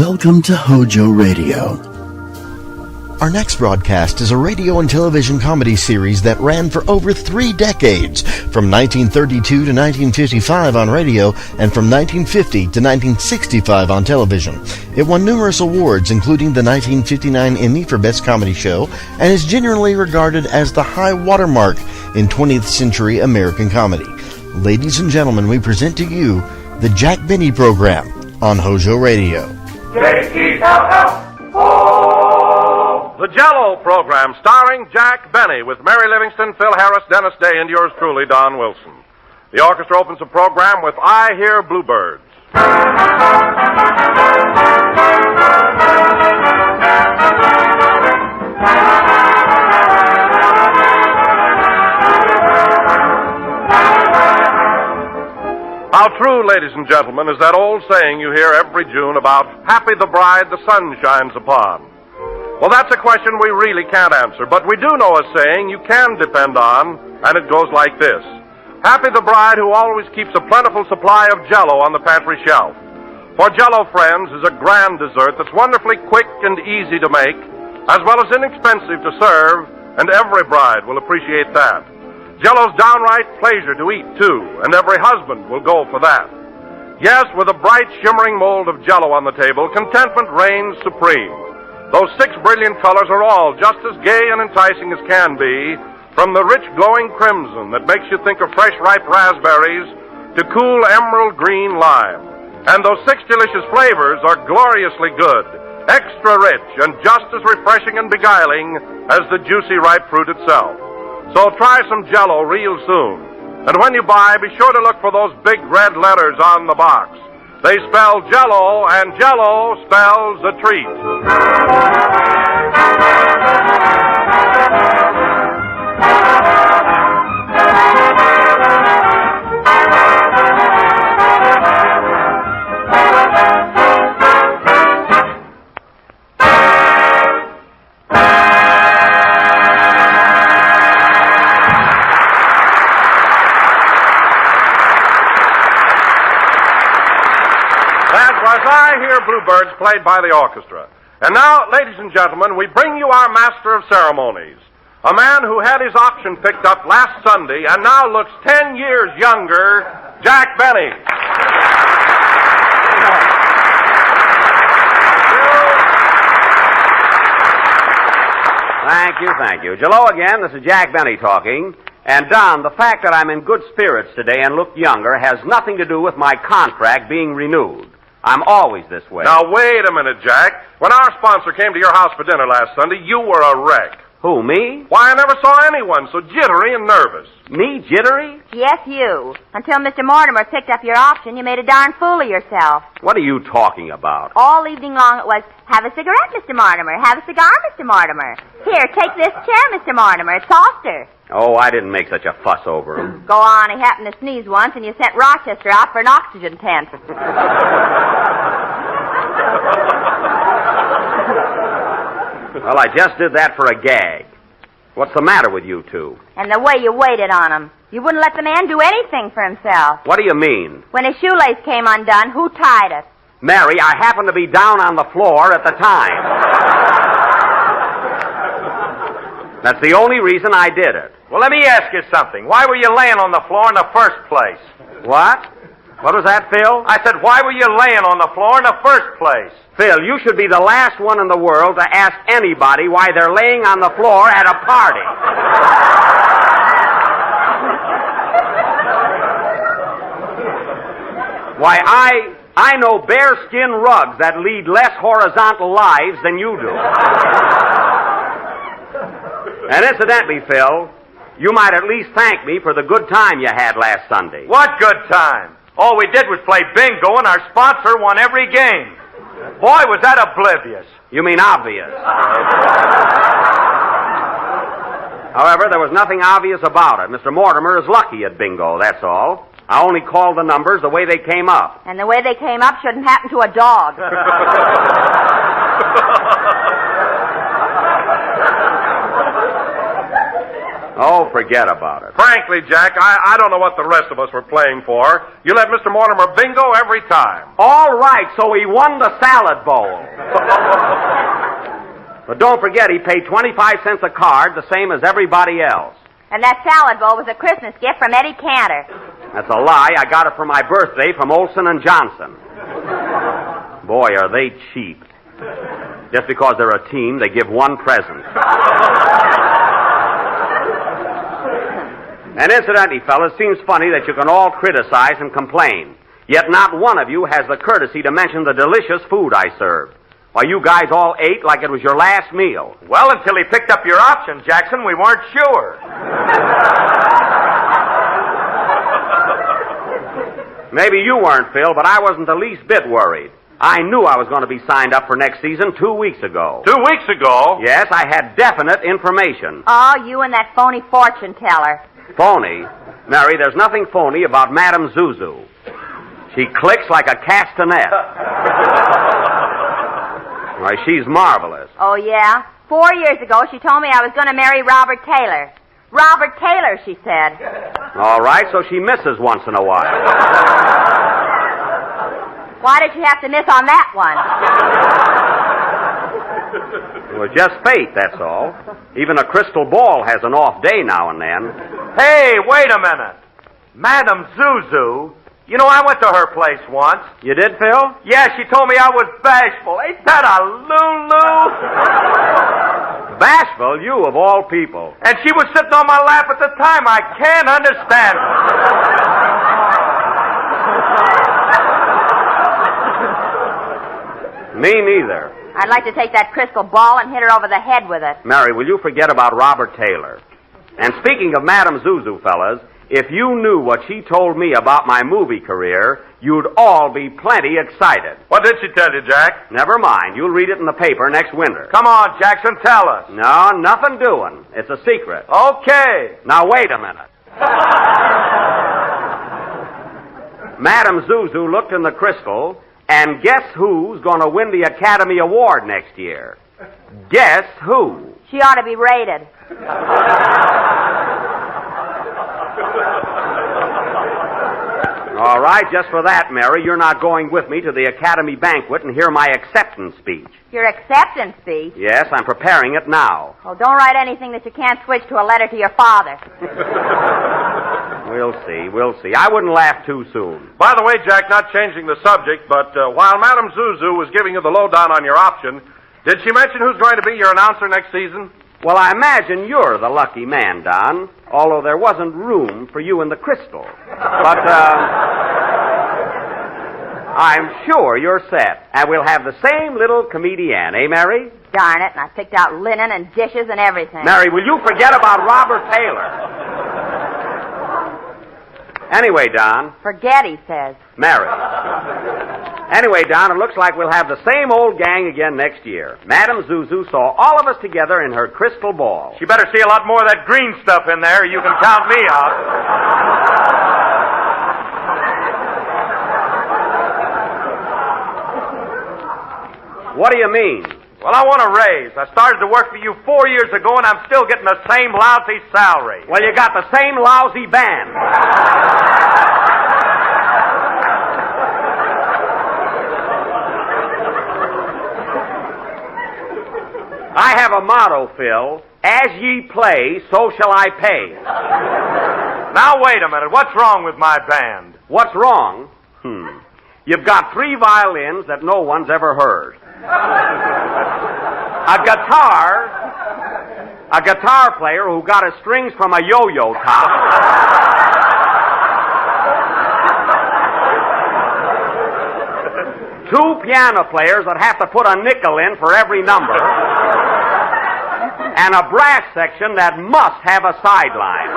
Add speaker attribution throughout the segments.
Speaker 1: Welcome to HOJO Radio.
Speaker 2: Our next broadcast is a radio and television comedy series that ran for over 3 decades, from 1932 to 1955 on radio and from 1950 to 1965 on television. It won numerous awards, including the 1959 Emmy for Best Comedy Show, and is generally regarded as the high watermark in 20th century American comedy. Ladies and gentlemen, we present to you the Jack Benny Program on HOJO Radio.
Speaker 3: J-E-L-L-O! The Jell-O Program, starring Jack Benny, with Mary Livingston, Phil Harris, Dennis Day, and yours truly, Don Wilson. The orchestra opens the program with I Hear Bluebirds. How true, ladies and gentlemen, is that old saying you hear every June about happy the bride the sun shines upon? Well, that's a question we really can't answer, but we do know a saying you can depend on, and it goes like this. Happy the bride who always keeps a plentiful supply of Jell-O on the pantry shelf. For Jell-O, friends, is a grand dessert that's wonderfully quick and easy to make, as well as inexpensive to serve, and every bride will appreciate that. Jell-O's downright pleasure to eat, too, and every husband will go for that. Yes, with a bright, shimmering mold of Jell-O on the table, contentment reigns supreme. Those 6 brilliant colors are all just as gay and enticing as can be, from the rich, glowing crimson that makes you think of fresh, ripe raspberries to cool emerald green lime. And those 6 delicious flavors are gloriously good, extra rich, and just as refreshing and beguiling as the juicy, ripe fruit itself. So try some Jell-O real soon. And when you buy, be sure to look for those big red letters on the box. They spell Jell-O, and Jell-O spells a treat. I Hear Bluebirds, played by the orchestra. And now, ladies and gentlemen, we bring you our master of ceremonies, a man who had his auction picked up last Sunday and now looks 10 years younger, Jack Benny.
Speaker 4: Thank you. Hello again, this is Jack Benny talking. And, Don, the fact that I'm in good spirits today and look younger has nothing to do with my contract being renewed. I'm always this way.
Speaker 3: Now, wait a minute, Jack. When our sponsor came to your house for dinner last Sunday, you were a wreck.
Speaker 4: Who, me?
Speaker 3: Why, I never saw anyone so jittery and nervous.
Speaker 4: Me, jittery?
Speaker 5: Yes, you. Until Mr. Mortimer picked up your auction, you made a darn fool of yourself.
Speaker 4: What are you talking about?
Speaker 5: All evening long it was, have a cigarette, Mr. Mortimer. Have a cigar, Mr. Mortimer. Here, take this chair, Mr. Mortimer. It's softer.
Speaker 4: Oh, I didn't make such a fuss over him.
Speaker 5: Go on. He happened to sneeze once, and you sent Rochester out for an oxygen tent.
Speaker 4: Well, I just did that for a gag. What's the matter with you two?
Speaker 5: And the way you waited on him. You wouldn't let the man do anything for himself.
Speaker 4: What do you mean?
Speaker 5: When his shoelace came undone, who tied it?
Speaker 4: Mary, I happened to be down on the floor at the time. That's the only reason I did it.
Speaker 6: Well, let me ask you something. Why were you laying on the floor in the first place?
Speaker 4: What? What was that, Phil?
Speaker 6: I said, why were you laying on the floor in the first place?
Speaker 4: Phil, you should be the last one in the world to ask anybody why they're laying on the floor at a party. Why, I know bearskin rugs that lead less horizontal lives than you do. And incidentally, Phil, you might at least thank me for the good time you had last Sunday.
Speaker 6: What good time? All we did was play bingo, and our sponsor won every game. Boy, was that oblivious.
Speaker 4: You mean obvious. However, there was nothing obvious about it. Mr. Mortimer is lucky at bingo, that's all. I only called the numbers the way they came up.
Speaker 5: And the way they came up shouldn't happen to a dog.
Speaker 4: Oh, forget about it.
Speaker 3: Frankly, Jack, I don't know what the rest of us were playing for. You let Mr. Mortimer bingo every time.
Speaker 4: All right, so he won the salad bowl. But don't forget, he paid 25 cents a card, the same as everybody else.
Speaker 5: And that salad bowl was a Christmas gift from Eddie Cantor.
Speaker 4: That's a lie. I got it for my birthday from Olson & Johnson. Boy, are they cheap. Just because they're a team, they give one present. And incidentally, fellas, it seems funny that you can all criticize and complain, yet not one of you has the courtesy to mention the delicious food I served. Why, you guys all ate like it was your last meal.
Speaker 6: Well, until he picked up your option, Jackson, we weren't sure.
Speaker 4: Maybe you weren't, Phil, but I wasn't the least bit worried. I knew I was going to be signed up for next season 2 weeks ago.
Speaker 3: 2 weeks ago?
Speaker 4: Yes, I had definite information.
Speaker 5: Oh, you and that phony fortune teller.
Speaker 4: Phony? Mary, there's nothing phony about Madame Zuzu. She clicks like a castanet. Why, she's marvelous.
Speaker 5: Oh, yeah? 4 years ago, she told me I was going to marry Robert Taylor. Robert Taylor, she said.
Speaker 4: All right, so she misses once in a while.
Speaker 5: Why did she have to miss on that one?
Speaker 4: It was just fate, that's all. Even a crystal ball has an off day now and then.
Speaker 6: Hey, wait a minute. Madame Zuzu. You know, I went to her place once.
Speaker 4: You did, Phil?
Speaker 6: Yeah, she told me I was bashful. Ain't that a Lulu?
Speaker 4: Bashful, you of all people.
Speaker 6: And she was sitting on my lap at the time. I can't understand it.
Speaker 4: Me neither.
Speaker 5: I'd like to take that crystal ball and hit her over the head with it.
Speaker 4: Mary, will you forget about Robert Taylor? And speaking of Madame Zuzu, fellas, if you knew what she told me about my movie career, you'd all be plenty excited.
Speaker 3: What did she tell you, Jack?
Speaker 4: Never mind. You'll read it in the paper next winter.
Speaker 6: Come on, Jackson, tell us.
Speaker 4: No, nothing doing. It's a secret.
Speaker 6: Okay.
Speaker 4: Now, wait a minute. Madame Zuzu looked in the crystal, and guess who's going to win the Academy Award next year? Guess who?
Speaker 5: She ought to be rated.
Speaker 4: All right, just for that, Mary, you're not going with me to the Academy banquet and hear my acceptance speech.
Speaker 5: Your acceptance speech?
Speaker 4: Yes, I'm preparing it now.
Speaker 5: Well, don't write anything that you can't switch to a letter to your father.
Speaker 4: We'll see. I wouldn't laugh too soon.
Speaker 3: By the way, Jack, not changing the subject, but while Madame Zuzu was giving you the lowdown on your option, did she mention who's going to be your announcer next season?
Speaker 4: Well, I imagine you're the lucky man, Don, although there wasn't room for you in the crystal. But, I'm sure you're set, and we'll have the same little comedienne, eh, Mary?
Speaker 5: Darn it, and I picked out linen and dishes and everything.
Speaker 4: Mary, will you forget about Robert Taylor? Anyway, Don.
Speaker 5: Forget, he says.
Speaker 4: Mary. Anyway, Don, it looks like we'll have the same old gang again next year. Madame Zuzu saw all of us together in her crystal ball.
Speaker 6: She better see a lot more of that green stuff in there. You can count me out.
Speaker 4: What do you mean?
Speaker 6: Well, I want a raise. I started to work for you 4 years ago, and I'm still getting the same lousy salary.
Speaker 4: Well, you got the same lousy band. I have a motto, Phil. As ye play, so shall I pay.
Speaker 6: Now, wait a minute. What's wrong with my band?
Speaker 4: What's wrong? You've got 3 violins that no one's ever heard. A guitar player who got his strings from a yo-yo top. Two piano players that have to put a nickel in for every number. And a brass section that must have a sideline.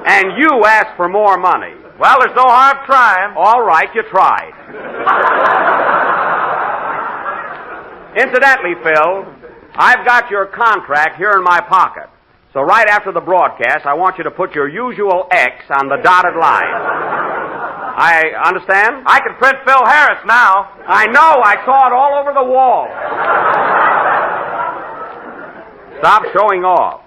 Speaker 4: And you ask for more money.
Speaker 6: Well, there's no harm trying.
Speaker 4: All right, you tried. Incidentally, Phil, I've got your contract here in my pocket. So right after the broadcast, I want you to put your usual X on the dotted line. I understand.
Speaker 6: I can print Phil Harris now.
Speaker 4: I know. I saw it all over the wall. Stop showing off.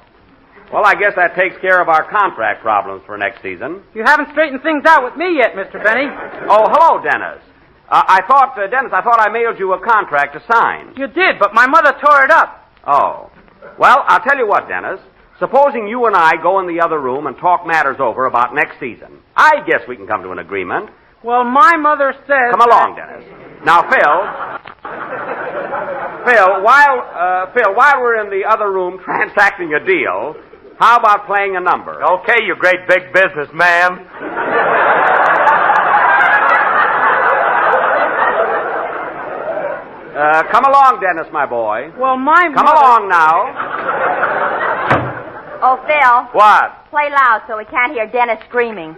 Speaker 4: Well, I guess that takes care of our contract problems for next season.
Speaker 7: You haven't straightened things out with me yet, Mr. Benny.
Speaker 4: Oh, hello, Dennis. I thought I mailed you a contract to sign.
Speaker 7: You did, but my mother tore it up.
Speaker 4: Oh. Well, I'll tell you what, Dennis. Supposing you and I go in the other room and talk matters over about next season. I guess we can come to an agreement.
Speaker 7: Well, my mother says...
Speaker 4: Come along, Dennis. Now, Phil, while we're in the other room transacting a deal, how about playing a number?
Speaker 6: Okay, you great big businessman.
Speaker 4: Come along, Dennis, my boy.
Speaker 7: Well, my
Speaker 4: Come
Speaker 7: mother...
Speaker 4: along now.
Speaker 5: Oh, Phil.
Speaker 6: What?
Speaker 5: Play loud so we can't hear Dennis screaming.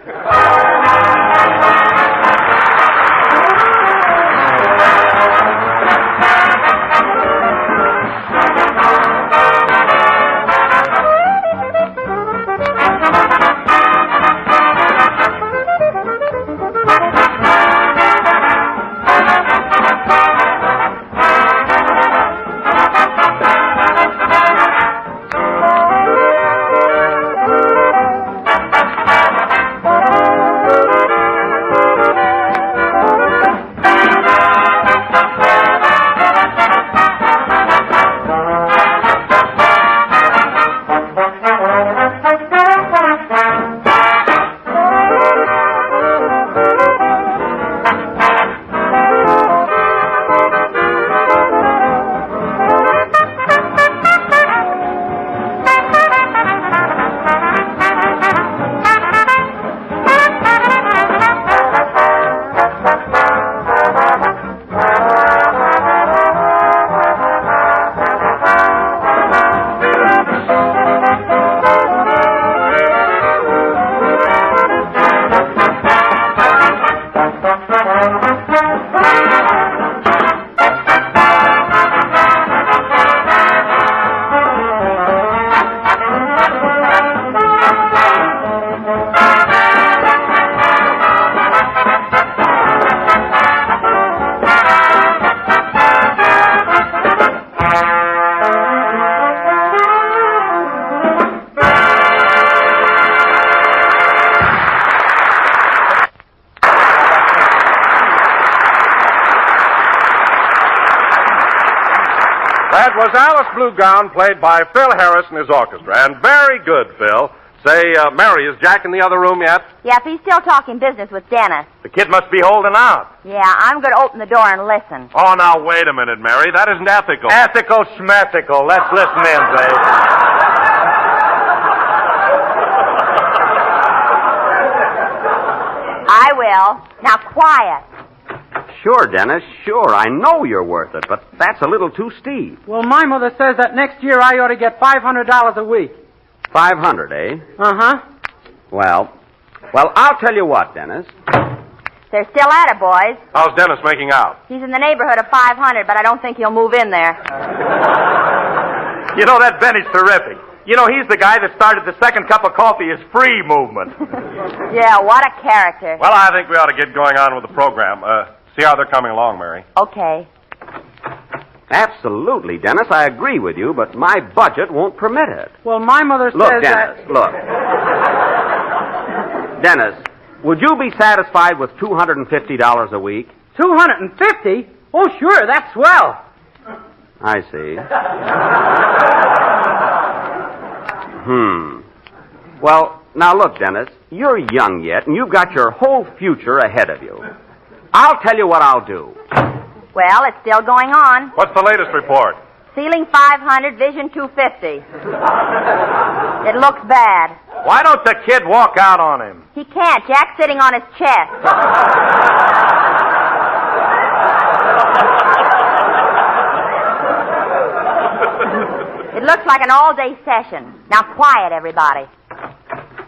Speaker 3: That was Alice Bluegown, played by Phil Harris and his orchestra. And very good, Phil. Say, Mary, is Jack in the other room yet?
Speaker 5: Yep, he's still talking business with Dennis.
Speaker 6: The kid must be holding out.
Speaker 5: Yeah, I'm going to open the door and listen.
Speaker 3: Oh, now, wait a minute, Mary. That isn't ethical.
Speaker 6: Ethical schmethical. Let's listen in, babe.
Speaker 5: I will. Now, quiet.
Speaker 4: Sure, Dennis, sure. I know you're worth it, but that's a little too steep.
Speaker 7: Well, my mother says that next year I ought to get $500 a week.
Speaker 4: 500, eh?
Speaker 7: Uh-huh.
Speaker 4: Well, I'll tell you what, Dennis.
Speaker 5: They're still at it, boys.
Speaker 3: How's Dennis making out?
Speaker 5: He's in the neighborhood of 500, but I don't think he'll move in there.
Speaker 6: You know, that Benny's terrific. You know, he's the guy that started the second cup of coffee is free movement.
Speaker 5: Yeah, what a character.
Speaker 3: Well, I think we ought to get going on with the program. See how they're coming along, Mary.
Speaker 5: Okay.
Speaker 4: Absolutely, Dennis. I agree with you, but my budget won't permit it.
Speaker 7: Well, my mother
Speaker 4: Look,
Speaker 7: says
Speaker 4: Dennis,
Speaker 7: that...
Speaker 4: look. Dennis, would you be satisfied with $250 a week?
Speaker 7: $250? Oh, sure, that's swell.
Speaker 4: I see. Well, now look, Dennis, you're young yet, and you've got your whole future ahead of you. I'll tell you what I'll do.
Speaker 5: Well, it's still going on.
Speaker 3: What's the latest report?
Speaker 5: Ceiling 500, vision 250. It looks bad.
Speaker 6: Why don't the kid walk out on him?
Speaker 5: He can't. Jack's sitting on his chest. It looks like an all-day session. Now, quiet, everybody.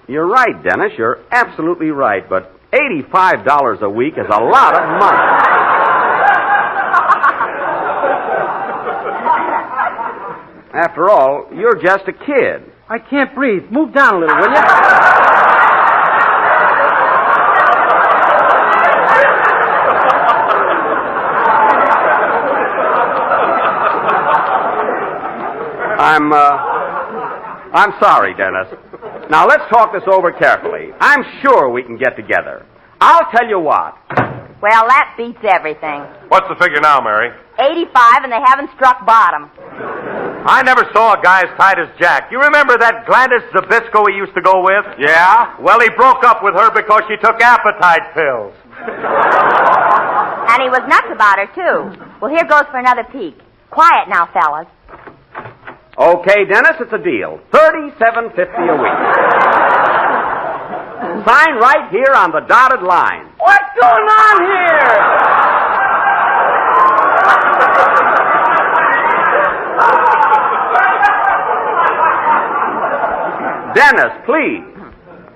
Speaker 4: You're right, Dennis. You're absolutely right, but $85 a week is a lot of money. After all, you're just a kid.
Speaker 7: I can't breathe. Move down a little, will you?
Speaker 4: I'm sorry, Dennis. Now, let's talk this over carefully. I'm sure we can get together. I'll tell you what.
Speaker 5: Well, that beats everything.
Speaker 3: What's the figure now, Mary?
Speaker 5: 85, and they haven't struck bottom.
Speaker 6: I never saw a guy as tight as Jack. You remember that Gladys Zabisco he used to go with?
Speaker 3: Yeah?
Speaker 6: Well, he broke up with her because she took appetite pills.
Speaker 5: And he was nuts about her, too. Well, here goes for another peek. Quiet now, fellas.
Speaker 4: Okay, Dennis, it's a deal. $37.50 a week. Sign right here on the dotted line.
Speaker 7: What's going on here?
Speaker 4: Dennis, please.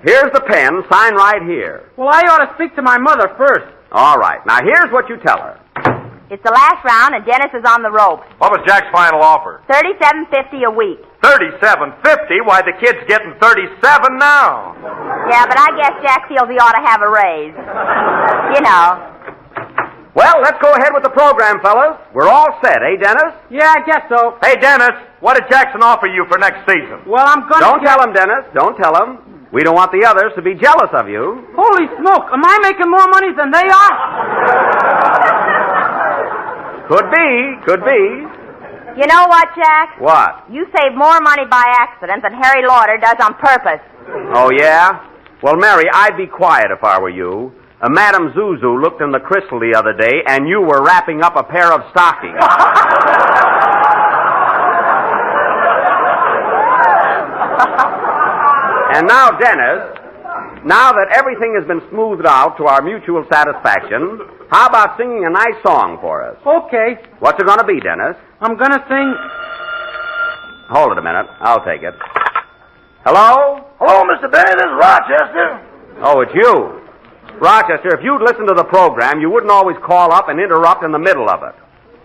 Speaker 4: Here's the pen. Sign right here.
Speaker 7: Well, I ought to speak to my mother first.
Speaker 4: All right. Now, here's what you tell her.
Speaker 5: It's the last round, and Dennis is on the ropes.
Speaker 3: What was Jack's final offer?
Speaker 5: $37.50 a week.
Speaker 6: $37.50? Why, the kid's getting $37 now.
Speaker 5: Yeah, but I guess Jack feels he ought to have a raise. You know.
Speaker 4: Well, let's go ahead with the program, fellas. We're all set, eh, Dennis?
Speaker 7: Yeah, I guess so.
Speaker 6: Hey, Dennis, what did Jackson offer you for next season?
Speaker 7: Well, I'm gonna...
Speaker 4: Don't tell him, Dennis. Don't tell him. We don't want the others to be jealous of you.
Speaker 7: Holy smoke, am I making more money than they are?
Speaker 4: Could be.
Speaker 5: You know what, Jack?
Speaker 4: What?
Speaker 5: You save more money by accident than Harry Lauder does on purpose.
Speaker 4: Oh, yeah? Well, Mary, I'd be quiet if I were you. Madame Zuzu looked in the crystal the other day, and you were wrapping up a pair of stockings. And now, Dennis, now that everything has been smoothed out to our mutual satisfaction, how about singing a nice song for us?
Speaker 7: Okay,
Speaker 4: What's it going to be, Dennis?
Speaker 7: I'm gonna sing...
Speaker 4: Hold it a minute. I'll take it. Hello?
Speaker 8: Hello, Mr. Benny. This is Rochester.
Speaker 4: Oh, it's you. Rochester, if you'd listened to the program, you wouldn't always call up and interrupt in the middle of it.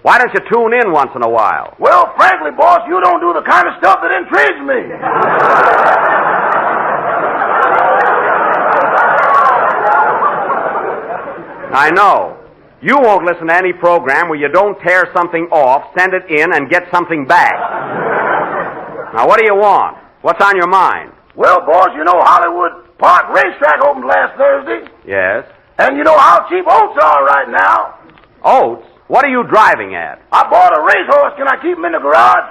Speaker 4: Why don't you tune in once in a while?
Speaker 8: Well, frankly, boss, you don't do the kind of stuff that intrigues me.
Speaker 4: I know. You won't listen to any program where you don't tear something off, send it in, and get something back. Now, what do you want? What's on your mind?
Speaker 8: Well, boss, you know Hollywood Park Racetrack opened last Thursday.
Speaker 4: Yes?
Speaker 8: And you know how cheap oats are right now.
Speaker 4: Oats? What are you driving at?
Speaker 8: I bought a racehorse. Can I keep him in the garage?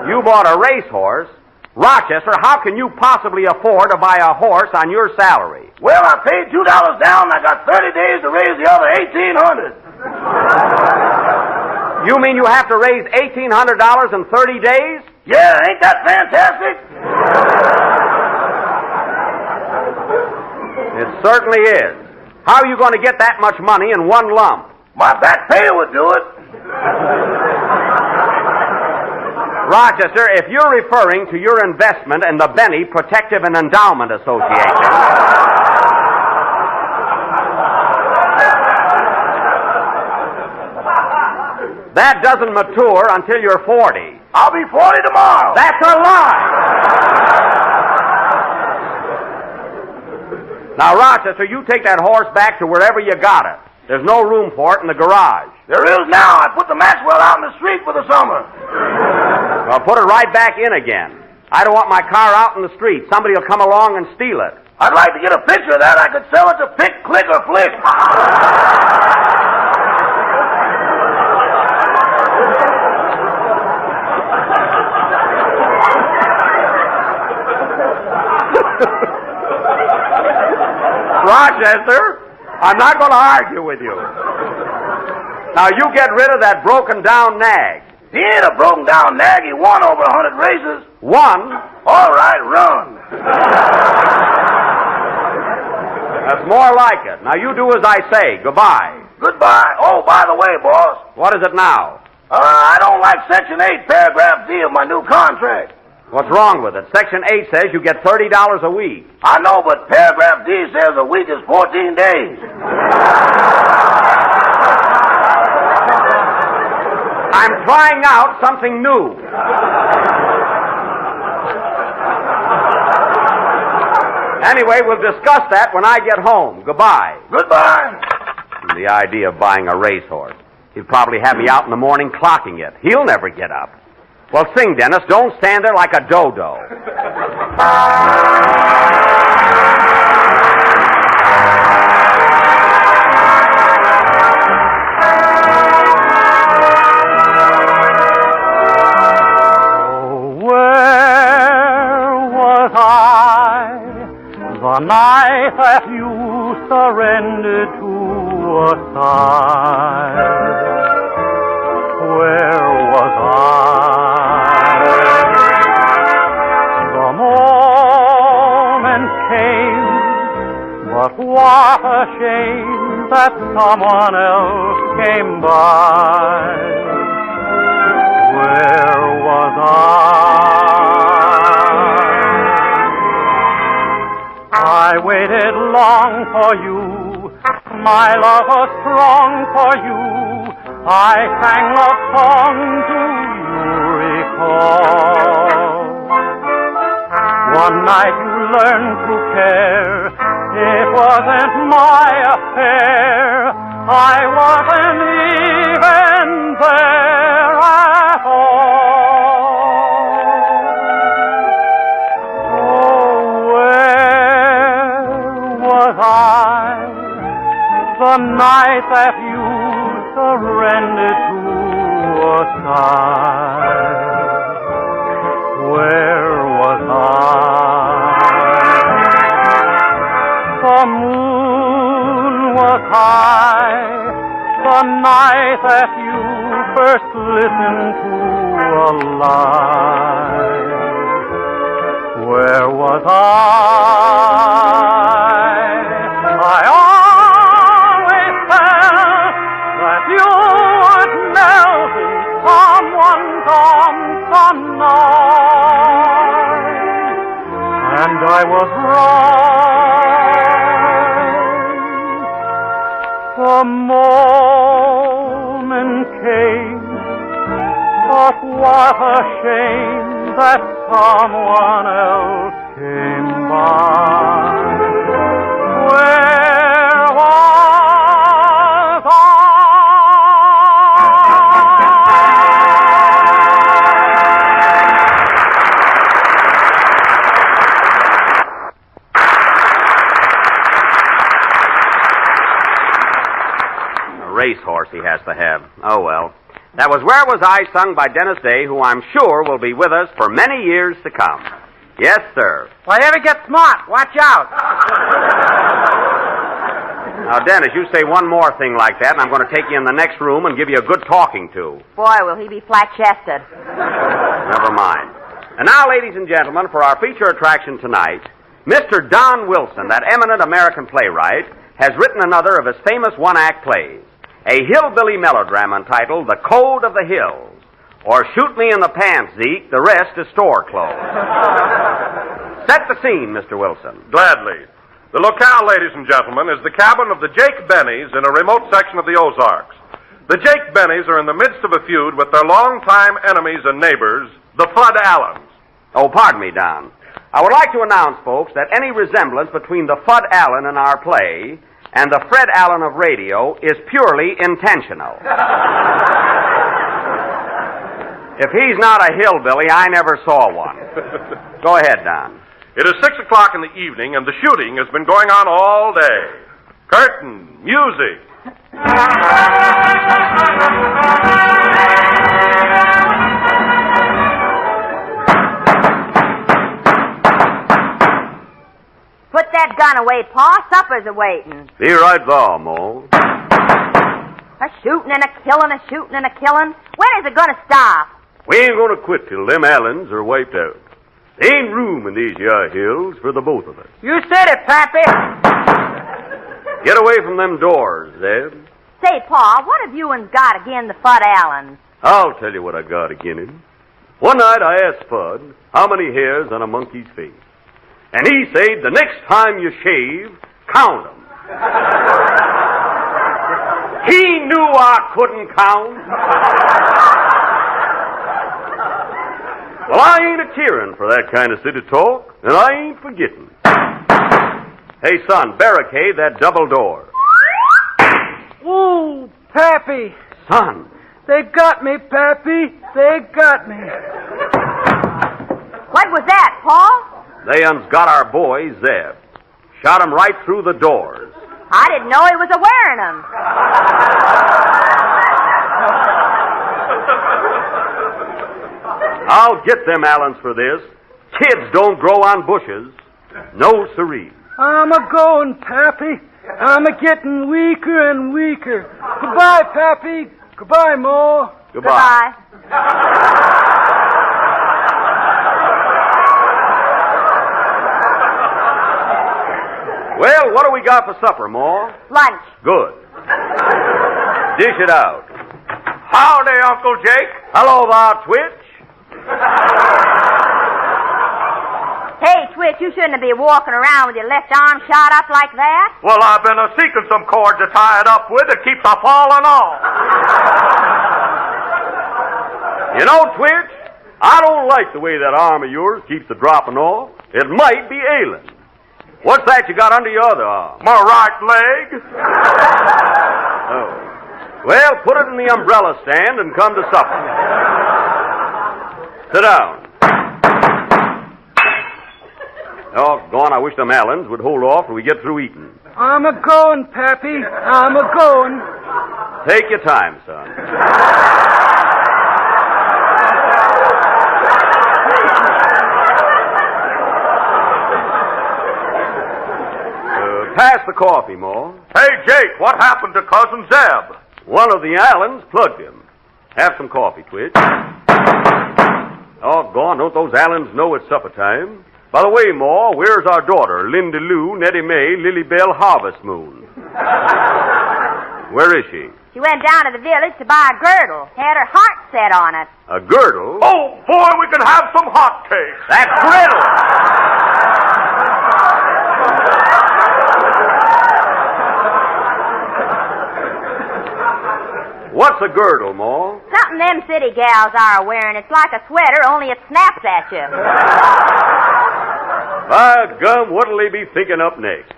Speaker 4: You bought a racehorse? Rochester, how can you possibly afford to buy a horse on your salary?
Speaker 8: Well, I paid $2 down, and I got 30 days to raise the other $1,800.
Speaker 4: You mean you have to raise $1,800 in 30 days?
Speaker 8: Yeah, ain't that fantastic?
Speaker 4: It certainly is. How are you going to get that much money in one lump?
Speaker 8: My back pay would do it.
Speaker 4: Rochester, if you're referring to your investment in the Benny Protective and Endowment Association... that doesn't mature until you're 40.
Speaker 8: I'll be 40 tomorrow.
Speaker 4: That's a lie! Now, Rochester, you take that horse back to wherever you got it. There's no room for it in the garage.
Speaker 8: There is now. I put the Maxwell out in the street for the summer.
Speaker 4: Well, put it right back in again. I don't want my car out in the street. Somebody will come along and steal it.
Speaker 8: I'd like to get a picture of that. I could sell it to Pick, Click, or Flick.
Speaker 4: Rochester, I'm not going to argue with you. Now, you get rid of that broken-down nag.
Speaker 8: He ain't a broken-down nag. He won over 100 races.
Speaker 4: One?
Speaker 8: All right, run.
Speaker 4: That's more like it. Now, you do as I say. Goodbye.
Speaker 8: Goodbye. Oh, by the way, boss.
Speaker 4: What is it now?
Speaker 8: I don't like Section 8, Paragraph D of my new contract.
Speaker 4: What's wrong with it? Section 8 says you get $30 a week.
Speaker 8: I know, but Paragraph D says a week is 14 days.
Speaker 4: I'm trying out something new. Anyway, we'll discuss that when I get home. Goodbye.
Speaker 8: Goodbye.
Speaker 4: The idea of buying a racehorse. He'll probably have me out in the morning clocking it. He'll never get up. Well, sing, Dennis. Don't stand there like a dodo.
Speaker 9: The night that you surrendered to a sigh, where was I? The moment came, but what a shame that someone else came by. Where was I waited long for you, my love was strong for you. I sang love songs, do you recall? One night you learned to care, it wasn't my affair. I wasn't even there at all. The night that you surrendered to a sigh, where was I? The moon was high, the night that you first listened to a lie. Where was I? You would melt in someone's arms some night, and I was right. The moment came, but what a shame that someone else came by. Where was
Speaker 4: racehorse he has to have. Oh, well. That was Where Was I, sung by Dennis Day, who I'm sure will be with us for many years to come. Yes, sir.
Speaker 7: If I ever get smart, watch out.
Speaker 4: Now, Dennis, you say one more thing like that, and I'm going to take you in the next room and give you a good talking to.
Speaker 5: Boy, will he be flat-chested.
Speaker 4: Never mind. And now, ladies and gentlemen, for our feature attraction tonight, Mr. Don Wilson, that eminent American playwright, has written another of his famous one-act plays. A hillbilly melodrama entitled The Code of the Hills, or Shoot Me in the Pants, Zeke, the rest is store clothes. Set the scene, Mr. Wilson.
Speaker 3: Gladly. The locale, ladies and gentlemen, is the cabin of the Jake Bennies in a remote section of the Ozarks. The Jake Bennies are in the midst of a feud with their longtime enemies and neighbors, the Fudd Allens.
Speaker 4: Oh, pardon me, Don. I would like to announce, folks, that any resemblance between the Fudd Allen in our play and the Fred Allen of radio is purely intentional. If he's not a hillbilly, I never saw one. Go ahead, Don.
Speaker 3: It is 6 o'clock in the evening, and the shooting has been going on all day. Curtain, music.
Speaker 5: Put that gun away, Pa. Supper's a-waiting.
Speaker 4: Be right there, Mo.
Speaker 5: A shooting and a killing, a shooting and a killing. When is it going to stop?
Speaker 10: We ain't going to quit till them Allens are wiped out. There ain't room in these yar hills for the both of us.
Speaker 7: You said it, Pappy.
Speaker 10: Get away from them doors, Zeb.
Speaker 5: Say, Pa, what have you and got again the Fudd Allens?
Speaker 10: I'll tell you what I got agin him. One night I asked Fudd how many hairs on a monkey's face. And he said, the next time you shave, count 'em.
Speaker 4: He knew I couldn't count.
Speaker 10: Well, I ain't a-cheering for that kind of city talk, and I ain't forgetting. Hey, son, barricade that double door.
Speaker 7: Ooh, Pappy.
Speaker 4: Son,
Speaker 7: They got me, Pappy. They got me.
Speaker 5: What was that, Paul?
Speaker 10: They got our boy, Zeb. Shot him right through the doors.
Speaker 5: I didn't know he was a-wearing them.
Speaker 10: I'll get them Allens for this. Kids don't grow on bushes. No siree.
Speaker 7: I'm a-going, Pappy. I'm a-getting weaker and weaker. Goodbye, Pappy. Goodbye, Ma.
Speaker 10: Goodbye. Well, what do we got for supper, Ma?
Speaker 5: Lunch.
Speaker 10: Good. Dish it out.
Speaker 6: Howdy, Uncle Jake.
Speaker 10: Hello there, Twitch.
Speaker 5: Hey, Twitch, you shouldn't be walking around with your left arm shot up like that.
Speaker 6: Well, I've been seeking some cord to tie it up with. It keeps on falling off.
Speaker 10: You know, Twitch, I don't like the way that arm of yours keeps dropping off. It might be ailing. What's that you got under your other arm?
Speaker 6: My right leg.
Speaker 10: Oh. Well, put it in the umbrella stand and come to supper. Sit down. Doggone, I wish them Allens would hold off till we get through eating.
Speaker 7: I'm a-going, Pappy. I'm a-going.
Speaker 10: Take your time, son. Pass the coffee, Ma.
Speaker 6: Hey, Jake, what happened to Cousin Zeb?
Speaker 10: One of the Allens plugged him. Have some coffee, Twitch. Doggone, don't those Allens know it's supper time? By the way, Ma, where's our daughter, Linda Lou, Nettie Mae, Lily Bell, Harvest Moon? Where is she?
Speaker 5: She went down to the village to buy a girdle. Had her heart set on it.
Speaker 10: A girdle?
Speaker 6: Oh, boy, we can have some hot cakes.
Speaker 10: That griddle! What's a girdle, Ma?
Speaker 5: Something them city gals are wearing. It's like a sweater, only it snaps at you.
Speaker 10: By gum, what'll they be thinking up next?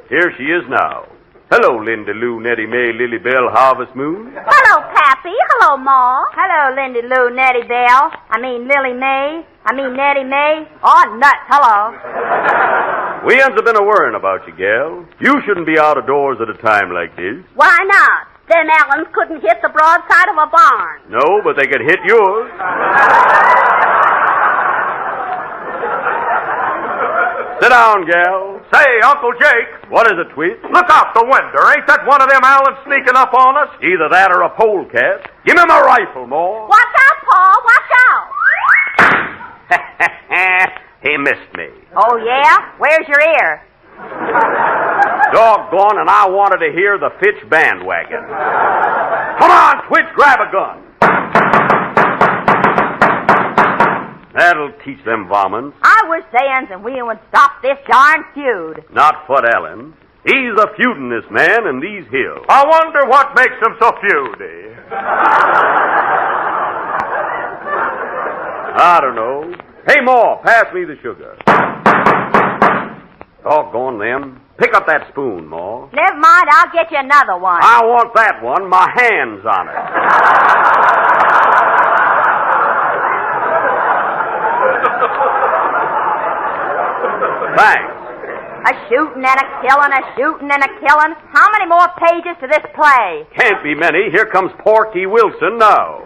Speaker 10: Here she is now. Hello, Linda Lou, Nettie Mae, Lily Bell, Harvest Moon.
Speaker 5: Hello, Pappy. Hello, Ma. Hello, Lindy Lou, Nettie Bell. Lily Mae. Nettie Mae. Oh, nuts. Hello.
Speaker 10: We have been a-worrying about you, gal. You shouldn't be out of doors at a time like this.
Speaker 11: Why not? Them Allens couldn't hit the broadside of a barn.
Speaker 10: No, but they could hit yours. Sit down, gal.
Speaker 6: Say, Uncle Jake.
Speaker 10: What is it, Twitch?
Speaker 6: Look out the window. Ain't that one of them Allens sneaking up on us?
Speaker 10: Either that or a polecat. Give me my rifle, Ma.
Speaker 11: Watch out, Paul. Watch out.
Speaker 10: He missed me.
Speaker 5: Oh, yeah? Where's your ear?
Speaker 10: Doggone, and I wanted to hear the Fitch bandwagon. Come on, Twitch, grab a gun. That'll teach them varmints.
Speaker 5: I wish Zans and we would stop this darn feud.
Speaker 10: Not Fud Allen. He's a feuding this man in these hills.
Speaker 6: I wonder what makes him so feudy.
Speaker 10: I don't know. Hey, Ma, pass me the sugar. Doggone them. Pick up that spoon, Ma.
Speaker 5: Never mind, I'll get you another one.
Speaker 10: I want that one. My hand's on it. Thanks.
Speaker 5: A shooting and a killing, a shooting and a killing. How many more pages to this play?
Speaker 10: Can't be many. Here comes Porky Wilson now.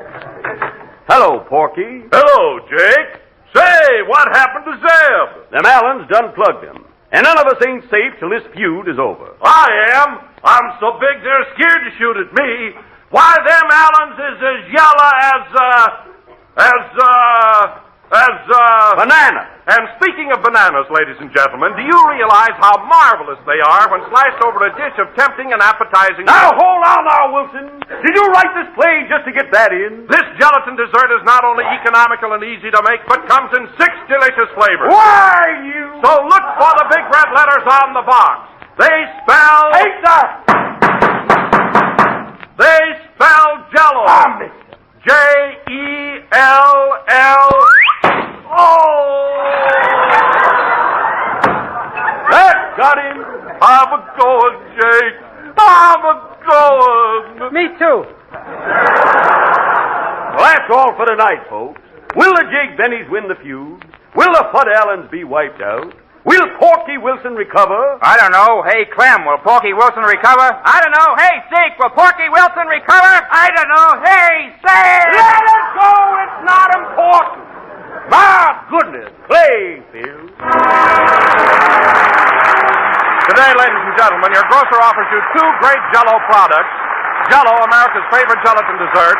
Speaker 10: Hello, Porky.
Speaker 3: Hello, Jake. Say, what happened to Zeb?
Speaker 10: Them Allens done plugged him. And none of us ain't safe till this feud is over.
Speaker 3: I am. I'm so big they're scared to shoot at me. Why, them Allens is as yellow as
Speaker 10: Banana.
Speaker 3: And speaking of bananas, ladies and gentlemen, do you realize how marvelous they are when sliced over a dish of tempting and appetizing...
Speaker 10: Now, hold on now, Wilson. Did you write this play just to get that in?
Speaker 3: This gelatin dessert is not only economical and easy to make, but comes in 6 delicious flavors.
Speaker 10: Why, you...
Speaker 3: So look for the big red letters on the box. They spell...
Speaker 10: Hey, sir!
Speaker 3: They spell Jell-O. J-E-L-L... Oh!
Speaker 10: That got him.
Speaker 3: I'm a-going, Jake. I'm a-going.
Speaker 7: Me too.
Speaker 10: all for tonight, folks. Will the Jake Bennies win the feud? Will the Fudd Allens be wiped out? Will Porky Wilson recover?
Speaker 6: I don't know. Hey, Clem, will Porky Wilson recover? I don't know. Hey, Zeke, will Porky Wilson recover? I don't know. Hey, Sam!
Speaker 10: Let it go! It's not important. My goodness. Play, Phil.
Speaker 3: Today, ladies and gentlemen, your grocer offers you two great Jell-O products. Jell-O, America's favorite gelatin dessert,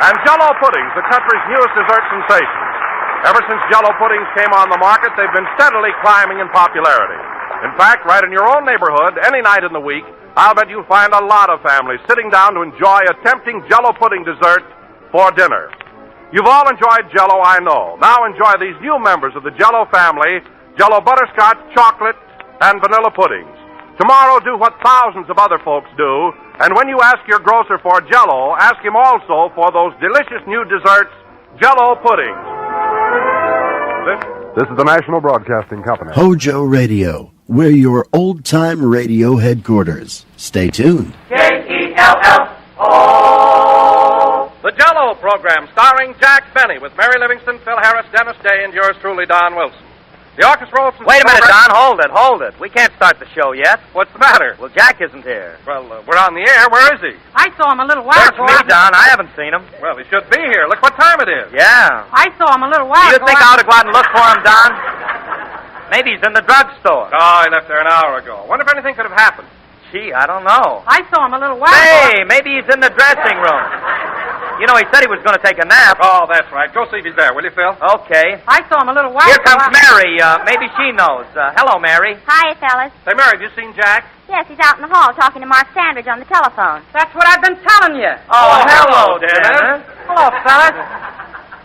Speaker 3: and Jell-O puddings, the country's newest dessert sensation. Ever since Jell-O puddings came on the market, they've been steadily climbing in popularity. In fact, right in your own neighborhood, any night in the week, I'll bet you'll find a lot of families sitting down to enjoy a tempting Jell-O pudding dessert for dinner. You've all enjoyed Jell-O, I know. Now enjoy these new members of the Jell-O family, Jell-O butterscotch, chocolate, and vanilla puddings. Tomorrow, do what thousands of other folks do, and when you ask your grocer for Jell-O, ask him also for those delicious new desserts, Jell-O puddings.
Speaker 12: This is the National Broadcasting Company.
Speaker 1: HOJO Radio. We're your old-time radio headquarters. Stay tuned.
Speaker 3: J-E-L-L-O. The Jell-O program starring Jack Benny with Mary Livingston, Phil Harris, Dennis Day, and yours truly, Don Wilson. The orchestra opens...
Speaker 6: Wait a minute, Don. Hold it. We can't start the show yet.
Speaker 3: What's the matter?
Speaker 6: Well, Jack isn't here.
Speaker 3: Well, we're on the air. Where is he?
Speaker 13: I saw him a little while
Speaker 6: Search
Speaker 13: ago.
Speaker 6: me, Don. I haven't seen him.
Speaker 3: Well, he should be here. Look what time it is.
Speaker 6: Yeah.
Speaker 13: I saw him a little while
Speaker 6: Do you
Speaker 13: ago.
Speaker 6: think I ought to go out and look for him, Don? Maybe he's in the drugstore.
Speaker 3: Oh, he left there an hour ago. Wonder if anything could have happened.
Speaker 6: Gee, I don't know.
Speaker 13: I saw him a little while
Speaker 6: Hey,
Speaker 13: ago.
Speaker 6: maybe he's in the dressing room. You know, he said he was going to take a nap.
Speaker 3: Oh, that's right. Go see if he's there, will you, Phil?
Speaker 6: Okay.
Speaker 13: I saw him a little while
Speaker 6: Here
Speaker 13: ago.
Speaker 6: comes Mary. Maybe she knows. Hello, Mary.
Speaker 5: Hi, fellas.
Speaker 3: Hey, Mary, have you seen Jack?
Speaker 5: Yes, he's out in the hall talking to Mark Sandridge on the telephone.
Speaker 13: That's what I've been telling you.
Speaker 6: Oh, hello, Dennis.
Speaker 13: Hello, fellas.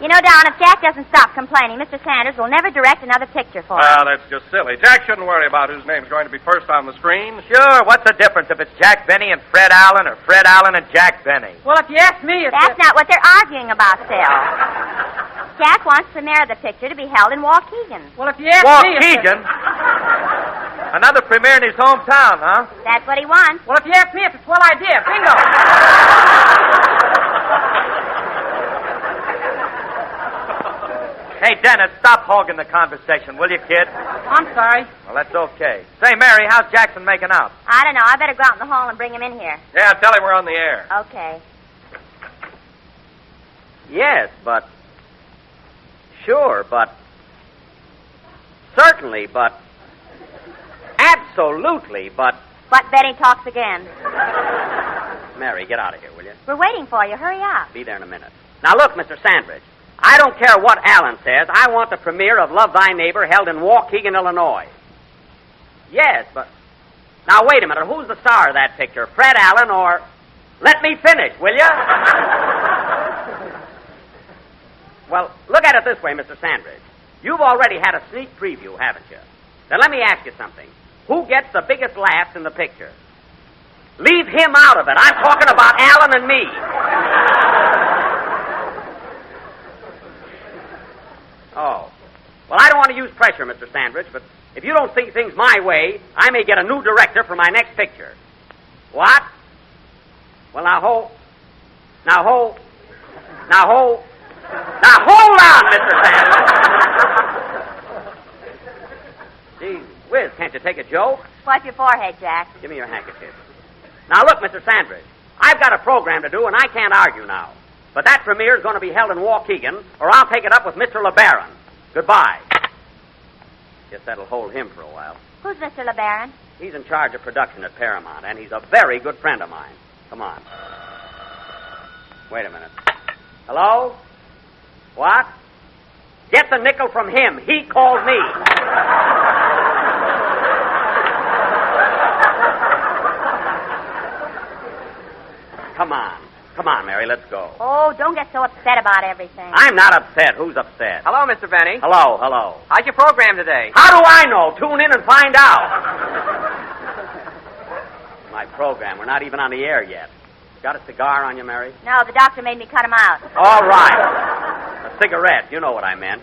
Speaker 5: You know, Don, if Jack doesn't stop complaining, Mr. Sanders will never direct another picture for him.
Speaker 3: Well, that's just silly. Jack shouldn't worry about whose name's going to be first on the screen.
Speaker 6: Sure, what's the difference if it's Jack Benny and Fred Allen or Fred Allen and Jack Benny?
Speaker 13: Well, if you ask me, it's...
Speaker 5: That's not what they're arguing about, Phil. Jack wants the premiere of the picture to be held in Waukegan.
Speaker 13: Well, if you ask me...
Speaker 6: Waukegan? Another premiere in his hometown, huh?
Speaker 5: That's what he wants.
Speaker 13: Well, if you ask me, it's a swell idea. Bingo.
Speaker 6: Hey, Dennis, stop hogging the conversation, will you, kid?
Speaker 13: I'm sorry.
Speaker 6: Well, that's okay. Say, Mary, how's Jackson making out?
Speaker 5: I don't know. I better go out in the hall and bring him in here.
Speaker 3: Yeah, tell him we're on the air.
Speaker 5: Okay.
Speaker 4: Yes, but... Sure, but... Certainly, but... Absolutely, but...
Speaker 5: But Betty talks again.
Speaker 4: Mary, get out of here, will you?
Speaker 5: We're waiting for you. Hurry up.
Speaker 4: Be there in a minute. Now, look, Mr. Sandridge. I don't care what Allen says. I want the premiere of Love Thy Neighbor held in Waukegan, Illinois. Yes, but... Now, wait a minute. Who's the star of that picture? Fred Allen or... Let me finish, will you? Well, look at it this way, Mr. Sandridge. You've already had a sneak preview, haven't you? Now, let me ask you something. Who gets the biggest laughs in the picture? Leave him out of it. I'm talking about Allen and me. Oh. Well, I don't want to use pressure, Mr. Sandridge, but if you don't see things my way, I may get a new director for my next picture. What? Well, now hold on, Mr. Sandridge. Gee whiz, can't you take a joke?
Speaker 5: Wipe your forehead, Jack.
Speaker 4: Give me your handkerchief. Now, look, Mr. Sandridge, I've got a program to do, and I can't argue now. But that premiere is going to be held in Waukegan, or I'll take it up with Mr. LeBaron. Goodbye. Guess that'll hold him for a while.
Speaker 5: Who's Mr. LeBaron?
Speaker 4: He's in charge of production at Paramount, and he's a very good friend of mine. Come on. Wait a minute. Hello? What? Get the nickel from him. He called me. Come on. Come on, Mary, let's go.
Speaker 5: Oh, don't get so upset about everything.
Speaker 4: I'm not upset. Who's upset?
Speaker 6: Hello, Mr. Benny.
Speaker 4: Hello.
Speaker 6: How's your program today?
Speaker 4: How do I know? Tune in and find out. My program. We're not even on the air yet. Got a cigar on you, Mary?
Speaker 5: No, the doctor made me cut him out.
Speaker 4: All right. A cigarette. You know what I meant.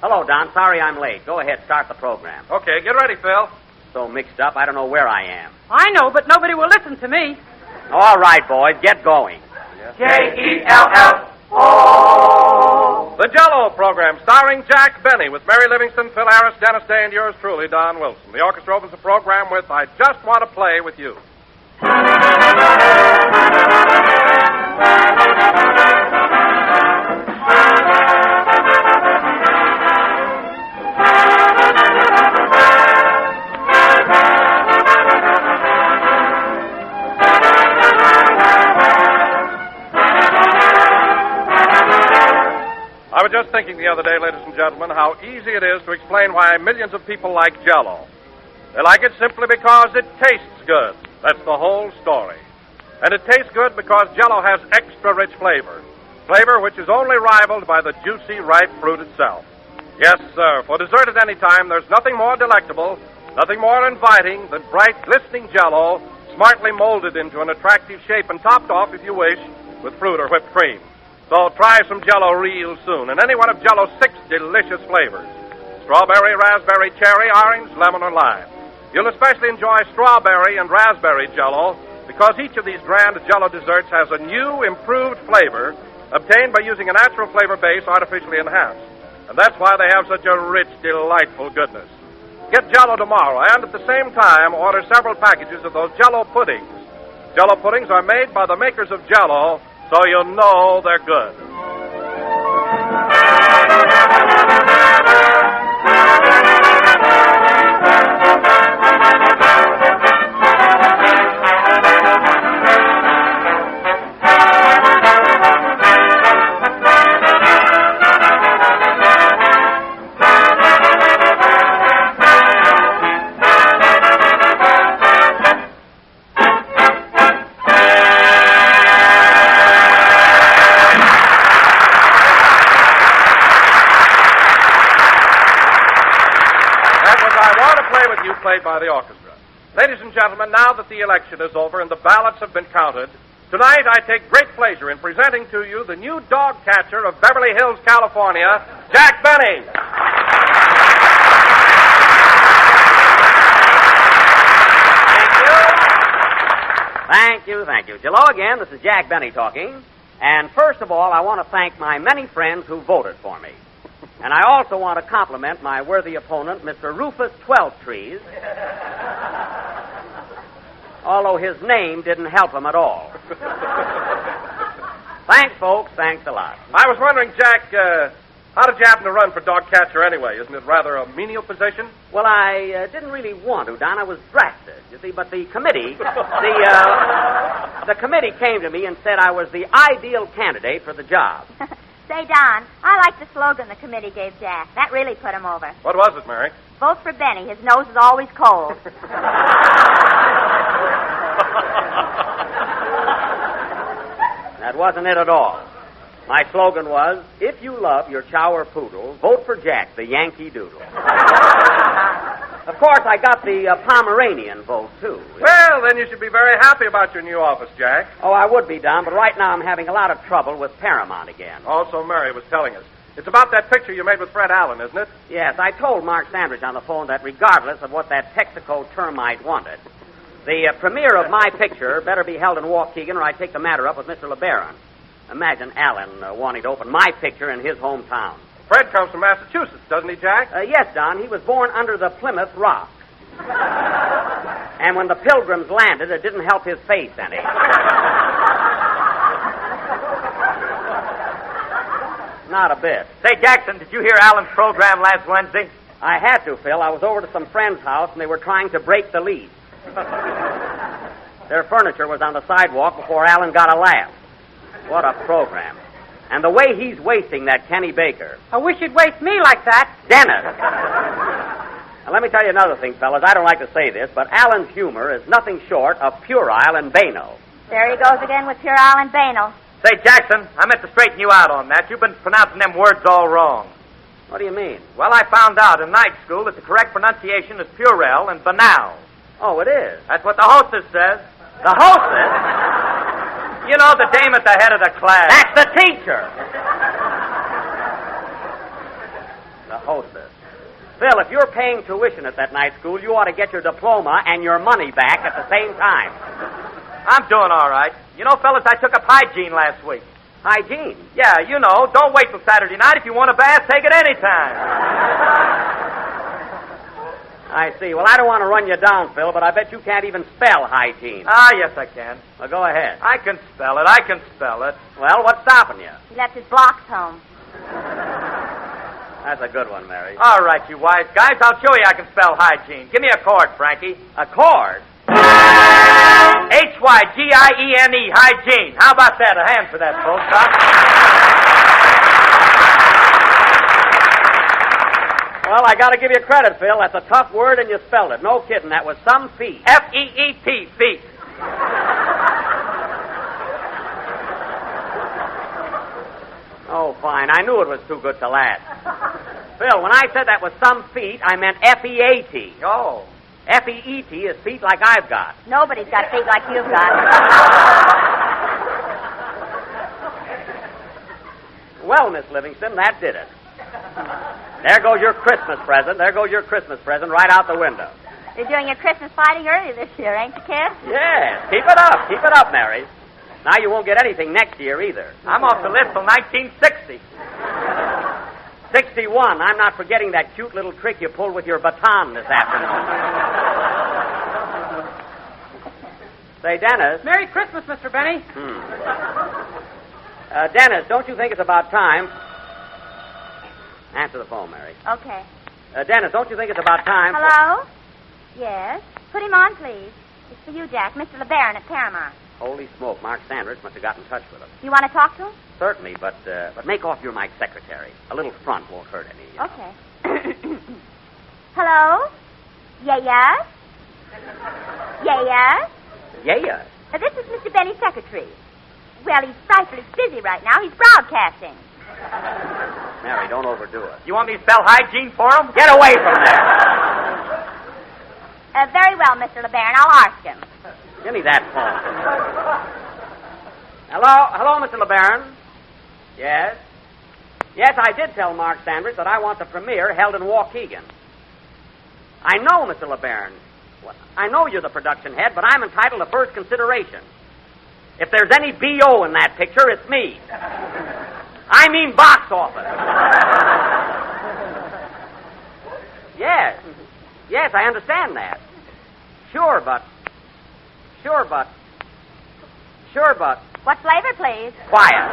Speaker 4: Hello, Don. Sorry I'm late. Go ahead. Start the program.
Speaker 3: Okay, get ready, Phil.
Speaker 4: So mixed up, I don't know where I am.
Speaker 13: I know, but nobody will listen to me.
Speaker 4: All right, boys. Get going.
Speaker 6: J-E-L-L-O.
Speaker 3: The Jell-O program, starring Jack Benny, with Mary Livingston, Phil Harris, Dennis Day, and yours truly, Don Wilson. The orchestra opens the program with I Just Want to Play With You. I was just thinking the other day, ladies and gentlemen, how easy it is to explain why millions of people like Jell-O. They like it simply because it tastes good. That's the whole story. And it tastes good because Jell-O has extra rich flavor. Flavor which is only rivaled by the juicy, ripe fruit itself. Yes, sir, for dessert at any time, there's nothing more delectable, nothing more inviting than bright, glistening Jell-O, smartly molded into an attractive shape and topped off, if you wish, with fruit or whipped cream. So try some Jell-O real soon, and any one of Jell-O's 6 delicious flavors. Strawberry, raspberry, cherry, orange, lemon, or lime. You'll especially enjoy strawberry and raspberry Jell-O because each of these grand Jell-O desserts has a new, improved flavor obtained by using a natural flavor base artificially enhanced. And that's why they have such a rich, delightful goodness. Get Jell-O tomorrow, and at the same time, order several packages of those Jell-O puddings. Jell-O puddings are made by the makers of Jell-O, so you know they're good. Played by the orchestra. Ladies and gentlemen, now that the election is over and the ballots have been counted, tonight I take great pleasure in presenting to you the new dog catcher of Beverly Hills, California, Jack Benny.
Speaker 4: Thank you. Hello again, this is Jack Benny talking. And first of all, I want to thank my many friends who voted for me. And I also want to compliment my worthy opponent, Mr. Rufus Twelvetrees, although his name didn't help him at all. Thanks, folks. Thanks a lot.
Speaker 3: I was wondering, Jack, how did you happen to run for dog catcher anyway? Isn't it rather a menial position?
Speaker 4: Well, I didn't really want to, Don. I was drafted, you see, but the committee, the committee came to me and said I was the ideal candidate for the job.
Speaker 5: Say, Don, I like the slogan the committee gave Jack. That really put him over.
Speaker 3: What was it, Mary?
Speaker 5: Vote for Benny. His nose is always cold.
Speaker 4: That wasn't it at all. My slogan was, if you love your chow or poodle, vote for Jack, the Yankee Doodle. Of course, I got the Pomeranian vote, too.
Speaker 3: Well, then you should be very happy about your new office, Jack.
Speaker 4: Oh, I would be, Don, but right now I'm having a lot of trouble with Paramount again.
Speaker 3: Also, Mary was telling us. It's about that picture you made with Fred Allen, isn't it?
Speaker 4: Yes, I told Mark Sandridge on the phone that regardless of what that Texaco termite wanted, the premiere of my picture better be held in Waukegan or I take the matter up with Mr. LeBaron. Imagine Allen wanting to open my picture in his hometown.
Speaker 3: Fred comes from Massachusetts, doesn't he, Jack?
Speaker 4: Yes, Don. He was born under the Plymouth Rock. And when the Pilgrims landed, it didn't help his face any. Not a bit.
Speaker 6: Say, Jackson, did you hear Allen's program last Wednesday?
Speaker 4: I had to, Phil. I was over to some friend's house, and they were trying to break the lease. Their furniture was on the sidewalk before Allen got a laugh. What a program. And the way he's wasting that Kenny Baker.
Speaker 13: I wish you'd waste me like that.
Speaker 4: Dennis! Now, let me tell you another thing, fellas. I don't like to say this, but Allen's humor is nothing short of puerile and banal.
Speaker 5: There he goes again with puerile and banal.
Speaker 6: Say, Jackson, I meant to straighten you out on that. You've been pronouncing them words all wrong.
Speaker 4: What do you mean?
Speaker 6: Well, I found out in night school that the correct pronunciation is puerile and banal.
Speaker 4: Oh, it is?
Speaker 6: That's what the hostess says.
Speaker 4: The hostess?
Speaker 6: You know, the dame at the head of the class.
Speaker 4: That's the teacher. The hostess. Phil, if you're paying tuition at that night school, you ought to get your diploma and your money back at the same time.
Speaker 6: I'm doing all right. You know, fellas, I took up hygiene last week.
Speaker 4: Hygiene?
Speaker 6: Yeah, you know, don't wait till Saturday night. If you want a bath, take it anytime.
Speaker 4: I see. Well, I don't want to run you down, Phil, but I bet you can't even spell hygiene.
Speaker 6: Ah, yes, I can.
Speaker 4: Well, go ahead.
Speaker 6: I can spell it.
Speaker 4: Well, what's stopping you?
Speaker 5: He left his blocks home.
Speaker 4: That's a good one, Mary.
Speaker 6: All right, you wise guys, I'll show you I can spell hygiene. Give me a chord, Frankie.
Speaker 4: A chord?
Speaker 6: Hygiene, hygiene. How about that? A hand for that, folks, huh?
Speaker 4: Well, I got to give you credit, Phil. That's a tough word, and you spelled it. No kidding. That was some feat.
Speaker 6: F-E-E-T, feet.
Speaker 4: Oh, fine. I knew it was too good to last. Phil, when I said that was some feat, I meant F-E-A-T.
Speaker 6: Oh.
Speaker 4: F-E-E-T is feet like I've got.
Speaker 5: Nobody's got feet like you've got.
Speaker 4: Well, Miss Livingston, that did it. There goes your Christmas present. Right out the window.
Speaker 5: You're doing your Christmas fighting early this year, ain't you, kid?
Speaker 4: Yes. Keep it up. Keep it up, Mary. Now you won't get anything next year either.
Speaker 6: I'm off the list till 1960.
Speaker 4: 61. I'm not forgetting that cute little trick you pulled with your baton this afternoon. Say, Dennis.
Speaker 13: Merry Christmas, Mr. Benny.
Speaker 4: Dennis, don't you think it's about time... Answer the phone, Mary.
Speaker 5: Okay.
Speaker 4: Dennis, don't you think it's about time...
Speaker 5: Hello? Yes? Put him on, please. It's for you, Jack. Mr. LeBaron at Paramount.
Speaker 4: Holy smoke, Mark Sandridge must have got in touch with him.
Speaker 5: You want to talk to him?
Speaker 4: Certainly, but make off you're my secretary. A little front won't hurt any.
Speaker 5: Okay. Hello? Yes? Yes?
Speaker 4: Yeah.
Speaker 5: This is Mr. Benny's secretary. Well, he's frightfully busy right now. He's broadcasting.
Speaker 4: Mary, don't overdo it.
Speaker 6: You want me to spell hygiene for him?
Speaker 4: Get away from there.
Speaker 5: Very well, Mr. LeBaron. I'll ask him.
Speaker 4: Give me that phone. Hello, Mr. LeBaron. Yes? Yes, I did tell Mark Sandridge that I want the premiere held in Waukegan. I know, Mr. LeBaron. Well, I know you're the production head, but I'm entitled to first consideration. If there's any B.O. in that picture, it's me. I mean box office. Yes. Yes, I understand that. Sure, but...
Speaker 5: What flavor, please?
Speaker 4: Quiet.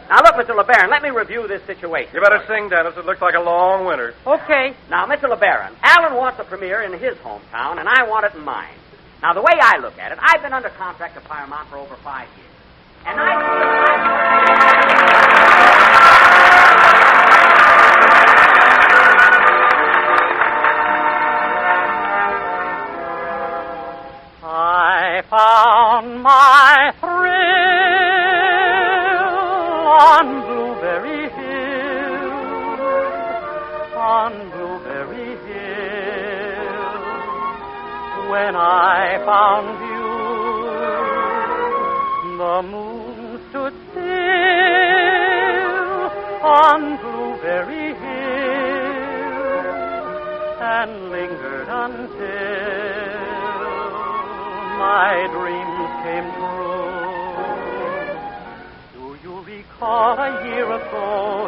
Speaker 4: Now, look, Mr. LeBaron, let me review this situation.
Speaker 3: You better sing, Dennis. It looks like a long winter.
Speaker 13: Okay.
Speaker 4: Now, Mr. LeBaron, Alan wants a premiere in his hometown, and I want it in mine. Now, the way I look at it, I've been under contract to Paramount for over 5 years. And
Speaker 9: I found my thrill on Blueberry Hill, when I found you. The moon stood still on Blueberry Hill and lingered until my dreams came true. Do you recall a year ago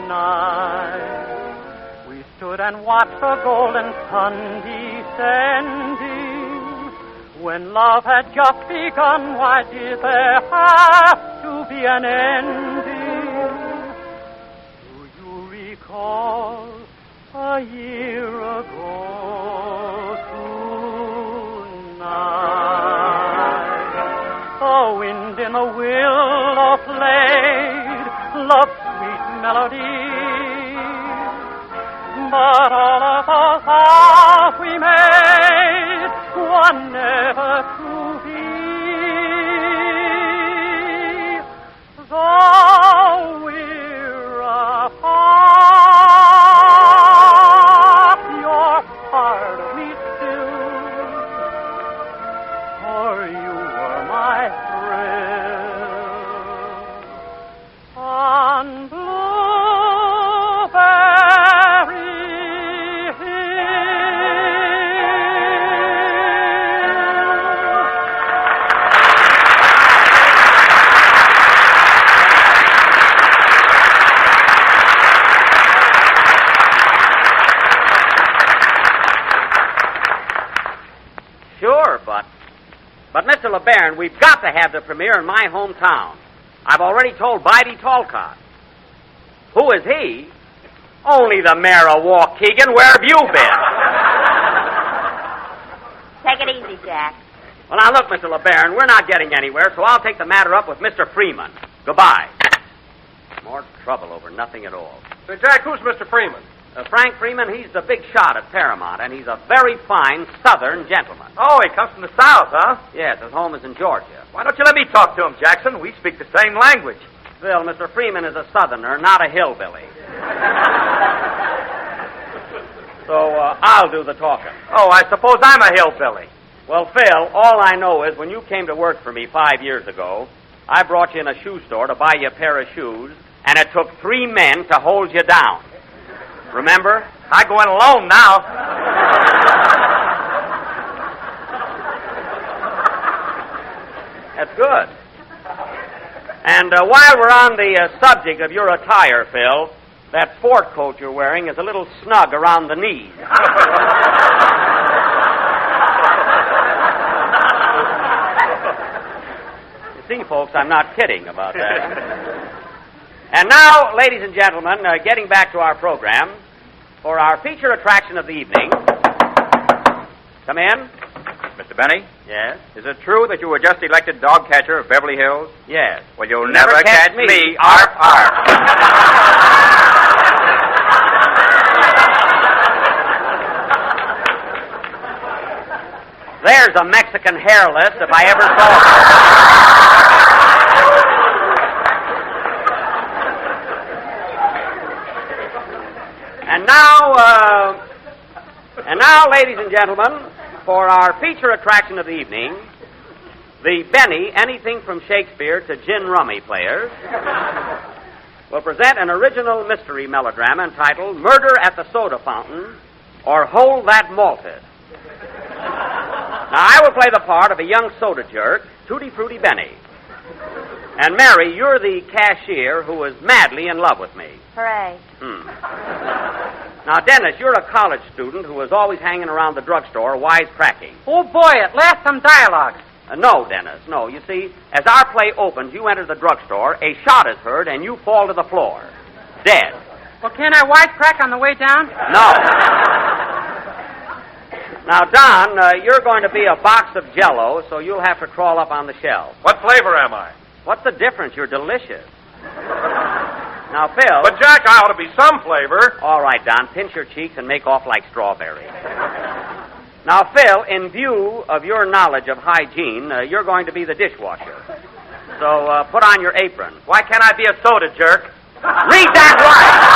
Speaker 9: tonight? We stood and watched the golden sun descending. When love had just begun, why did there have to be an ending? Do you recall a year ago tonight? The wind in the willow played love's sweet melody, but all of the vows we made were never to be. Though we're apart, you're part of me still, for you were my thrill. On Blueberry
Speaker 4: But, Mr. LeBaron, we've got to have the premiere in my hometown. I've already told Bidey Talcott. Who is he? Only the mayor of Waukegan. Where have you been?
Speaker 5: Take it easy, Jack.
Speaker 4: Well, now, look, Mr. LeBaron, we're not getting anywhere, so I'll take the matter up with Mr. Freeman. Goodbye. More trouble over nothing at all.
Speaker 3: Say, Jack, who's Mr. Freeman?
Speaker 4: Frank Freeman, he's the big shot at Paramount, and he's a very fine Southern gentleman.
Speaker 6: Oh, he comes from the South, huh?
Speaker 4: Yes, his home is in Georgia.
Speaker 6: Why don't you let me talk to him, Jackson? We speak the same language.
Speaker 4: Phil, Mr. Freeman is a Southerner, not a hillbilly. So, I'll do the talking.
Speaker 6: Oh, I suppose I'm a hillbilly.
Speaker 4: Well, Phil, all I know is when you came to work for me 5 years ago, I brought you in a shoe store to buy you a pair of shoes, and it took 3 men to hold you down. Remember?
Speaker 6: I go in alone now.
Speaker 4: That's good. And while we're on the subject of your attire, Phil, that sport coat you're wearing is a little snug around the knees. You see, folks, I'm not kidding about that. And now, ladies and gentlemen, getting back to our program, for our feature attraction of the evening. Come in.
Speaker 6: Mr. Benny?
Speaker 4: Yes?
Speaker 6: Is it true that you were just elected dog catcher of Beverly Hills?
Speaker 4: Yes.
Speaker 6: Well, you'll never catch me. Arf, arf.
Speaker 4: There's a Mexican hairless if I ever saw one. And now, ladies and gentlemen, for our feature attraction of the evening, the Benny, anything from Shakespeare to gin rummy players, will present an original mystery melodrama entitled Murder at the Soda Fountain or Hold That Malted. Now, I will play the part of a young soda jerk, Tutti Frutti Benny. And Mary, you're the cashier who is madly in love with me.
Speaker 5: Hooray.
Speaker 4: Now, Dennis, you're a college student who is always hanging around the drugstore wisecracking.
Speaker 13: Oh, boy, at last some dialogue.
Speaker 4: No, Dennis, no. You see, as our play opens, you enter the drugstore, a shot is heard, and you fall to the floor. Dead.
Speaker 13: Well, can't I wisecrack on the way down?
Speaker 4: No. Now, Don, you're going to be a box of Jell-O, so you'll have to crawl up on the shelf.
Speaker 3: What flavor am I?
Speaker 4: What's the difference? You're delicious. Now, Phil...
Speaker 3: But, Jack, I ought to be some flavor.
Speaker 4: All right, Don, pinch your cheeks and make off like strawberry. Now, Phil, in view of your knowledge of hygiene, you're going to be the dishwasher. So, put on your apron.
Speaker 6: Why can't I be a soda jerk?
Speaker 4: Read that right!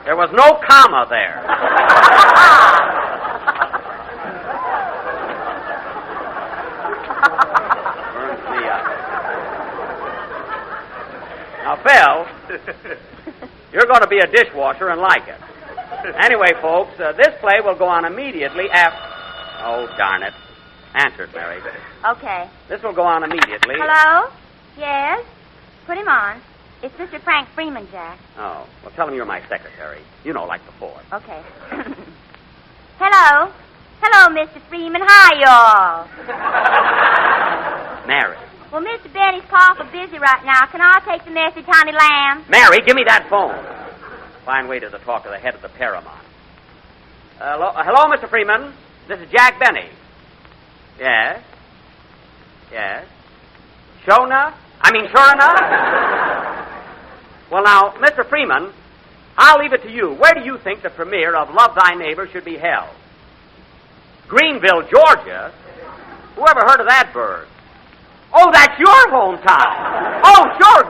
Speaker 4: There was no comma there. Burns me up. Now, Phil, you're going to be a dishwasher and like it. Anyway, folks, this play will go on immediately after... Oh, darn it. Answer it, Mary.
Speaker 5: Okay.
Speaker 4: This will go on immediately.
Speaker 5: Hello? Yes? Put him on. It's Mr. Frank Freeman, Jack.
Speaker 4: Oh, well, tell him you're my secretary. You know, like before.
Speaker 5: Okay. Hello? Hello, Mr. Freeman. Hi, y'all.
Speaker 4: Mary.
Speaker 5: Well, Mr. Benny's awful busy right now. Can I take the message, honey lamb?
Speaker 4: Mary, give me that phone. Fine way to talk to the head of the Paramount. Hello, Mr. Freeman. This is Jack Benny. Yes? Yes? Sure enough? Sure enough? Well, now, Mr. Freeman, I'll leave it to you. Where do you think the premiere of Love Thy Neighbor should be held? Greenville, Georgia? Who ever heard of that bird? Oh, that's your hometown. Oh, sure.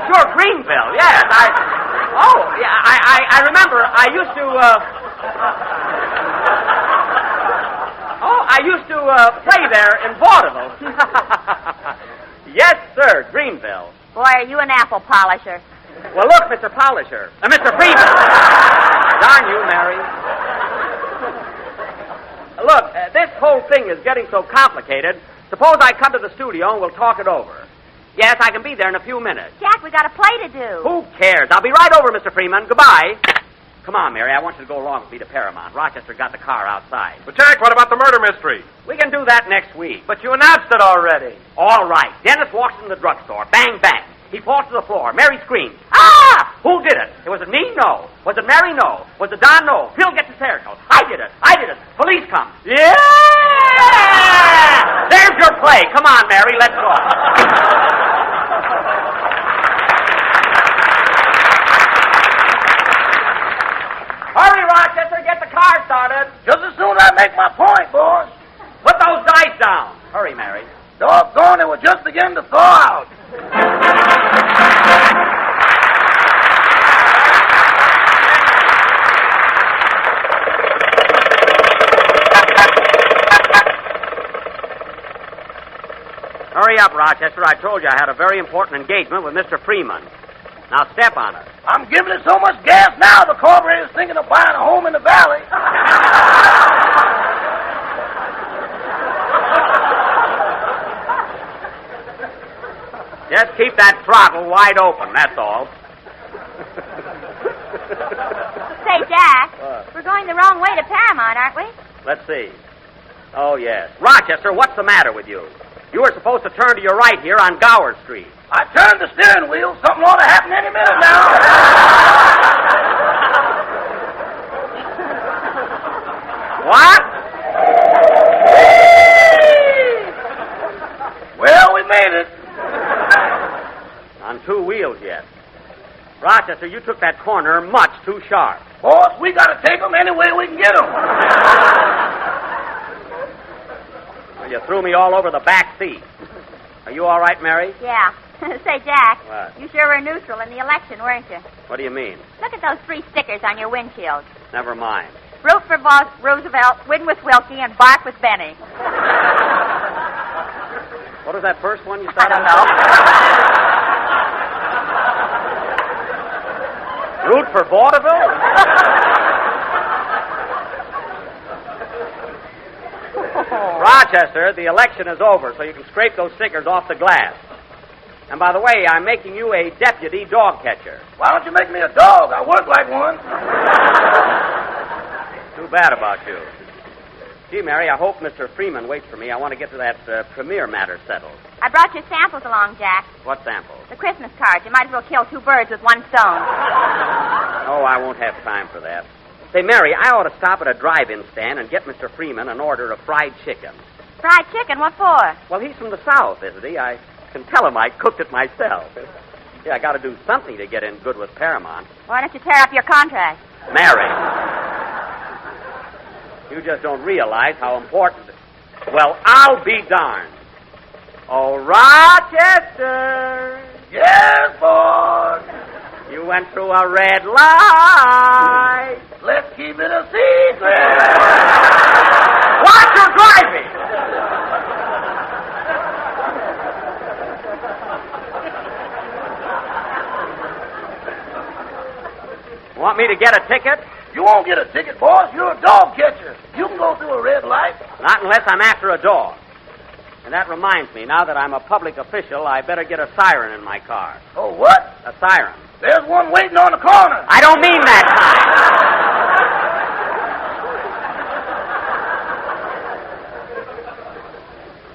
Speaker 4: Sure, Greenville. Yes, I remember. I used to play there in vaudeville. Yes, sir, Greenville.
Speaker 5: Boy, are you an apple polisher.
Speaker 4: Well, look, Mr. Polisher. Mr. Freeman. Darn you, Mary. Look, this whole thing is getting so complicated. Suppose I come to the studio and we'll talk it over. Yes, I can be there in a few minutes.
Speaker 5: Jack, we got a play to do.
Speaker 4: Who cares? I'll be right over, Mr. Freeman. Goodbye. Come on, Mary. I want you to go along with me to Paramount. Rochester got the car outside.
Speaker 3: But, Jack, what about the murder mystery?
Speaker 4: We can do that next week.
Speaker 6: But you announced it already.
Speaker 4: All right. Dennis walks in the drugstore. Bang, bang. He falls to the floor. Mary screams. Ah! Who did it? Was it me? No. Was it Mary? No. Was it Don? No. Phil gets hysterical. I did it. Police come. Yeah! There's your play. Come on, Mary. Let's go. Hurry, Rochester. Get the car started.
Speaker 8: Just as soon as I make my point, boys.
Speaker 4: Put those dice down. Hurry, Mary.
Speaker 8: Doggone, it was just beginning to thaw out.
Speaker 4: Hurry up, Rochester. I told you I had a very important engagement with Mr. Freeman. Now step on it.
Speaker 8: I'm giving it so much gas now, the carburetor's thinking of buying a home in the valley.
Speaker 4: Just keep that throttle wide open, that's all.
Speaker 5: Say, Jack, we're going the wrong way to Paramount, aren't we?
Speaker 4: Let's see. Oh, yes. Rochester, what's the matter with you? You were supposed to turn to your right here on Gower Street.
Speaker 8: I turned the steering wheel. Something ought to happen any minute now.
Speaker 4: What?
Speaker 8: Well, we made it.
Speaker 4: On two wheels yet. Rochester, you took that corner much too sharp.
Speaker 8: Boss, we got to take them any way we can get them.
Speaker 4: Well, you threw me all over the back seat. Are you all right, Mary?
Speaker 5: Yeah. Say, Jack,
Speaker 4: What?
Speaker 5: you sure were neutral in the election, weren't you?
Speaker 4: What do you mean?
Speaker 5: Look at those 3 stickers on your windshield.
Speaker 4: Never mind.
Speaker 5: Root for Roosevelt, win with Wilkie, and bark with Benny.
Speaker 4: What was that first one you said?
Speaker 5: I don't know.
Speaker 4: Root for vaudeville? Rochester, the election is over, so you can scrape those stickers off the glass. And by the way, I'm making you a deputy dog catcher.
Speaker 8: Why don't you make me a dog? I work like one.
Speaker 4: Too bad about you. Gee, Mary, I hope Mr. Freeman waits for me. I want to get to that premiere matter settled.
Speaker 5: I brought your samples along, Jack.
Speaker 4: What samples?
Speaker 5: The Christmas cards. You might as well kill 2 birds with 1 stone.
Speaker 4: Oh, I won't have time for that. Say, Mary, I ought to stop at a drive-in stand and get Mr. Freeman an order of fried chicken.
Speaker 5: Fried chicken? What for?
Speaker 4: Well, he's from the South, isn't he? I can tell him I cooked it myself. Yeah, I got to do something to get in good with Paramount.
Speaker 5: Why don't you tear up your contract?
Speaker 4: Mary, you just don't realize how important. Well, I'll be darned. Oh, Rochester.
Speaker 8: Yes, boy.
Speaker 4: You went through a red light.
Speaker 8: Let's keep it a secret.
Speaker 4: Watch your driving. Want me to get a ticket?
Speaker 8: You won't get a ticket, boss. You're a dog catcher. You can go through a red light.
Speaker 4: Not unless I'm after a dog. And that reminds me, now that I'm a public official, I better get a siren in my car.
Speaker 8: Oh, what?
Speaker 4: A siren.
Speaker 8: There's one waiting on the corner.
Speaker 4: I don't mean that kind.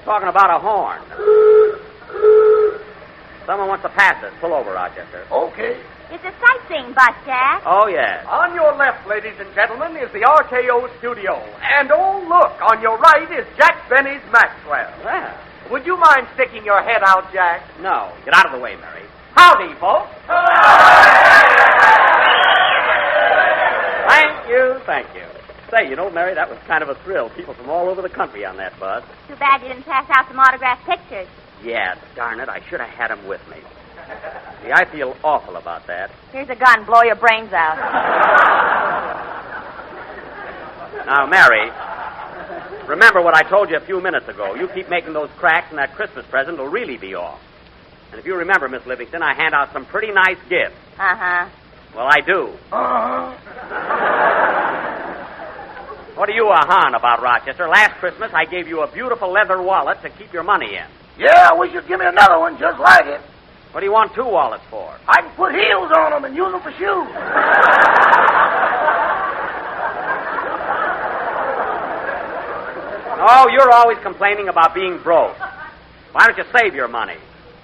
Speaker 4: Talking about a horn. Someone wants to pass it. Pull over, Rochester.
Speaker 8: Okay.
Speaker 5: It's a sightseeing bus, Jack.
Speaker 4: Oh, yes.
Speaker 6: On your left, ladies and gentlemen, is the RKO studio. And oh, look, on your right is Jack Benny's Maxwell.
Speaker 4: Well,
Speaker 6: Would you mind sticking your head out, Jack?
Speaker 4: no. Get out of the way, Mary.
Speaker 6: Howdy, folks.
Speaker 4: Thank you, thank you. Say, you know, Mary, that was kind of a thrill. People from all over the country on that bus.
Speaker 5: Too bad you didn't pass out some autographed pictures.
Speaker 4: Yeah, darn it, I should have had them with me. See, I feel awful about that.
Speaker 5: Here's a gun. Blow your brains out.
Speaker 4: Now, Mary, remember what I told you a few minutes ago. You keep making those cracks, and that Christmas present will really be off. And if you remember, Miss Livingston, I hand out some pretty nice gifts.
Speaker 5: Uh-huh.
Speaker 4: Well, I do.
Speaker 8: Uh-huh.
Speaker 4: What are you a-hon about, Rochester? Last Christmas, I gave you a beautiful leather wallet to keep your money in.
Speaker 8: Yeah, I wish you'd give me another one just like it.
Speaker 4: What do you want 2 wallets for?
Speaker 8: I can put heels on them and use them for shoes.
Speaker 4: Oh, you're always complaining about being broke. Why don't you save your money?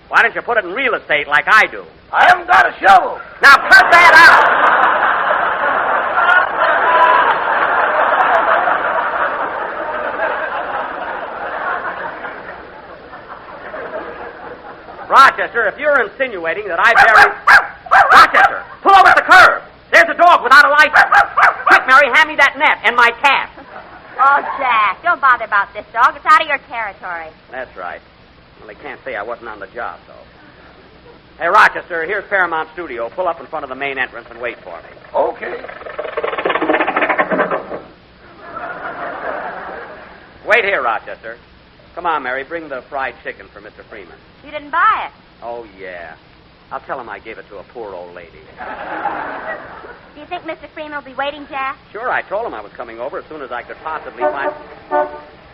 Speaker 4: Why don't you put it in real estate like I do?
Speaker 8: I haven't got a shovel.
Speaker 4: Now cut that out! Rochester, if you're insinuating that I buried... Rochester, pull over at the curb. There's a dog without a license. Quick, Mary, hand me that net and my cat.
Speaker 5: Oh, Jack, don't bother about this dog. It's out of your territory.
Speaker 4: That's right. Well, they can't say I wasn't on the job, though. Hey, Rochester, here's Paramount Studio. Pull up in front of the main entrance and wait for me.
Speaker 8: Okay.
Speaker 4: Wait here, Rochester. Come on, Mary, bring the fried chicken for Mr. Freeman.
Speaker 5: You didn't buy it.
Speaker 4: Oh, yeah. I'll tell him I gave it to a poor old lady.
Speaker 5: Do you think Mr. Freeman will be waiting, Jack?
Speaker 4: Sure, I told him I was coming over as soon as I could possibly find...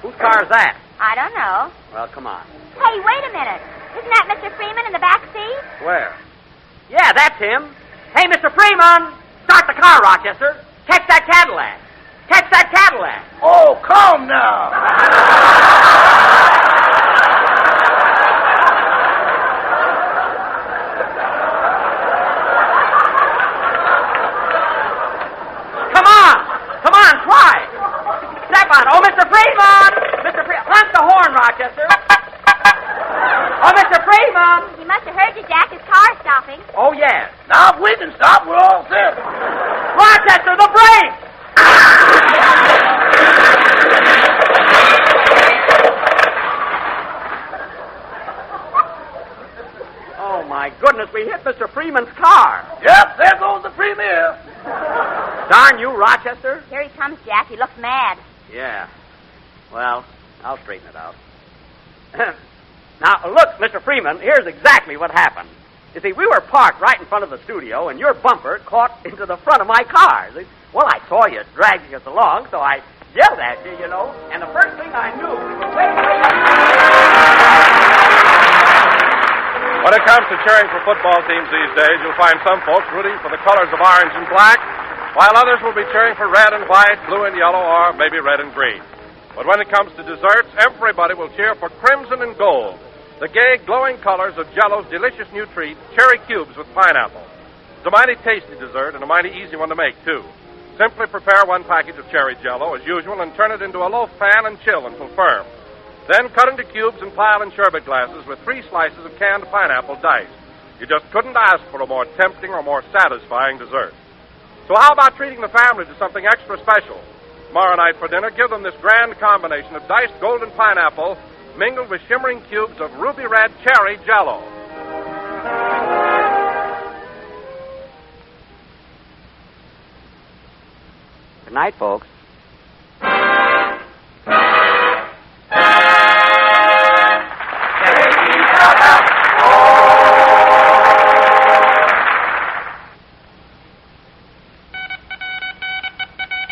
Speaker 4: Whose car's that?
Speaker 5: I don't know.
Speaker 4: Well, come on.
Speaker 5: Hey, wait a minute. Isn't that Mr. Freeman in the back seat?
Speaker 4: Where? Yeah, that's him. Hey, Mr. Freeman! Start the car, Rochester. Catch that Cadillac. Catch that Cadillac.
Speaker 8: Oh, come now.
Speaker 4: Come on, try. Step on. Oh, Mr. Freeman! Mr. Freeman, honk the horn, Rochester. Oh, Mr. Freeman!
Speaker 5: He must have heard you, Jack. His car's stopping.
Speaker 4: Oh, yes.
Speaker 8: Now, if we can stop, we're all set.
Speaker 4: Rochester, the brakes! Oh, my goodness, we hit Mr. Freeman's car.
Speaker 8: Yep, there goes the premier.
Speaker 4: Darn you, Rochester.
Speaker 5: Here he comes, Jack. He looks mad.
Speaker 4: Yeah. Well, I'll straighten it out. Now, look, Mr. Freeman, here's exactly what happened. You see, we were parked right in front of the studio, and your bumper caught into the front of my car. Well, I saw you dragging us along, so I yelled at you, you know, and the first thing I knew, we were waiting.
Speaker 3: When it comes to cheering for football teams these days, you'll find some folks rooting for the colors of orange and black, while others will be cheering for red and white, blue and yellow, or maybe red and green. But when it comes to desserts, everybody will cheer for crimson and gold, the gay, glowing colors of Jell-O's delicious new treat, cherry cubes with pineapple. It's a mighty tasty dessert and a mighty easy one to make, too. Simply prepare 1 package of cherry Jell-O, as usual, and turn it into a loaf pan and chill until firm. Then cut into cubes and pile in sherbet glasses with 3 slices of canned pineapple diced. You just couldn't ask for a more tempting or more satisfying dessert. So how about treating the family to something extra special? Tomorrow night for dinner, give them this grand combination of diced golden pineapple mingled with shimmering cubes of ruby red cherry Jell-O.
Speaker 4: Good night, folks.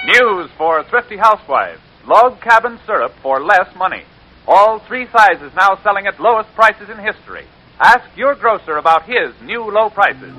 Speaker 14: News for thrifty housewives. Log cabin syrup for less money. All 3 sizes now selling at lowest prices in history. Ask your grocer about his new low prices.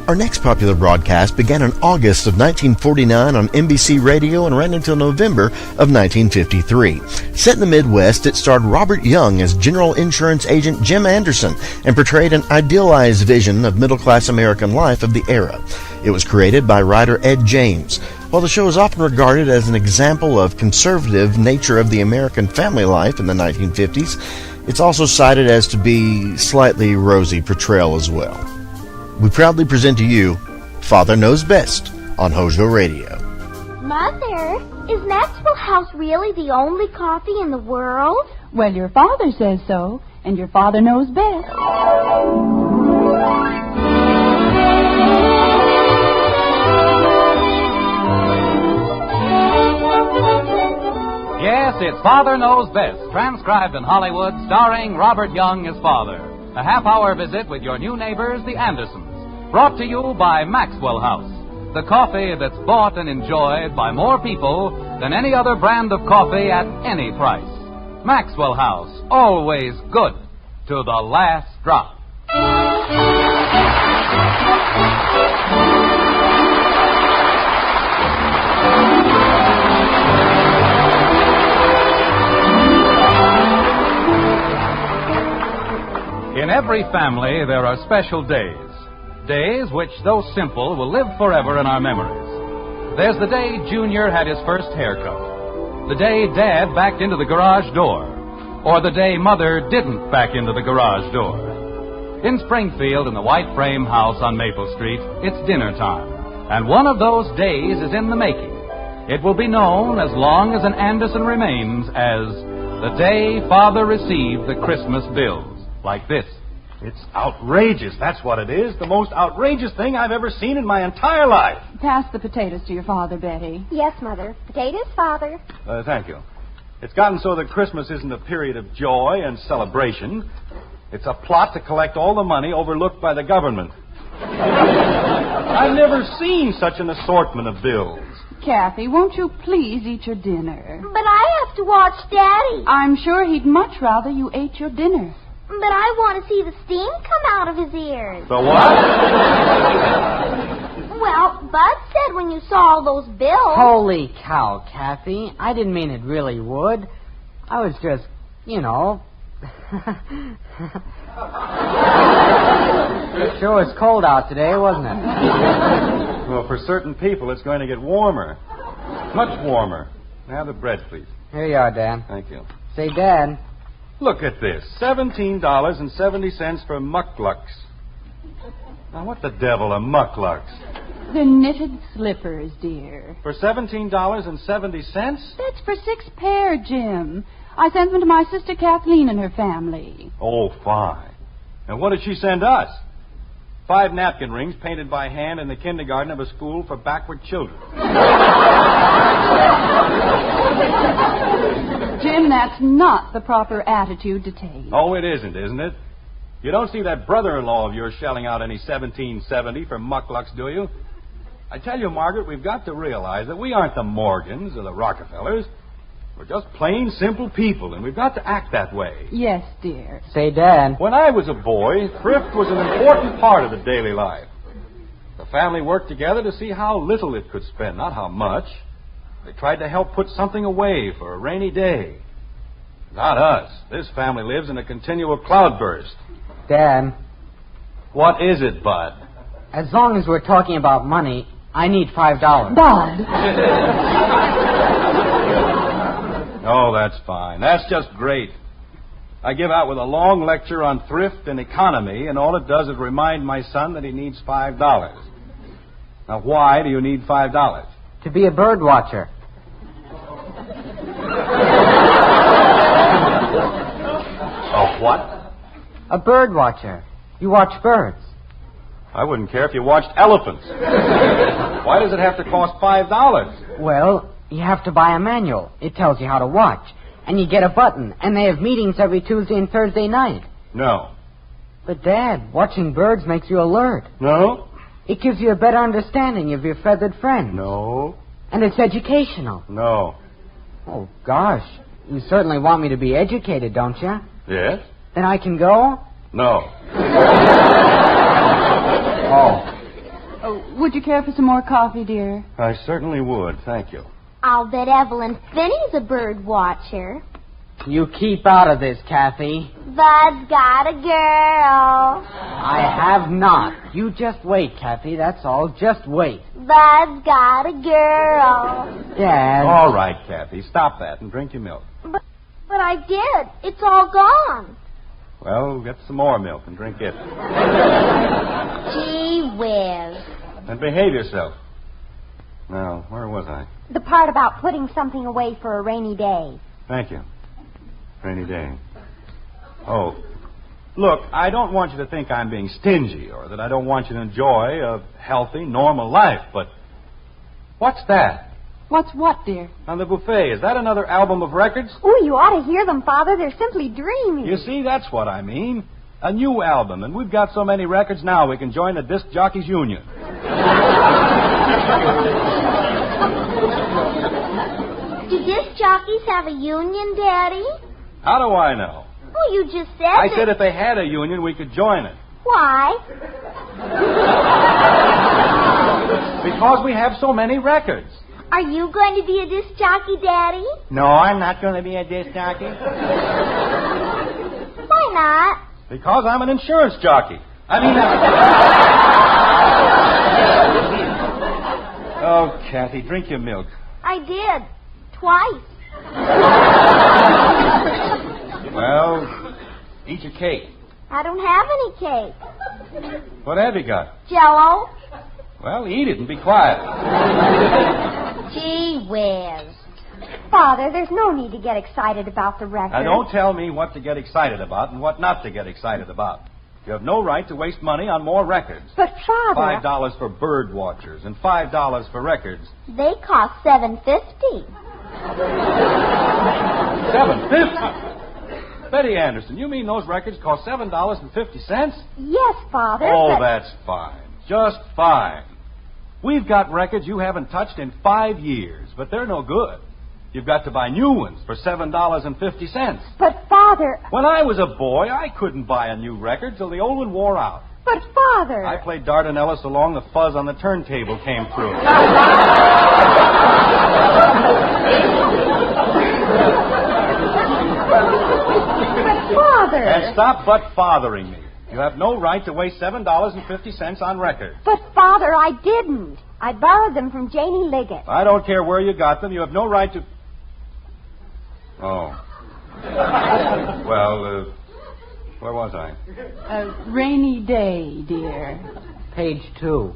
Speaker 2: Our next popular broadcast began in August of 1949 on NBC Radio and ran until November of 1953. Set in the Midwest, it starred Robert Young as General Insurance Agent Jim Anderson and portrayed an idealized vision of middle-class American life of the era. It was created by writer Ed James. While the show is often regarded as an example of conservative nature of the American family life in the 1950s, it's also cited as to be slightly rosy portrayal as well. We proudly present to you Father Knows Best on HOJO Radio.
Speaker 15: Mother, is Maxwell House really the only coffee in the world?
Speaker 16: Well, your father says so, and your father knows best.
Speaker 17: Yes, it's Father Knows Best, transcribed in Hollywood, starring Robert Young as father. A half-hour visit with your new neighbors, the Andersons. Brought to you by Maxwell House, the coffee that's bought and enjoyed by more people than any other brand of coffee at any price. Maxwell House, always good to the last drop. In every family, there are special days. Days which, though simple, will live forever in our memories. There's the day Junior had his first haircut. The day Dad backed into the garage door. Or the day Mother didn't back into the garage door. In Springfield, in the white frame house on Maple Street, it's dinner time. And one of those days is in the making. It will be known as long as an Anderson remains as the day Father received the Christmas bills. Like this.
Speaker 18: It's outrageous, that's what it is. The most outrageous thing I've ever seen in my entire life.
Speaker 16: Pass the potatoes to your father, Betty.
Speaker 15: Yes, Mother. Potatoes, Father.
Speaker 18: Thank you. It's gotten so that Christmas isn't a period of joy and celebration. It's a plot to collect all the money overlooked by the government. I've never seen such an assortment of bills.
Speaker 16: Kathy, won't you please eat your dinner?
Speaker 15: But I have to watch Daddy.
Speaker 16: I'm sure he'd much rather you ate your dinner.
Speaker 15: But I want to see the steam come out of his ears.
Speaker 18: The what?
Speaker 15: Well, Bud said when you saw all those bills...
Speaker 19: Holy cow, Kathy. I didn't mean it really would. I was just, you know... It sure was cold out today, wasn't it?
Speaker 18: Well, for certain people, it's going to get warmer. Much warmer. Now the bread, please.
Speaker 19: Here you are, Dan.
Speaker 18: Thank you.
Speaker 19: Say, Dad...
Speaker 18: Look at this. $17.70 for mucklucks. Now, what the devil are mucklucks?
Speaker 16: They're knitted slippers, dear.
Speaker 18: For $17.70?
Speaker 16: That's for 6 pair, Jim. I sent them to my sister Kathleen and her family.
Speaker 18: Oh, fine. And what did she send us? 5 napkin rings painted by hand in the kindergarten of a school for backward children.
Speaker 16: Jim, that's not the proper attitude to take.
Speaker 18: Oh, it isn't it? You don't see that brother-in-law of yours shelling out any $17.70 for mucklucks, do you? I tell you, Margaret, we've got to realize that we aren't the Morgans or the Rockefellers. We're just plain, simple people, and we've got to act that way.
Speaker 16: Yes, dear.
Speaker 19: Say, Dad.
Speaker 18: When I was a boy, thrift was an important part of the daily life. The family worked together to see how little it could spend, not how much. They tried to help put something away for a rainy day. Not us. This family lives in a continual cloudburst.
Speaker 19: Dad.
Speaker 18: What is it, Bud?
Speaker 19: As long as we're talking about money, I need $5.
Speaker 16: Bud.
Speaker 18: Oh, that's fine. That's just great. I give out with a long lecture on thrift and economy, and all it does is remind my son that he needs $5. Now, why do you need $5?
Speaker 19: To be a bird watcher.
Speaker 18: A what?
Speaker 19: A bird watcher. You watch birds.
Speaker 18: I wouldn't care if you watched elephants. Why does it have to cost $5?
Speaker 19: Well, you have to buy a manual. It tells you how to watch. And you get a button. And they have meetings every Tuesday and Thursday night.
Speaker 18: No.
Speaker 19: But, Dad, watching birds makes you alert.
Speaker 18: No.
Speaker 19: It gives you a better understanding of your feathered friends.
Speaker 18: No.
Speaker 19: And it's educational.
Speaker 18: No.
Speaker 19: Oh, gosh. You certainly want me to be educated, don't you?
Speaker 18: Yes.
Speaker 19: Then I can go?
Speaker 18: No.
Speaker 16: Oh, would you care for some more coffee, dear?
Speaker 18: I certainly would. Thank you.
Speaker 15: I'll bet Evelyn Finney's a bird watcher.
Speaker 19: You keep out of this, Kathy.
Speaker 15: Bud's got a girl.
Speaker 19: I have not. You just wait, Kathy. That's all. Just wait.
Speaker 15: Bud's got a girl.
Speaker 19: Dad.
Speaker 18: All right, Kathy. Stop that and drink your milk.
Speaker 15: But I did. It's all gone.
Speaker 18: Well, get some more milk and drink it.
Speaker 15: Gee whiz.
Speaker 18: And behave yourself. Now, where was I?
Speaker 15: The part about putting something away for a rainy day.
Speaker 18: Thank you. Rainy day. Oh, look, I don't want you to think I'm being stingy or that I don't want you to enjoy a healthy, normal life, but what's that?
Speaker 16: What's what, dear?
Speaker 18: On the buffet. Is that another album of records?
Speaker 15: Oh, you ought to hear them, Father. They're simply dreamy.
Speaker 18: You see, that's what I mean. A new album, and we've got so many records now we can join the Disc Jockeys Union.
Speaker 15: Do disc jockeys have a union, Daddy?
Speaker 18: How do I know?
Speaker 15: Well, you just said
Speaker 18: I said if they had a union, we could join it.
Speaker 15: Why?
Speaker 18: Because we have so many records.
Speaker 15: Are you going to be a disc jockey, Daddy?
Speaker 19: No, I'm not going to be a disc jockey.
Speaker 15: Why not?
Speaker 18: Because I'm an insurance jockey. Oh, Kathy, drink your milk.
Speaker 15: I did. Twice.
Speaker 18: Well, eat your cake.
Speaker 15: I don't have any cake.
Speaker 18: What have you got?
Speaker 15: Jell-O.
Speaker 18: Well, eat it and be quiet.
Speaker 15: Gee whiz. Father, there's no need to get excited about the record.
Speaker 18: Now, don't tell me what to get excited about and what not to get excited about. You have no right to waste money on more records.
Speaker 15: But, Father...
Speaker 18: $5 for bird watchers and $5 for records.
Speaker 15: They cost $7.50.
Speaker 18: $7.50? Betty Anderson, you mean those records cost $7.50?
Speaker 15: Yes, Father.
Speaker 18: Oh, that's fine. Just fine. We've got records you haven't touched in 5 years, but they're no good. You've got to buy new ones for $7.50.
Speaker 15: But, Father...
Speaker 18: When I was a boy, I couldn't buy a new record till the old one wore out.
Speaker 15: But, Father...
Speaker 18: I played Dardanella so long the fuzz on the turntable came through.
Speaker 15: But, Father...
Speaker 18: And stop but-fathering me. You have no right to waste $7.50 on records.
Speaker 15: But, Father, I didn't. I borrowed them from Janie Liggett.
Speaker 18: I don't care where you got them. You have no right to... Oh. Well, where was I?
Speaker 16: A rainy day, dear.
Speaker 19: Page 2.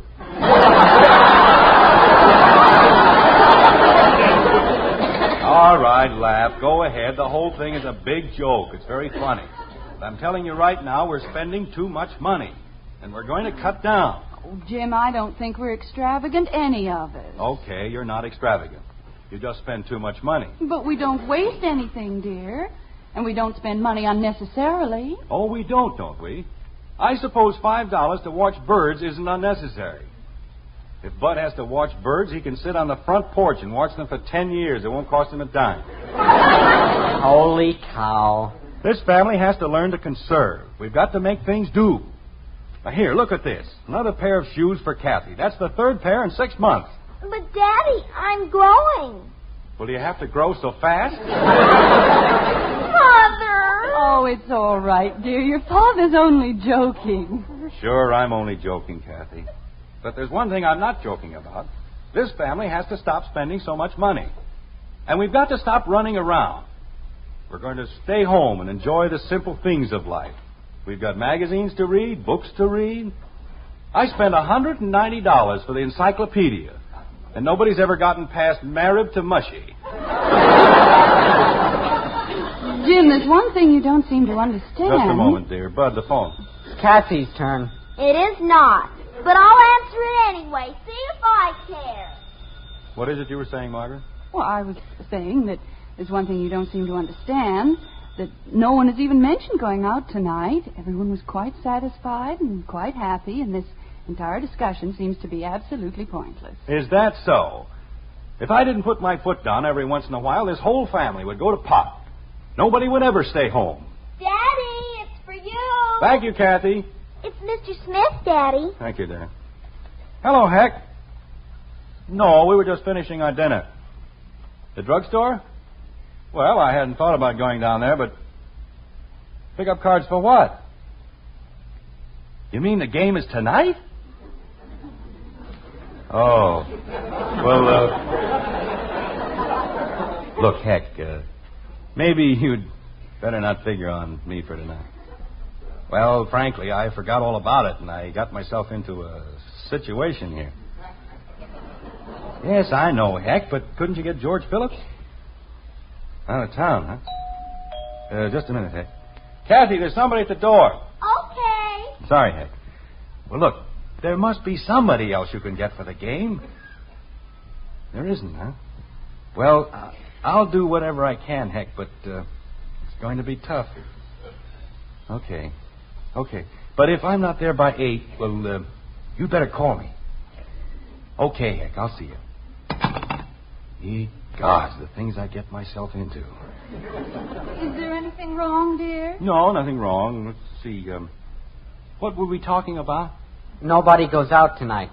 Speaker 18: All right, laugh. Go ahead. The whole thing is a big joke. It's very funny. But I'm telling you right now, we're spending too much money. And we're going to cut down.
Speaker 16: Oh, Jim, I don't think we're extravagant, any of us.
Speaker 18: Okay, you're not extravagant. You just spend too much money.
Speaker 16: But we don't waste anything, dear. And we don't spend money unnecessarily.
Speaker 18: Oh, we don't we? I suppose $5 to watch birds isn't unnecessary. If Bud has to watch birds, he can sit on the front porch and watch them for 10 years. It won't cost him a dime.
Speaker 19: Holy cow.
Speaker 18: This family has to learn to conserve. We've got to make things do. Now, here, look at this. Another pair of shoes for Kathy. That's the third pair in 6 months.
Speaker 15: But, Daddy, I'm growing.
Speaker 18: Well, do you have to grow so fast?
Speaker 15: Father!
Speaker 16: Oh, it's all right, dear. Your father's only joking.
Speaker 18: Sure, I'm only joking, Kathy. But there's one thing I'm not joking about. This family has to stop spending so much money. And we've got to stop running around. We're going to stay home and enjoy the simple things of life. We've got magazines to read, books to read. I spent $190 for the encyclopedia. And nobody's ever gotten past Marib to Mushy.
Speaker 16: Jim, there's one thing you don't seem to understand.
Speaker 18: Just a moment, dear. Bud, the phone.
Speaker 19: It's Kathy's turn.
Speaker 15: It is not. But I'll answer it anyway. See if I care.
Speaker 18: What is it you were saying, Margaret?
Speaker 16: Well, I was saying that there's one thing you don't seem to understand. That no one has even mentioned going out tonight. Everyone was quite satisfied and quite happy, and this entire discussion seems to be absolutely pointless.
Speaker 18: Is that so? If I didn't put my foot down every once in a while, this whole family would go to pot. Nobody would ever stay home.
Speaker 15: Daddy, it's for you.
Speaker 18: Thank you, Kathy.
Speaker 15: It's Mr. Smith, Daddy.
Speaker 18: Thank you, dear. Hello, Heck. No, we were just finishing our dinner. The drugstore? Well, I hadn't thought about going down there, but... Pick up cards for what? You mean the game is tonight? Oh. Well, Look, Heck, maybe you'd better not figure on me for tonight. Well, frankly, I forgot all about it, and I got myself into a situation here. Yes, I know, Heck, but couldn't you get George Phillips? Out of town, huh? Just a minute, Heck. Kathy, there's somebody at the door.
Speaker 15: Okay.
Speaker 18: Sorry, Heck. Well, look, there must be somebody else you can get for the game. There isn't, huh? Well, I'll do whatever I can, Heck, but it's going to be tough. Okay. But if I'm not there by 8, well, you'd better call me. Okay, Heck, I'll see you. Ye gods, the things I get myself into.
Speaker 16: Is there anything wrong, dear?
Speaker 18: No, nothing wrong. Let's see. What were we talking about?
Speaker 19: Nobody goes out tonight.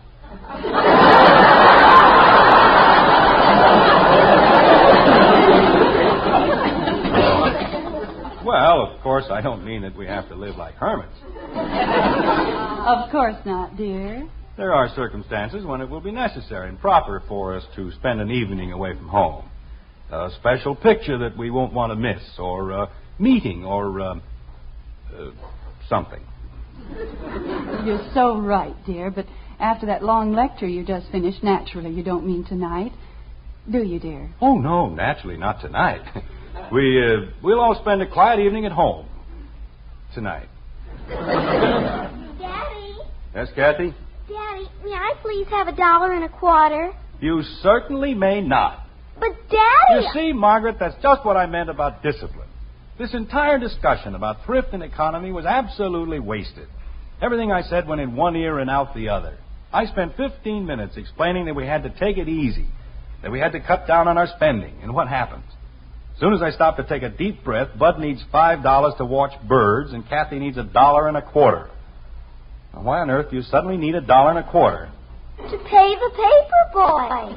Speaker 18: Well, of course, I don't mean that we have to live like hermits.
Speaker 16: Of course not, dear.
Speaker 18: There are circumstances when it will be necessary and proper for us to spend an evening away from home. A special picture that we won't want to miss, or a meeting, or something.
Speaker 16: You're so right, dear, but after that long lecture you just finished, naturally you don't mean tonight. Do you, dear?
Speaker 18: Oh, no, naturally not tonight. We'll all spend a quiet evening at home tonight.
Speaker 15: Daddy?
Speaker 18: Yes, Kathy?
Speaker 15: Daddy, may I please have $1.25?
Speaker 18: You certainly may not.
Speaker 15: But, Daddy...
Speaker 18: You see, Margaret, that's just what I meant about discipline. This entire discussion about thrift and economy was absolutely wasted. Everything I said went in one ear and out the other. I spent 15 minutes explaining that we had to take it easy, that we had to cut down on our spending, and what happens? As soon as I stop to take a deep breath, Bud needs $5 to watch birds, and Kathy needs $1.25. Now, why on earth do you suddenly need $1.25?
Speaker 15: To pay the paper boy.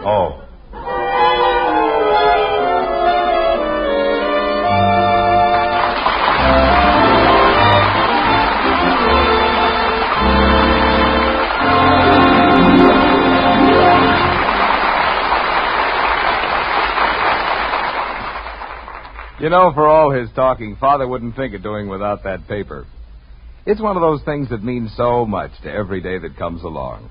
Speaker 18: Oh.
Speaker 20: You know, for all his talking, Father wouldn't think of doing without that paper. It's one of those things that means so much to every day that comes along.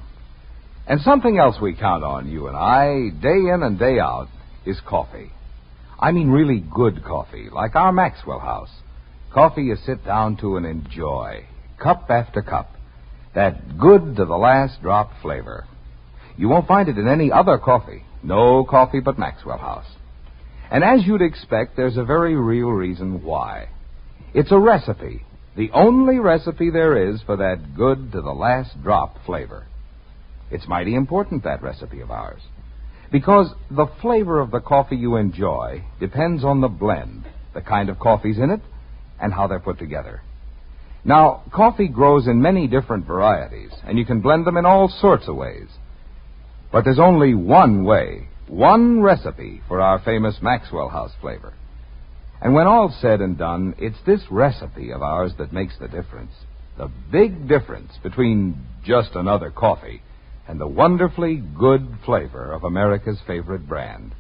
Speaker 20: And something else we count on, you and I, day in and day out, is coffee. I mean really good coffee, like our Maxwell House. Coffee you sit down to and enjoy, cup after cup. That good to the last drop flavor. You won't find it in any other coffee. No coffee but Maxwell House. And as you'd expect, there's a very real reason why. It's a recipe, the only recipe there is for that good to the last drop flavor. It's mighty important, that recipe of ours, because the flavor of the coffee you enjoy depends on the blend, the kind of coffees in it, and how they're put together. Now, coffee grows in many different varieties, and you can blend them in all sorts of ways. But there's only one way, one recipe for our famous Maxwell House flavor. And when all's said and done, it's this recipe of ours that makes the difference. The big difference between just another coffee and the wonderfully good flavor of America's favorite brand.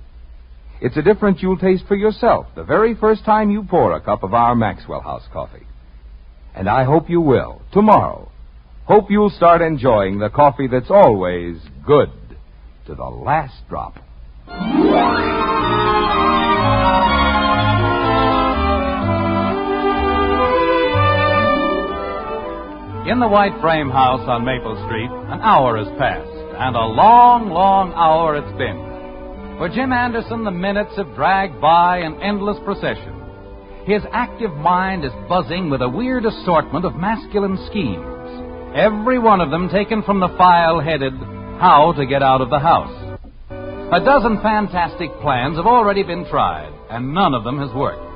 Speaker 20: It's a difference you'll taste for yourself the very first time you pour a cup of our Maxwell House coffee. And I hope you will, tomorrow. Hope you'll start enjoying the coffee that's always good to the last drop.
Speaker 17: In the white frame house on Maple Street, an hour has passed, and a long, long hour it's been. For Jim Anderson, the minutes have dragged by in endless procession. His active mind is buzzing with a weird assortment of masculine schemes, every one of them taken from the file headed, How to Get Out of the House. A dozen fantastic plans have already been tried, and none of them has worked.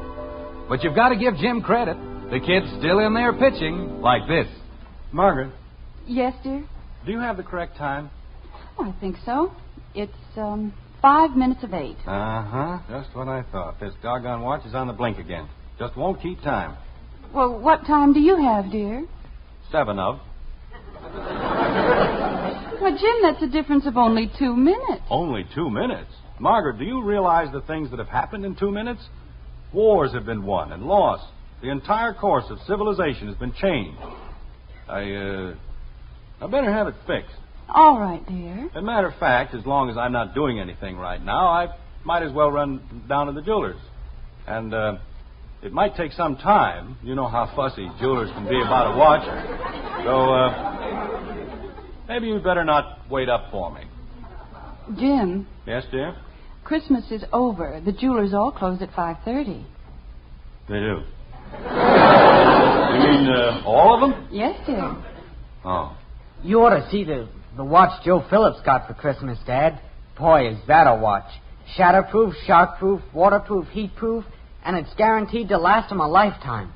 Speaker 17: But you've got to give Jim credit. The kid's still in there pitching, like this.
Speaker 18: Margaret?
Speaker 16: Yes, dear?
Speaker 18: Do you have the correct time?
Speaker 16: Oh, I think so. It's 5 minutes of 8.
Speaker 18: Uh-huh. Just what I thought. This doggone watch is on the blink again. Just won't keep time.
Speaker 16: Well, what time do you have, dear?
Speaker 18: 7 of.
Speaker 16: Well, Jim, that's a difference of only 2 minutes.
Speaker 18: Only 2 minutes? Margaret, do you realize the things that have happened in 2 minutes? Wars have been won and lost. The entire course of civilization has been changed. I better have it fixed.
Speaker 16: All right, dear.
Speaker 18: As a matter of fact, as long as I'm not doing anything right now, I might as well run down to the jeweler's. And it might take some time. You know how fussy jewelers can be about a watch. So, maybe you'd better not wait up for me.
Speaker 16: Jim.
Speaker 18: Yes, dear?
Speaker 16: Christmas is over. The jewelers all close at 5:30.
Speaker 18: They do. You mean all of them?
Speaker 16: Yes, dear.
Speaker 18: Oh.
Speaker 19: You ought to see the watch Joe Phillips got for Christmas, Dad. Boy, is that a watch. Shatterproof, shockproof, waterproof, heatproof, and it's guaranteed to last him a lifetime.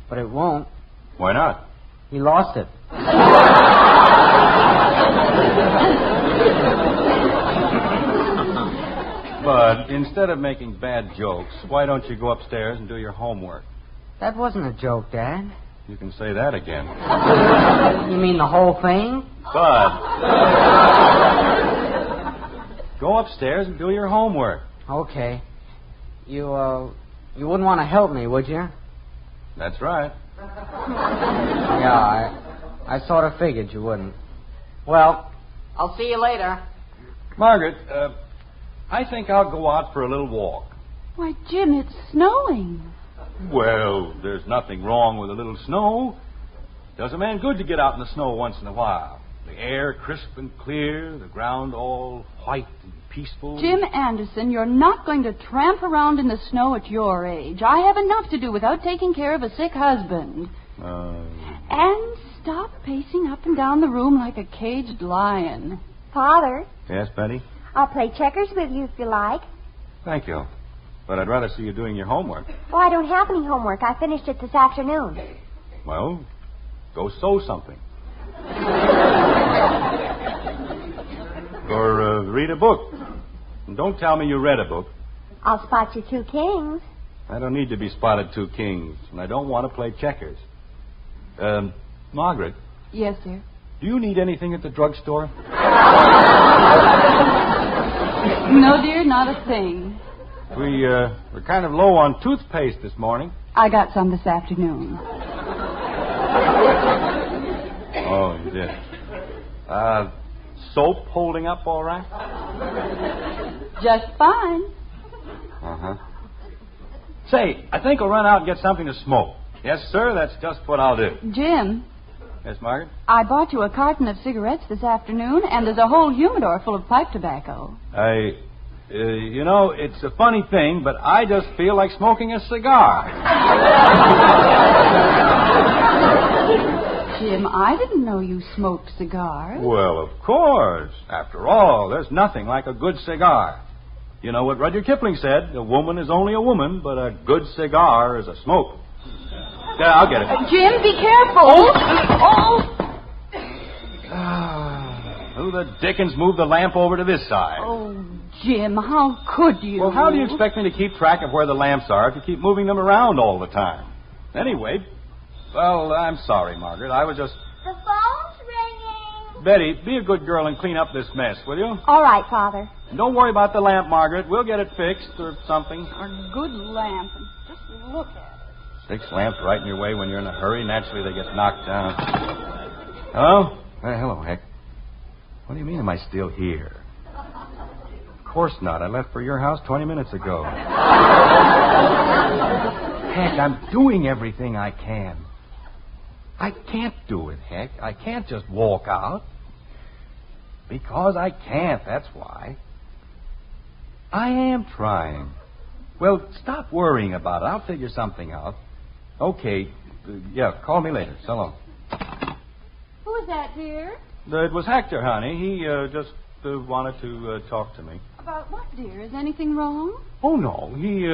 Speaker 19: But it won't.
Speaker 18: Why not?
Speaker 19: He lost it.
Speaker 18: Bud, instead of making bad jokes, why don't you go upstairs and do your homework?
Speaker 19: That wasn't a joke, Dad.
Speaker 18: You can say that again.
Speaker 19: You mean the whole thing?
Speaker 18: Bud. Go upstairs and do your homework.
Speaker 19: Okay. You wouldn't want to help me, would you?
Speaker 18: That's right.
Speaker 19: Yeah, I sort of figured you wouldn't. Well, I'll see you later.
Speaker 18: Margaret, I think I'll go out for a little walk.
Speaker 16: Why, Jim, it's snowing.
Speaker 18: Well, there's nothing wrong with a little snow. Does a man good to get out in the snow once in a while. The air crisp and clear, the ground all white and peaceful.
Speaker 16: Jim Anderson, you're not going to tramp around in the snow at your age. I have enough to do without taking care of a sick husband. And stop pacing up and down the room like a caged lion.
Speaker 11: Father?
Speaker 18: Yes, Betty?
Speaker 11: I'll play checkers with you if you like.
Speaker 18: Thank you. But I'd rather see you doing your homework.
Speaker 11: Oh, I don't have any homework. I finished it this afternoon.
Speaker 18: Well, go sew something. Or read a book. And don't tell me you read a book.
Speaker 11: I'll spot you 2 kings.
Speaker 18: I don't need to be spotted 2 kings, and I don't want to play checkers. Margaret.
Speaker 16: Yes, sir.
Speaker 18: Do you need anything at the drugstore?
Speaker 16: No, dear, not a thing.
Speaker 18: We're kind of low on toothpaste this morning.
Speaker 16: I got some this afternoon.
Speaker 18: Oh, you did. Soap holding up all right?
Speaker 16: Just fine.
Speaker 18: Uh-huh. Say, I think I'll run out and get something to smoke. Yes, sir, that's just what I'll do.
Speaker 16: Jim.
Speaker 18: Yes, Margaret?
Speaker 16: I bought you a carton of cigarettes this afternoon, and there's a whole humidor full of pipe tobacco.
Speaker 18: It's a funny thing, but I just feel like smoking a cigar.
Speaker 16: Jim, I didn't know you smoked cigars.
Speaker 18: Well, of course. After all, there's nothing like a good cigar. You know what Rudyard Kipling said, a woman is only a woman, but a good cigar is a smoke. Yeah, I'll get it.
Speaker 16: Jim, be careful.
Speaker 18: Who the dickens moved the lamp over to this side?
Speaker 16: Oh, Jim, how could you?
Speaker 18: Well, how do you expect me to keep track of where the lamps are if you keep moving them around all the time? Anyway, well, I'm sorry, Margaret. I was just...
Speaker 11: The phone's ringing.
Speaker 18: Betty, be a good girl and clean up this mess, will you?
Speaker 11: All right, Father.
Speaker 18: And don't worry about the lamp, Margaret. We'll get it fixed or something.
Speaker 16: A good lamp. Just look at it.
Speaker 18: 6 lamps right in your way when you're in a hurry. Naturally, they get knocked down. Hello? Hello, Heck. What do you mean, am I still here? Of course not. I left for your house 20 minutes ago. Heck, I'm doing everything I can. I can't do it, Heck. I can't just walk out. Because I can't, that's why. I am trying. Well, stop worrying about it. I'll figure something out. Okay. Call me later. So long.
Speaker 16: Who was that, dear?
Speaker 18: It was Hector, honey. He just wanted to talk to me.
Speaker 16: About what, dear? Is anything wrong?
Speaker 18: Oh, no. He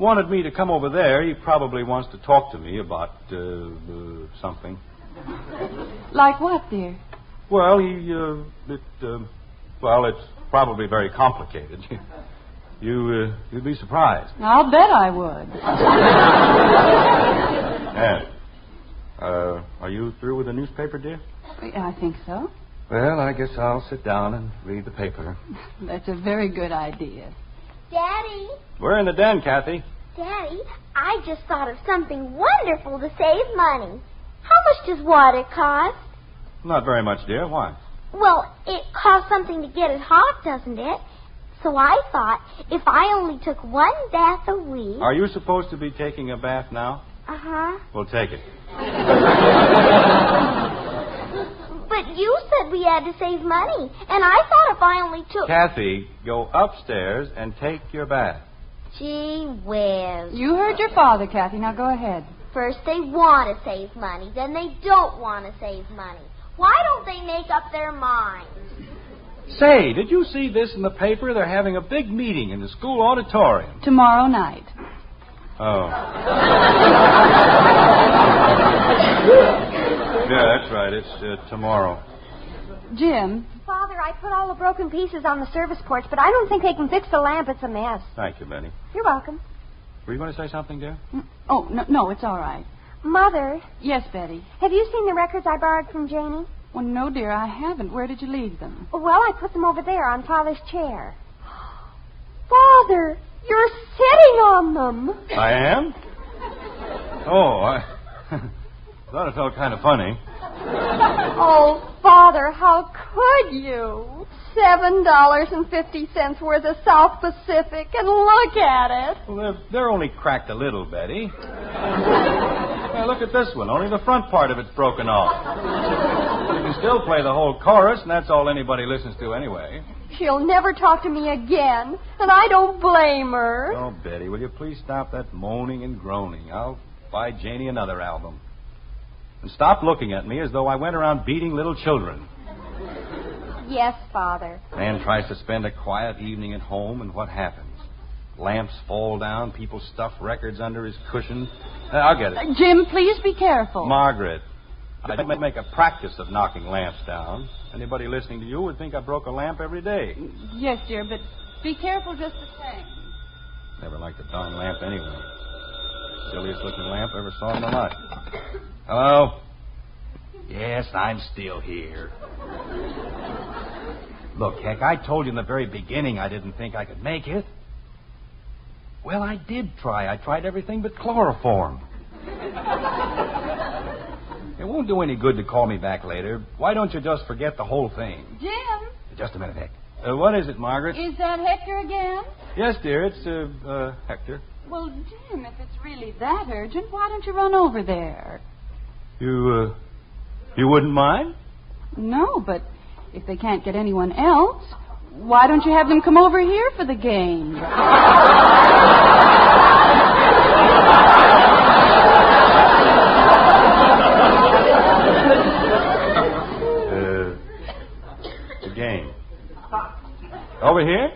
Speaker 18: wanted me to come over there. He probably wants to talk to me about something.
Speaker 16: Like what, dear?
Speaker 18: Well, it's probably very complicated. You'd be surprised.
Speaker 16: I'll bet I would.
Speaker 18: Yes. Are you through with the newspaper, dear?
Speaker 16: I think so.
Speaker 18: Well, I guess I'll sit down and read the paper.
Speaker 16: That's a very good idea.
Speaker 11: Daddy.
Speaker 18: We're in the den, Kathy.
Speaker 11: Daddy, I just thought of something wonderful to save money. How much does water cost?
Speaker 18: Not very much, dear. Why?
Speaker 11: Well, it costs something to get it hot, doesn't it? So I thought if I only took 1 bath a week...
Speaker 18: Are you supposed to be taking a bath now?
Speaker 11: Uh-huh.
Speaker 18: Well, take it.
Speaker 11: But you said we had to save money, and I thought if I only took...
Speaker 18: Kathy, go upstairs and take your bath.
Speaker 11: Gee whiz.
Speaker 16: You heard your father, Kathy. Now go ahead.
Speaker 11: First they want to save money, then they don't want to save money.
Speaker 15: Why don't they make up their minds?
Speaker 18: Say, did you see this in the paper? They're having a big meeting in the school auditorium.
Speaker 16: Tomorrow night.
Speaker 18: Oh. Yeah, that's right. It's tomorrow.
Speaker 16: Jim.
Speaker 21: Father, I put all the broken pieces on the service porch, but I don't think they can fix the lamp. It's a mess.
Speaker 18: Thank you, Betty.
Speaker 21: You're welcome.
Speaker 18: Were you going to say something, dear?
Speaker 16: Oh, no, it's all right.
Speaker 21: Mother.
Speaker 16: Yes, Betty.
Speaker 21: Have you seen the records I borrowed from Janie?
Speaker 16: Well, no, dear, I haven't. Where did you leave them?
Speaker 21: Well, I put them over there on Father's chair. Father, you're sitting on them.
Speaker 18: I am? Oh, I thought it felt kind of funny.
Speaker 21: Oh, Father, how could you? $7.50 worth of South Pacific, and look at it.
Speaker 18: Well, they're only cracked a little, Betty. Now, look at this one. Only the front part of it's broken off. You can still play the whole chorus, and that's all anybody listens to anyway.
Speaker 21: She'll never talk to me again, and I don't blame her.
Speaker 18: Oh, Betty, will you please stop that moaning and groaning? I'll buy Janie another album. And stop looking at me as though I went around beating little children.
Speaker 21: Yes, Father.
Speaker 18: Man tries to spend a quiet evening at home, and what happens? Lamps fall down, people stuff records under his cushion. I'll get it.
Speaker 16: Jim, please be careful.
Speaker 18: Margaret, I make a practice of knocking lamps down. Anybody listening to you would think I broke a lamp every day.
Speaker 16: Yes, dear, but be careful just the same.
Speaker 18: Never liked the darn lamp anyway. Silliest looking lamp I ever saw in my life. Hello? Yes, I'm still here. Look, Heck, I told you in the very beginning I didn't think I could make it. Well, I did try. I tried everything but chloroform. It won't do any good to call me back later. Why don't you just forget the whole thing?
Speaker 16: Jim?
Speaker 18: Just a minute, Heck. What is it, Margaret?
Speaker 16: Is that Hector again?
Speaker 18: Yes, dear, it's, Hector.
Speaker 16: Well, Jim, if it's really that urgent, why don't you run over there?
Speaker 18: You wouldn't mind?
Speaker 16: No, but if they can't get anyone else, why don't you have them come over here for the game?
Speaker 18: The game. Over here?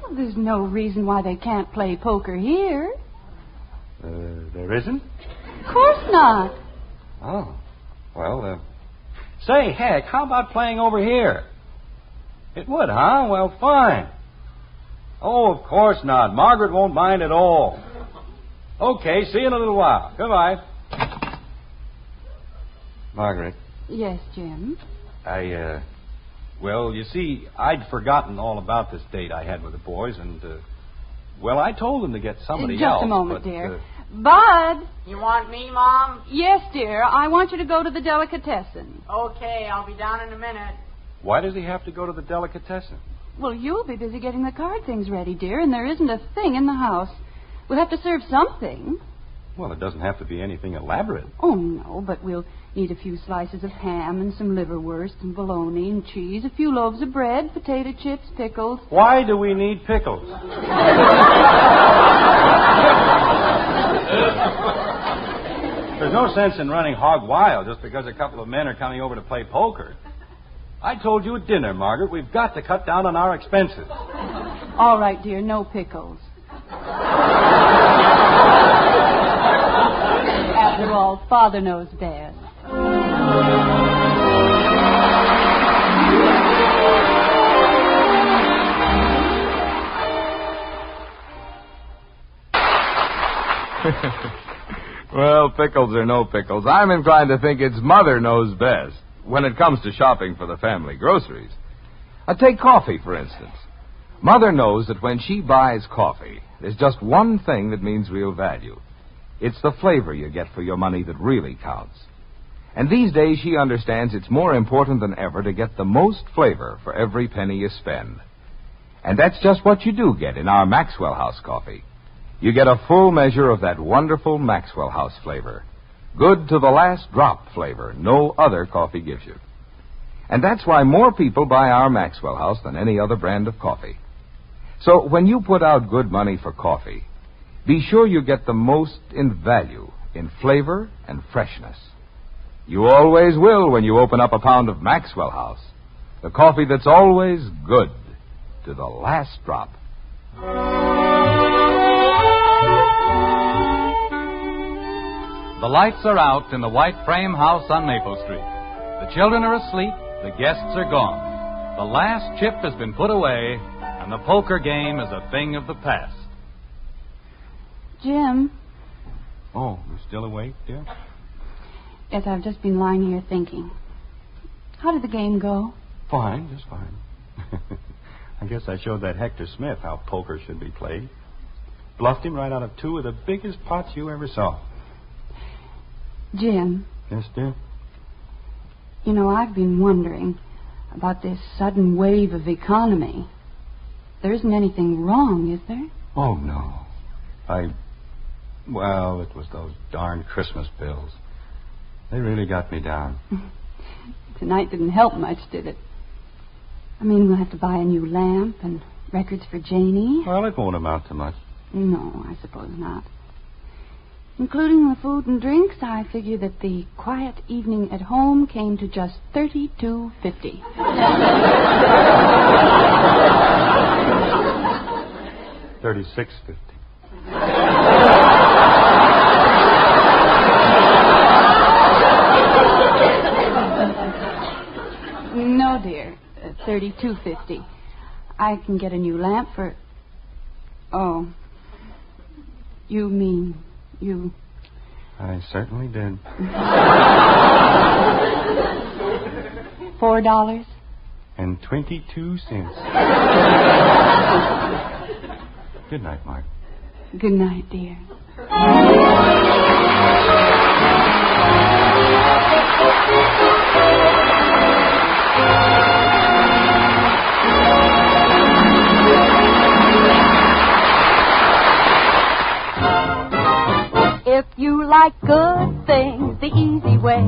Speaker 16: Well, there's no reason why they can't play poker here.
Speaker 18: There isn't?
Speaker 16: Of course not.
Speaker 18: Oh. Well, say, Heck, how about playing over here? It would, huh? Well, fine. Oh, of course not. Margaret won't mind at all. Okay, see you in a little while. Goodbye. Margaret.
Speaker 16: Yes, Jim?
Speaker 18: Well, you see, I'd forgotten all about this date I had with the boys, and, well, I told them to get somebody else.
Speaker 16: Just a moment,
Speaker 18: but,
Speaker 16: dear. Bud!
Speaker 19: You want me, Mom?
Speaker 16: Yes, dear. I want you to go to the delicatessen.
Speaker 19: Okay, I'll be down in a minute.
Speaker 18: Why does he have to go to the delicatessen?
Speaker 16: Well, you'll be busy getting the card things ready, dear, and there isn't a thing in the house. We'll have to serve something.
Speaker 18: Well, it doesn't have to be anything elaborate.
Speaker 16: Oh, no, but we'll need a few slices of ham and some liverwurst and bologna and cheese, a few loaves of bread, potato chips, pickles.
Speaker 18: Why do we need pickles? There's no sense in running hog wild just because a couple of men are coming over to play poker. I told you at dinner, Margaret, we've got to cut down on our expenses.
Speaker 16: All right, dear, no pickles. After all, Father knows best.
Speaker 20: Well, pickles or no pickles, I'm inclined to think it's Mother knows best when it comes to shopping for the family groceries. Take coffee, for instance. Mother knows that when she buys coffee, there's just one thing that means real value. It's the flavor you get for your money that really counts. And these days, she understands it's more important than ever to get the most flavor for every penny you spend. And that's just what you do get in our Maxwell House coffee. You get a full measure of that wonderful Maxwell House flavor. Good to the last drop flavor no other coffee gives you. And that's why more people buy our Maxwell House than any other brand of coffee. So when you put out good money for coffee, be sure you get the most in value, in flavor and freshness. You always will when you open up a pound of Maxwell House. The coffee that's always good to the last drop.
Speaker 17: The lights are out in the white frame house on Maple Street. The children are asleep. The guests are gone. The last chip has been put away, and the poker game is a thing of the past.
Speaker 16: Jim.
Speaker 18: Oh, you're still awake, dear?
Speaker 16: Yes, I've just been lying here thinking. How did the game go?
Speaker 18: Fine, just fine. I guess I showed that Hector Smith how poker should be played. Bluffed him right out of two of the biggest pots you ever saw.
Speaker 16: Jim.
Speaker 18: Yes, dear?
Speaker 16: You know, I've been wondering about this sudden wave of economy. There isn't anything wrong, is there?
Speaker 18: Oh, no. Well, it was those darn Christmas bills. They really got me down.
Speaker 16: Tonight didn't help much, did it? I mean, we'll have to buy a new lamp and records for Janie.
Speaker 18: Well, it won't amount to much.
Speaker 16: No, I suppose not. Including the food and drinks, I figure that the quiet evening at home came to just $32.50.
Speaker 18: $36.50.
Speaker 16: No, dear. $32.50. I can get a new lamp for... Oh. You mean you...
Speaker 18: I certainly did.
Speaker 16: $4.22.
Speaker 18: Good night, Mark.
Speaker 16: Good night, dear.
Speaker 7: If you like good things the easy way,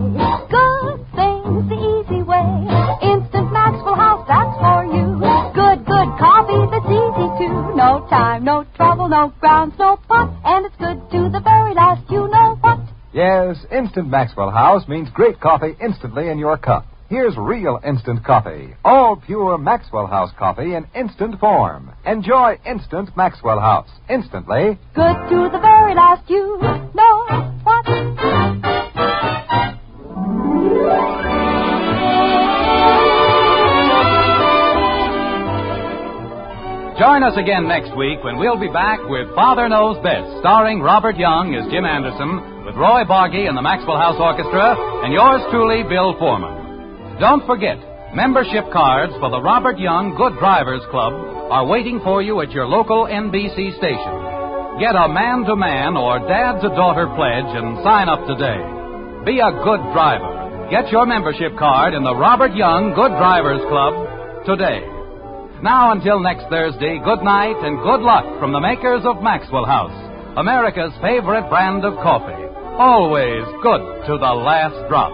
Speaker 7: good things the easy way, Instant Maxwell House, that's for you. Good coffee that's easy too. No time, no trouble, no grounds, no pot, and it's good to the very last you know what.
Speaker 20: Yes, Instant Maxwell House means great coffee instantly in your cup. Here's real instant coffee. All pure Maxwell House coffee in instant form. Enjoy instant Maxwell House. Instantly.
Speaker 7: Good to the very last you know what.
Speaker 17: Join us again next week when we'll be back with Father Knows Best, starring Robert Young as Jim Anderson, with Roy Bargy and the Maxwell House Orchestra, and yours truly, Bill Foreman. Don't forget, membership cards for the Robert Young Good Drivers Club are waiting for you at your local NBC station. Get a man-to-man or dad-to-daughter pledge and sign up today. Be a good driver. Get your membership card in the Robert Young Good Drivers Club today. Now, until next Thursday, good night and good luck from the makers of Maxwell House, America's favorite brand of coffee. Always good to the last drop.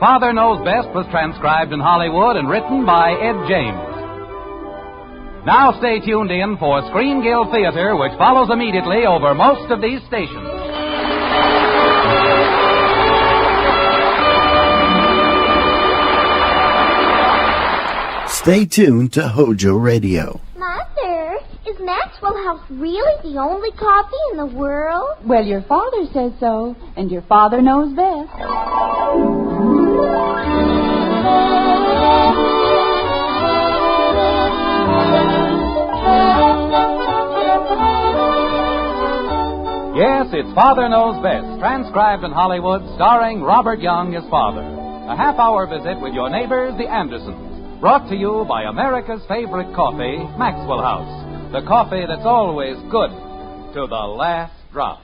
Speaker 17: Father Knows Best was transcribed in Hollywood and written by Ed James. Now stay tuned in for Screen Guild Theater, which follows immediately over most of these stations.
Speaker 1: Stay tuned to HOJO Radio.
Speaker 11: Mother, is Maxwell House really the only coffee in the world?
Speaker 16: Well, your father says so, and your father knows best.
Speaker 17: Yes, it's Father Knows Best, transcribed in Hollywood, starring Robert Young as father. A half-hour visit with your neighbors, the Andersons. Brought to you by America's favorite coffee, Maxwell House. The coffee that's always good to the last drop.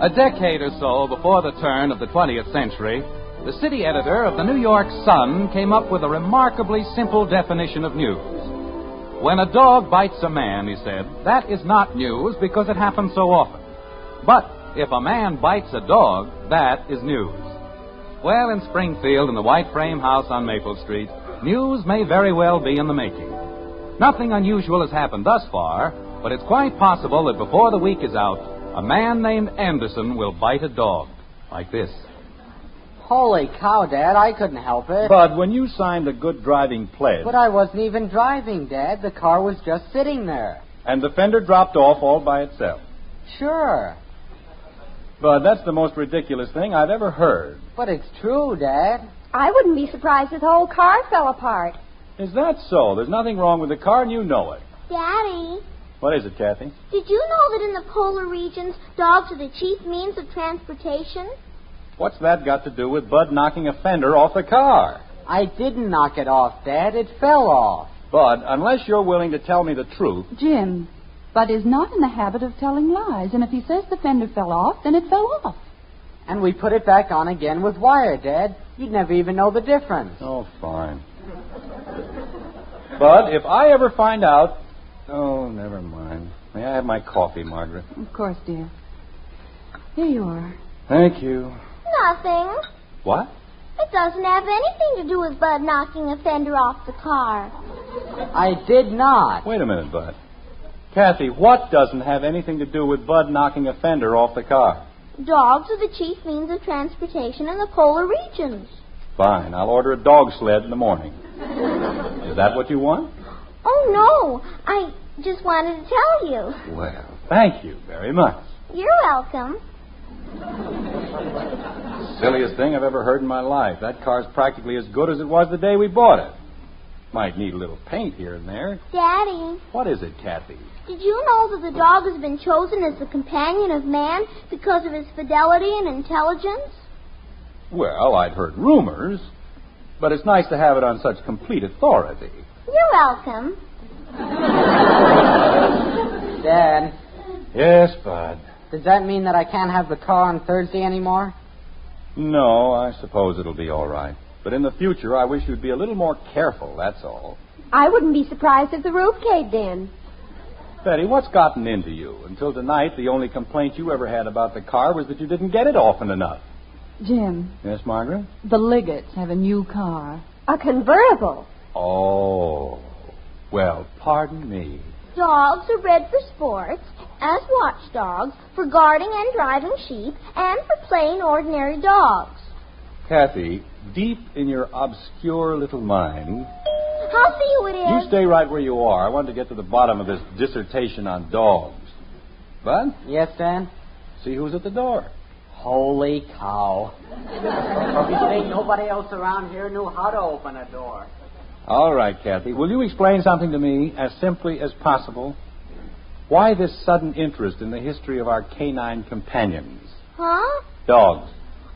Speaker 17: A decade or so before the turn of the 20th century, the city editor of the New York Sun came up with a remarkably simple definition of news. When a dog bites a man, he said, that is not news because it happens so often. But if a man bites a dog, that is news. Well, in Springfield, in the white frame house on Maple Street, news may very well be in the making. Nothing unusual has happened thus far, but it's quite possible that before the week is out, a man named Anderson will bite a dog. Like this.
Speaker 19: Holy cow, Dad, I couldn't help it.
Speaker 18: Bud, when you signed the good driving pledge...
Speaker 19: But I wasn't even driving, Dad. The car was just sitting there.
Speaker 18: And the fender dropped off all by itself.
Speaker 19: Sure.
Speaker 18: Bud, that's the most ridiculous thing I've ever heard.
Speaker 19: But it's true, Dad.
Speaker 21: I wouldn't be surprised if the whole car fell apart.
Speaker 18: Is that so? There's nothing wrong with the car, and you know it.
Speaker 11: Daddy,
Speaker 18: What is it, Kathy?
Speaker 11: did you know that in the polar regions, dogs are the chief means of transportation?
Speaker 18: What's that got to do with Bud knocking a fender off the car?
Speaker 19: I didn't knock it off, Dad. It fell off.
Speaker 18: Bud, unless you're willing to tell me the truth...
Speaker 16: Jim, Bud is not in the habit of telling lies, and if he says the fender fell off, then it fell off.
Speaker 19: And we put it back on again with wire, Dad. You'd never even know the difference.
Speaker 18: Oh, fine. Bud, if I ever find out... Oh, never mind. May I have my coffee, Margaret?
Speaker 16: Of course, dear. Here you are.
Speaker 18: Thank you.
Speaker 11: Nothing.
Speaker 18: What?
Speaker 11: It doesn't have anything to do with Bud knocking a fender off the car.
Speaker 19: I did not.
Speaker 18: Wait a minute, Bud. Kathy, what doesn't have anything to do with Bud knocking a fender off the car?
Speaker 11: Dogs are the chief means of transportation in the polar regions.
Speaker 18: Fine. I'll order a dog sled in the morning. Is that what you want?
Speaker 11: Oh, no. I just wanted to tell you.
Speaker 18: Well, thank you very much.
Speaker 11: You're welcome.
Speaker 18: Silliest thing I've ever heard in my life. That car's practically as good as it was the day we bought it. Might need a little paint here and there.
Speaker 11: Daddy,
Speaker 18: What is it, Kathy?
Speaker 11: did you know that the dog has been chosen as the companion of man because of his fidelity and intelligence?
Speaker 18: Well, I'd heard rumors, but it's nice to have it on such complete authority.
Speaker 11: You're welcome.
Speaker 19: Dad,
Speaker 18: Yes, Bud.
Speaker 19: does that mean that I can't have the car on Thursday anymore?
Speaker 18: No, I suppose it'll be all right. But in the future, I wish you'd be a little more careful, that's all.
Speaker 21: I wouldn't be surprised if the roof caved in.
Speaker 18: Betty, what's gotten into you? Until tonight, the only complaint you ever had about the car was that you didn't get it often enough.
Speaker 16: Jim,
Speaker 18: Yes, Margaret?
Speaker 16: the Liggetts have a new car.
Speaker 21: A convertible.
Speaker 18: Oh. Well, pardon me.
Speaker 11: Dogs are bred for sports, as watchdogs, for guarding and driving sheep, and for plain ordinary dogs.
Speaker 18: Kathy, deep in your obscure little mind,
Speaker 11: How see you it is?
Speaker 18: you stay right where you are. I want to get to the bottom of this dissertation on dogs. Bud?
Speaker 19: Yes, Dad?
Speaker 18: See who's at the door.
Speaker 19: Holy cow. Probably say nobody else around here knew how to open a door.
Speaker 18: All right, Kathy. Will you explain something to me as simply as possible? Why this sudden interest in the history of our canine companions?
Speaker 11: Huh?
Speaker 18: Dogs.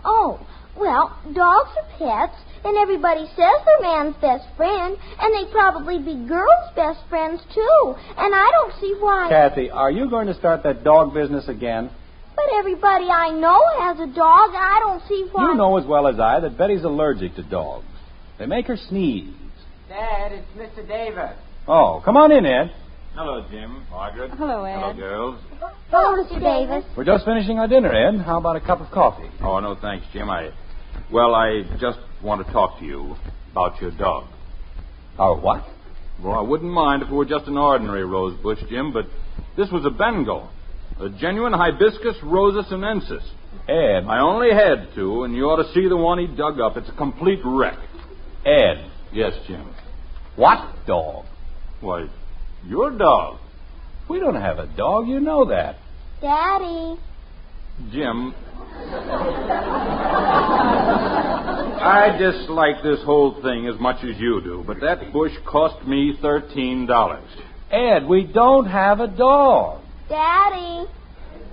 Speaker 11: Oh, well, dogs are pets, and everybody says they're man's best friend, and they'd probably be girls' best friends, too. And I don't see why.
Speaker 18: Kathy, are you going to start that dog business again?
Speaker 11: But everybody I know has a dog, and I don't see why.
Speaker 18: You know as well as I that Betty's allergic to dogs. They make her sneeze.
Speaker 19: Dad, it's Mr. Davis.
Speaker 18: Oh, come on in, Ed.
Speaker 14: Hello, Jim, Margaret.
Speaker 16: Hello, Ed.
Speaker 14: Hello, girls.
Speaker 11: Hello, Mr. Davis.
Speaker 18: We're just finishing our dinner, Ed. How about a cup of coffee?
Speaker 14: Oh, no, thanks, Jim. I just want to talk to you about your dog.
Speaker 18: Our what?
Speaker 14: Well, I wouldn't mind if it were just an ordinary rose bush, Jim, but this was a Bengal. A genuine Hibiscus rosa sinensis.
Speaker 18: Ed.
Speaker 14: I only had two, and you ought to see the one he dug up. It's a complete wreck.
Speaker 18: Ed.
Speaker 14: Yes, Jim.
Speaker 18: What dog?
Speaker 14: Why, your dog.
Speaker 18: We don't have a dog. You know that.
Speaker 11: Daddy.
Speaker 14: Jim, I dislike this whole thing as much as you do, but that bush cost me $13.
Speaker 18: Ed, we don't have a dog.
Speaker 11: Daddy.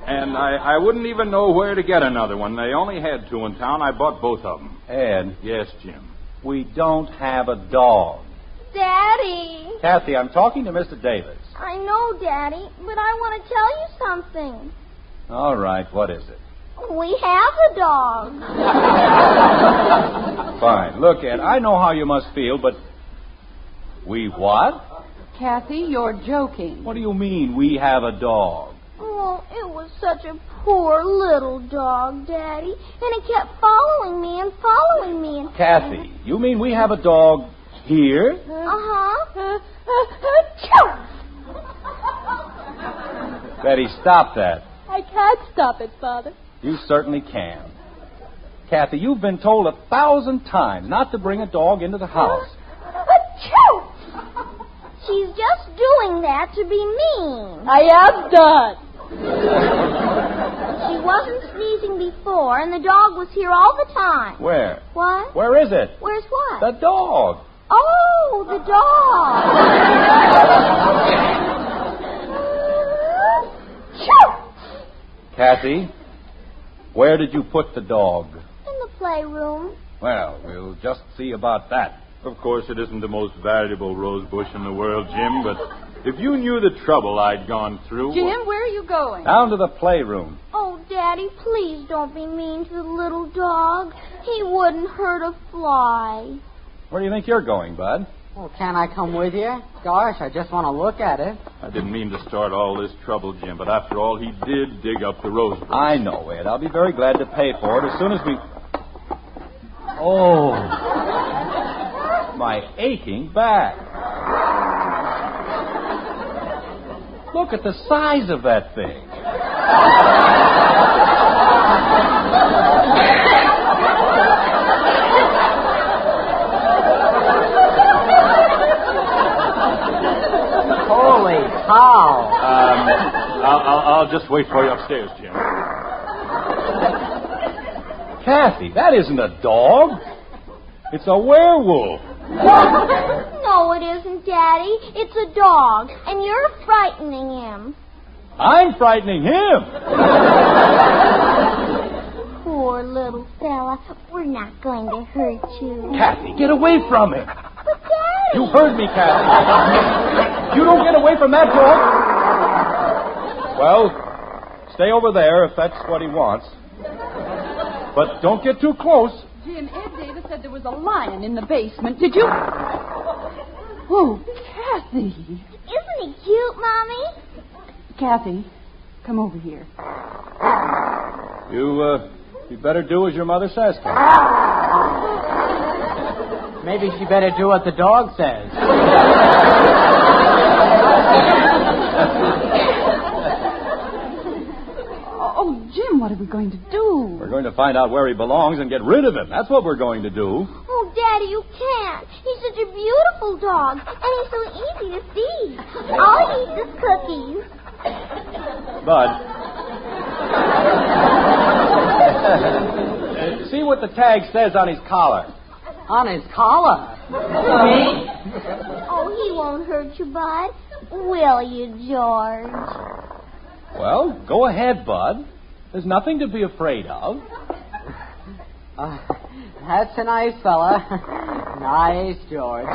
Speaker 14: And I wouldn't even know where to get another one. They only had two in town. I bought both of them.
Speaker 18: Ed.
Speaker 14: Yes, Jim.
Speaker 18: We don't have a dog.
Speaker 11: Daddy.
Speaker 18: Kathy, I'm talking to Mr. Davis.
Speaker 11: I know, Daddy, but I want to tell you something.
Speaker 18: All right, what is it?
Speaker 11: We have a dog.
Speaker 18: Fine. Look, Ed, I know how you must feel, but... We what?
Speaker 16: Kathy, you're joking.
Speaker 18: What do you mean, we have a dog?
Speaker 11: Oh, it was such a poor little dog, Daddy. And it kept following me and following
Speaker 18: Kathy, you mean we have a dog here?
Speaker 11: Uh-huh.
Speaker 18: Betty, stop that.
Speaker 7: I can't stop it, Father.
Speaker 18: You certainly can. Kathy, you've been told 1,000 times not to bring a dog into the house.
Speaker 11: She's just doing that to be mean.
Speaker 7: I am done.
Speaker 11: She wasn't sneezing before, and the dog was here all the time.
Speaker 18: Where?
Speaker 11: What?
Speaker 18: Where is it?
Speaker 11: Where's what?
Speaker 18: The dog.
Speaker 11: Oh, the dog.
Speaker 18: Kathy, where did you put the dog?
Speaker 11: In the playroom.
Speaker 18: Well, we'll just see about that.
Speaker 10: Of course, it isn't the most valuable rose bush in the world, Jim, but if you knew the trouble I'd gone through...
Speaker 16: Jim, where are you going?
Speaker 18: Down to the playroom.
Speaker 11: Oh, Daddy, please don't be mean to the little dog. He wouldn't hurt a fly.
Speaker 18: Where do you think you're going, Bud?
Speaker 19: Well, can I come with you? Gosh, I just want to look at it.
Speaker 10: I didn't mean to start all this trouble, Jim, but after all, he did dig up the rose bush.
Speaker 18: I know, Ed. I'll be very glad to pay for it as soon as we... Oh... my aching back. Look at the size of that thing.
Speaker 19: Holy cow.
Speaker 10: I'll just wait for you upstairs, Jim.
Speaker 18: Kathy, that isn't a dog. It's a werewolf.
Speaker 11: No, it isn't, Daddy. It's a dog, and you're frightening him.
Speaker 18: I'm frightening him.
Speaker 11: Poor little fella. We're not going to hurt you.
Speaker 18: Kathy, get away from him.
Speaker 11: But, Daddy...
Speaker 18: You heard me, Kathy. You don't get away from that dog. Well, stay over there if that's what he wants. But don't get too close.
Speaker 16: Jim, Ed Davis said there was a lion in the basement. Did you... Oh, Kathy.
Speaker 11: Isn't he cute, Mommy?
Speaker 16: Kathy, come over here.
Speaker 18: You better do as your mother says, Kathy.
Speaker 19: Maybe she better do what the dog says.
Speaker 16: Oh, Jim, what are we going to do?
Speaker 18: We're going to find out where he belongs and get rid of him. That's what we're going to do.
Speaker 11: Oh, Daddy, you can't. He's such a beautiful dog, and he's so easy to feed. All he eats is cookies.
Speaker 18: Bud. See what the tag says on his collar.
Speaker 19: On his collar?
Speaker 11: Oh, he won't hurt you, Bud. Will you, George?
Speaker 18: Well, go ahead, Bud. There's nothing to be afraid of.
Speaker 19: That's a nice fella. Nice, George.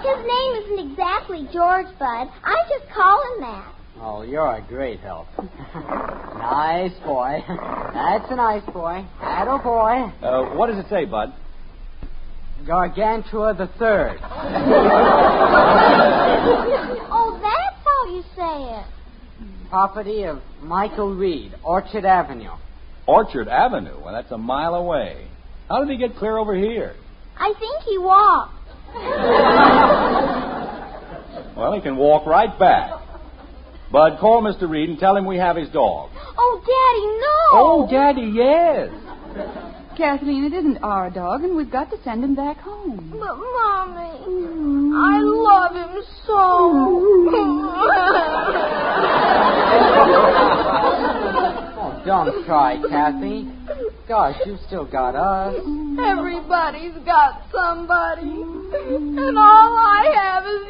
Speaker 11: His name isn't exactly George, Bud. I just call him that.
Speaker 19: Oh, you're a great help. Nice boy. That's a nice boy. Atta boy.
Speaker 18: What does it say, Bud?
Speaker 19: Gargantua the Third.
Speaker 11: Oh, that's how you say it.
Speaker 19: Property of Michael Reed, Orchard Avenue.
Speaker 18: Orchard Avenue? Well, that's a mile away. How did he get clear over here?
Speaker 11: I think he walked.
Speaker 18: Well, he can walk right back. Bud, call Mr. Reed and tell him we have his dog.
Speaker 11: Oh, Daddy, no!
Speaker 18: Oh, Daddy, yes.
Speaker 16: Kathleen, it isn't our dog, and we've got to send him back home.
Speaker 11: But, Mommy, I love him so.
Speaker 19: Oh, don't cry, Kathy. Gosh, you've still got us.
Speaker 11: Everybody's got somebody. And all I have is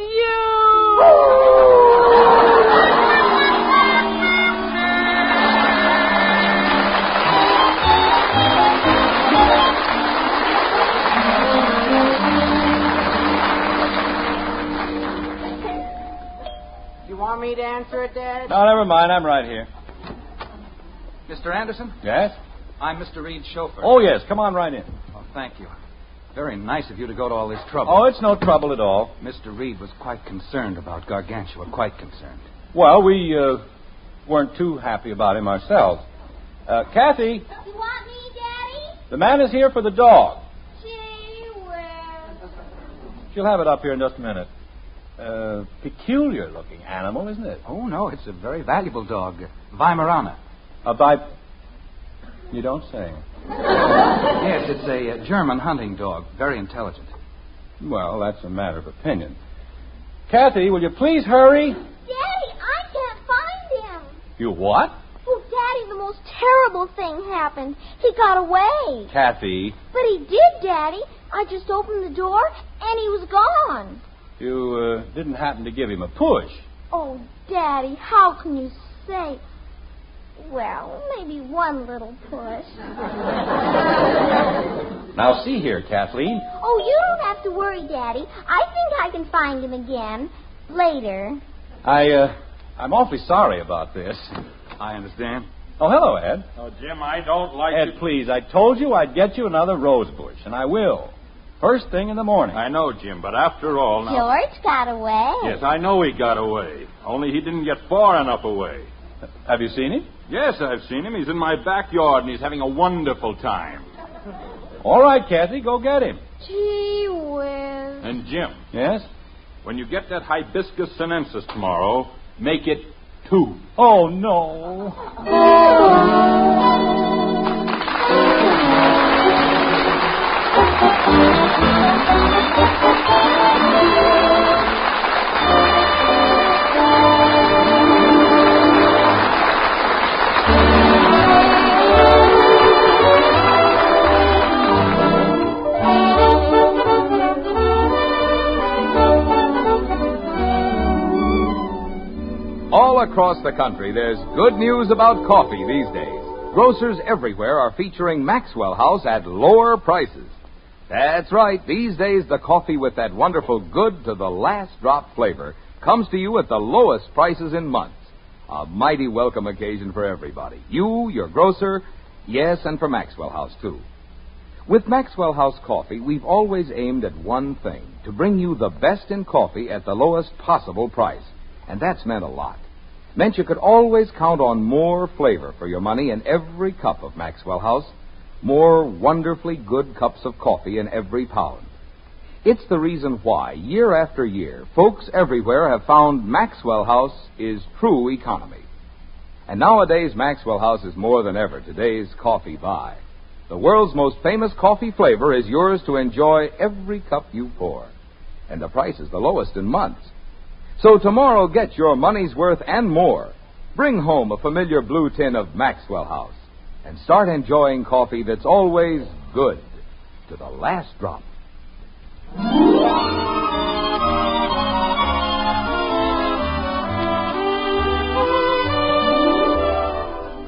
Speaker 19: You want me to answer it, Dad?
Speaker 18: No, never mind. I'm right here.
Speaker 17: Mr. Anderson?
Speaker 18: Yes?
Speaker 17: I'm Mr. Reed's chauffeur.
Speaker 18: Oh, yes. Come on right in.
Speaker 17: Oh, thank you. Very nice of you to go to all this trouble.
Speaker 18: Oh, it's no trouble at all.
Speaker 17: Mr. Reed was quite concerned about Gargantua. Quite concerned.
Speaker 18: Well, we weren't too happy about him ourselves. Kathy.
Speaker 11: You want me, Daddy?
Speaker 18: The man is here for the dog.
Speaker 11: Gee whiz.
Speaker 18: She'll have it up here in just a minute. Peculiar-looking animal, isn't it?
Speaker 17: Oh, no, it's a very valuable dog. Weimaraner.
Speaker 18: You don't say.
Speaker 17: Yes, it's a German hunting dog. Very intelligent.
Speaker 18: Well, that's a matter of opinion. Kathy, will you please hurry?
Speaker 11: Daddy, I can't find him.
Speaker 18: You what?
Speaker 11: Oh, Daddy, the most terrible thing happened. He got away.
Speaker 18: Kathy.
Speaker 11: But he did, Daddy. I just opened the door, and he was gone.
Speaker 18: You didn't happen to give him a push.
Speaker 11: Oh, Daddy, how can you say... Well, maybe one little push.
Speaker 18: Now, see here, Kathleen.
Speaker 11: Oh, you don't have to worry, Daddy. I think I can find him again. Later.
Speaker 18: I'm awfully sorry about this.
Speaker 17: I understand.
Speaker 18: Oh, hello, Ed.
Speaker 10: Oh, Jim, I don't like
Speaker 18: Ed, please, I told you I'd get you another rose bush, and I will. First thing in the morning.
Speaker 10: I know, Jim, but after all... Now...
Speaker 11: George got away.
Speaker 10: Yes, I know he got away. Only he didn't get far enough away.
Speaker 18: Have you seen him?
Speaker 10: Yes, I've seen him. He's in my backyard, and he's having a wonderful time.
Speaker 18: All right, Kathy, go get him.
Speaker 11: Gee whiz.
Speaker 10: And, Jim.
Speaker 18: Yes?
Speaker 10: When you get that hibiscus sinensis tomorrow, make it 2.
Speaker 18: Oh, no.
Speaker 20: All across the country, there's good news about coffee these days. Grocers everywhere are featuring Maxwell House at lower prices. That's right. These days, the coffee with that wonderful good to the last drop flavor comes to you at the lowest prices in months. A mighty welcome occasion for everybody. You, your grocer, yes, and for Maxwell House, too. With Maxwell House Coffee, we've always aimed at one thing, to bring you the best in coffee at the lowest possible price. And that's meant a lot. Meant you could always count on more flavor for your money in every cup of Maxwell House, more wonderfully good cups of coffee in every pound. It's the reason why, year after year, folks everywhere have found Maxwell House is true economy. And nowadays, Maxwell House is more than ever today's coffee buy. The world's most famous coffee flavor is yours to enjoy every cup you pour. And the price is the lowest in months. So tomorrow, get your money's worth and more. Bring home a familiar blue tin of Maxwell House and start enjoying coffee that's always good to the last drop.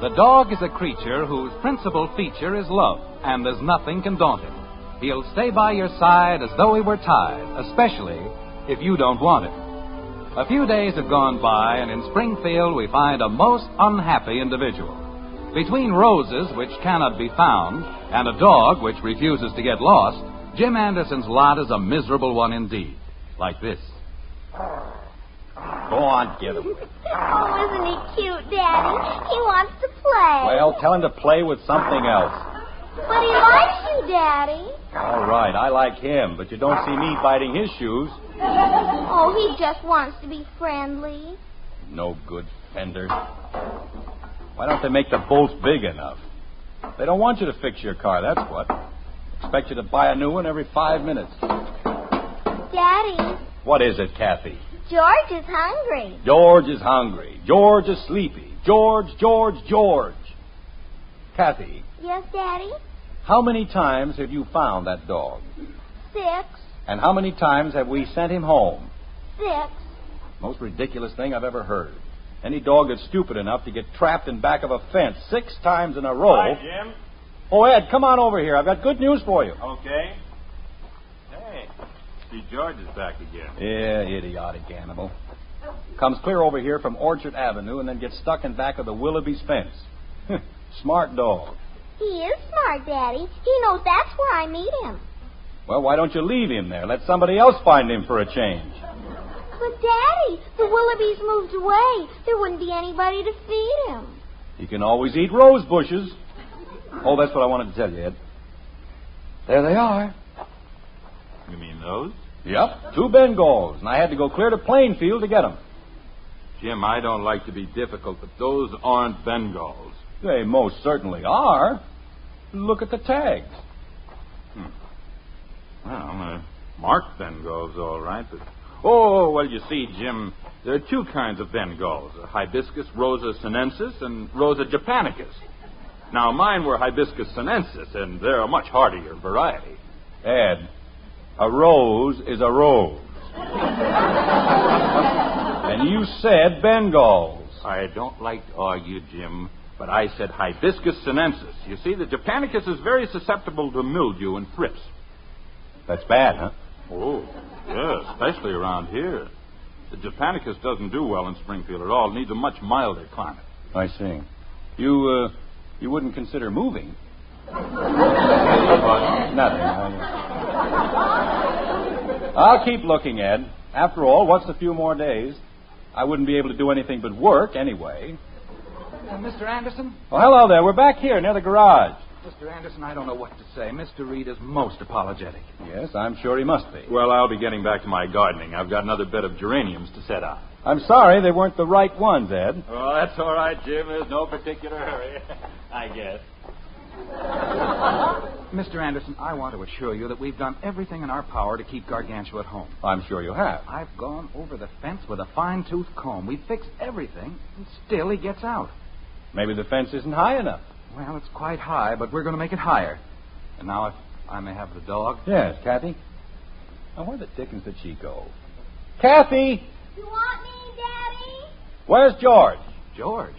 Speaker 17: The dog is a creature whose principal feature is love, and there's nothing can daunt him. He'll stay by your side as though he were tied, especially if you don't want it. A few days have gone by, and in Springfield we find a most unhappy individual. Between roses, which cannot be found, and a dog which refuses to get lost, Jim Anderson's lot is a miserable one indeed. Like this.
Speaker 18: Go on, get him.
Speaker 11: Oh, isn't he cute, Daddy? He wants to play.
Speaker 18: Well, tell him to play with something else.
Speaker 11: But he likes you, Daddy.
Speaker 18: All right, I like him, but you don't see me biting his shoes.
Speaker 11: Oh, he just wants to be friendly.
Speaker 18: No good fender. Why don't they make the bolts big enough? They don't want you to fix your car, that's what. Expect you to buy a new one every 5 minutes.
Speaker 11: Daddy.
Speaker 18: What is it, Kathy?
Speaker 11: George is hungry.
Speaker 18: George is hungry. George is sleepy. George. Kathy.
Speaker 11: Yes, Daddy?
Speaker 18: How many times have you found that dog?
Speaker 11: 6.
Speaker 18: And how many times have we sent him home?
Speaker 11: 6.
Speaker 18: Most ridiculous thing I've ever heard. Any dog that's stupid enough to get trapped in back of a fence 6 times in a row.
Speaker 10: Hi, Jim.
Speaker 18: Oh, Ed, come on over here. I've got good news for you.
Speaker 10: Okay. Hey, see, George is back again.
Speaker 18: Yeah, idiotic animal. Comes clear over here from Orchard Avenue and then gets stuck in back of the Willoughby's fence. Smart dog.
Speaker 11: He is smart, Daddy. He knows that's where I meet him.
Speaker 18: Well, why don't you leave him there? Let somebody else find him for a change.
Speaker 11: But, Daddy, the Willoughbys moved away. There wouldn't be anybody to feed him.
Speaker 18: He can always eat rose bushes. Oh, that's what I wanted to tell you, Ed. There they are.
Speaker 10: You mean those?
Speaker 18: Yep, 2 Bengals, and I had to go clear to Plainfield to get them.
Speaker 10: Jim, I don't like to be difficult, but those aren't Bengals.
Speaker 18: They most certainly are. Look at the tags.
Speaker 10: Well, marked Bengals, all right, but... Oh, well, you see, Jim, there are 2 kinds of Bengals, Hibiscus rosa sinensis and Rosa japonicus. Now, mine were Hibiscus sinensis, and they're a much hardier variety.
Speaker 18: Ed, a rose is a rose. And you said Bengals.
Speaker 10: I don't like to argue, Jim, but I said Hibiscus sinensis. You see, the japonicus is very susceptible to mildew and thrips.
Speaker 18: That's bad, huh?
Speaker 10: Oh, yes, especially around here. The japonicus doesn't do well in Springfield at all. It needs a much milder climate.
Speaker 18: I see. You wouldn't consider moving? Nothing. I'll keep looking, Ed. After all, what's a few more days? I wouldn't be able to do anything but work anyway.
Speaker 20: Mr. Anderson?
Speaker 18: Oh, hello there. We're back here near the garage.
Speaker 20: Mr. Anderson, I don't know what to say. Mr. Reed is most apologetic.
Speaker 18: Yes, I'm sure he must be.
Speaker 10: Well, I'll be getting back to my gardening. I've got another bed of geraniums to set out.
Speaker 18: I'm sorry they weren't the right ones, Ed.
Speaker 10: Oh, that's all right, Jim. There's no particular hurry, I guess.
Speaker 20: Mr. Anderson, I want to assure you that we've done everything in our power to keep Gargantua at home.
Speaker 18: I'm sure you have.
Speaker 20: I've gone over the fence with a fine-tooth comb. We've fixed everything, and still he gets out.
Speaker 18: Maybe the fence isn't high enough.
Speaker 20: Well, it's quite high, but we're going to make it higher. And now, if I may have the dog.
Speaker 18: Yes, Kathy. Now, where the dickens did she go? Kathy!
Speaker 11: You want me, Daddy?
Speaker 18: Where's George?
Speaker 20: George?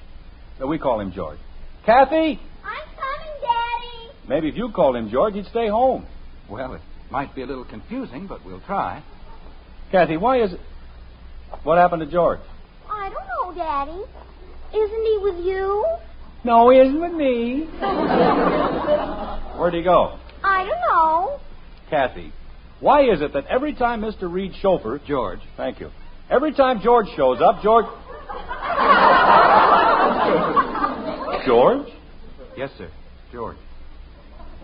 Speaker 18: No, we call him George. Kathy!
Speaker 11: I'm coming, Daddy.
Speaker 18: Maybe if you called him George, he'd stay home.
Speaker 20: Well, it might be a little confusing, but we'll try.
Speaker 18: Kathy, why is it... What happened to George?
Speaker 11: I don't know, Daddy. Isn't he with you?
Speaker 18: No, he isn't with me. Where'd he go?
Speaker 11: I don't know.
Speaker 18: Kathy, why is it that every time Mr. Reed's chauffeur...
Speaker 20: George.
Speaker 18: Thank you. Every time George shows up, George... George?
Speaker 20: Yes, sir. George.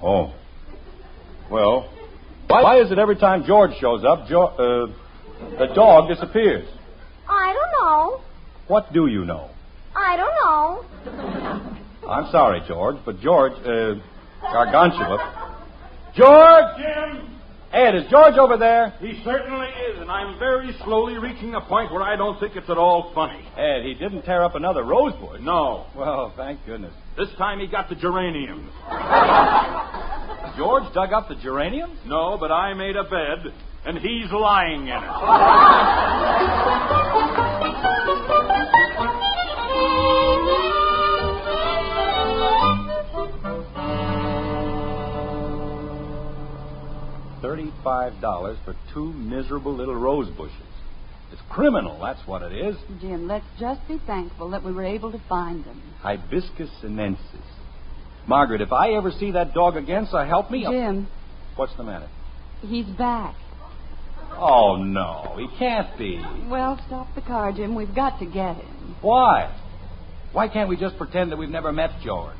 Speaker 18: Oh. Well, why is it every time George shows up, the dog disappears?
Speaker 11: I don't know.
Speaker 18: What do you know?
Speaker 11: I don't know.
Speaker 18: I'm sorry, George, but George, Gargantua... George!
Speaker 10: Jim!
Speaker 18: Ed, is George over there?
Speaker 10: He certainly is, and I'm very slowly reaching a point where I don't think it's at all funny.
Speaker 18: Ed, he didn't tear up another rose bush.
Speaker 10: No.
Speaker 18: Well, thank goodness.
Speaker 10: This time he got the geraniums.
Speaker 18: George dug up the geraniums?
Speaker 10: No, but I made a bed, and he's lying in it.
Speaker 18: $35 for 2 miserable little rose bushes. It's criminal, that's what it is.
Speaker 16: Jim, let's just be thankful that we were able to find them.
Speaker 18: Hibiscus sinensis. Margaret, if I ever see that dog again, so help me...
Speaker 16: Jim.
Speaker 18: What's the matter?
Speaker 16: He's back.
Speaker 18: Oh, no, he can't be.
Speaker 16: Well, stop the car, Jim. We've got to get him.
Speaker 18: Why? Why can't we just pretend that we've never met George?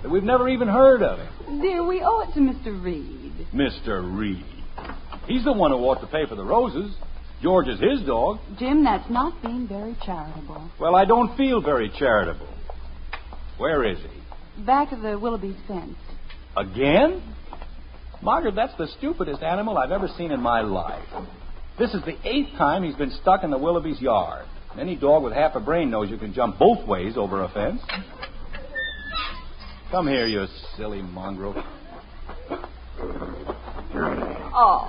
Speaker 18: That we've never even heard of him?
Speaker 16: Dear, we owe it to Mr. Reed.
Speaker 18: Mr. Reed. He's the one who ought to pay for the roses. George is his dog.
Speaker 16: Jim, that's not being very charitable.
Speaker 18: Well, I don't feel very charitable. Where is he?
Speaker 16: Back of the Willoughby's fence.
Speaker 18: Again? Margaret, that's the stupidest animal I've ever seen in my life. This is the 8th time he's been stuck in the Willoughby's yard. Any dog with half a brain knows you can jump both ways over a fence. Come here, you silly mongrel.
Speaker 16: Oh.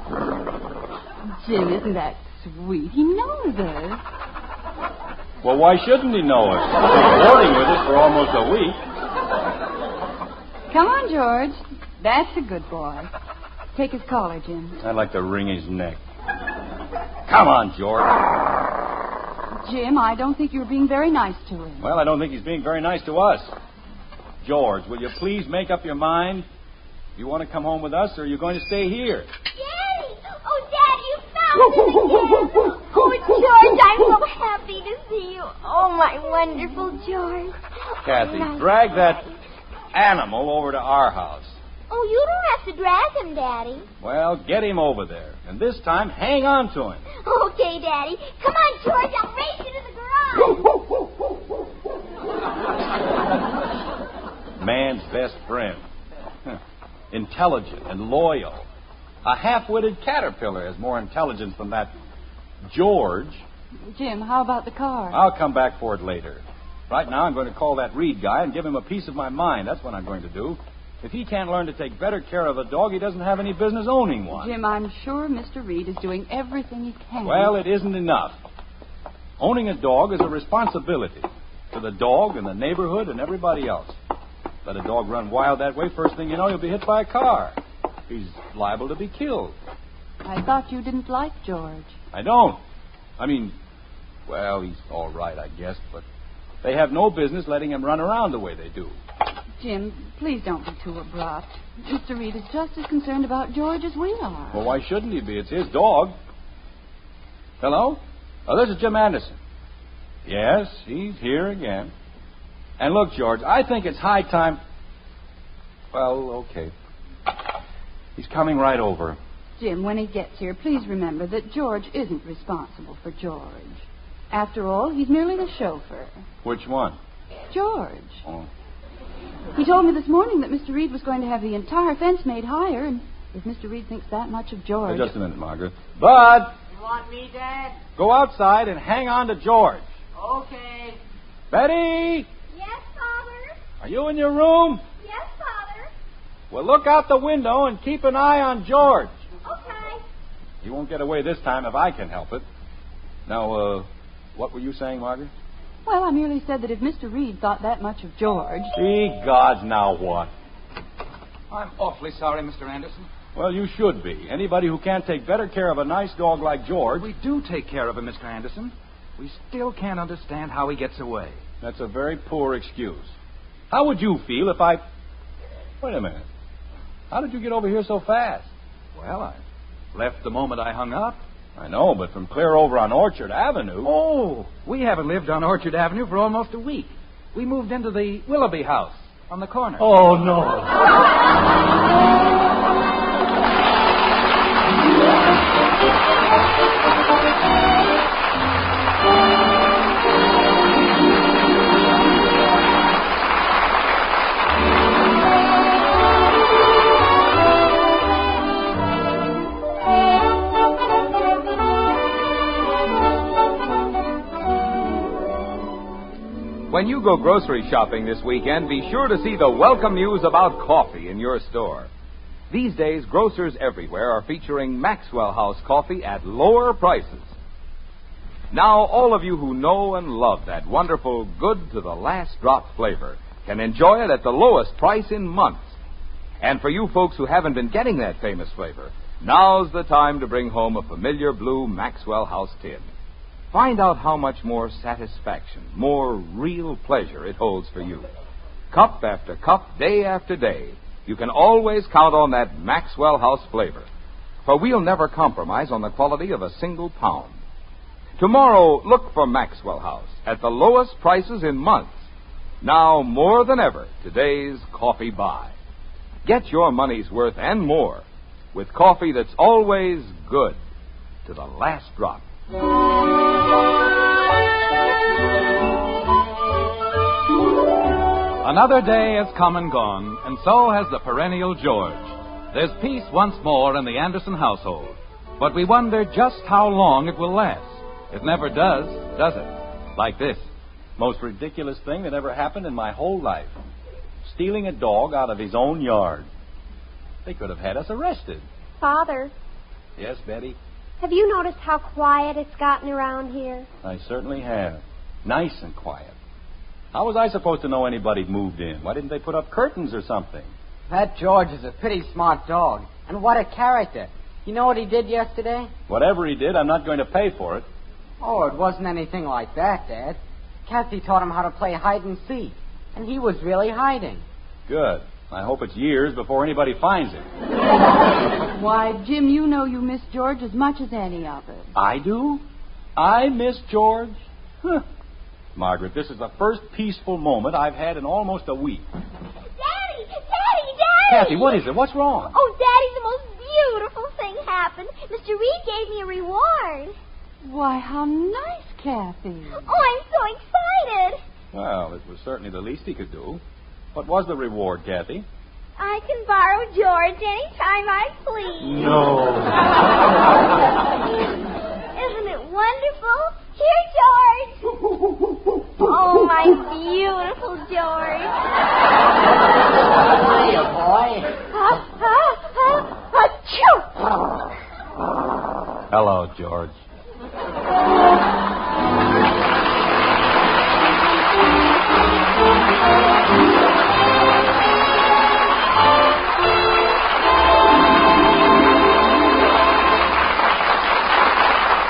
Speaker 16: Jim, isn't that sweet? He knows us.
Speaker 18: Well, why shouldn't he know us? He's been boarding with us for almost a week.
Speaker 16: Come on, George. That's a good boy. Take his collar, Jim.
Speaker 18: I'd like to wring his neck. Come on, George.
Speaker 16: Jim, I don't think you're being very nice to him.
Speaker 18: Well, I don't think he's being very nice to us. George, will you please make up your mind? You want to come home with us, or are you going to stay here?
Speaker 11: Daddy! Oh, Daddy, you found him again! Oh, George, I'm so happy to see you. Oh, my wonderful George.
Speaker 18: Kathy, drag that animal over to our house.
Speaker 11: Oh, you don't have to drag him, Daddy.
Speaker 18: Well, get him over there. And this time, hang on to him.
Speaker 11: Okay, Daddy. Come on, George. I'll race you to the garage.
Speaker 18: Man's best friend. Intelligent and loyal. A half-witted caterpillar has more intelligence than that George.
Speaker 16: Jim, how about the car?
Speaker 18: I'll come back for it later. Right now, I'm going to call that Reed guy and give him a piece of my mind. That's what I'm going to do. If he can't learn to take better care of a dog, he doesn't have any business owning one.
Speaker 16: Jim, I'm sure Mr. Reed is doing everything he can.
Speaker 18: Well, it isn't enough. Owning a dog is a responsibility to the dog and the neighborhood and everybody else. Let a dog run wild that way, first thing you know, he'll be hit by a car. He's liable to be killed.
Speaker 16: I thought you didn't like George.
Speaker 18: I don't. I mean, well, he's all right, I guess, but they have no business letting him run around the way they do.
Speaker 16: Jim, please don't be too abrupt. Mr. Reed is just as concerned about George as we are.
Speaker 18: Well, why shouldn't he be? It's his dog. Hello? Oh, this is Jim Anderson. Yes, he's here again. And look, George, I think it's high time... Well, okay. He's coming right over.
Speaker 16: Jim, when he gets here, please remember that George isn't responsible for George. After all, he's merely the chauffeur.
Speaker 18: Which one?
Speaker 16: George.
Speaker 18: Oh.
Speaker 16: He told me this morning that Mr. Reed was going to have the entire fence made higher, and if Mr. Reed thinks that much of George...
Speaker 18: Just a minute, Margaret. Bud!
Speaker 19: You want me, Dad?
Speaker 18: Go outside and hang on to George.
Speaker 19: Okay.
Speaker 18: Betty!
Speaker 11: Yes, Father?
Speaker 18: Are you in your room?
Speaker 11: Yes, Father.
Speaker 18: Well, look out the window and keep an eye on George.
Speaker 11: Okay.
Speaker 18: He won't get away this time if I can help it. Now, what were you saying, Margaret?
Speaker 16: Well, I merely said that if Mr. Reed thought that much of George...
Speaker 18: Gee, God, now what?
Speaker 17: I'm awfully sorry, Mr. Anderson.
Speaker 18: Well, you should be. Anybody who can't take better care of a nice dog like George...
Speaker 17: We do take care of him, Mr. Anderson. We still can't understand how he gets away.
Speaker 18: That's a very poor excuse. How would you feel if I... Wait a minute. How did you get over here so fast?
Speaker 17: Well, I left the moment I hung up.
Speaker 18: I know, but from clear over on Orchard Avenue...
Speaker 17: Oh, we haven't lived on Orchard Avenue for almost a week. We moved into the Willoughby house on the corner.
Speaker 18: Oh, no.
Speaker 20: When you go grocery shopping this weekend, be sure to see the welcome news about coffee in your store. These days, grocers everywhere are featuring Maxwell House coffee at lower prices. Now, all of you who know and love that wonderful good-to-the-last-drop flavor can enjoy it at the lowest price in months. And for you folks who haven't been getting that famous flavor, now's the time to bring home a familiar blue Maxwell House tin. Find out how much more satisfaction, more real pleasure it holds for you. Cup after cup, day after day, you can always count on that Maxwell House flavor. For we'll never compromise on the quality of a single pound. Tomorrow, look for Maxwell House at the lowest prices in months. Now, more than ever, today's coffee buy. Get your money's worth and more with coffee that's always good to the last drop.
Speaker 17: Another day has come and gone, and so has the perennial George. There's peace once more in the Anderson household, but we wonder just how long it will last. It never does it? Like this.
Speaker 18: Most ridiculous thing that ever happened in my whole life. Stealing a dog out of his own yard. They could have had us arrested.
Speaker 21: Father.
Speaker 18: Yes, Betty?
Speaker 21: Have you noticed how quiet it's gotten around here?
Speaker 18: I certainly have. Nice and quiet. How was I supposed to know anybody moved in? Why didn't they put up curtains or something?
Speaker 19: That George is a pretty smart dog. And what a character. You know what he did yesterday?
Speaker 18: Whatever he did, I'm not going to pay for it.
Speaker 19: Oh, it wasn't anything like that, Dad. Kathy taught him how to play hide and seek. And he was really hiding.
Speaker 18: Good. I hope it's years before anybody finds him.
Speaker 16: Why, Jim, you know you miss George as much as any of us.
Speaker 18: I do? I miss George? Huh. Margaret, this is the first peaceful moment I've had in almost a week.
Speaker 11: Daddy! Daddy! Daddy!
Speaker 18: Kathy, what is it? What's wrong?
Speaker 11: Oh, Daddy, the Mr. Reed gave me a reward.
Speaker 16: Why, how nice, Kathy.
Speaker 11: Oh, I'm so excited.
Speaker 18: Well, it was certainly the least he could do. What was the reward, Kathy?
Speaker 11: I can borrow George anytime I please.
Speaker 18: No.
Speaker 11: Isn't it wonderful? Here, George. Oh, my beautiful George.
Speaker 19: Hiya, boy.
Speaker 11: Achoo!
Speaker 18: Hello, George.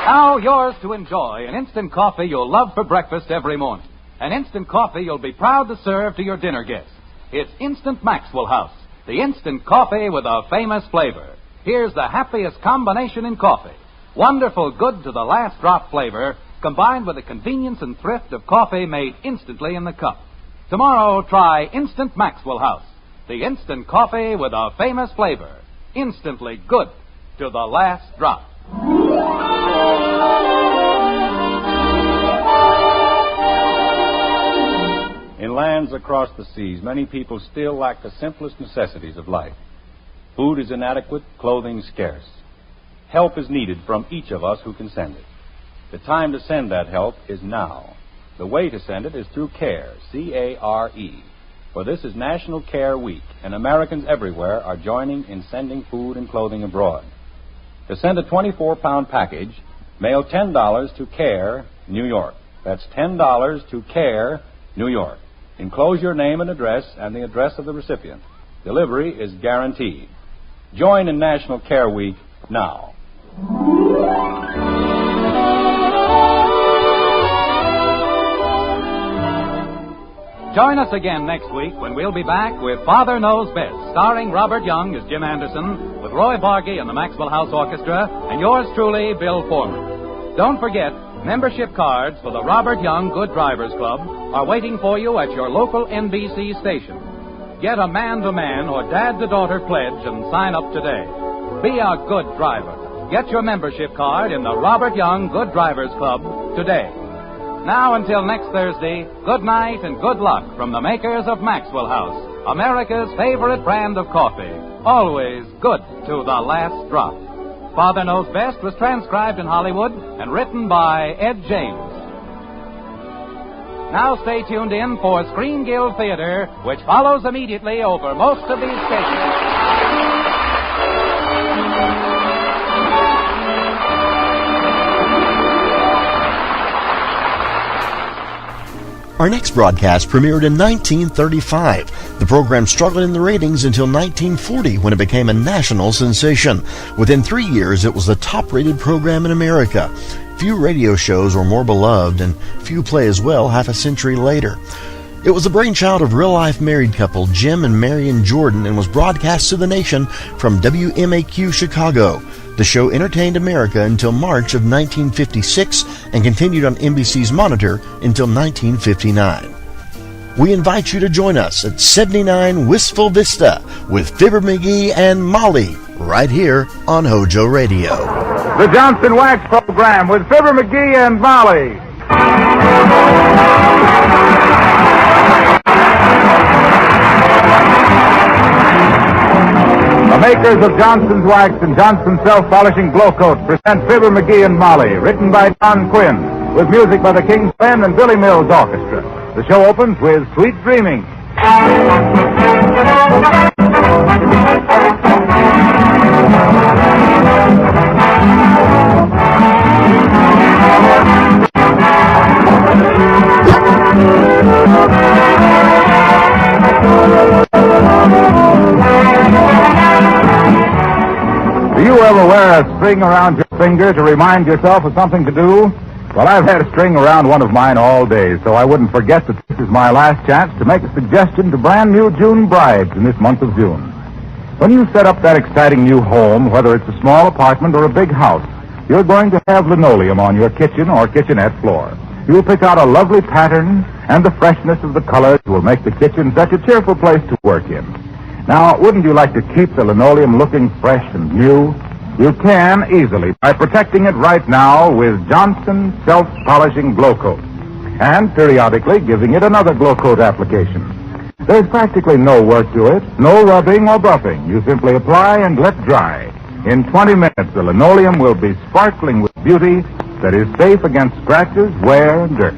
Speaker 17: Now yours to enjoy, an instant coffee you'll love for breakfast every morning. An instant coffee you'll be proud to serve to your dinner guests. It's Instant Maxwell House, the instant coffee with a famous flavor. Here's the happiest combination in coffee. Wonderful, good to the last drop flavor, combined with the convenience and thrift of coffee made instantly in the cup. Tomorrow, try Instant Maxwell House, the instant coffee with a famous flavor. Instantly good to the last drop.
Speaker 18: In lands across the seas, many people still lack the simplest necessities of life. Food is inadequate, clothing scarce. Help is needed from each of us who can send it. The time to send that help is now. The way to send it is through CARE, C-A-R-E. For this is National Care Week, and Americans everywhere are joining in sending food and clothing abroad. To send a 24-pound package, mail $10 to CARE, New York. That's $10 to CARE, New York. Enclose your name and address and the address of the recipient. Delivery is guaranteed. Join in National Care Week now.
Speaker 17: Join us again next week when we'll be back with Father Knows Best, starring Robert Young as Jim Anderson, with Roy Bargy and the Maxwell House Orchestra, and yours truly, Bill Foreman. Don't forget, membership cards for the Robert Young Good Drivers Club are waiting for you at your local NBC station. Get a man-to-man or dad-to-daughter pledge and sign up today. Be a good driver. Get your membership card in the Robert Young Good Drivers Club today. Now, until next Thursday, good night and good luck from the makers of Maxwell House, America's favorite brand of coffee. Always good to the last drop. Father Knows Best was transcribed in Hollywood and written by Ed James. Now stay tuned in for Screen Guild Theater, which follows immediately over most of these stations.
Speaker 2: Our next broadcast premiered in 1935. The program struggled in the ratings until 1940 when it became a national sensation. Within 3 years, it was the top-rated program in America. Few radio shows were more beloved, and few play as well half a century later. It was the brainchild of real-life married couple Jim and Marion Jordan and was broadcast to the nation from WMAQ Chicago. The show entertained America until March of 1956 and continued on NBC's Monitor until 1959. We invite you to join us at 79 Wistful Vista with Fibber McGee and Molly right here on HOJO Radio.
Speaker 3: The Johnson Wax Program with Fibber McGee and Molly. The makers of Johnson's Wax and Johnson's Self-Polishing Glow Coat present Fibber McGee and Molly, written by Don Quinn, with music by the King's Men and Billy Mills Orchestra. The show opens with Sweet Dreaming. Do you ever wear a string around your finger to remind yourself of something to do? Well, I've had a string around one of mine all day, so I wouldn't forget that this is my last chance to make a suggestion to brand new June brides in this month of June. When you set up that exciting new home, whether it's a small apartment or a big house, you're going to have linoleum on your kitchen or kitchenette floor. You'll pick out a lovely pattern, and the freshness of the colors will make the kitchen such a cheerful place to work in. Now, wouldn't you like to keep the linoleum looking fresh and new?
Speaker 12: You can easily by protecting it right now with Johnson Self-Polishing Glow Coat and periodically giving it another Glow Coat application. There's practically no work to it, no rubbing or buffing. You simply apply and let dry. In 20 minutes, the linoleum will be sparkling with beauty that is safe against scratches, wear, and dirt.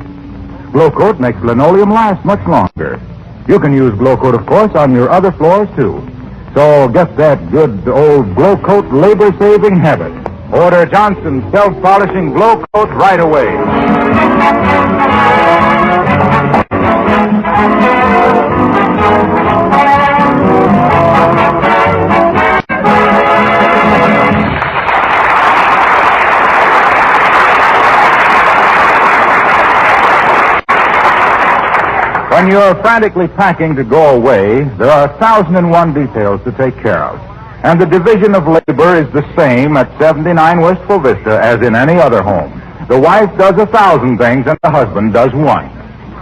Speaker 12: Glow Coat makes linoleum last much longer. You can use Glow Coat, of course, on your other floors, too. So get that good old Glow Coat labor-saving habit. Order Johnson Self-Polishing Glow Coat right away. When you're frantically packing to go away, there are 1,001 details to take care of. And the division of labor is the same at 79 Wistful Vista as in any other home. The wife does 1,000 things and the husband does one.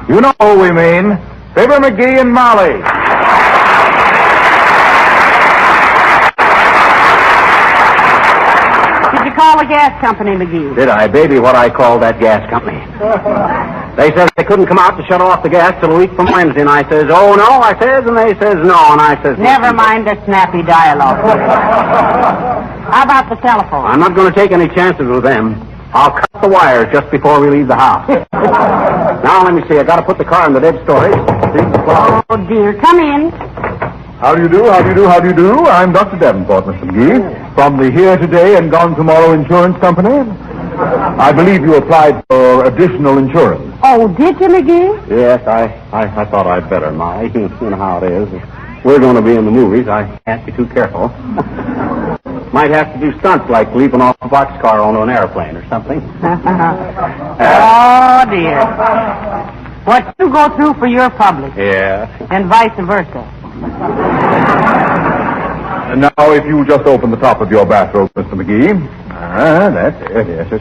Speaker 12: You know who we mean. Fibber McGee and Molly.
Speaker 22: Did you call the gas company, McGee?
Speaker 23: Did I? Baby, what I call that gas company. They said they couldn't come out to shut off the gas till a week from Wednesday, and I says, oh, no, I says, and they says, no, and I says...
Speaker 22: Never mind the snappy dialogue. How about the telephone?
Speaker 23: I'm not going to take any chances with them. I'll cut the wires just before we leave the house. Now, let me see. I got to put the car in the dead storage.
Speaker 22: Oh, dear. Come in.
Speaker 12: How do you do? How do you do? How do you do? I'm Dr. Davenport, Mr. McGee, from the Here Today and Gone Tomorrow Insurance Company. I believe you applied for additional insurance.
Speaker 22: Oh, did you, McGee?
Speaker 23: Yes, I thought I'd better, Molly. You know how it is. We're going to be in the movies. I can't be too careful. Might have to do stunts like leaping off a boxcar onto an airplane or something.
Speaker 22: Oh, dear. What you go through for your public.
Speaker 23: Yeah.
Speaker 22: And vice versa.
Speaker 12: Now, if you just open the top of your bathrobe, Mr. McGee. That's it. Yes.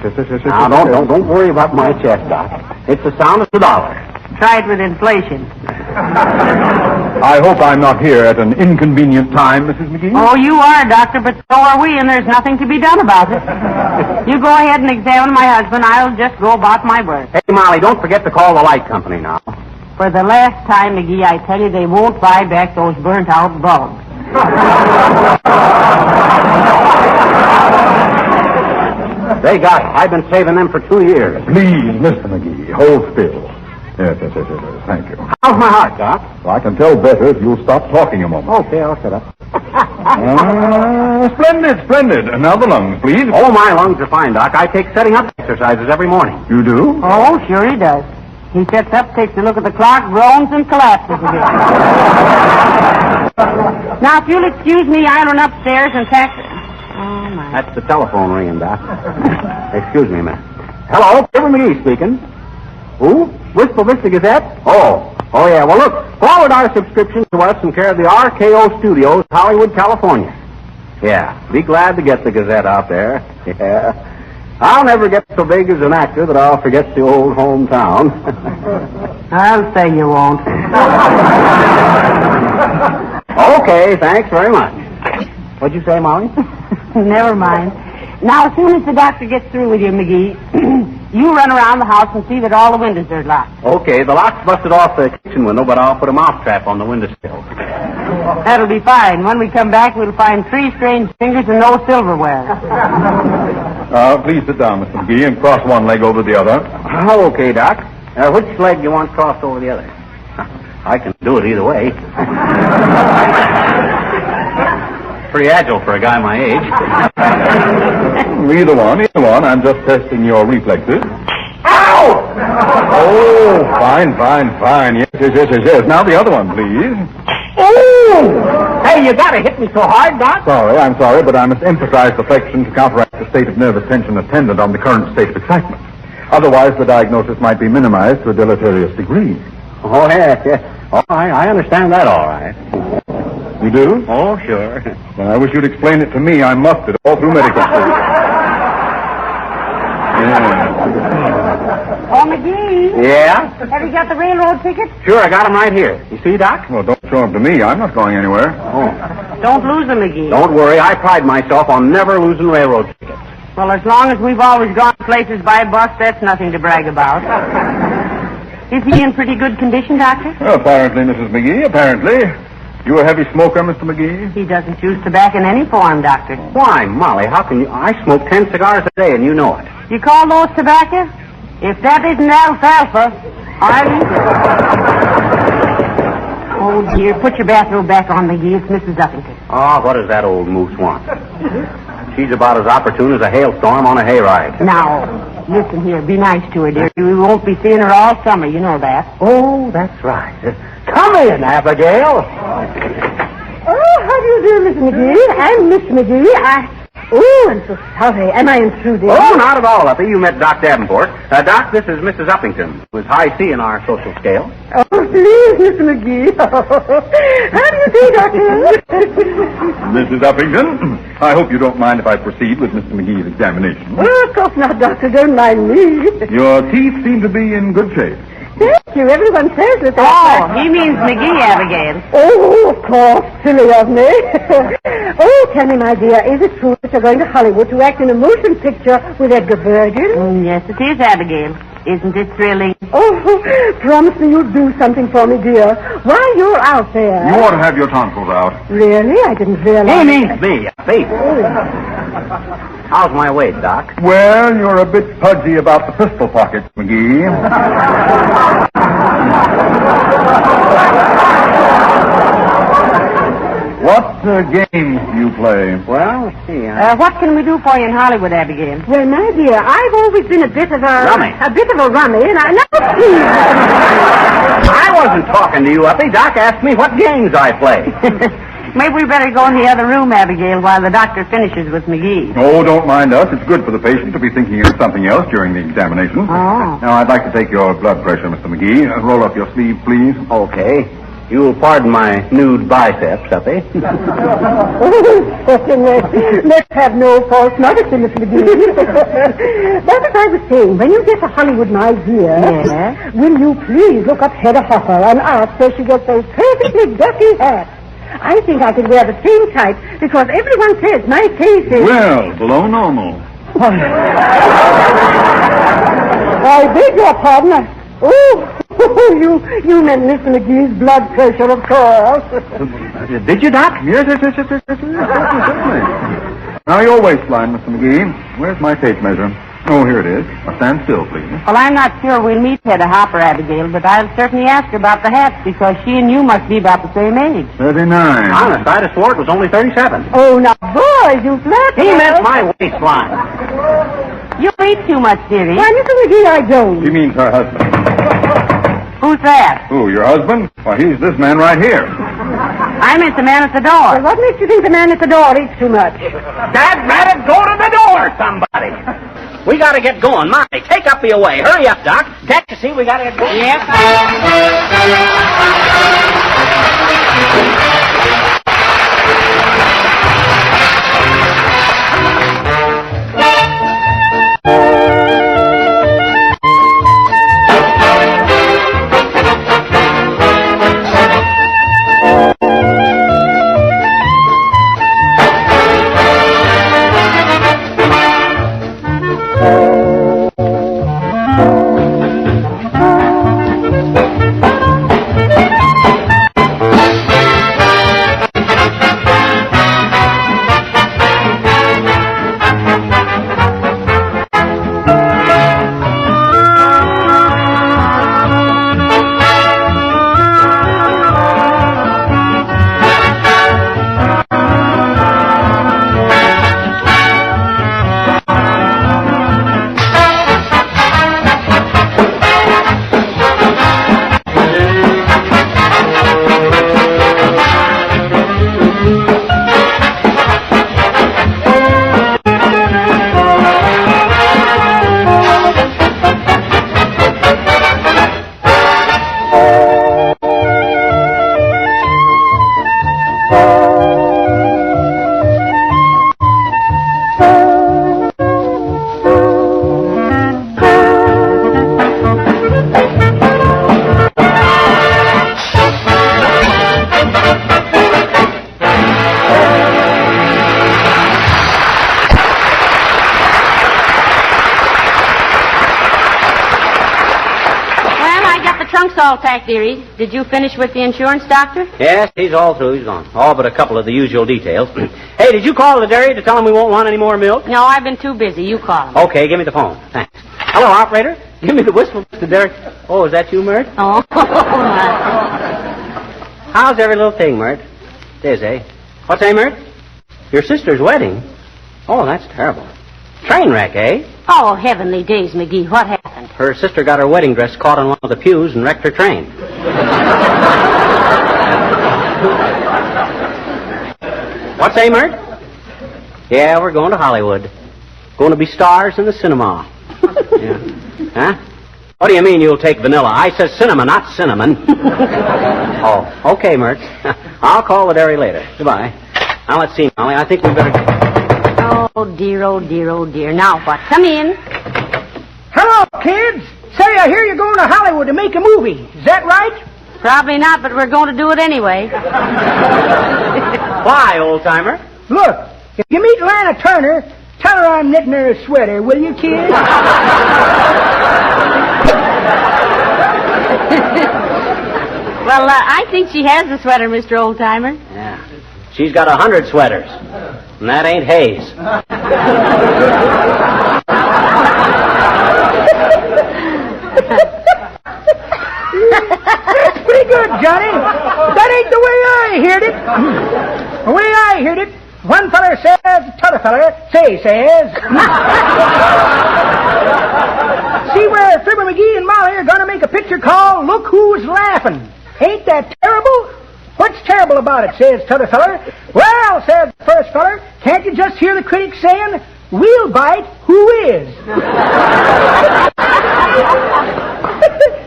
Speaker 23: Now, don't worry about my chest, Doc. It's the sound of the dollar.
Speaker 22: Try it with inflation.
Speaker 12: I hope I'm not here at an inconvenient time, Mrs. McGee.
Speaker 22: Oh, you are, Doctor, but so are we, and there's nothing to be done about it. You go ahead and examine my husband. I'll just go about my work.
Speaker 23: Hey, Molly, don't forget to call the light company now.
Speaker 22: For the last time, McGee, I tell you they won't buy back those burnt-out bulbs.
Speaker 23: They got it. I've been saving them for 2 years.
Speaker 12: Please, Mr. McGee, hold still. Yes. Thank you.
Speaker 23: How's my heart, Doc?
Speaker 12: Well, I can tell better if you'll stop talking a moment.
Speaker 23: Okay, I'll shut up.
Speaker 12: Splendid. Now the lungs, please.
Speaker 23: Oh, my lungs are fine, Doc. I take setting up exercises every morning.
Speaker 12: You do?
Speaker 22: Oh, sure he does. He sets up, takes a look at the clock, groans, and collapses again. Now, if you'll excuse me, I'll run upstairs and tax... Oh, my.
Speaker 23: That's the telephone ringing, Doc. Excuse me, ma'am. Hello, Fibber McGee speaking. Who? Wistful Vista Gazette? Oh, yeah. Well, look, forward our subscription to us in care of the RKO Studios, Hollywood, California. Yeah, be glad to get the Gazette out there. Yeah. I'll never get so big as an actor that I'll forget the old hometown.
Speaker 22: I'll say you won't.
Speaker 23: Okay, thanks very much. What'd you say, Molly?
Speaker 22: Never mind. Now, as soon as the doctor gets through with you, McGee, you run around the house and see that all the windows are locked.
Speaker 23: Okay, the lock's busted off the kitchen window, but I'll put a mousetrap on the windowsill.
Speaker 22: That'll be fine. When we come back, we'll find 3 strange fingers and no silverware.
Speaker 12: Please sit down, Mr. McGee, and cross one leg over the other.
Speaker 23: Oh, okay, Doc. Which leg do you want crossed over the other? I can do it either way. Pretty agile for a guy my age.
Speaker 12: Either one. I'm just testing your reflexes.
Speaker 23: Ow!
Speaker 12: Oh, fine. Yes. Now the other one, please.
Speaker 23: Oh! Hey, you gotta hit me so hard, Doc.
Speaker 12: I'm sorry, but I must emphasize perfection to counteract the state of nervous tension attendant on the current state of excitement. Otherwise, the diagnosis might be minimized to a deleterious degree.
Speaker 23: Oh, yeah. Oh, I understand that all right.
Speaker 12: You do?
Speaker 23: Oh, sure.
Speaker 12: Well, I wish you'd explain it to me. I must it all through medical school.
Speaker 22: Oh, McGee.
Speaker 23: Yeah?
Speaker 22: Have you got the railroad ticket?
Speaker 23: Sure, I got them right here. You see, Doc?
Speaker 12: Well, don't show them to me. I'm not going anywhere.
Speaker 23: Oh.
Speaker 22: Don't lose them, McGee.
Speaker 23: Don't worry, I pride myself on never losing railroad tickets.
Speaker 22: Well, as long as we've always gone places by bus, that's nothing to brag about. Is he in pretty good condition, Doctor?
Speaker 12: Apparently, Mrs. McGee, apparently. You a heavy smoker, Mr. McGee?
Speaker 22: He doesn't use tobacco in any form, Doctor.
Speaker 23: Why, Molly, how can you... I smoke 10 cigars a day, and you know it.
Speaker 22: You call those tobacco? If that isn't alfalfa, I'll eat it. Oh, dear, put your bathrobe back on, McGee. It's Mrs. Uppington.
Speaker 23: Oh, what does that old moose want? She's about as opportune as a hailstorm on a hayride.
Speaker 22: Now, listen here. Be nice to her, dear. We won't be seeing her all summer. You know that.
Speaker 23: Oh, that's right. Come in, Abigail.
Speaker 6: Oh, how do you do, Miss McGee? I'm Miss McGee. Oh, I'm so sorry. Am I intruding?
Speaker 23: Oh, not at all, Uppy. You met Doc Davenport. Doc, this is Mrs. Uppington, who is high C in our social scale.
Speaker 6: Oh, please, Miss McGee. How do you do, Doctor?
Speaker 12: Mrs. Uppington, I hope you don't mind if I proceed with Mr. McGee's examination.
Speaker 6: Oh, of course not, Doctor. Don't mind me.
Speaker 12: Your teeth seem to be in good shape.
Speaker 6: Thank you. Everyone says that.
Speaker 22: Oh, he means McGee, Abigail.
Speaker 6: Oh, of course. Silly of me. Oh, tell me, my dear, is it true that you're going to Hollywood to act in a motion picture with Edgar Virgin?
Speaker 22: Yes, it is, Abigail. Isn't it thrilling?
Speaker 6: Oh, promise me you'll do something for me, dear. While you're out there.
Speaker 12: You ought to have your tonsils out.
Speaker 6: Really? I didn't realize.
Speaker 23: He means me, Uppy. How's my weight, Doc?
Speaker 12: Well, you're a bit pudgy about the pistol pockets, McGee. What games do you play?
Speaker 23: Well, let's see.
Speaker 22: What can we do for you in Hollywood, Abigail?
Speaker 6: Well, my dear, I've always been a bit of a...
Speaker 23: Rummy.
Speaker 6: A bit of a rummy, and I... No, please.
Speaker 23: I wasn't talking to you, Uppy. Doc asked me what games I play.
Speaker 22: Maybe we better go in the other room, Abigail, while the doctor finishes with McGee.
Speaker 12: Oh, don't mind us. It's good for the patient to be thinking of something else during the examination.
Speaker 22: Oh.
Speaker 12: Now, I'd like to take your blood pressure, Mr. McGee. Roll up your sleeve, please.
Speaker 23: Okay. You'll pardon my nude biceps, Uppy.
Speaker 6: Oh, certainly. Let's have no false modesty, Miss McGee. But as I was saying, when you get to Hollywood, my dear,
Speaker 22: Yes?
Speaker 6: will you please look up Hedda Hopper and ask where she gets those perfectly dirty hats? I think I could wear the same type because everyone says my face is...
Speaker 12: Well, below normal.
Speaker 6: I beg your pardon. You meant Miss McGee's blood pressure, of course.
Speaker 23: Did you, Doc?
Speaker 12: Yes, certainly. Now, your waistline, Mr. McGee. Where's my tape measure? Oh, here it is. Now, stand still, please.
Speaker 22: Well, I'm not sure we'll meet Hedda Hopper, Abigail, but I'll certainly ask her about the hats because she and you must be about the same age.
Speaker 12: 39.
Speaker 23: Honest, I'd have swore it was only 37.
Speaker 6: Oh, now, boys, you flatter.
Speaker 23: He meant my waistline.
Speaker 22: You eat too much, dearie.
Speaker 6: Why, Mr. McGee, I don't.
Speaker 12: She means her husband.
Speaker 22: Who's that?
Speaker 12: Who, your husband? Why, he's this man right here.
Speaker 22: I meant the man at the door.
Speaker 6: Well, what makes you think the man at the door eats too much?
Speaker 23: Dad, Maddox, go to the door, somebody. We gotta get going. Molly, take Uppy away. Hurry up, Doc. Can't you see we gotta get going?
Speaker 22: Yes.
Speaker 8: call, Pack dearie. Did you finish with the insurance doctor?
Speaker 23: Yes, he's all through. He's gone. All but a couple of the usual details. Hey, did you call the dairy to tell him we won't want any more milk?
Speaker 8: No, I've been too busy. You call him.
Speaker 23: Okay, give me the phone. Thanks. Hello, operator. Give me the whistle, Mr. Derek. Oh, is that you, Mert?
Speaker 8: Oh,
Speaker 23: How's every little thing, Mert? It is, eh? What's that, Mert? Your sister's wedding? Oh, that's terrible. Train wreck, eh?
Speaker 8: Oh, heavenly days, McGee. What happened?
Speaker 23: Her sister got her wedding dress caught on one of the pews and wrecked her train. What's that, Mert? Yeah, we're going to Hollywood. Going to be stars in the cinema. Yeah. Huh? What do you mean you'll take vanilla? I said cinema, not cinnamon. Oh, okay, Mert. I'll call the dairy later. Goodbye. Now, let's see, Molly. I think we better...
Speaker 8: Oh, dear, oh, dear, oh, dear. Now what? Come in.
Speaker 9: Hello, kids. Say, I hear you're going to Hollywood to make a movie. Is that right?
Speaker 8: Probably not, but we're going to do it anyway.
Speaker 23: Why, old-timer?
Speaker 9: Look, if you meet Lana Turner, tell her I'm knitting her a sweater, will you, kid?
Speaker 8: Well, I think she has a sweater, Mr. Oldtimer.
Speaker 23: Yeah. She's got 100 sweaters. And that ain't Hayes.
Speaker 9: That's pretty good, Johnny. That ain't the way I heard it. The way I heard it, one feller says, t'other feller says. See where Fibber McGee and Molly are going to make a picture called Look Who's Laughing. Ain't that terrible? What's terrible about it, says t'other feller. Well, says the first feller, can't you just hear the critics saying, we'll bite who is?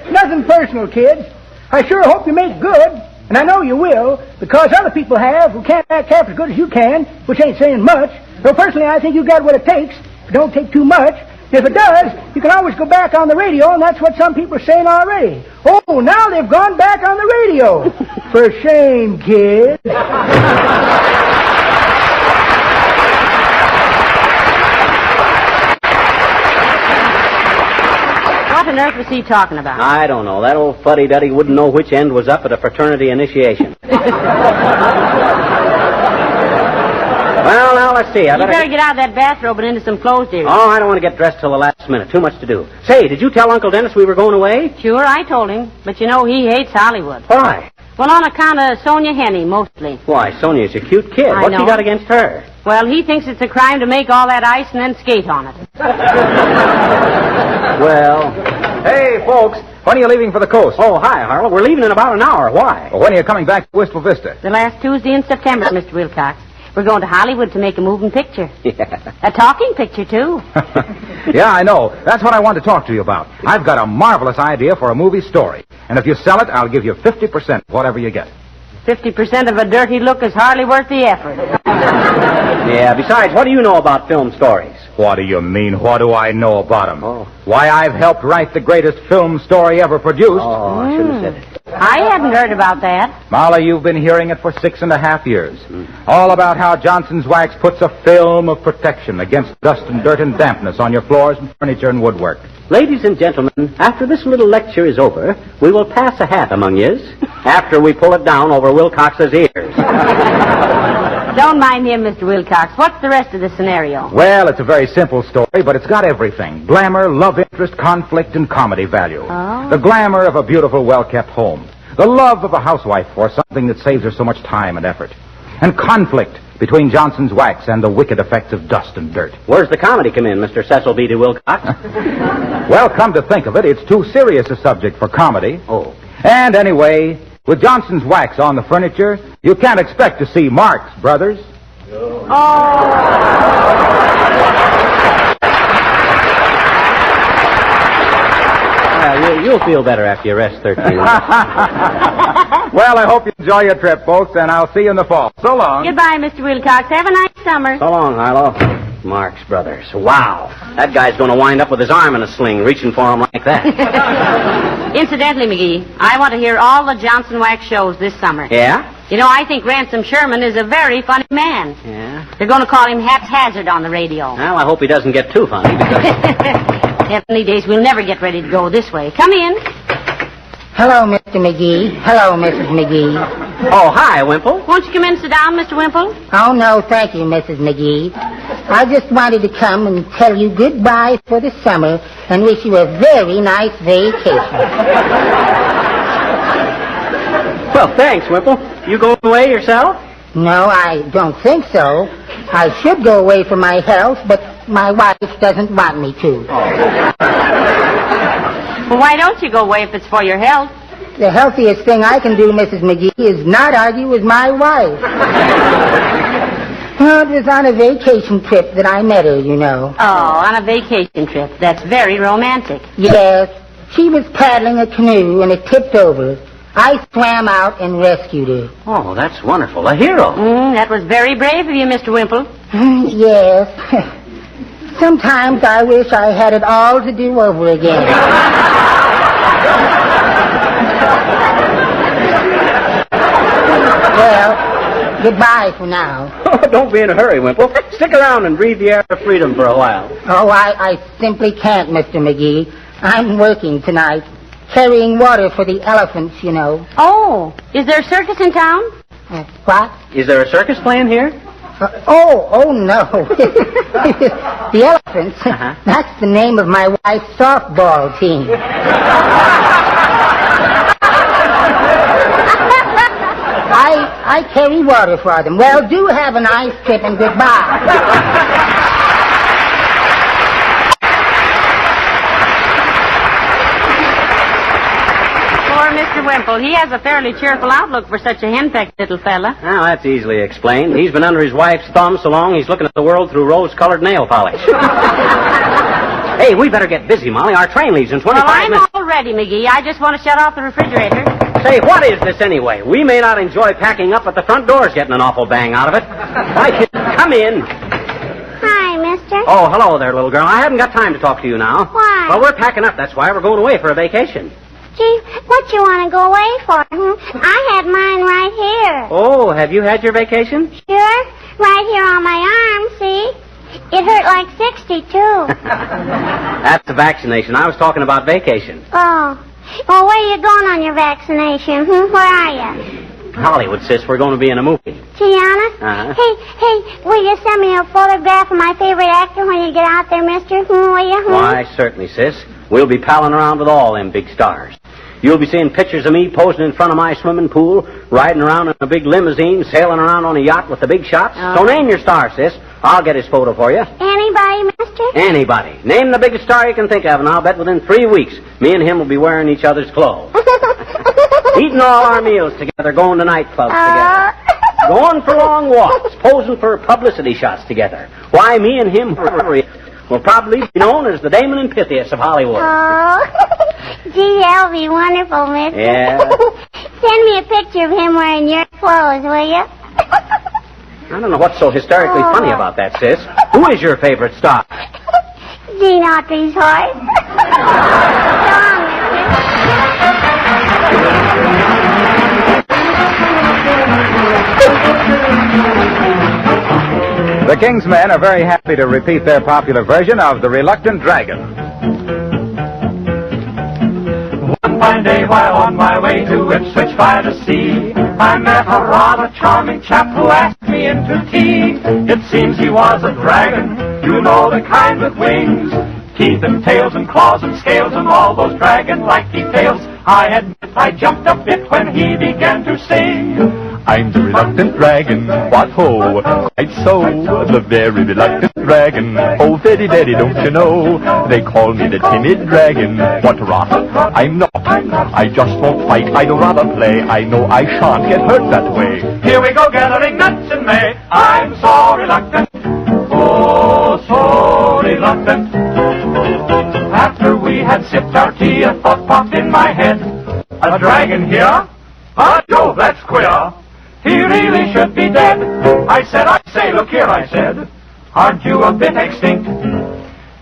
Speaker 9: Nothing personal, kids. I sure hope you make good, and I know you will, because other people have who can't act half as good as you can, which ain't saying much. Though personally, I think you got what it takes. It don't take too much. If it does, you can always go back on the radio, and that's what some people are saying already. Oh, now they've gone back on the radio. For shame, kids.
Speaker 8: What on earth was he talking about?
Speaker 23: I don't know. That old fuddy-duddy wouldn't know which end was up at a fraternity initiation. Well, now, let's see.
Speaker 8: You better get out of that bathrobe and into some clothes, dear.
Speaker 23: Oh, I don't want to get dressed till the last minute. Too much to do. Say, did you tell Uncle Dennis we were going away?
Speaker 8: Sure, I told him. But you know, he hates Hollywood.
Speaker 23: Why?
Speaker 8: Well, on account of Sonia Henney, mostly.
Speaker 23: Why, Sonia's a cute kid. What's he got against her?
Speaker 8: Well, he thinks it's a crime to make all that ice and then skate on it.
Speaker 23: Well...
Speaker 13: Hey, folks, when are you leaving for the coast?
Speaker 23: Oh, hi, Harlow. We're leaving in about an hour. Why?
Speaker 13: Well, when are you coming back to Wistful Vista?
Speaker 8: The last Tuesday in September, Mr. Wilcox. We're going to Hollywood to make a moving picture.
Speaker 23: Yeah.
Speaker 8: A talking picture, too.
Speaker 13: Yeah, I know. That's what I wanted to talk to you about. I've got a marvelous idea for a movie story. And if you sell it, I'll give you 50% of whatever you get.
Speaker 8: 50% of a dirty look is hardly worth the effort.
Speaker 23: Yeah, besides, what do you know about film stories?
Speaker 13: What do you mean, what do I know about them?
Speaker 23: Oh.
Speaker 13: Why, I've helped write the greatest film story ever produced.
Speaker 23: Oh, I shouldn't have said it.
Speaker 8: I hadn't heard about that.
Speaker 13: Molly, you've been hearing it for 6.5 years. All about how Johnson's Wax puts a film of protection against dust and dirt and dampness on your floors and furniture and woodwork.
Speaker 23: Ladies and gentlemen, after this little lecture is over, we will pass a hat among yous after we pull it down over Wilcox's ears.
Speaker 8: Don't mind him, Mr. Wilcox. What's the rest of the scenario?
Speaker 13: Well, it's a very simple story, but it's got everything. Glamour, love interest, conflict, and comedy value.
Speaker 8: Oh.
Speaker 13: The glamour of a beautiful, well-kept home. The love of a housewife for something that saves her so much time and effort. And conflict between Johnson's Wax and the wicked effects of dust and dirt.
Speaker 23: Where's the comedy come in, Mr. Cecil B. de Wilcox?
Speaker 13: Well, come to think of it, it's too serious a subject for comedy.
Speaker 23: Oh.
Speaker 13: And anyway, with Johnson's Wax on the furniture, you can't expect to see Marx Brothers.
Speaker 23: Well, you'll feel better after you rest 13 minutes.
Speaker 13: Well, I hope you enjoy your trip, folks, and I'll see you in the fall. So long.
Speaker 8: Goodbye, Mr. Wilcox. Have a nice summer.
Speaker 23: So long, Harlow. Marx Brothers. Wow. That guy's going to wind up with his arm in a sling, reaching for him like that.
Speaker 8: Incidentally, McGee, I want to hear all the Johnson Wax shows this summer.
Speaker 23: Yeah?
Speaker 8: You know, I think Ransom Sherman is a very funny man.
Speaker 23: Yeah?
Speaker 8: They're going to call him haphazard on the radio.
Speaker 23: Well, I hope he doesn't get too funny, because...
Speaker 8: Heavenly days, we'll never get ready to go this way. Come in.
Speaker 4: Hello, Mr. McGee. Hello, Mrs. McGee.
Speaker 5: Oh, hi, Wimple.
Speaker 8: Won't you come in and sit down, Mr. Wimple?
Speaker 4: Oh, no, thank you, Mrs. McGee. I just wanted to come and tell you goodbye for the summer and wish you a very nice vacation.
Speaker 5: Well, thanks, Wimple. You going away yourself?
Speaker 4: No, I don't think so. I should go away for my health, but my wife doesn't want me to.
Speaker 8: Well, why don't you go away if it's for your health?
Speaker 4: The healthiest thing I can do, Mrs. McGee, is not argue with my wife. Well, it was on a vacation trip that I met her, you know.
Speaker 8: Oh, on a vacation trip. That's very romantic.
Speaker 4: Yes. She was paddling a canoe and it tipped over. I swam out and rescued her.
Speaker 5: Oh, that's wonderful. A hero.
Speaker 8: That was very brave of you, Mr. Wimple.
Speaker 4: Yes. Sometimes I wish I had it all to do over again. Well, goodbye for now.
Speaker 5: Oh, don't be in a hurry, Wimple. Stick around and breathe the air of freedom for a while.
Speaker 4: Oh, I simply can't, Mr. McGee. I'm working tonight. Carrying water for the elephants, you know.
Speaker 8: Oh, is there a circus in town?
Speaker 4: What?
Speaker 5: Is there a circus playing here?
Speaker 4: Oh, no. The elephants. That's the name of my wife's softball team. I carry water for them. Well, do have a nice trip and goodbye.
Speaker 8: Mr. Wimple, he has a fairly cheerful outlook for such a henpecked little fella.
Speaker 5: Well, that's easily explained. He's been under his wife's thumb so long he's looking at the world through rose-colored nail polish. Hey, we better get busy, Molly. Our train leaves in 25 minutes.
Speaker 8: Well, I'm all ready, McGee. I just want to shut off the refrigerator.
Speaker 5: Say, what is this anyway? We may not enjoy packing up, but the front door's getting an awful bang out of it. Why, kid, come in.
Speaker 11: Hi, mister.
Speaker 5: Oh, hello there, little girl. I haven't got time to talk to you now.
Speaker 11: Why?
Speaker 5: Well, we're packing up. That's why we're going away for a vacation.
Speaker 11: Gee, what you want to go away for? I had mine right here.
Speaker 5: Oh, have you had your vacation?
Speaker 11: Sure. Right here on my arm, see? It hurt like 62.
Speaker 5: That's the vaccination. I was talking about vacation.
Speaker 11: Oh. Well, where are you going on your vaccination? Where are you?
Speaker 5: Hollywood, sis. We're going to be in a movie.
Speaker 11: Tiana?
Speaker 5: Uh-huh.
Speaker 11: Hey, will you send me a photograph of my favorite actor when you get out there, mister? Will you?
Speaker 5: Why, certainly, sis. We'll be palling around with all them big stars. You'll be seeing pictures of me posing in front of my swimming pool, riding around in a big limousine, sailing around on a yacht with the big shots.
Speaker 11: Oh.
Speaker 5: So name your star, sis. I'll get his photo for you.
Speaker 11: Anybody, mister?
Speaker 5: Anybody. Name the biggest star you can think of, and I'll bet within 3 weeks, me and him will be wearing each other's clothes. Eating all our meals together, going to nightclubs together. Going for long walks, posing for publicity shots together. Why, me and him will probably be known as the Damon and Pythias of Hollywood.
Speaker 11: Oh, gee, that'll be wonderful, mister.
Speaker 5: Yeah.
Speaker 11: Send me a picture of him wearing your clothes, will you?
Speaker 5: I don't know what's so hysterically funny about that, sis. Who is your favorite star?
Speaker 11: Gene Autry's horse.
Speaker 13: The King's Men are very happy to repeat their popular version of The Reluctant Dragon.
Speaker 15: One fine day while on my way to Ipswich by the sea, I met a rather charming chap who asked me into tea. It seems he was a dragon, you know, the kind with wings, teeth and tails and claws and scales and all those dragon-like details. I admit I jumped a bit when he began to sing.
Speaker 24: I'm the reluctant dragon, what ho, quite so, the very reluctant dragon. Oh, very, very, don't you know, they call me the timid dragon. What rot, I'm not, I just won't fight, I'd rather play, I know I shan't get hurt that way.
Speaker 15: Here we go gathering nuts in May, I'm so reluctant, oh, so reluctant. After we had sipped our tea, a thought popped in my head. A dragon here? Ah, Jove, that's queer. He really should be dead. I say, look here, I said, aren't you a bit extinct?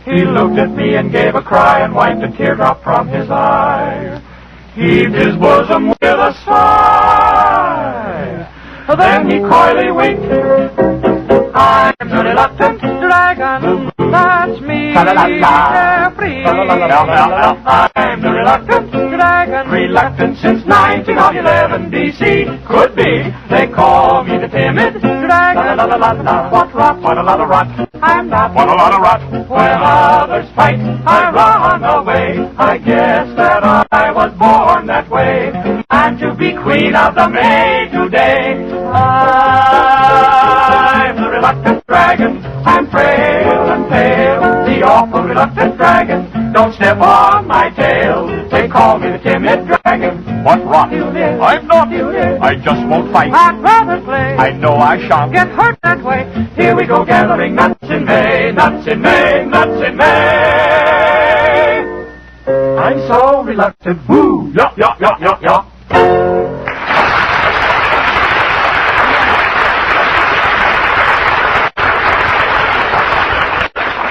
Speaker 15: He looked at me and gave a cry and wiped a teardrop from his eye. Heaved his bosom with a sigh. Then he coyly winked. I'm the reluctant dragon, that's me, carefree. I'm the reluctant dragon. Reluctant since 1911 D.C. Could be. They call me the timid dragon. La la la la la. What rot? What a lot of rot. I'm not. What a lot of rot. When others fight, I run away. I guess that I was born that way. I'm to be queen of the May today. I'm the reluctant dragon. I'm frail and pale. The awful reluctant dragon. Don't step on my tail. They call me the timid dragon.
Speaker 24: What rot? I'm not. I just won't fight.
Speaker 15: I'd rather play.
Speaker 24: I know I shan't
Speaker 15: Get hurt that way. Here we go gathering nuts in May. Nuts in May. Nuts in May. I'm so reluctant. Woo. Yup, yup, yup, yup, yup.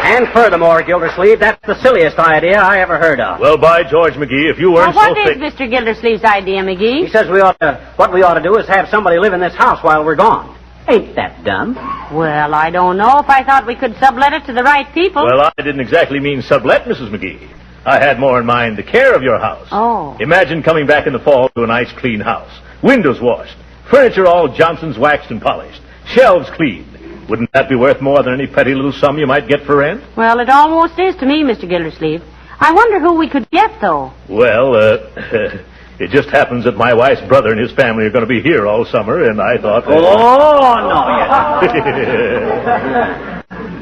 Speaker 5: And furthermore, Gildersleeve, that's the silliest idea I ever heard of.
Speaker 1: Well, by George, McGee, if you weren't
Speaker 8: What
Speaker 1: so
Speaker 8: is
Speaker 1: thick...
Speaker 8: Mr. Gildersleeve's idea, McGee?
Speaker 5: He says what we ought to do is have somebody live in this house while we're gone. Ain't that dumb?
Speaker 8: Well, I don't know if I thought we could sublet it to the right people.
Speaker 1: Well, I didn't exactly mean sublet, Mrs. McGee. I had more in mind the care of your house.
Speaker 8: Oh.
Speaker 1: Imagine coming back in the fall to a nice, clean house. Windows washed. Furniture all Johnson's waxed and polished. Shelves cleaned. Wouldn't that be worth more than any petty little sum you might get for rent?
Speaker 8: Well, it almost is to me, Mr. Gildersleeve. I wonder who we could get, though.
Speaker 1: Well, it just happens that my wife's brother and his family are going to be here all summer, and I thought...
Speaker 5: Oh, no,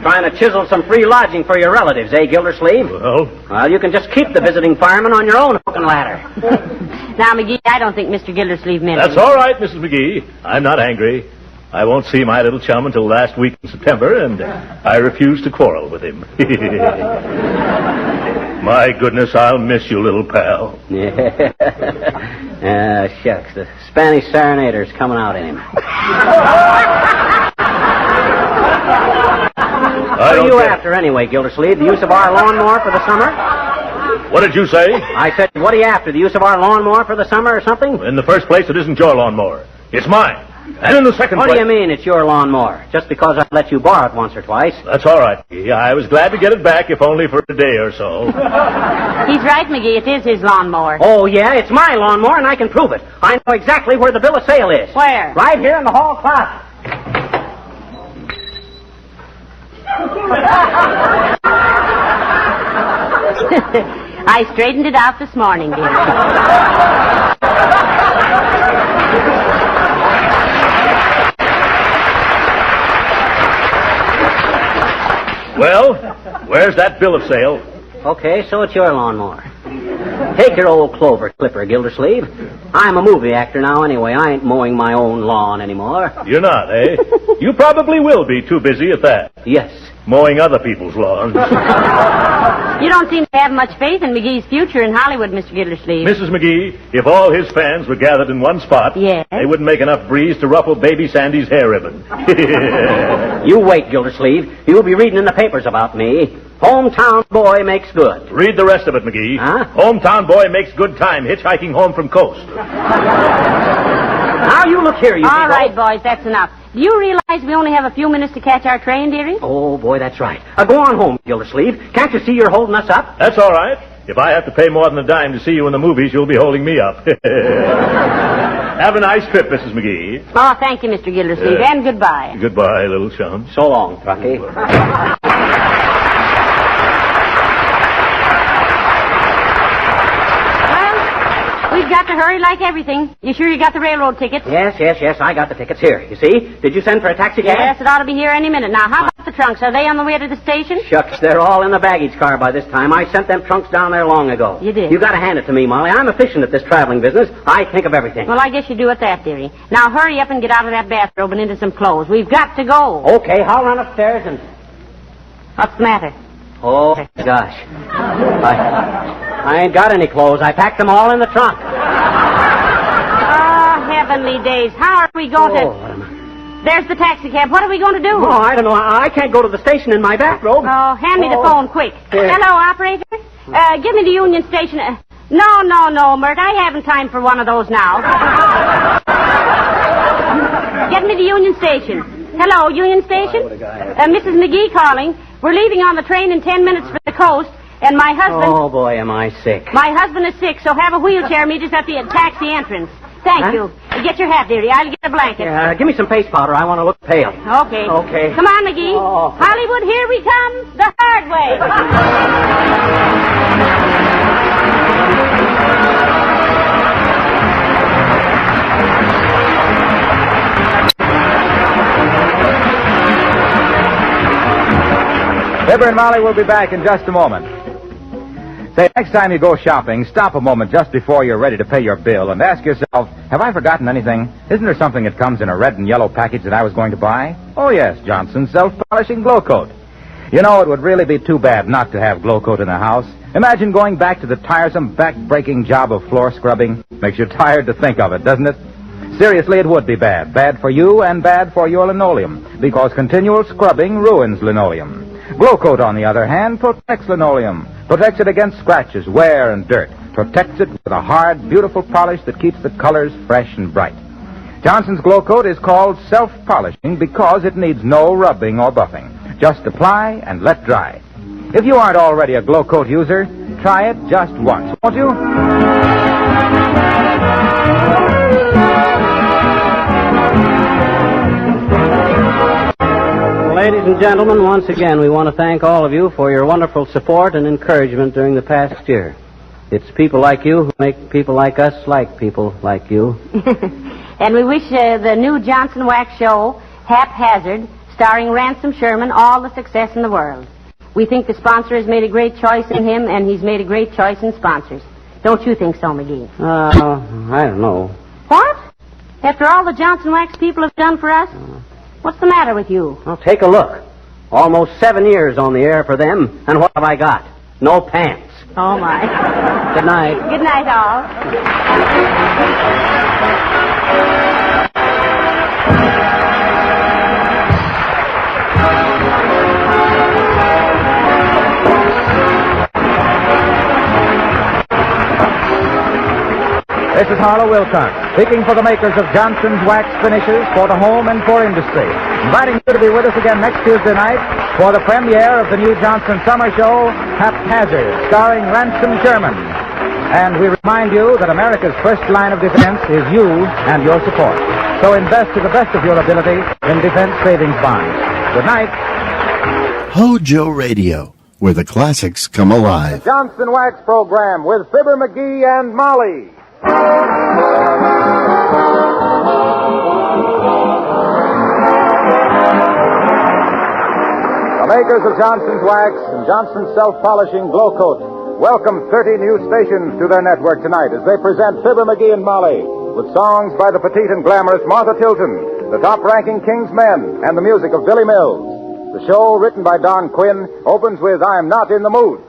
Speaker 5: Trying to chisel some free lodging for your relatives, eh, Gildersleeve? Well, you can just keep the visiting fireman on your own hook and ladder.
Speaker 8: Now, McGee, I don't think Mr. Gildersleeve meant
Speaker 1: That's all right, Mrs. McGee. I'm not angry. I won't see my little chum until last week in September, and I refuse to quarrel with him. My goodness, I'll miss you, little pal.
Speaker 5: Yeah. Shucks, the Spanish serenader's coming out in him. What are you after anyway, Gildersleeve? The use of our lawnmower for the summer?
Speaker 1: What did you say?
Speaker 5: I said, what are you after? The use of our lawnmower for the summer or something?
Speaker 1: In the first place, it isn't your lawnmower. It's mine. And in the second
Speaker 5: What
Speaker 1: place...
Speaker 5: do you mean it's your lawnmower? Just because I let you borrow it once or twice?
Speaker 1: That's all right. I was glad to get it back, if only for a day or so.
Speaker 8: He's right, McGee. It is his lawnmower.
Speaker 5: Oh, yeah? It's my lawnmower, and I can prove it. I know exactly where the bill of sale is.
Speaker 8: Where?
Speaker 5: Right here in the hall closet.
Speaker 8: I straightened it out this morning, dear.
Speaker 1: Well, where's that bill of sale?
Speaker 5: Okay, so it's your lawnmower. Take your old clover clipper, Gildersleeve. I'm a movie actor now anyway. I ain't mowing my own lawn anymore.
Speaker 1: You're not, eh? You probably will be too busy at that.
Speaker 5: Yes.
Speaker 1: Mowing other people's lawns.
Speaker 8: You don't seem to have much faith in McGee's future in Hollywood, Mr. Gildersleeve.
Speaker 1: Mrs. McGee, if all his fans were gathered in one spot,
Speaker 8: yes,
Speaker 1: they wouldn't make enough breeze to ruffle baby Sandy's hair ribbon.
Speaker 5: You wait, Gildersleeve. You'll be reading in the papers about me. Hometown boy makes good.
Speaker 1: Read the rest of it, McGee.
Speaker 5: Huh?
Speaker 1: Hometown boy makes good time hitchhiking home from coast.
Speaker 5: Now you look here, you
Speaker 8: All
Speaker 5: people.
Speaker 8: right, boys, that's enough. Do you realize we only have a few minutes to catch our train, dearie?
Speaker 5: Oh, boy, that's right. Go on home, Gildersleeve. Can't you see you're holding us up?
Speaker 1: That's all right. If I have to pay more than a dime to see you in the movies, you'll be holding me up. Have a nice trip, Mrs. McGee.
Speaker 8: Oh, thank you, Mr. Gildersleeve, and goodbye.
Speaker 1: Goodbye, little chum.
Speaker 5: So long, Truckee.
Speaker 8: We've got to hurry like everything. You sure you got the railroad tickets?
Speaker 5: Yes. I got the tickets here. You see? Did you send for a taxi cab?
Speaker 8: Yes, it ought to be here any minute. Now, how about the trunks? Are they on the way to the station?
Speaker 5: Shucks, they're all in the baggage car by this time. I sent them trunks down there long ago.
Speaker 8: You did?
Speaker 5: You got to hand it to me, Molly. I'm efficient at this traveling business. I think of everything.
Speaker 8: Well, I guess you do at that, dearie. Now, hurry up and get out of that bathrobe and into some clothes. We've got to go.
Speaker 5: Okay, I'll run upstairs and...
Speaker 8: What's the matter?
Speaker 5: Oh, gosh. I ain't got any clothes. I packed them all in the trunk.
Speaker 8: Heavenly days. How are we going to... There's the taxi cab. What are we going to do?
Speaker 5: Oh, I don't know. I can't go to the station in my bathrobe.
Speaker 8: Oh, hand me the phone, quick.
Speaker 5: Here.
Speaker 8: Hello, operator? Give me the Union Station. No, Mert. I haven't time for one of those now. Get me the Union Station. Hello, Union Station? Mrs. McGee calling. We're leaving on the train in 10 minutes for the coast. And my husband...
Speaker 5: Oh, boy, am I sick.
Speaker 8: My husband is sick, so have a wheelchair meet us at the taxi entrance. Thank you. Get your hat, dearie. I'll get a blanket.
Speaker 5: Give me some face powder. I want to look pale.
Speaker 8: Okay.
Speaker 5: Okay.
Speaker 8: Come on, McGee.
Speaker 5: Oh.
Speaker 8: Hollywood, here we come. The hard way.
Speaker 13: Fibber and Molly will be back in just a moment. Say, next time you go shopping, stop a moment just before you're ready to pay your bill and ask yourself, have I forgotten anything? Isn't there something that comes in a red and yellow package that I was going to buy? Oh, yes, Johnson's self-polishing glow coat. You know, it would really be too bad not to have glow coat in the house. Imagine going back to the tiresome, back-breaking job of floor scrubbing. Makes you tired to think of it, doesn't it? Seriously, it would be bad. Bad for you and bad for your linoleum, because continual scrubbing ruins linoleum. Glow Coat, on the other hand, protects linoleum. Protects it against scratches, wear, and dirt. Protects it with a hard, beautiful polish that keeps the colors fresh and bright. Johnson's Glow Coat is called self-polishing because it needs no rubbing or buffing. Just apply and let dry. If you aren't already a Glow Coat user, try it just once, won't you?
Speaker 5: Ladies and gentlemen, once again, we want to thank all of you for your wonderful support and encouragement during the past year. It's people like you who make people like us like people like you.
Speaker 8: And we wish the new Johnson Wax show, Haphazard, starring Ransom Sherman, all the success in the world. We think the sponsor has made a great choice in him, and he's made a great choice in sponsors. Don't you think so, McGee?
Speaker 5: I don't know.
Speaker 8: What? After all the Johnson Wax people have done for us? What's the matter with you?
Speaker 5: Well, take a look. Almost 7 years on the air for them, and what have I got? No pants.
Speaker 8: Oh, my.
Speaker 5: Good night.
Speaker 8: Good night, all.
Speaker 13: This is Harlow Wilcox, speaking for the makers of Johnson's Wax Finishes for the home and for industry. Inviting you to be with us again next Tuesday night for the premiere of the new Johnson Summer Show, Haphazard, starring Ransom Sherman. And we remind you that America's first line of defense is you and your support. So invest to the best of your ability in defense savings bonds. Good night.
Speaker 2: HOJO Radio, where the classics come alive.
Speaker 12: Johnson Wax Program with Fibber McGee and Molly. The makers of Johnson's Wax and Johnson's Self-Polishing Glow Coat welcome 30 new stations to their network tonight as they present Fibber McGee and Molly with songs by the petite and glamorous Martha Tilton, the top-ranking King's Men, and the music of Billy Mills. The show, written by Don Quinn, opens with I'm Not in the Mood.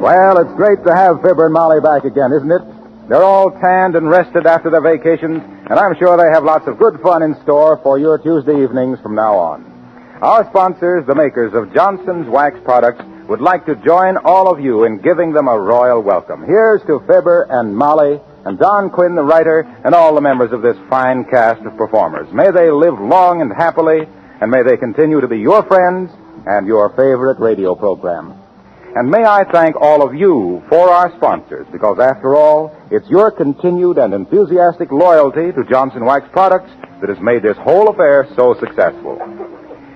Speaker 12: Well, it's great to have Fibber and Molly back again, isn't it? They're all tanned and rested after their vacations, and I'm sure they have lots of good fun in store for your Tuesday evenings from now on. Our sponsors, the makers of Johnson's Wax Products, would like to join all of you in giving them a royal welcome. Here's to Fibber and Molly and Don Quinn, the writer, and all the members of this fine cast of performers. May they live long and happily, and may they continue to be your friends and your favorite radio program. And may I thank all of you for our sponsors, because after all, it's your continued and enthusiastic loyalty to Johnson Wax Products that has made this whole affair so successful.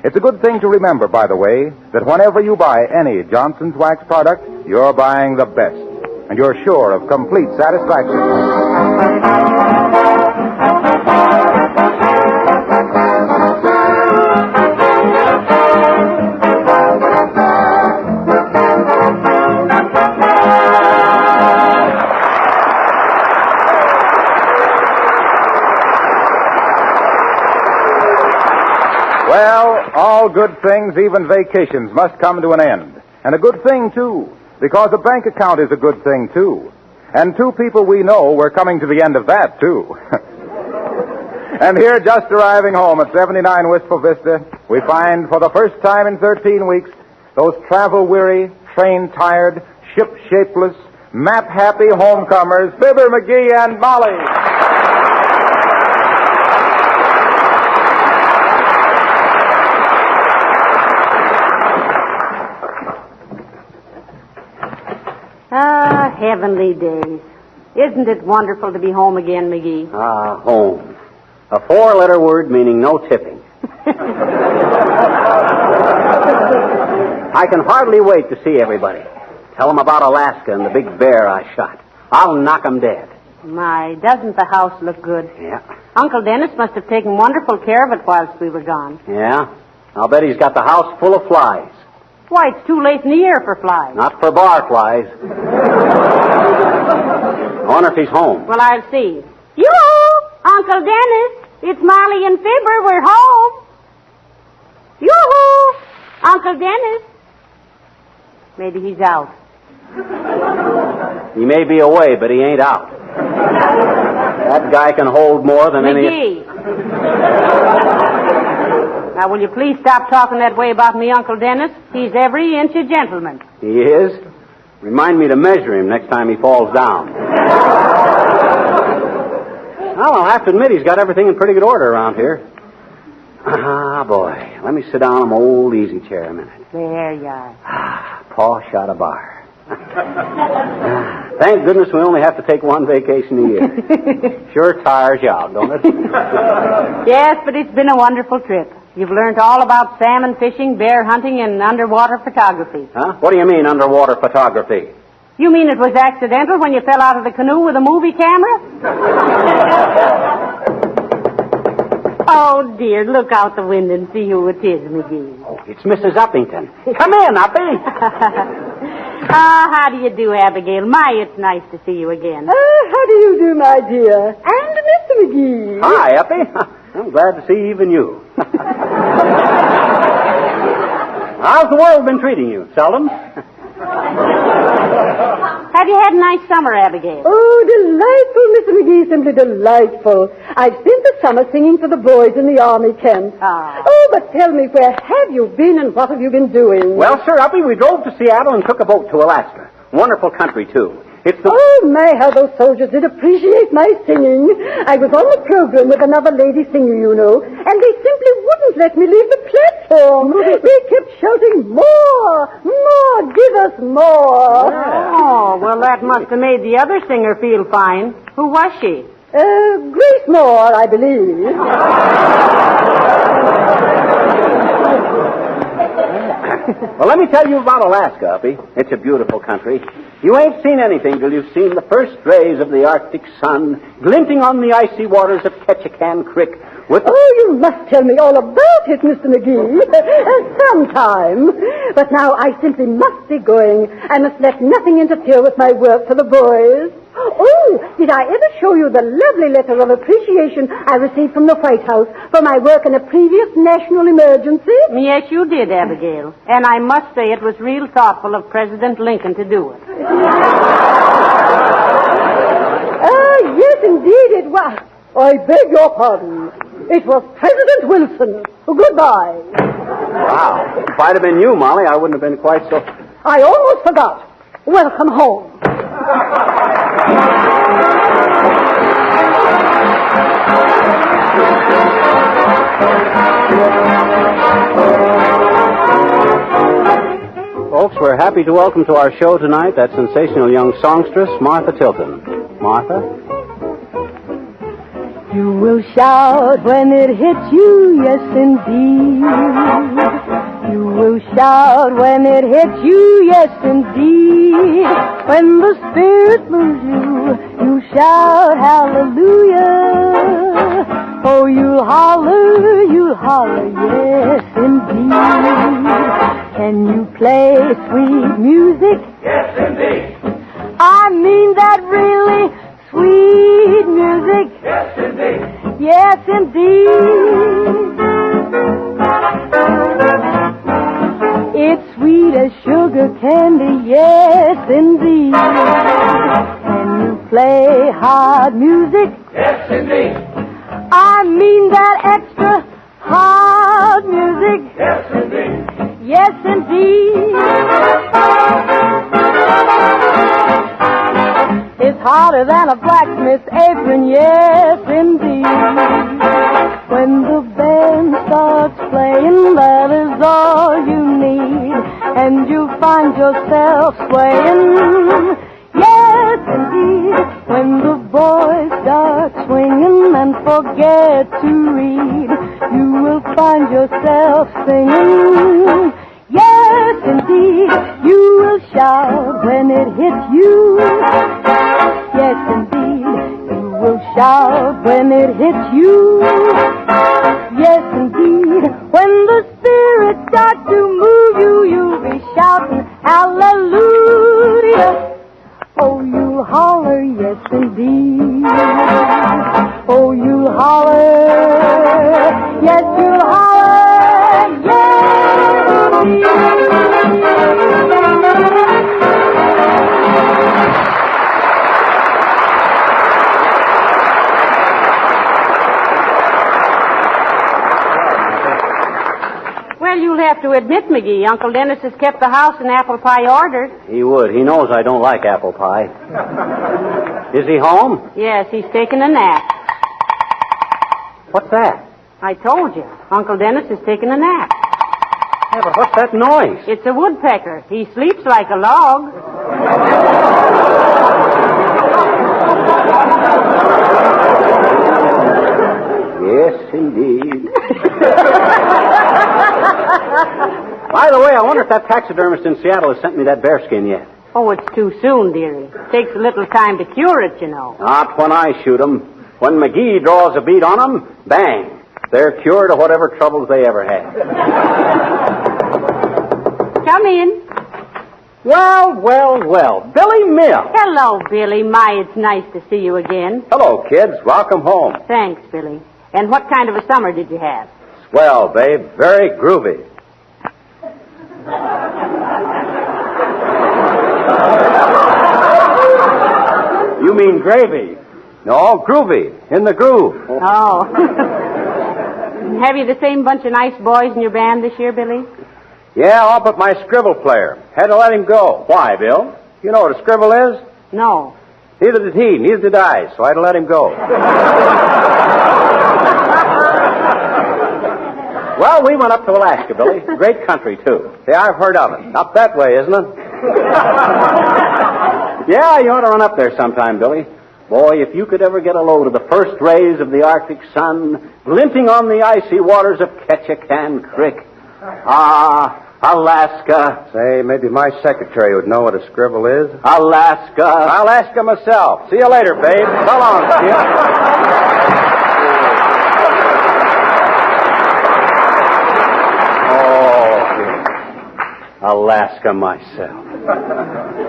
Speaker 12: It's a good thing to remember, by the way, that whenever you buy any Johnson's Wax product, you're buying the best, and you're sure of complete satisfaction. Well, all good things, even vacations, must come to an end. And a good thing, too, because a bank account is a good thing, too. And two people we know were coming to the end of that, too. And here, just arriving home at 79 Wistful Vista, we find for the first time in 13 weeks those travel-weary, train-tired, ship-shapeless, map-happy homecomers, Fibber, McGee, and Molly.
Speaker 8: Ah, heavenly days. Isn't it wonderful to be home again, McGee?
Speaker 5: Ah, home. A 4-letter word meaning no tipping. I can hardly wait to see everybody. Tell them about Alaska and the big bear I shot. I'll knock 'em dead.
Speaker 8: My, doesn't the house look good?
Speaker 5: Yeah.
Speaker 8: Uncle Dennis must have taken wonderful care of it whilst we were gone.
Speaker 5: Yeah? I'll bet he's got the house full of flies.
Speaker 8: Why, it's too late in the year for flies.
Speaker 5: Not for bar flies. I wonder if he's home.
Speaker 8: Well, I'll see. Yoo-hoo! Uncle Dennis, it's Molly and Fibber. We're home. Yoo-hoo! Uncle Dennis. Maybe he's out.
Speaker 5: He may be away, but he ain't out. That guy can hold more than
Speaker 8: McGee. Now, will you please stop talking that way about me, Uncle Dennis? He's every inch a gentleman.
Speaker 5: He is? Remind me to measure him next time he falls down. Well, I'll have to admit he's got everything in pretty good order around here. Ah, boy. Let me sit down in my old easy chair a minute.
Speaker 8: There you are.
Speaker 5: Pa shot a bar. Thank goodness we only have to take one vacation a year. Sure tires you out, don't it?
Speaker 8: Yes, but it's been a wonderful trip. You've learned all about salmon fishing, bear hunting, and underwater photography.
Speaker 5: Huh? What do you mean, underwater photography?
Speaker 8: You mean it was accidental when you fell out of the canoe with a movie camera? Oh, dear, look out the window and see who it is, McGee.
Speaker 5: Oh, it's Mrs. Uppington. Come in, Uppy.
Speaker 8: How do you do, Abigail? My, it's nice to see you again.
Speaker 6: How do you do, my dear? And Mr. McGee.
Speaker 5: Hi, Uppy. I'm glad to see even you. How's the world been treating you, Seldom?
Speaker 8: Have you had a nice summer, Abigail?
Speaker 6: Oh, delightful, Mr. McGee, simply delightful. I've spent the summer singing for the boys in the army camp. Oh, but tell me, where have you been and what have you been doing?
Speaker 5: Well, sir, Uppy, we drove to Seattle and took a boat to Alaska. Wonderful country, too. It's the...
Speaker 6: Oh, my, how those soldiers did appreciate my singing. I was on the program with another lady singer, you know, and they simply wouldn't let me leave the platform. They kept shouting, more, more, give us more.
Speaker 8: Oh, well, that must have made the other singer feel fine. Who was she?
Speaker 6: Grace Moore, I believe.
Speaker 5: Well, let me tell you about Alaska, Uppy. It's a beautiful country. You ain't seen anything till you've seen the first rays of the Arctic sun glinting on the icy waters of Ketchikan Creek with...
Speaker 6: Oh, you must tell me all about it, Mr. McGee. Sometime. But now I simply must be going. I must let nothing interfere with my work for the boys. Oh, did I ever show you the lovely letter of appreciation I received from the White House for my work in a previous national emergency?
Speaker 8: Yes, you did, Abigail. And I must say it was real thoughtful of President Lincoln to do it.
Speaker 6: Yes, indeed it was. I beg your pardon. It was President Wilson. Goodbye.
Speaker 5: Wow. If I'd have been you, Molly, I wouldn't have been quite so...
Speaker 6: I almost forgot. Welcome home.
Speaker 5: Folks, we're happy to welcome to our show tonight that sensational young songstress, Martha Tilton. Martha?
Speaker 22: You will shout when it hits you, yes indeed. You will shout when it hits you, yes indeed. When the Spirit moves you, you shout hallelujah. Oh, you'll holler, yes indeed. Can you play sweet music?
Speaker 15: Yes, indeed.
Speaker 22: I mean that really sweet music.
Speaker 15: Yes, indeed.
Speaker 22: Yes, indeed. It's sweet as sugar candy, yes indeed. Can you play hard music?
Speaker 15: Yes, indeed.
Speaker 22: I mean that extra hard music.
Speaker 15: Yes, indeed.
Speaker 22: Yes indeed. It's harder than a blacksmith's apron, yes indeed. When the band starts playing, that is all you need, and you find yourself swaying, yes indeed. When the boys start swinging and forget to read, you will find yourself singing, yes indeed. You will shout when it hits you, yes indeed. You will shout when it hits you, yes indeed. When the spirits start to move you, you'll be shouting hallelujah. Oh, you'll holler, yes indeed. Oh, you'll holler, yes you'll holler, yes indeed.
Speaker 8: Well, you'll have to admit, McGee, Uncle Dennis has kept the house in apple pie order.
Speaker 5: He would. He knows I don't like apple pie. Is he home?
Speaker 8: Yes, he's taking a nap.
Speaker 5: What's that?
Speaker 8: I told you. Uncle Dennis is taking a nap.
Speaker 5: Yeah, but what's that noise?
Speaker 8: It's a woodpecker. He sleeps like a log.
Speaker 5: Yes, indeed. By the way, I wonder if that taxidermist in Seattle has sent me that bearskin yet.
Speaker 8: Oh, it's too soon, dearie. Takes a little time to cure it, you know.
Speaker 5: Not when I shoot 'em. When McGee draws a bead on 'em, bang. They're cured of whatever troubles they ever had.
Speaker 8: Come in.
Speaker 5: Well, Billy Mill.
Speaker 8: Hello, Billy. My, it's nice to see you again.
Speaker 5: Hello, kids. Welcome home.
Speaker 8: Thanks, Billy. And what kind of a summer did you have?
Speaker 5: Swell, babe. Very groovy. You mean gravy? No, groovy. In the groove.
Speaker 8: Oh. Have you the same bunch of nice boys in your band this year, Billy?
Speaker 5: Yeah, all but my scribble player. Had to let him go. Why, Bill? You know what a scribble is?
Speaker 8: No.
Speaker 5: Neither did he. Neither did I. So I had to let him go. Well, we went up to Alaska, Billy. Great country, too. Yeah, I've heard of it. Up that way, isn't it? Yeah, you ought to run up there sometime, Billy. Boy, if you could ever get a load of the first rays of the Arctic sun glinting on the icy waters of Ketchikan Creek. Ah, Alaska.
Speaker 23: Say, maybe my secretary would know what a scribble is.
Speaker 5: Alaska. I'll ask him myself. See you later, babe. So long, Skip. Alaska myself.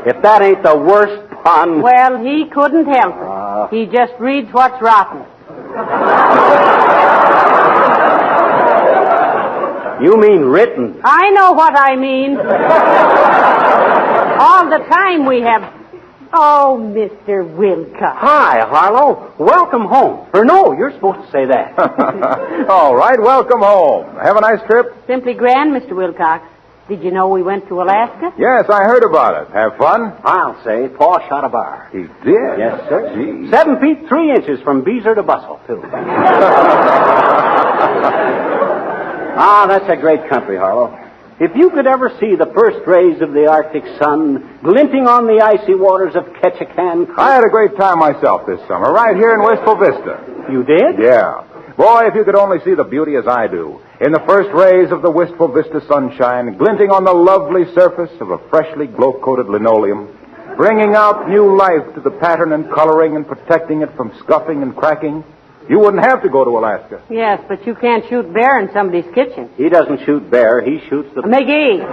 Speaker 5: If that ain't the worst pun.
Speaker 8: Well, he couldn't help it. He just reads what's rotten.
Speaker 5: You mean written?
Speaker 8: I know what I mean. All the time we have... Oh, Mr. Wilcox.
Speaker 5: Hi, Harlow. Welcome home. Or no, you're supposed to say that.
Speaker 12: All right, welcome home. Have a nice trip?
Speaker 8: Simply grand, Mr. Wilcox. Did you know we went to Alaska?
Speaker 12: Yes, I heard about it. Have fun?
Speaker 5: I'll say. Paul shot a bar.
Speaker 12: He did?
Speaker 5: Yes, sir.
Speaker 12: Gee.
Speaker 5: 7 feet 3 inches from Beezer to Bustle, too. That's a great country, Harlow. If you could ever see the first rays of the Arctic sun glinting on the icy waters of Ketchikan Creek.
Speaker 12: I had a great time myself this summer, right here in Wistful Vista.
Speaker 5: You did?
Speaker 12: Yeah. Boy, if you could only see the beauty as I do, in the first rays of the Wistful Vista sunshine, glinting on the lovely surface of a freshly glow-coated linoleum, bringing out new life to the pattern and coloring and protecting it from scuffing and cracking, you wouldn't have to go to Alaska.
Speaker 8: Yes, but you can't shoot bear in somebody's kitchen.
Speaker 5: He doesn't shoot bear, he shoots the...
Speaker 8: McGee.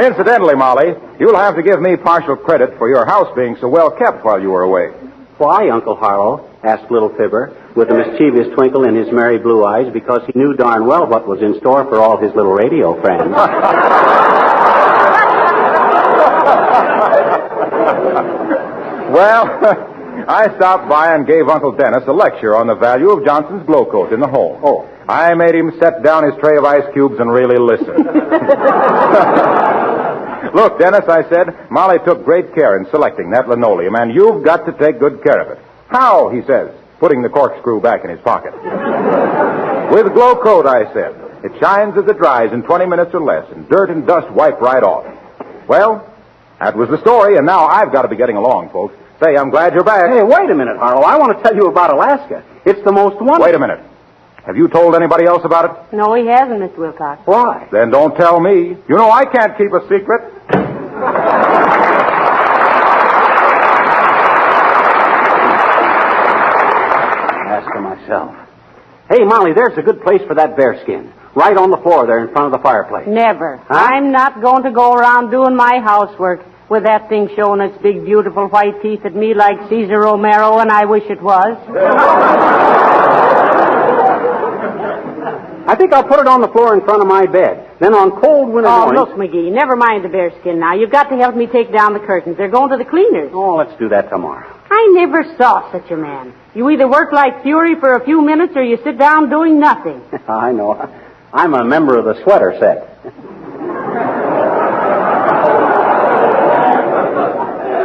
Speaker 12: Incidentally, Molly, you'll have to give me partial credit for your house being so well kept while you were away.
Speaker 23: Why, Uncle Harlow? Asked Little Fibber, with a mischievous twinkle in his merry blue eyes, because he knew darn well what was in store for all his little radio friends.
Speaker 12: Well, I stopped by and gave Uncle Dennis a lecture on the value of Johnson's glow coat in the home. Oh. I made him set down his tray of ice cubes and really listen. Look, Dennis, I said, Molly took great care in selecting that linoleum, and you've got to take good care of it. How, he says, putting the corkscrew back in his pocket. With glow coat, I said. It shines as it dries in 20 minutes or less, and dirt and dust wipe right off. Well, that was the story, and now I've got to be getting along, folks. Say, I'm glad you're back.
Speaker 23: Hey, wait a minute, Harlow. I want to tell you about Alaska. It's the most wonderful...
Speaker 12: Wait a minute. Have you told anybody else about it?
Speaker 8: No, he hasn't, Mr. Wilcox.
Speaker 23: Why?
Speaker 12: Then don't tell me. You know I can't keep a secret.
Speaker 23: As for myself. Hey, Molly, there's a good place for that bearskin. Right on the floor there in front of the fireplace.
Speaker 8: Never.
Speaker 23: Huh?
Speaker 8: I'm not going to go around doing my housework with that thing showing its big, beautiful white teeth at me like Caesar Romero, and I wish it was.
Speaker 23: I think I'll put it on the floor in front of my bed. Then on cold winter mornings...
Speaker 8: Oh, look, McGee, never mind the bearskin now. You've got to help me take down the curtains. They're going to the cleaners.
Speaker 23: Oh, let's do that tomorrow.
Speaker 8: I never saw such a man. You either work like fury for a few minutes or you sit down doing nothing.
Speaker 23: I know. I'm a member of the sweater set.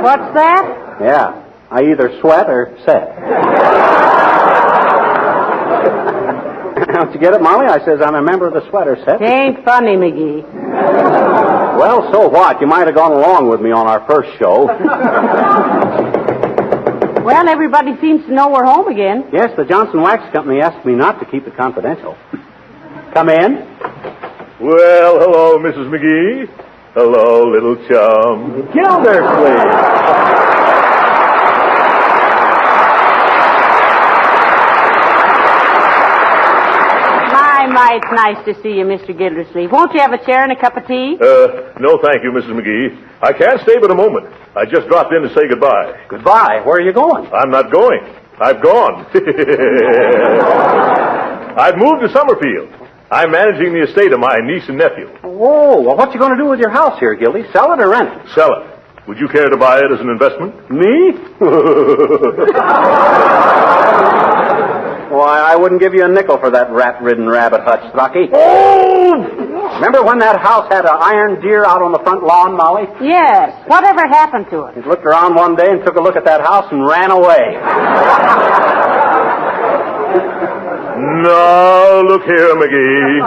Speaker 8: What's that?
Speaker 23: Yeah. I either sweat or set. Don't you get it, Molly? I says I'm a member of the sweater set.
Speaker 8: It ain't funny, McGee.
Speaker 23: Well, so what? You might have gone along with me on our first show.
Speaker 8: Well, everybody seems to know we're home again.
Speaker 23: Yes, the Johnson Wax Company asked me not to keep it confidential. Come in.
Speaker 1: Well, hello, Mrs. McGee. Hello, little chum.
Speaker 23: Gildersleeve.
Speaker 8: My, it's nice to see you, Mr. Gildersleeve. Won't you have a chair and a cup of tea?
Speaker 1: No, thank you, Mrs. McGee. I can't stay but a moment. I just dropped in to say goodbye.
Speaker 23: Goodbye? Where are you going?
Speaker 1: I'm not going. I've gone. I've moved to Summerfield. I'm managing the estate of my niece and nephew.
Speaker 23: Whoa, well, what you going to do with your house here, Gildy? Sell it or rent it?
Speaker 1: Sell it. Would you care to buy it as an investment?
Speaker 23: Me? Why, I wouldn't give you a nickel for that rat-ridden rabbit hutch, Throcky.
Speaker 8: Oh!
Speaker 23: Remember when that house had an iron deer out on the front lawn, Molly?
Speaker 8: Yes. Whatever happened to it?
Speaker 23: It looked around one day and took a look at that house and ran away.
Speaker 1: No, look here, McGee.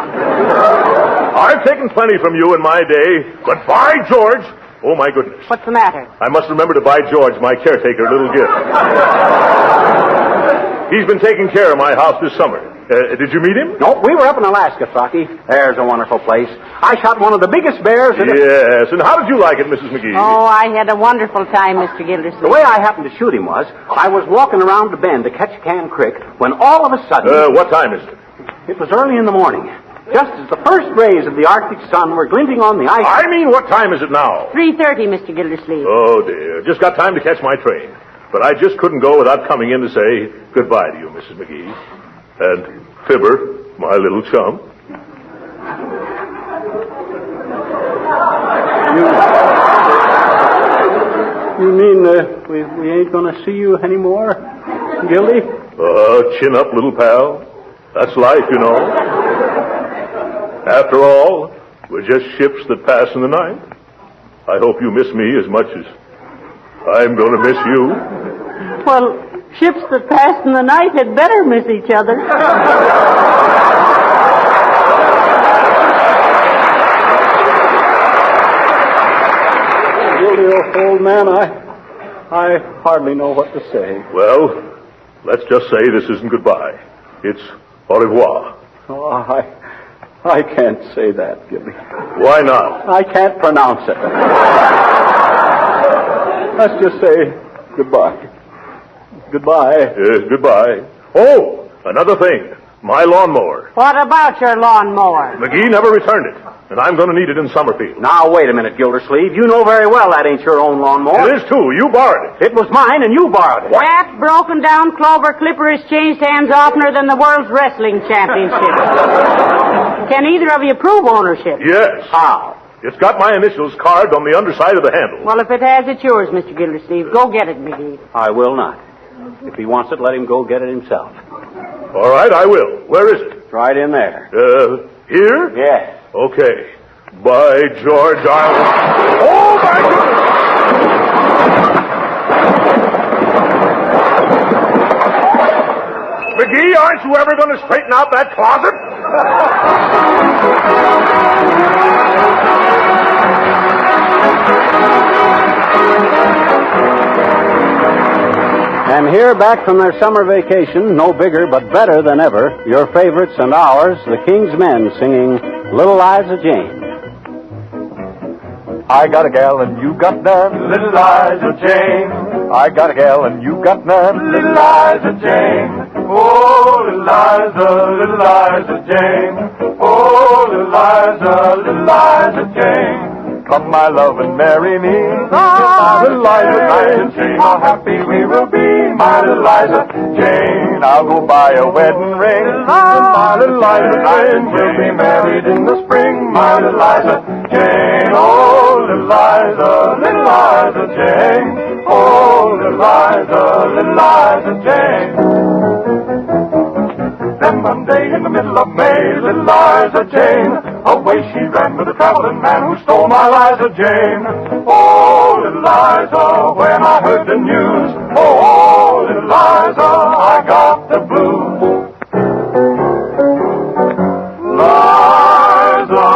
Speaker 1: I've taken plenty from you in my day, but by George... Oh, my goodness.
Speaker 8: What's the matter?
Speaker 1: I must remember to buy George, my caretaker, a little gift. He's been taking care of my house this summer. Did you meet him?
Speaker 23: No, we were up in Alaska, Throcky. There's a wonderful place. I shot one of the biggest bears that...
Speaker 1: Yes, and how did you like it, Mrs. McGee?
Speaker 8: Oh, I had a wonderful time, Mr. Gildersleeve.
Speaker 23: The way I happened to shoot him was, I was walking around the bend to catch Can Creek when all of a sudden...
Speaker 1: What time is it?
Speaker 23: It was early in the morning. Just as the first rays of the Arctic sun were glinting on the ice...
Speaker 1: I mean, what time is it now?
Speaker 8: 3:30, Mr. Gildersleeve.
Speaker 1: Oh, dear. Just got time to catch my train. But I just couldn't go without coming in to say goodbye to you, Mrs. McGee. And Fibber, my little chum.
Speaker 23: You mean we ain't going to see you anymore, Gildy?
Speaker 1: Chin up, little pal. That's life, you know. After all, we're just ships that pass in the night. I hope you miss me as much as I'm going to miss you.
Speaker 8: Well, ships that pass in the night had better miss each other.
Speaker 23: Really, old man, I hardly know what to say.
Speaker 1: Well, let's just say this isn't goodbye. It's au revoir.
Speaker 23: Oh, I can't say that, Gildy.
Speaker 1: Why not?
Speaker 23: I can't pronounce it. Let's just say goodbye. Goodbye.
Speaker 1: Yes, goodbye. Oh, another thing. My lawnmower.
Speaker 8: What about your lawnmower?
Speaker 1: McGee never returned it, and I'm going to need it in Summerfield.
Speaker 23: Now, wait a minute, Gildersleeve. You know very well that ain't your own lawnmower.
Speaker 1: It is, too. You borrowed it.
Speaker 23: It was mine, and you borrowed it.
Speaker 8: That broken down clover clipper has changed hands oftener than the World's Wrestling Championship. Can either of you prove ownership?
Speaker 1: Yes.
Speaker 23: How?
Speaker 1: It's got my initials carved on the underside of the handle.
Speaker 8: Well, if it has, it's yours, Mr. Gildersleeve. Go get it, McGee.
Speaker 23: I will not. If he wants it, let him go get it himself.
Speaker 1: All right, I will. Where is it?
Speaker 23: It's right in there.
Speaker 1: Here?
Speaker 23: Yes.
Speaker 1: Okay. By George, Oh, my goodness! McGee, aren't you ever going to straighten out that closet?
Speaker 23: And here, back from their summer vacation, no bigger but better than ever, your favorites and ours, the King's Men, singing Little Liza Jane.
Speaker 24: I got a gal and you got none, little Liza Jane. I got a gal and you got none, little Liza Jane. Oh, little Liza Jane. Oh, little Liza Jane. Come, my love, and marry me, my little Liza Jane. How happy we will be, my little Liza Jane. I'll go buy a wedding ring, my little Liza Jane. We'll be married in the spring, my little Liza Jane. Oh, little Liza Jane. Oh, little Liza Jane. Then one day in the middle of May, little Liza Jane, away she ran with a traveling man who stole my Liza Jane. Oh, little Liza, when I heard the news, oh, little Liza, I got the blues. Liza,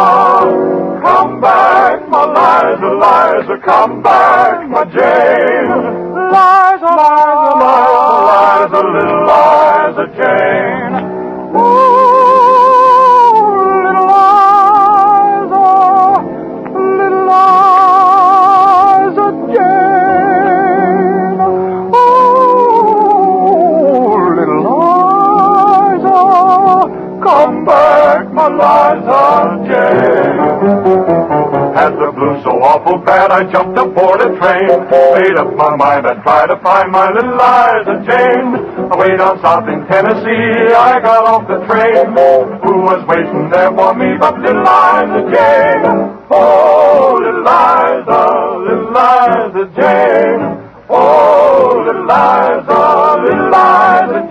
Speaker 24: come back, my Liza, come back, my Jane. Liza, little Liza Jane. Had the blues so awful bad, I jumped aboard a train. Made up my mind I'd try to find my little Liza Jane. Away down south in Tennessee, I got off the train. Who was waiting there for me but little Liza Jane? Oh, little Liza Jane. Oh, little Liza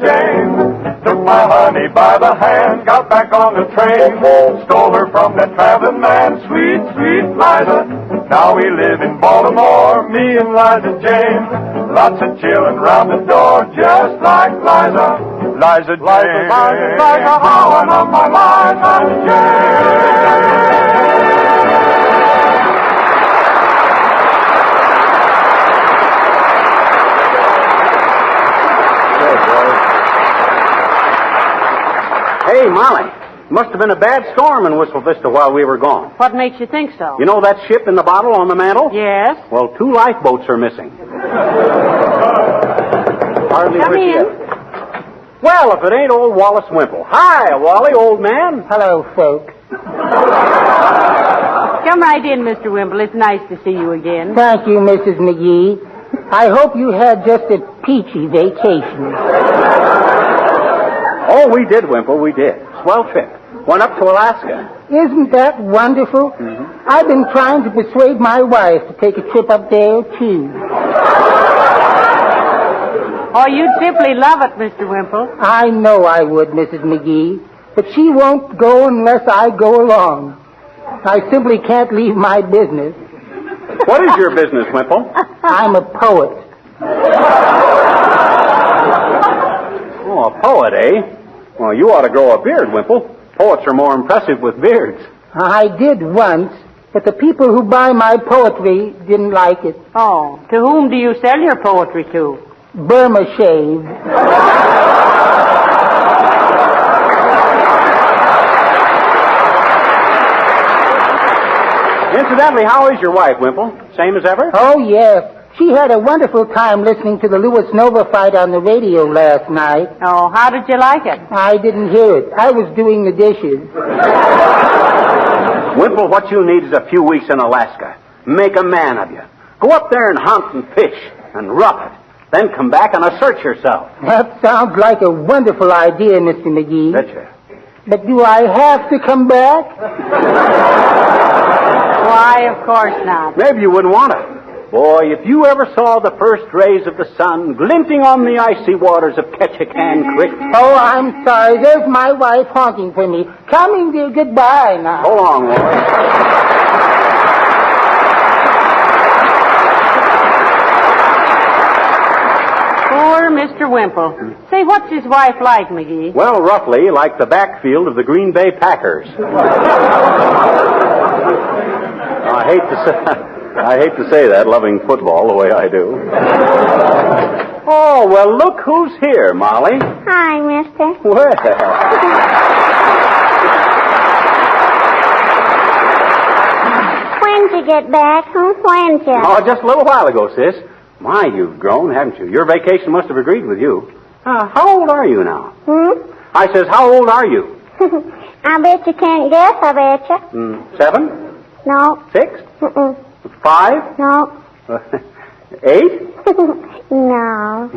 Speaker 24: Jane. Took my honey by the hand, got back on the train, stole her from that traveling man, sweet, sweet Liza. Now we live in Baltimore, me and Liza Jane. Lots of children round the door, just like Liza. Liza Jane. Liza, how I love my Liza Jane.
Speaker 23: Hey, Molly, must have been a bad storm in Whistle Vista while we were gone.
Speaker 8: What makes you think so?
Speaker 23: You know that ship in the bottle on the mantel?
Speaker 8: Yes.
Speaker 23: Well, 2 lifeboats are missing. Hardly
Speaker 8: Come
Speaker 23: wish
Speaker 8: in.
Speaker 23: it. Well, if it ain't old Wallace Wimple. Hi, Wally, old man.
Speaker 4: Hello, folks.
Speaker 8: Come right in, Mr. Wimple. It's nice to see you again.
Speaker 4: Thank you, Mrs. McGee. I hope you had just a peachy vacation.
Speaker 23: Oh, we did, Wimple, we did. Swell trip. Went up to Alaska.
Speaker 4: Isn't that wonderful?
Speaker 23: Mm-hmm.
Speaker 4: I've been trying to persuade my wife to take a trip up there, too.
Speaker 8: Oh, you'd simply love it, Mr. Wimple.
Speaker 4: I know I would, Mrs. McGee, but she won't go unless I go along. I simply can't leave my business.
Speaker 23: What is your business, Wimple?
Speaker 4: I'm a poet.
Speaker 23: Oh, a poet, eh? Well, you ought to grow a beard, Wimple. Poets are more impressive with beards.
Speaker 4: I did once, but the people who buy my poetry didn't like it.
Speaker 8: Oh, to whom do you sell your poetry to?
Speaker 4: Burma Shave.
Speaker 23: Incidentally, how is your wife, Wimple? Same as ever?
Speaker 4: Oh, yes. She had a wonderful time listening to the Lewis-Nova fight on the radio last night.
Speaker 8: Oh, how did you like it?
Speaker 4: I didn't hear it. I was doing the dishes.
Speaker 23: Wimple, what you need is a few weeks in Alaska. Make a man of you. Go up there and hunt and fish and rough it. Then come back and assert yourself.
Speaker 4: That sounds like a wonderful idea, Mr. McGee.
Speaker 23: Betcha.
Speaker 4: But do I have to come back?
Speaker 8: Why, of course not.
Speaker 23: Maybe you wouldn't want to. Boy, if you ever saw the first rays of the sun glinting on the icy waters of Ketchikan Creek.
Speaker 4: Oh, I'm sorry. There's my wife honking for me. Coming, dear. Goodbye now.
Speaker 23: So long, Roy.
Speaker 8: Poor Mr. Wimple. Say, what's his wife like, McGee?
Speaker 23: Well, roughly like the backfield of the Green Bay Packers. I hate to say that, loving football the way I do. Oh, well, look who's here, Molly.
Speaker 11: Hi, mister.
Speaker 23: Well.
Speaker 11: When'd you get back? When'd you?
Speaker 23: Oh, just a little while ago, sis. My, you've grown, haven't you? Your vacation must have agreed with you. How old are you now? I says, how old are you?
Speaker 11: I bet you can't guess, I bet you.
Speaker 23: 7?
Speaker 11: No.
Speaker 23: 6?
Speaker 11: Mm-mm.
Speaker 23: 5?
Speaker 11: No.
Speaker 23: 8?
Speaker 11: No.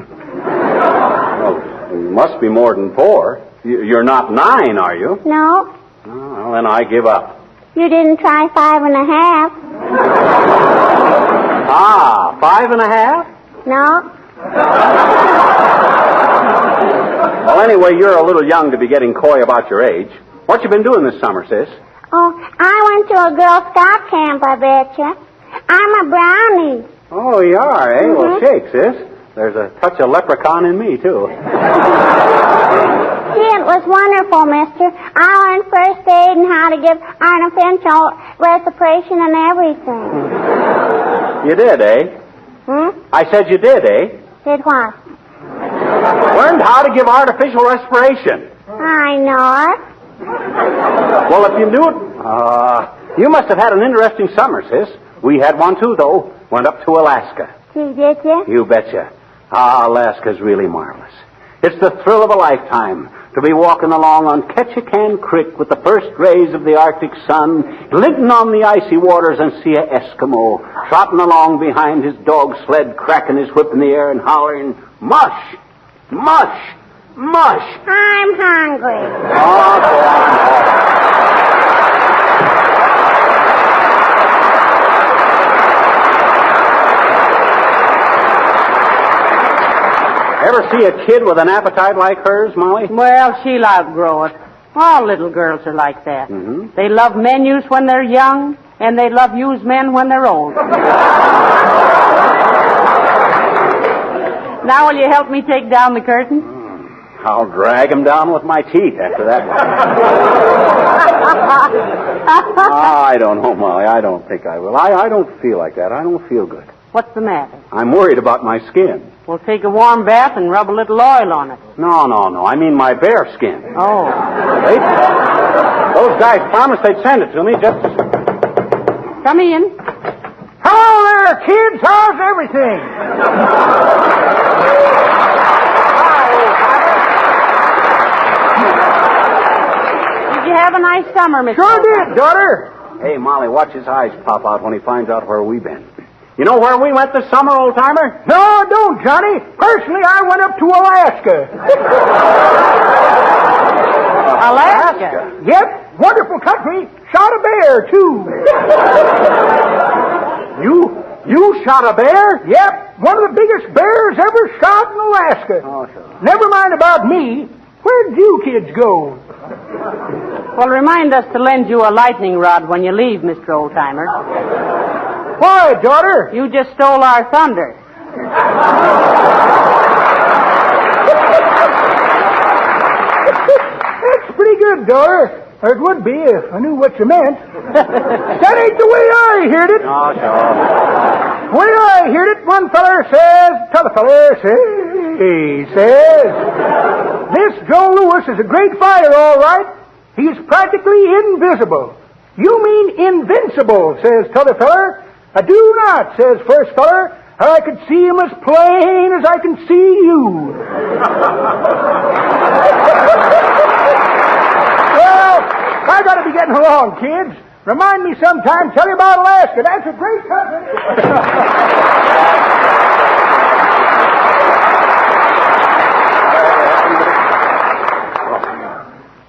Speaker 23: Oh, you must be more than 4. You're not 9, are you?
Speaker 11: No.
Speaker 23: Oh, well, then I give up.
Speaker 11: You didn't try 5.5.
Speaker 23: 5.5?
Speaker 11: No.
Speaker 23: Well, anyway, you're a little young to be getting coy about your age. What you been doing this summer, sis?
Speaker 11: Oh, I went to a Girl Scout camp, I bet you. I'm a brownie.
Speaker 23: Oh, you are, eh? Well, shake, sis. There's a touch of leprechaun in me, too.
Speaker 11: Gee, it was wonderful, mister. I learned first aid and how to give artificial respiration and everything.
Speaker 23: You did, eh? I said you did, eh?
Speaker 11: Did what?
Speaker 23: Learned how to give artificial respiration.
Speaker 11: I know it.
Speaker 23: Well, if you knew it, you must have had an interesting summer, sis. We had one, too, though. Went up to Alaska.
Speaker 11: Gee, did you?
Speaker 23: You betcha. Alaska's really marvelous. It's the thrill of a lifetime to be walking along on Ketchikan Creek with the first rays of the Arctic sun glinting on the icy waters and see a Eskimo trotting along behind his dog sled, cracking his whip in the air and hollering, mush, mush, mush.
Speaker 11: I'm hungry.
Speaker 23: Oh, go on. Ever see a kid with an appetite like hers, Molly?
Speaker 8: Well, she'll outgrow it. All little girls are like that.
Speaker 23: Mm-hmm.
Speaker 8: They love menus when they're young, and they love used men when they're old. Now will you help me take down the curtain?
Speaker 23: I'll drag him down with my teeth after that one. I don't know, Molly. I don't think I will. I don't feel like that. I don't feel good.
Speaker 8: What's the matter?
Speaker 23: I'm worried about my skin.
Speaker 8: Well, take a warm bath and rub a little oil on it.
Speaker 23: No. I mean my bare skin.
Speaker 8: Oh.
Speaker 23: Those guys promised they'd send it to me just as...
Speaker 8: Come in.
Speaker 9: Hello there, kids. How's everything?
Speaker 8: Did you have a nice summer, Mr.
Speaker 9: Sure did, daughter.
Speaker 23: Hey, Molly, watch his eyes pop out when he finds out where we've been. You know where we went this summer, old-timer?
Speaker 9: No, I don't, Johnny. Personally, I went up to Alaska.
Speaker 8: Alaska?
Speaker 9: Yep, wonderful country. Shot a bear, too.
Speaker 23: You shot a bear?
Speaker 9: Yep, one of the biggest bears ever shot in Alaska.
Speaker 23: Oh, sure.
Speaker 9: Never mind about me. Where'd you kids go?
Speaker 8: Well, remind us to lend you a lightning rod when you leave, Mr. Oldtimer.
Speaker 9: Why, daughter?
Speaker 8: You just stole our thunder.
Speaker 9: That's pretty good, daughter. Or it would be if I knew what you meant. That ain't the way I heard it.
Speaker 23: Oh, sure.
Speaker 9: The way I heard it, one feller says, t'other feller says, this Joe Louis is a great fighter, all right. He's practically invisible. You mean invincible, says t'other feller. I do not, says first feller. I could see him as plain as I can see you. Well, I gotta be getting along, kids. Remind me sometime, tell you about Alaska. That's a great country.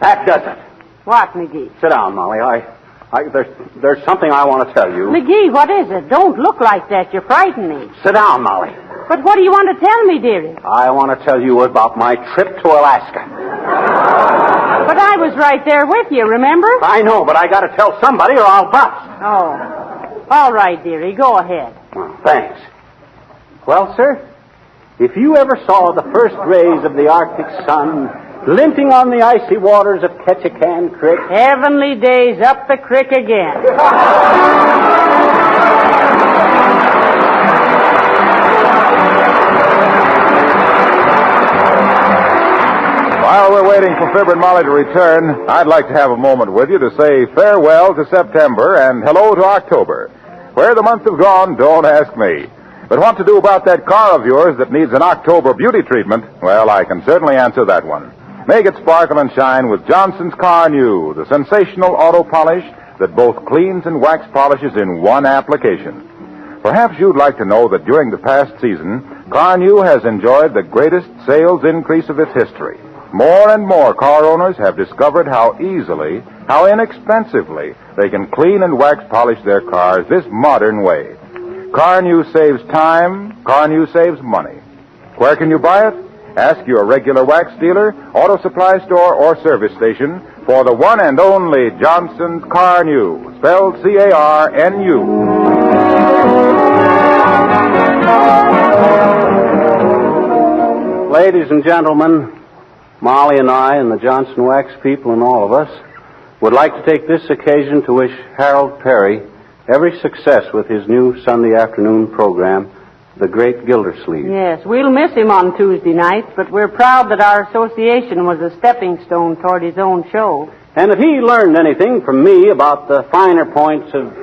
Speaker 23: That does it.
Speaker 8: What, McGee?
Speaker 23: Sit down, Molly. There's something I want to tell you.
Speaker 8: McGee, what is it? Don't look like that. You frighten me.
Speaker 23: Sit down, Molly.
Speaker 8: But what do you want to tell me, dearie?
Speaker 23: I want to tell you about my trip to Alaska.
Speaker 8: But I was right there with you, remember?
Speaker 23: I know, but I got to tell somebody or I'll bust.
Speaker 8: Oh. All right, dearie. Go ahead.
Speaker 23: Well, thanks. Well, sir, if you ever saw the first rays of the Arctic sun glinting on the icy waters of Ketchikan Creek...
Speaker 8: Heavenly days up the creek again.
Speaker 12: While we're waiting for Fibber and Molly to return, I'd like to have a moment with you to say farewell to September and hello to October. Where the months have gone, don't ask me. But what to do about that car of yours that needs an October beauty treatment, well, I can certainly answer that one. Make it sparkle and shine with Johnson's Car New, the sensational auto polish that both cleans and wax polishes in one application. Perhaps you'd like to know that during the past season, Car New has enjoyed the greatest sales increase of its history. More and more car owners have discovered how easily, how inexpensively they can clean and wax polish their cars this modern way. Car New saves time, Car New saves money. Where can you buy it? Ask your regular wax dealer, auto supply store, or service station for the one and only Johnson's Car New, spelled C-A-R-N-U.
Speaker 23: Ladies and gentlemen, Molly and I and the Johnson Wax people and all of us would like to take this occasion to wish Harold Perry every success with his new Sunday afternoon program, The Great Gildersleeve.
Speaker 8: Yes, we'll miss him on Tuesday nights, but we're proud that our association was a stepping stone toward his own show.
Speaker 23: And if he learned anything from me about the finer points of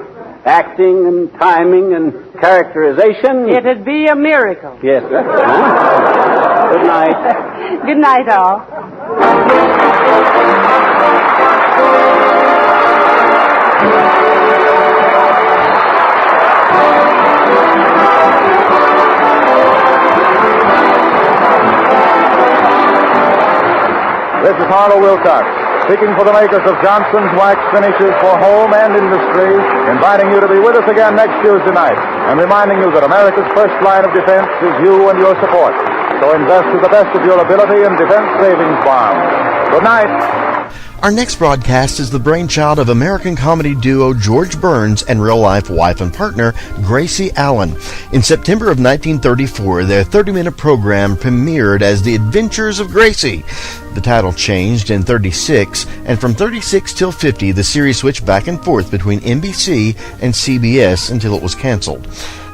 Speaker 23: acting and timing and characterization...
Speaker 8: It'd be a miracle.
Speaker 23: Yes. Huh? Good night.
Speaker 8: Good night, all.
Speaker 12: This is Harlow Wilcox, speaking for the makers of Johnson's Wax Finishes for home and industry, inviting you to be with us again next Tuesday night, and reminding you that America's first line of defense is you and your support. So invest to the best of your ability in defense savings bonds. Good night.
Speaker 2: Our next broadcast is the brainchild of American comedy duo George Burns and real-life wife and partner Gracie Allen. In September of 1934, their 30-minute program premiered as The Adventures of Gracie. The title changed in 36, and from 36 till 50, the series switched back and forth between NBC and CBS until it was canceled.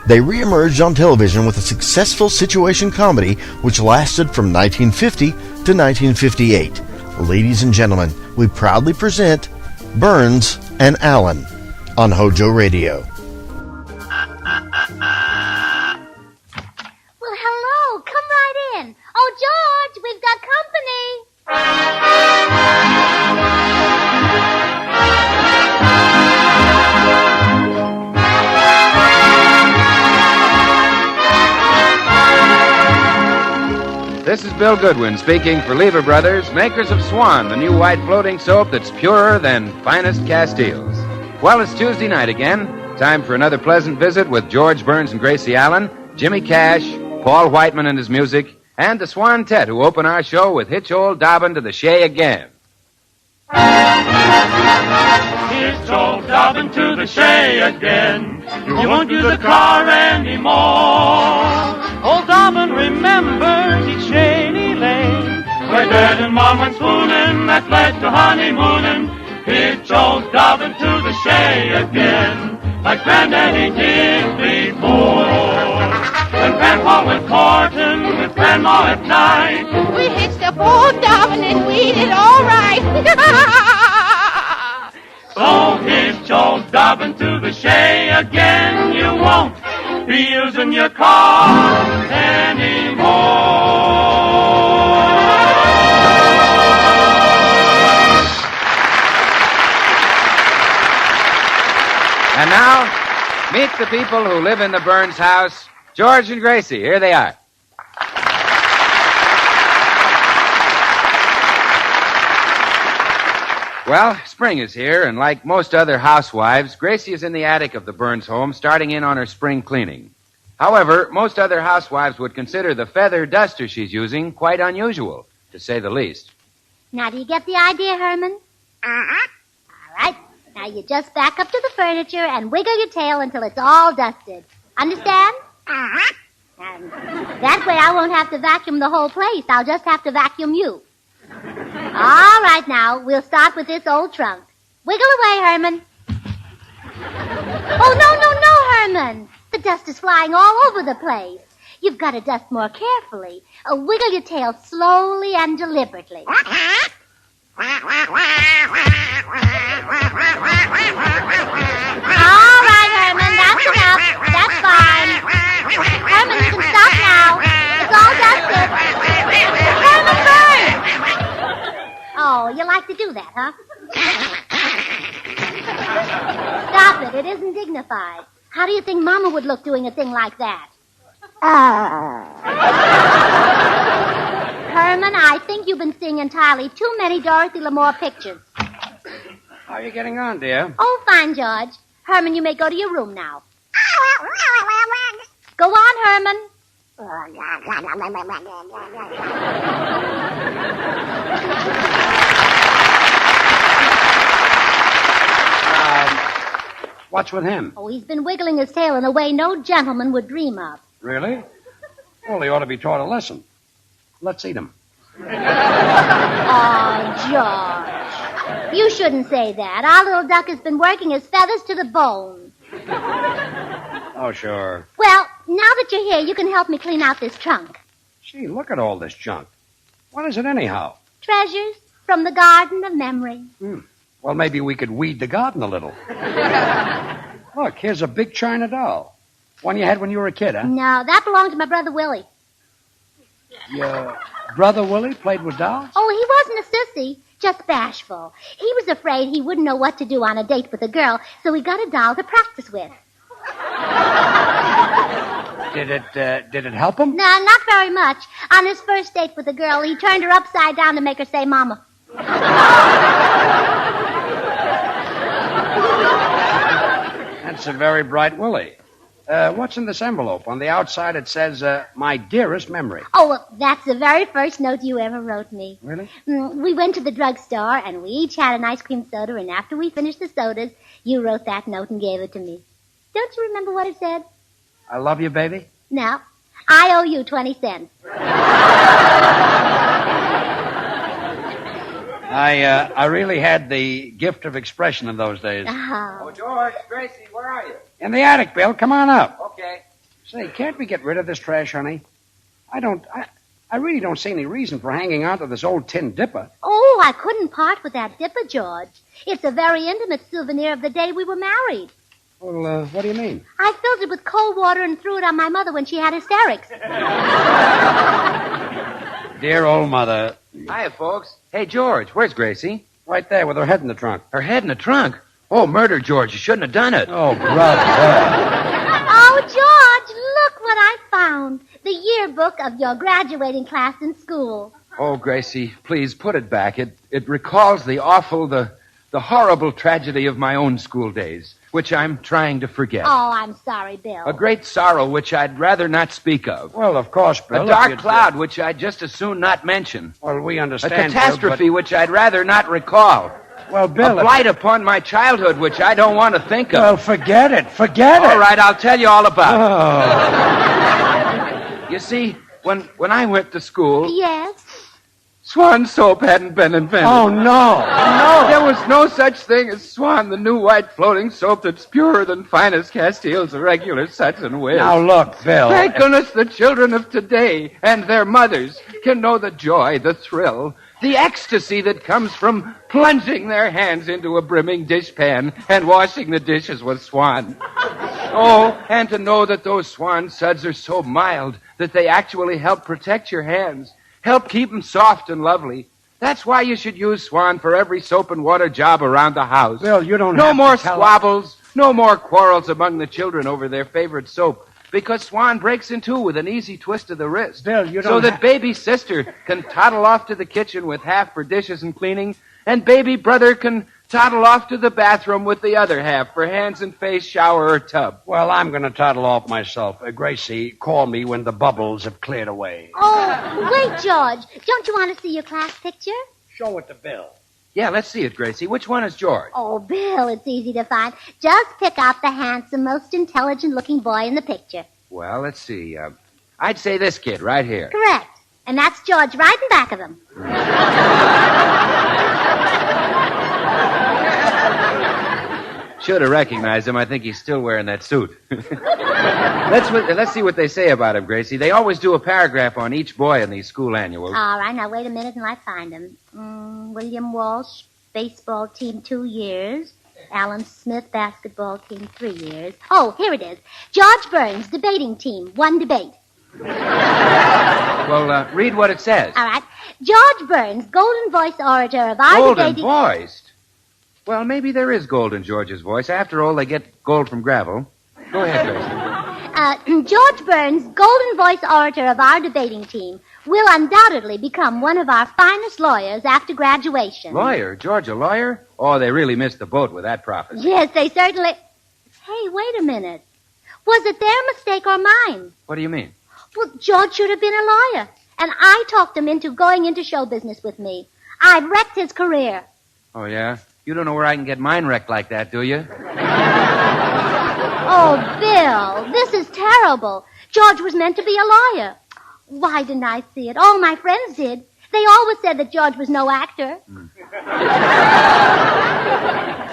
Speaker 2: They re-emerged on television with a successful situation comedy which lasted from 1950 to 1958. Ladies and gentlemen, we proudly present Burns and Allen on HOJO Radio.
Speaker 11: Well, hello. Come right in. Oh, George, we've got company.
Speaker 7: This is Bill Goodwin speaking for Lever Brothers, makers of Swan, the new white floating soap that's purer than finest Castiles. Well, it's Tuesday night again. Time for another pleasant visit with George Burns and Gracie Allen, Jimmy Cash, Paul Whiteman and his music, and the Swan Tet, who open our show with Hitch Old Dobbin to the Shay again.
Speaker 15: Hitch old Dobbin to the Shay again. You won't use the car anymore. Old Dobbin remembers each shady lane where Dad and Mom went swooning that led to honeymooning. Hitch old Dobbin to the Shay again, like Granddaddy did before. When Grandpa went courting with Grandma at night,
Speaker 11: We hitched up old Dobbin and we did all right.
Speaker 15: so hitch old Dobbin to the Shay again. You won't be using your car anymore.
Speaker 7: And now, meet the people who live in the Burns house. George and Gracie, here they are. Well, spring is here, and like most other housewives, Gracie is in the attic of the Burns home, starting in on her spring cleaning. However, most other housewives would consider the feather duster she's using quite unusual, to say the least.
Speaker 11: Now, do you get the idea, Herman? Uh-huh. All right. Now, you just back up to the furniture and wiggle your tail until it's all dusted. Understand? Uh-huh. And that way I won't have to vacuum the whole place. I'll just have to vacuum you. All right, now, we'll start with this old trunk. Wiggle away, Herman. Oh, no, Herman. The dust is flying all over the place. You've got to dust more carefully. Wiggle your tail slowly and deliberately. All right, Herman, that's enough. That's fine. Herman, you can stop now. It's all dusted. Herman, burn! Oh, you like to do that, huh? Stop it. It isn't dignified. How do you think Mama would look doing a thing like that? Herman, I think you've been seeing entirely too many Dorothy L'Amour pictures.
Speaker 5: How are you getting on, dear?
Speaker 11: Oh, fine, George. Herman, you may go to your room now. Go on, Herman.
Speaker 5: What's with him?
Speaker 11: Oh, he's been wiggling his tail in a way no gentleman would dream of.
Speaker 5: Really? Well, he ought to be taught a lesson. Let's eat him.
Speaker 11: Oh, George. You shouldn't say that. Our little duck has been working his feathers to the bone.
Speaker 5: Oh, sure.
Speaker 11: Well, now that you're here, you can help me clean out this trunk.
Speaker 5: Gee, look at all this junk. What is it anyhow?
Speaker 11: Treasures from the garden of memory.
Speaker 5: Well, maybe we could weed the garden a little. Look, here's a big china doll. One you had when you were a kid, huh?
Speaker 11: No, that belonged to my brother Willie.
Speaker 5: Your brother Willie played with dolls?
Speaker 11: Oh, he wasn't a sissy, just bashful. He was afraid he wouldn't know what to do on a date with a girl, so he got a doll to practice with.
Speaker 5: Did it help him?
Speaker 11: No, not very much. On his first date with a girl, he turned her upside down to make her say mama.
Speaker 5: That's a very bright Willie. What's in this envelope? On the outside it says, my dearest memory.
Speaker 11: Oh, well, that's the very first note you ever wrote me.
Speaker 5: Really?
Speaker 11: We went to the drugstore, and we each had an ice cream soda, and after we finished the sodas, you wrote that note and gave it to me. Don't you remember what it said?
Speaker 5: I love you, baby.
Speaker 11: No. I owe you 20 cents.
Speaker 5: I really had the gift of expression in those days.
Speaker 11: Oh,
Speaker 7: George, Gracie, where are you?
Speaker 5: In the attic, Bill. Come on up.
Speaker 7: Okay.
Speaker 5: Say, can't we get rid of this trash, honey? I really don't see any reason for hanging on to this old tin dipper.
Speaker 11: Oh, I couldn't part with that dipper, George. It's a very intimate souvenir of the day we were married.
Speaker 5: Well, what do you mean?
Speaker 11: I filled it with cold water and threw it on my mother when she had hysterics.
Speaker 5: Dear old mother.
Speaker 7: Hiya, folks. Hey, George, where's Gracie?
Speaker 5: Right there with her head in the trunk.
Speaker 7: Her head in the trunk? Oh, murder, George. You shouldn't have done it.
Speaker 5: Oh, brother.
Speaker 11: Oh, George, look what I found. The yearbook of your graduating class in school.
Speaker 7: Oh, Gracie, please put it back. It recalls the awful, the horrible tragedy of my own school days, which I'm trying to forget.
Speaker 11: Oh, I'm sorry, Bill.
Speaker 7: A great sorrow which I'd rather not speak of.
Speaker 5: Well, of course, Bill.
Speaker 7: A dark cloud which I'd just as soon not mention.
Speaker 5: Well, we understand,
Speaker 7: A catastrophe
Speaker 5: Bill,
Speaker 7: which I'd rather not recall.
Speaker 5: Well, Bill...
Speaker 7: A blight upon my childhood which I don't want to think of.
Speaker 5: Well, forget it. Forget it.
Speaker 7: All right, I'll tell you all about
Speaker 5: it.
Speaker 7: You see, when I went to school...
Speaker 11: Yes?
Speaker 7: Swan soap hadn't been invented.
Speaker 5: Oh, no. No.
Speaker 7: There was no such thing as Swan, the new white floating soap that's purer than finest Castiles or regular Suds and Wiz.
Speaker 5: Now, look, Bill.
Speaker 7: Thank goodness the children of today and their mothers can know the joy, the thrill, The ecstasy that comes from plunging their hands into a brimming dishpan and washing the dishes with Swan. Oh, and to know that those Swan suds are so mild that they actually help protect your hands, help keep them soft and lovely. That's why you should use Swan for every soap and water job around the house.
Speaker 23: Bill, you don't
Speaker 7: No
Speaker 23: have
Speaker 7: more
Speaker 23: to tell
Speaker 7: squabbles, no more quarrels among the children over their favorite soap. Because Swan breaks in two with an easy twist of the wrist.
Speaker 23: Bill, you
Speaker 7: So
Speaker 23: don't
Speaker 7: that
Speaker 23: have-
Speaker 7: baby sister can toddle off to the kitchen with half for dishes and cleaning, and baby brother can toddle off to the bathroom with the other half for hands and face, shower, or tub.
Speaker 23: Well, I'm going to toddle off myself. Gracie, call me when the bubbles have cleared away.
Speaker 11: Oh, wait, George. Don't you want to see your class picture?
Speaker 23: Show it to Bill.
Speaker 7: Yeah, let's see it, Gracie. Which one is George?
Speaker 11: Oh, Bill, it's easy to find. Just pick out the handsome, most intelligent-looking boy in the picture.
Speaker 7: Well, let's see. I'd say this kid right here.
Speaker 11: Correct. And that's George right in back of him.
Speaker 7: Should have recognized him. I think he's still wearing that suit. Let's see what they say about him, Gracie. They always do a paragraph on each boy in these school annuals.
Speaker 11: All right, now wait a minute and I find him. William Walsh, baseball team, 2 years. Alan Smith, basketball team, 3 years. Oh, here it is. George Burns, debating team, 1 debate.
Speaker 7: Well, read what it says.
Speaker 11: All right. George Burns, golden voice orator of our
Speaker 7: Golden
Speaker 11: debating...
Speaker 7: voiced? Well, maybe there is gold in George's voice. After all, they get gold from gravel. Go ahead, Gracie.
Speaker 11: George Burns, golden voice orator of our debating team, will undoubtedly become one of our finest lawyers after graduation.
Speaker 7: Lawyer? George a lawyer? Oh, they really missed the boat with that prophecy.
Speaker 11: Yes, they certainly... Hey, wait a minute. Was it their mistake or mine?
Speaker 7: What do you mean?
Speaker 11: Well, George should have been a lawyer, and I talked him into going into show business with me. I've wrecked his career.
Speaker 7: Oh, yeah? You don't know where I can get mine wrecked like that, do you?
Speaker 11: Oh, Bill, this is terrible. George was meant to be a lawyer. Why didn't I see it? All my friends did. They always said that George was no actor.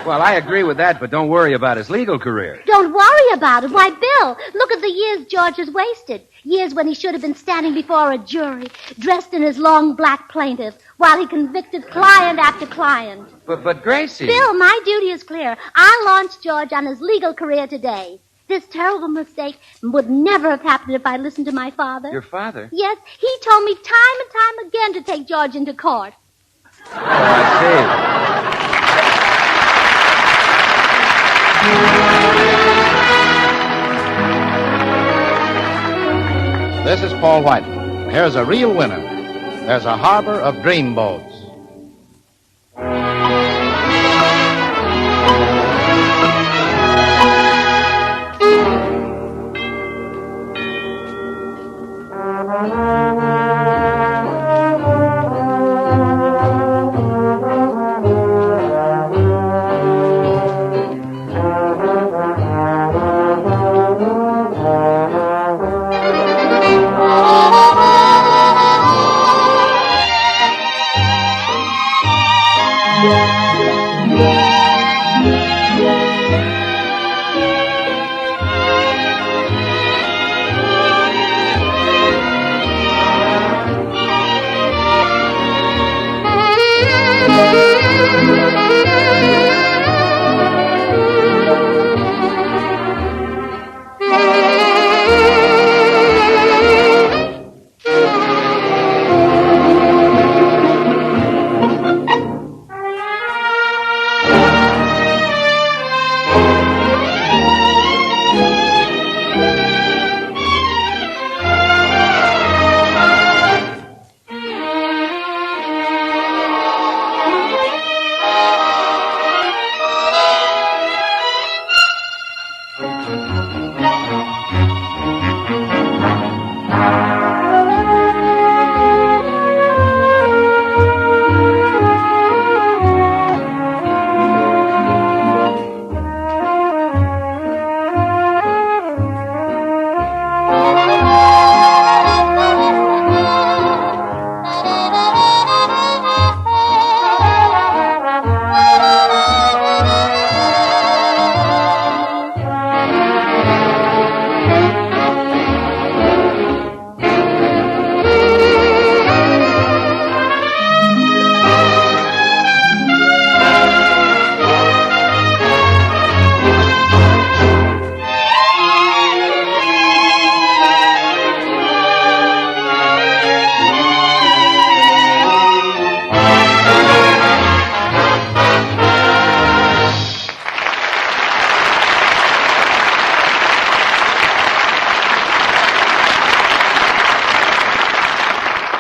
Speaker 7: Well, I agree with that, but don't worry about his legal career.
Speaker 11: Don't worry about it. Why, Bill, look at the years George has wasted. Years when he should have been standing before a jury, dressed in his long black plaintiff, while he convicted client after client.
Speaker 7: But Gracie...
Speaker 11: Bill, my duty is clear. I launched George on his legal career today. This terrible mistake would never have happened if I listened to my father.
Speaker 7: Your father?
Speaker 11: Yes, he told me time and time again to take George into court.
Speaker 7: Oh, I
Speaker 10: This is Paul Whiten. Here's a real winner. There's a harbor of dreamboats.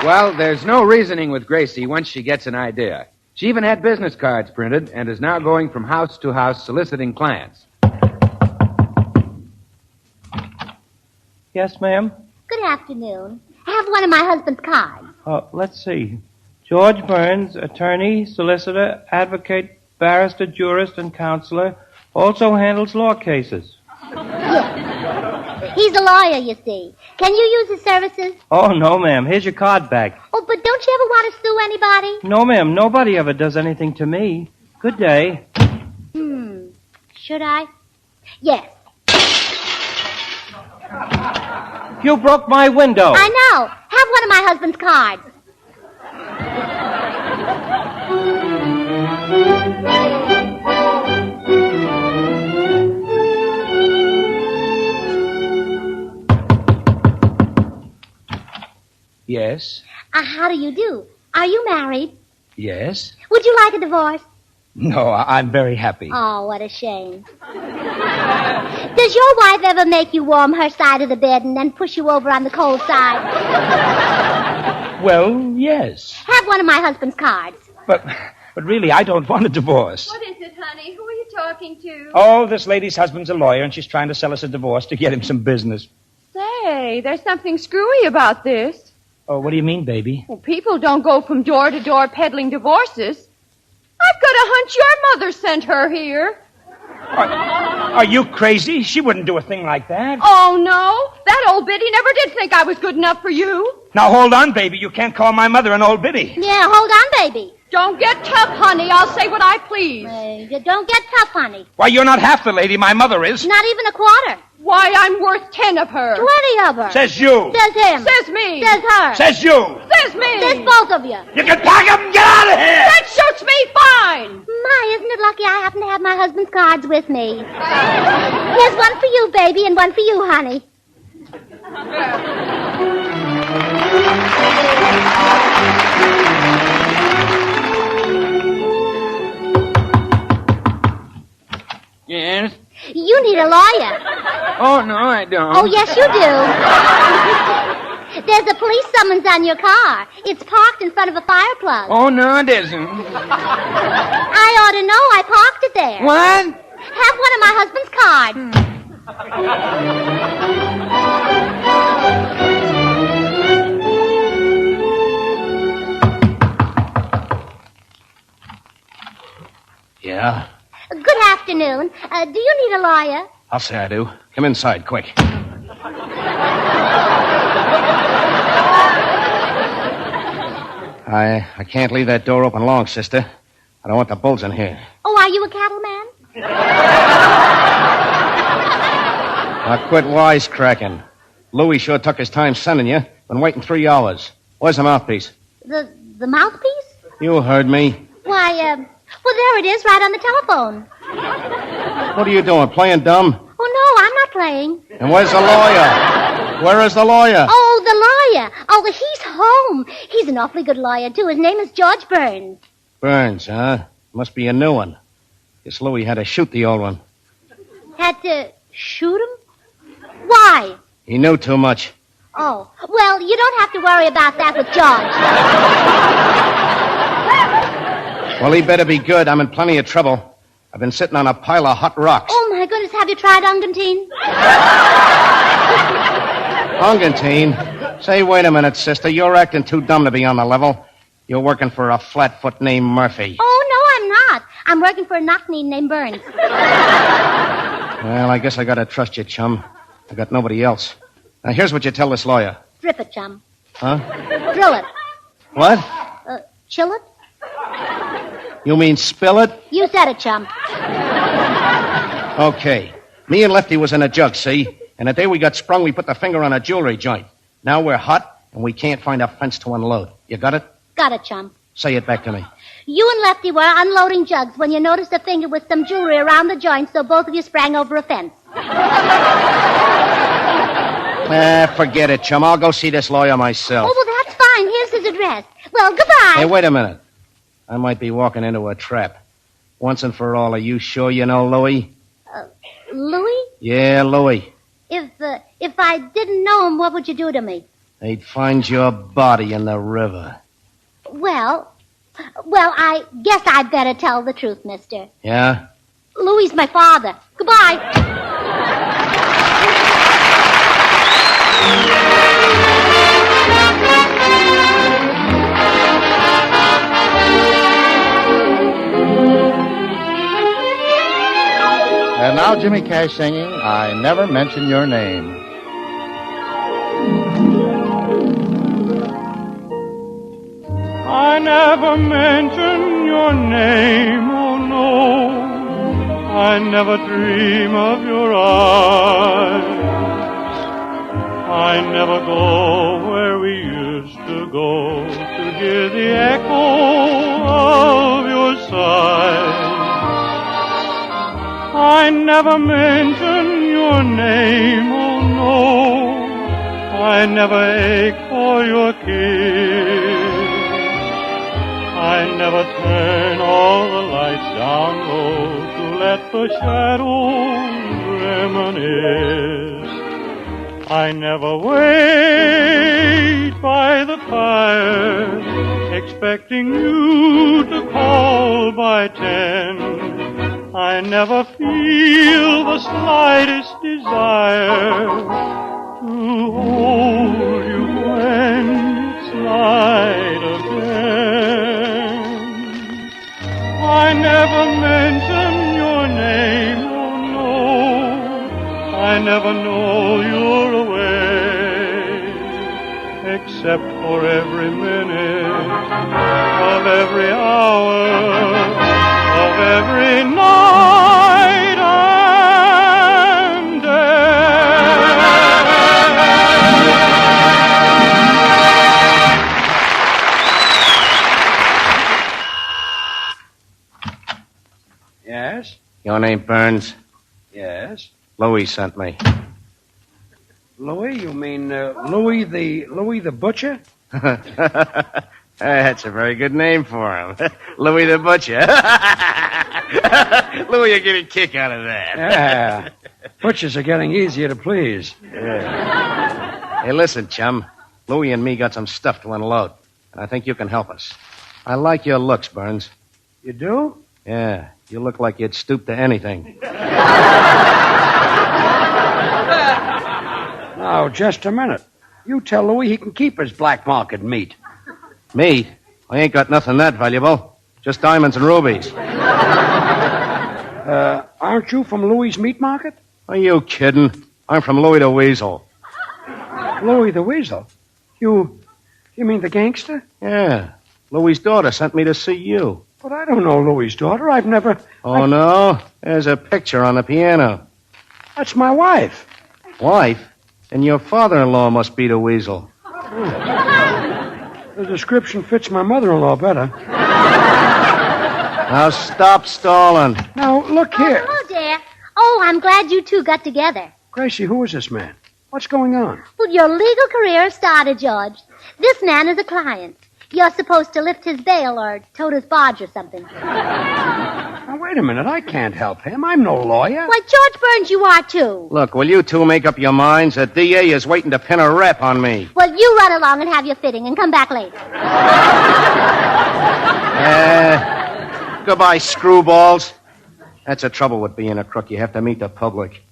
Speaker 7: Well, there's no reasoning with Gracie once she gets an idea. She even had business cards printed and is now going from house to house soliciting clients.
Speaker 14: Yes, ma'am?
Speaker 11: Good afternoon. I have one of my husband's cards.
Speaker 14: Let's see. George Burns, attorney, solicitor, advocate, barrister, jurist, and counselor, also handles law cases.
Speaker 11: Yes. He's a lawyer, you see. Can you use his services?
Speaker 14: Oh, no, ma'am. Here's your card back.
Speaker 11: Oh, but don't you ever want to sue anybody?
Speaker 14: No, ma'am. Nobody ever does anything to me. Good day.
Speaker 11: Should I? Yes.
Speaker 14: You broke my window.
Speaker 11: I know. Have one of my husband's cards.
Speaker 7: Yes?
Speaker 11: How do you do? Are you married?
Speaker 7: Yes?
Speaker 11: Would you like a divorce?
Speaker 7: No, I'm very happy.
Speaker 11: Oh, what a shame. Does your wife ever make you warm her side of the bed and then push you over on the cold side?
Speaker 16: Well, yes.
Speaker 11: Have one of my husband's cards.
Speaker 16: But really, I don't want a divorce.
Speaker 20: What is it, honey? Who are you talking to?
Speaker 16: Oh, this lady's husband's a lawyer, and she's trying to sell us a divorce to get him some business.
Speaker 20: Say, there's something screwy about this.
Speaker 16: Oh, what do you mean, baby?
Speaker 20: Well, people don't go from door to door peddling divorces. I've got a hunch your mother sent her here.
Speaker 16: Are you crazy? She wouldn't do a thing like that.
Speaker 20: Oh, no? That old biddy never did think I was good enough for you.
Speaker 16: Now, hold on, baby. You can't call my mother an old biddy.
Speaker 11: Yeah, hold on, baby.
Speaker 20: Don't get tough, honey. I'll say what I please.
Speaker 11: Don't get tough, honey.
Speaker 16: Why, you're not half the lady my mother is.
Speaker 11: Not even a quarter.
Speaker 20: Why, I'm worth 10 of her.
Speaker 11: 20 of her.
Speaker 16: Says you.
Speaker 11: Says him.
Speaker 20: Says me.
Speaker 11: Says her.
Speaker 16: Says you.
Speaker 20: Says me.
Speaker 11: Says both of you.
Speaker 16: You can pack them and get out of here.
Speaker 20: That suits me fine.
Speaker 11: My, isn't it lucky I happen to have my husband's cards with me? Here's one for you, baby, and one for you, honey.
Speaker 7: Yes?
Speaker 11: You need a lawyer.
Speaker 7: Oh, no, I don't.
Speaker 11: Oh, yes, you do. There's a police summons on your car. It's parked in front of a fire plug.
Speaker 7: Oh, no, it isn't.
Speaker 11: I ought to know. I parked it there.
Speaker 7: What?
Speaker 11: Have one of my husband's cards.
Speaker 23: Yeah?
Speaker 11: Good afternoon. Do you need a lawyer?
Speaker 23: I'll say I do. Come inside, quick. I can't leave that door open long, sister. I don't want the bulls in here.
Speaker 11: Oh, are you a cattleman?
Speaker 23: Now quit wisecracking. Louis sure took his time sending you. Been waiting 3 hours. Where's the mouthpiece?
Speaker 11: The mouthpiece?
Speaker 23: You heard me.
Speaker 11: Why, well, there it is, right on the telephone.
Speaker 23: What are you doing, playing dumb?
Speaker 11: Oh, no, I'm not playing.
Speaker 23: And where's the lawyer? Where is the lawyer?
Speaker 11: Oh, the lawyer. Oh, he's home. He's an awfully good lawyer, too. His name is George Burns.
Speaker 23: Burns, huh? Must be a new one. Guess Louis had to shoot the old one.
Speaker 11: Had to shoot him? Why?
Speaker 23: He knew too much.
Speaker 11: Oh, well, you don't have to worry about that with George.
Speaker 23: Well, he better be good. I'm in plenty of trouble. I've been sitting on a pile of hot rocks.
Speaker 11: Oh, my goodness, have you tried Ungantine?
Speaker 23: Ungantine? Say, wait a minute, sister. You're acting too dumb to be on the level. You're working for a flatfoot named Murphy.
Speaker 11: Oh, no, I'm not. I'm working for a knock-knee named Burns.
Speaker 23: Well, I guess I gotta trust you, chum. I got nobody else. Now, here's what you tell this lawyer.
Speaker 11: Drip it, chum.
Speaker 23: Huh?
Speaker 11: Drill it.
Speaker 23: What?
Speaker 11: Chill it?
Speaker 23: You mean spill it?
Speaker 11: You said it, chum.
Speaker 23: Okay. Me and Lefty was in a jug, see? And the day we got sprung, we put the finger on a jewelry joint. Now we're hot, and we can't find a fence to unload. You got it?
Speaker 11: Got it, chum.
Speaker 23: Say it back to me.
Speaker 11: You and Lefty were unloading jugs when you noticed a finger with some jewelry around the joint, so both of you sprang over a fence.
Speaker 23: Forget it, chum. I'll go see this lawyer myself.
Speaker 11: Oh, well, that's fine. Here's his address. Well, goodbye.
Speaker 23: Hey, wait a minute. I might be walking into a trap. Once and for all, are you sure you know Louis?
Speaker 11: Louis?
Speaker 23: Yeah, Louis.
Speaker 11: If I didn't know him, what would you do to me?
Speaker 23: They'd find your body in the river.
Speaker 11: Well, I guess I'd better tell the truth, mister.
Speaker 23: Yeah?
Speaker 11: Louie's my father. Goodbye.
Speaker 10: And now Jimmy Cash singing, I Never Mention Your Name.
Speaker 14: I never mention your name, oh no. I never dream of your eyes. I never go where we used to go to hear the echo of your sighs. I never mention your name, oh no. I never ache for your kiss. I never turn all the lights down low to let the shadows reminisce. I never wait by the fire, expecting you to call by 10. I never feel the slightest desire to hold you when it's light again. I never mention your name, oh no. I never know you're away, except for every minute of every hour of every night and day.
Speaker 23: Yes? Your name Burns?
Speaker 17: Yes.
Speaker 23: Louis sent me.
Speaker 17: Louis? You mean Louis the butcher?
Speaker 23: That's a very good name for him. Louis the Butcher. Louis, you're getting a kick out of that.
Speaker 17: Yeah. Butchers are getting easier to please.
Speaker 23: Yeah. Hey, listen, chum. Louis and me got some stuff to unload, and I think you can help us. I like your looks, Burns.
Speaker 17: You do?
Speaker 23: Yeah. You look like you'd stoop to anything.
Speaker 17: Now, just a minute. You tell Louis he can keep his black market meat.
Speaker 23: Meat? I ain't got nothing that valuable. Just diamonds and rubies.
Speaker 17: Aren't you from Louis's meat market?
Speaker 23: Are you kidding? I'm from Louis the Weasel.
Speaker 17: Louis the Weasel? You mean the gangster?
Speaker 23: Yeah. Louis's daughter sent me to see you.
Speaker 17: But I don't know Louis's daughter. I've never...
Speaker 23: Oh, no? There's a picture on the piano.
Speaker 17: That's my wife.
Speaker 23: Wife? And your father-in-law must be the Weasel.
Speaker 17: The description fits my mother-in-law better.
Speaker 23: Now stop stalling.
Speaker 17: Now, look here.
Speaker 11: Oh, hello, dear. Oh, I'm glad you two got together.
Speaker 17: Gracie, who is this man? What's going on?
Speaker 11: Well, your legal career started, George. This man is a client. You're supposed to lift his bail or tote his barge or something.
Speaker 17: Now, wait a minute. I can't help him. I'm no lawyer.
Speaker 11: Why, George Burns, you are, too.
Speaker 23: Look, will you two make up your minds? The DA is waiting to pin a rep on me.
Speaker 11: Well, you run along and have your fitting and come back late.
Speaker 23: Goodbye, screwballs. That's the trouble with being a crook. You have to meet the public.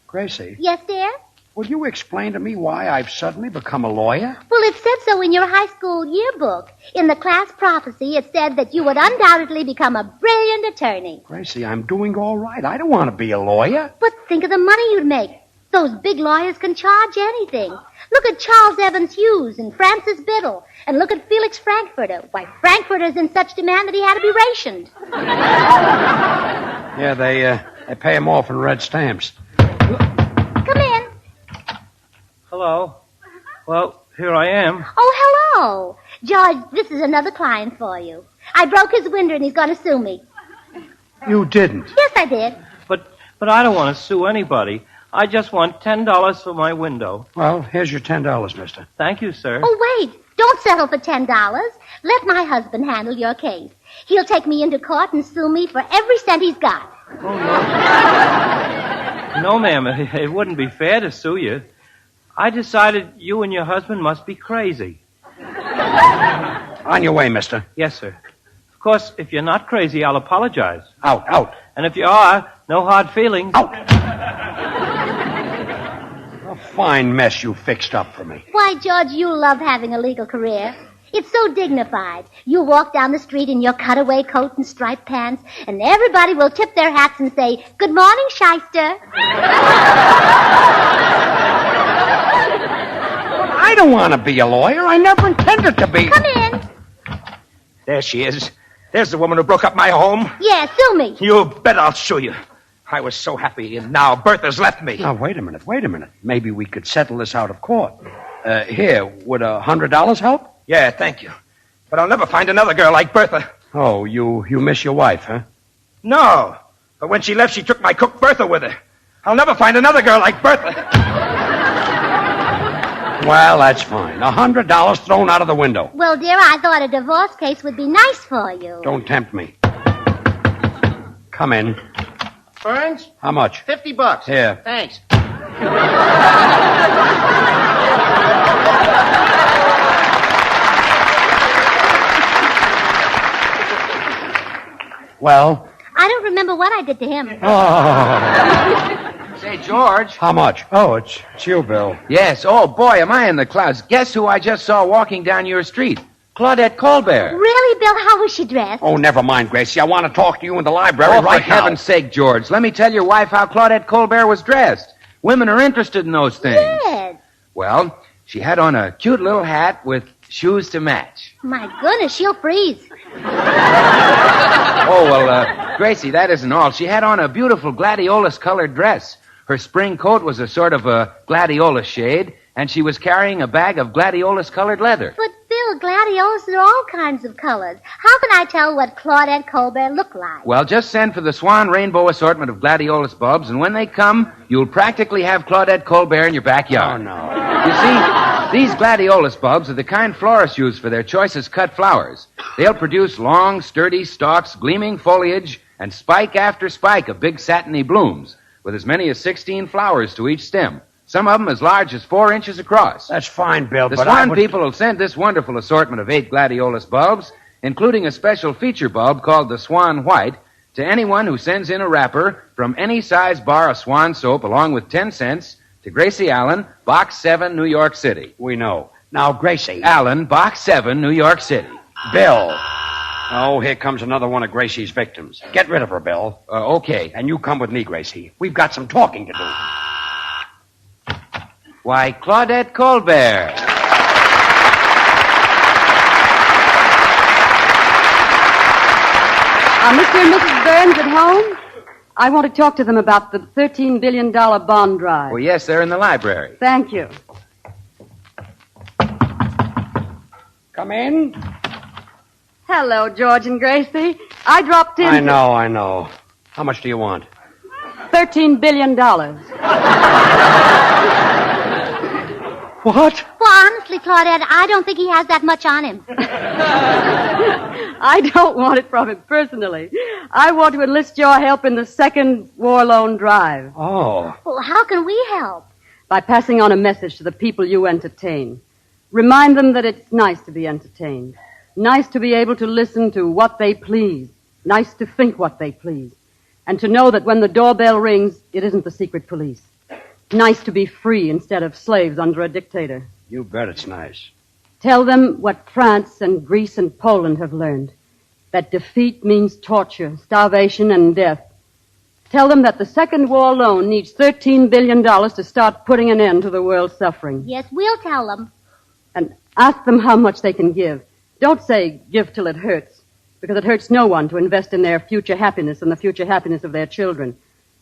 Speaker 17: Gracie.
Speaker 11: Yes, dear?
Speaker 17: Will you explain to me why I've suddenly become a lawyer?
Speaker 11: Well, it said so in your high school yearbook. In the class prophecy, it said that you would undoubtedly become a brilliant attorney.
Speaker 17: Gracie, I'm doing all right. I don't want to be a lawyer.
Speaker 11: But think of the money you'd make. Those big lawyers can charge anything. Look at Charles Evans Hughes and Francis Biddle. And look at Felix Frankfurter. Why, Frankfurter's in such demand that he had to be rationed.
Speaker 17: Yeah, they pay him off in red stamps.
Speaker 11: Come in.
Speaker 14: Hello. Well, here I am.
Speaker 11: Oh, hello. George, this is another client for you. I broke his window and he's going to sue me.
Speaker 17: You didn't?
Speaker 11: Yes, I did.
Speaker 14: But I don't want to sue anybody. I just want $10 for my window.
Speaker 17: Well, here's your $10, mister.
Speaker 14: Thank you, sir.
Speaker 11: Oh, wait. Don't settle for $10. Let my husband handle your case. He'll take me into court and sue me for every cent he's got.
Speaker 14: Oh, no. No, ma'am. It wouldn't be fair to sue you. I decided you and your husband must be crazy.
Speaker 3: On your way, mister.
Speaker 14: Yes, sir. Of course, if you're not crazy, I'll apologize.
Speaker 3: Out.
Speaker 14: And if you are, no hard feelings.
Speaker 3: Out. A fine mess you fixed up for me.
Speaker 11: Why, George, you love having a legal career. It's so dignified. You walk down the street in your cutaway coat and striped pants, and everybody will tip their hats and say, "Good morning, shyster."
Speaker 3: I don't want to be a lawyer. I never intended to be.
Speaker 11: Come in.
Speaker 16: There she is. There's the woman who broke up my home.
Speaker 11: Yeah, sue me.
Speaker 16: You bet I'll show you. I was so happy, and now Bertha's left me.
Speaker 3: Now, wait a minute. Maybe we could settle this out of court. Here, would $100 help?
Speaker 16: Yeah, thank you. But I'll never find another girl like Bertha.
Speaker 3: Oh, you miss your wife, huh?
Speaker 16: No. But when she left, she took my cook Bertha with her. I'll never find another girl like Bertha.
Speaker 3: Well, that's fine. $100 thrown out of the window.
Speaker 11: Well, dear, I thought a divorce case would be nice for you.
Speaker 3: Don't tempt me. Come in.
Speaker 23: Burns?
Speaker 3: How much?
Speaker 23: $50.
Speaker 3: Here.
Speaker 23: Thanks.
Speaker 3: Well?
Speaker 11: I don't remember what I did to him.
Speaker 3: Oh.
Speaker 7: Say, George.
Speaker 3: How much? Oh, it's you, Bill.
Speaker 7: Yes. Oh, boy, am I in the clouds. Guess who I just saw walking down your street? Claudette Colbert.
Speaker 11: Really, Bill? How was she dressed?
Speaker 3: Oh, never mind, Gracie. I want to talk to you in the library right
Speaker 7: for
Speaker 3: now.
Speaker 7: heaven's sake, George. Let me tell your wife how Claudette Colbert was dressed. Women are interested in those things.
Speaker 11: Yes.
Speaker 7: Well, she had on a cute little hat with shoes to match.
Speaker 11: My goodness, she'll freeze.
Speaker 7: Oh, well, Gracie, that isn't all. She had on a beautiful gladiolus-colored dress. Her spring coat was a sort of a gladiolus shade, and she was carrying a bag of gladiolus-colored leather.
Speaker 11: But, Bill, gladiolus are all kinds of colors. How can I tell what Claudette Colbert looked like?
Speaker 7: Well, just send for the Swan Rainbow assortment of gladiolus bulbs, and when they come, you'll practically have Claudette Colbert in your backyard.
Speaker 3: Oh, no.
Speaker 7: You see, these gladiolus bulbs are the kind florists use for their choicest cut flowers. They'll produce long, sturdy stalks, gleaming foliage, and spike after spike of big satiny blooms, with as many as 16 flowers to each stem. Some of them as large as 4 inches across.
Speaker 3: That's fine, Bill,
Speaker 7: The
Speaker 3: but
Speaker 7: Swan people will send this wonderful assortment of 8 gladiolus bulbs, including a special feature bulb called the Swan White, to anyone who sends in a wrapper from any size bar of Swan soap along with 10 cents to Gracie Allen, Box 7, New York City.
Speaker 3: We know. Now, Gracie.
Speaker 7: Allen, Box 7, New York City.
Speaker 3: Bill. Oh, here comes another one of Gracie's victims. Get rid of her, Bill.
Speaker 7: Okay.
Speaker 3: And you come with me, Gracie. We've got some talking to do.
Speaker 7: Why, Claudette Colbert.
Speaker 18: Are Mr. and Mrs. Burns at home? I want to talk to them about the $13 billion bond drive.
Speaker 7: Well, yes, they're in the library.
Speaker 18: Thank you.
Speaker 3: Come in.
Speaker 18: Hello, George and Gracie. I dropped in.
Speaker 3: I know. How much do you want?
Speaker 18: $13 billion.
Speaker 3: What?
Speaker 11: Well, honestly, Claudette, I don't think he has that much on him.
Speaker 18: I don't want it from him personally. I want to enlist your help in the second war loan drive.
Speaker 3: Oh.
Speaker 11: Well, how can we help?
Speaker 18: By passing on a message to the people you entertain. Remind them that it's nice to be entertained. Nice to be able to listen to what they please. Nice to think what they please. And to know that when the doorbell rings, it isn't the secret police. Nice to be free instead of slaves under a dictator.
Speaker 3: You bet it's nice.
Speaker 18: Tell them what France and Greece and Poland have learned. That defeat means torture, starvation, and death. Tell them that the second war loan needs $13 billion to start putting an end to the world's suffering.
Speaker 11: Yes, we'll tell them.
Speaker 18: And ask them how much they can give. Don't say, give till it hurts, because it hurts no one to invest in their future happiness and the future happiness of their children.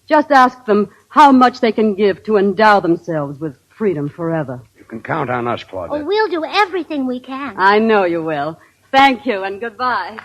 Speaker 18: Just ask them how much they can give to endow themselves with freedom forever.
Speaker 3: You can count on us, Claudette.
Speaker 11: Oh, we'll do everything we can.
Speaker 18: I know you will. Thank you, and goodbye.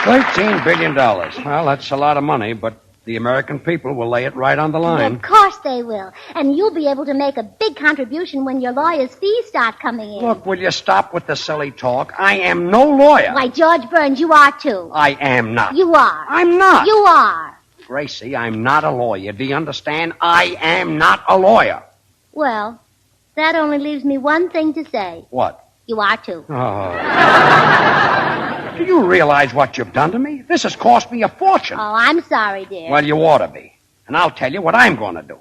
Speaker 3: $13 billion. Well, that's a lot of money, but The American people will lay it right on the line.
Speaker 11: Of course they will. And you'll be able to make a big contribution when your lawyer's fees start coming in.
Speaker 3: Look, will you stop with the silly talk? I am no lawyer.
Speaker 11: Why, George Burns, you are too.
Speaker 3: I am not.
Speaker 11: You are.
Speaker 3: I'm not.
Speaker 11: You are.
Speaker 3: Gracie, I'm not a lawyer. Do you understand? I am not a lawyer.
Speaker 11: Well, that only leaves me one thing to say.
Speaker 3: What?
Speaker 11: You are too.
Speaker 3: Oh. Do you realize what you've done to me? This has cost me a fortune.
Speaker 11: Oh, I'm sorry, dear.
Speaker 3: Well, you ought to be. And I'll tell you what I'm going to do.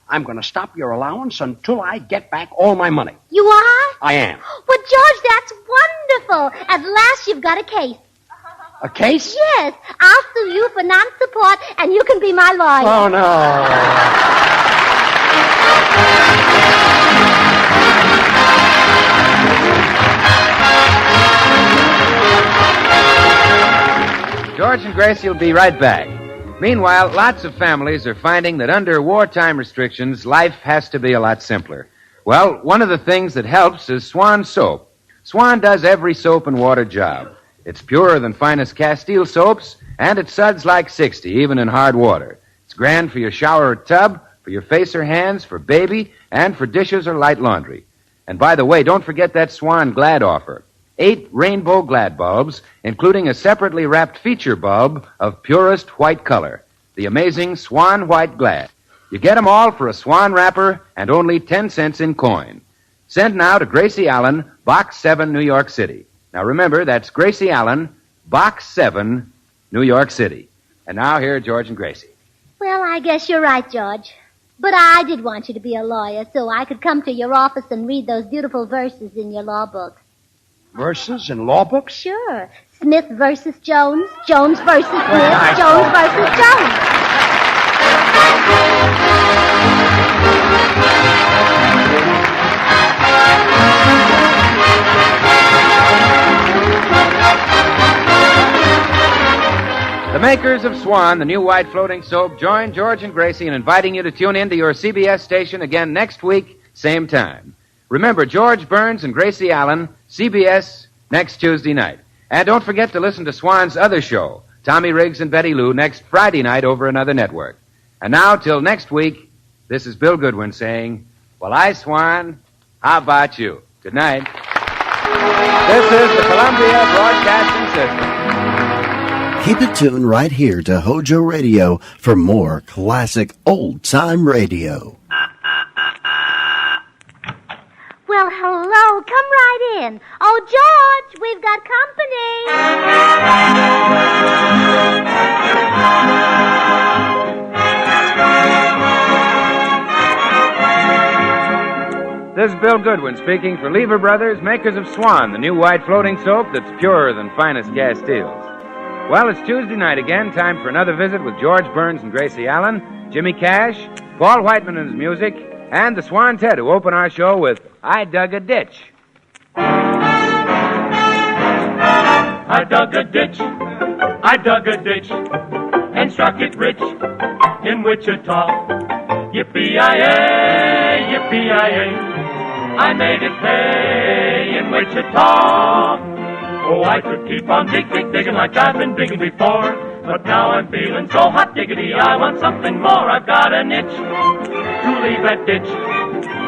Speaker 3: I'm going to stop your allowance until I get back all my money.
Speaker 11: You are?
Speaker 3: I am.
Speaker 11: Well, George, that's wonderful. At last you've got a case.
Speaker 3: A case?
Speaker 11: Yes. I'll sue you for non-support, and you can be my lawyer.
Speaker 3: Oh, no.
Speaker 7: George and Gracie will be right back. Meanwhile, lots of families are finding that under wartime restrictions, life has to be a lot simpler. Well, one of the things that helps is Swan soap. Swan does every soap and water job. It's purer than finest Castile soaps, and it suds like 60, even in hard water. It's grand for your shower or tub, for your face or hands, for baby, and for dishes or light laundry. And by the way, don't forget that Swan Glad offer. 8 rainbow Glad bulbs, including a separately wrapped feature bulb of purest white color, the amazing Swan White Glad. You get them all for a Swan wrapper and only 10 cents in coin. Send now to Gracie Allen, Box 7, New York City. Now remember, that's Gracie Allen, Box 7, New York City. And now here are George and Gracie.
Speaker 11: Well, I guess you're right, George. But I did want you to be a lawyer so I could come to your office and read those beautiful verses in your law book.
Speaker 3: Verses in law books?
Speaker 11: Sure. Smith versus Jones, Jones versus Smith, Jones versus Jones.
Speaker 7: The makers of Swan, the new white floating soap, join George and Gracie in inviting you to tune in to your CBS station again next week, same time. Remember, George Burns and Gracie Allen, CBS, next Tuesday night. And don't forget to listen to Swan's other show, Tommy Riggs and Betty Lou, next Friday night over another network. And now, till next week, this is Bill Goodwin saying, well, I, Swan, how about you? Good night. This is the Columbia Broadcasting System.
Speaker 2: Keep it tuned right here to HOJO Radio for more classic old-time radio.
Speaker 11: Well, hello. Come right in. Oh, George, we've got company.
Speaker 7: This is Bill Goodwin speaking for Lever Brothers, makers of Swan, the new white floating soap that's purer than finest Castiles. Well, it's Tuesday night again, time for another visit with George Burns and Gracie Allen, Jimmy Cash, Paul Whiteman and his music, and the Swan Ted, who open our show with I Dug a Ditch.
Speaker 15: I dug a ditch, and struck it rich in Wichita. Yippee-yi-yay, yippee-yi-yay, I made it pay in Wichita. Oh, I could keep on digging like I've been digging before, but now I'm feeling so hot diggity, I want something more. I've got an itch to leave that ditch.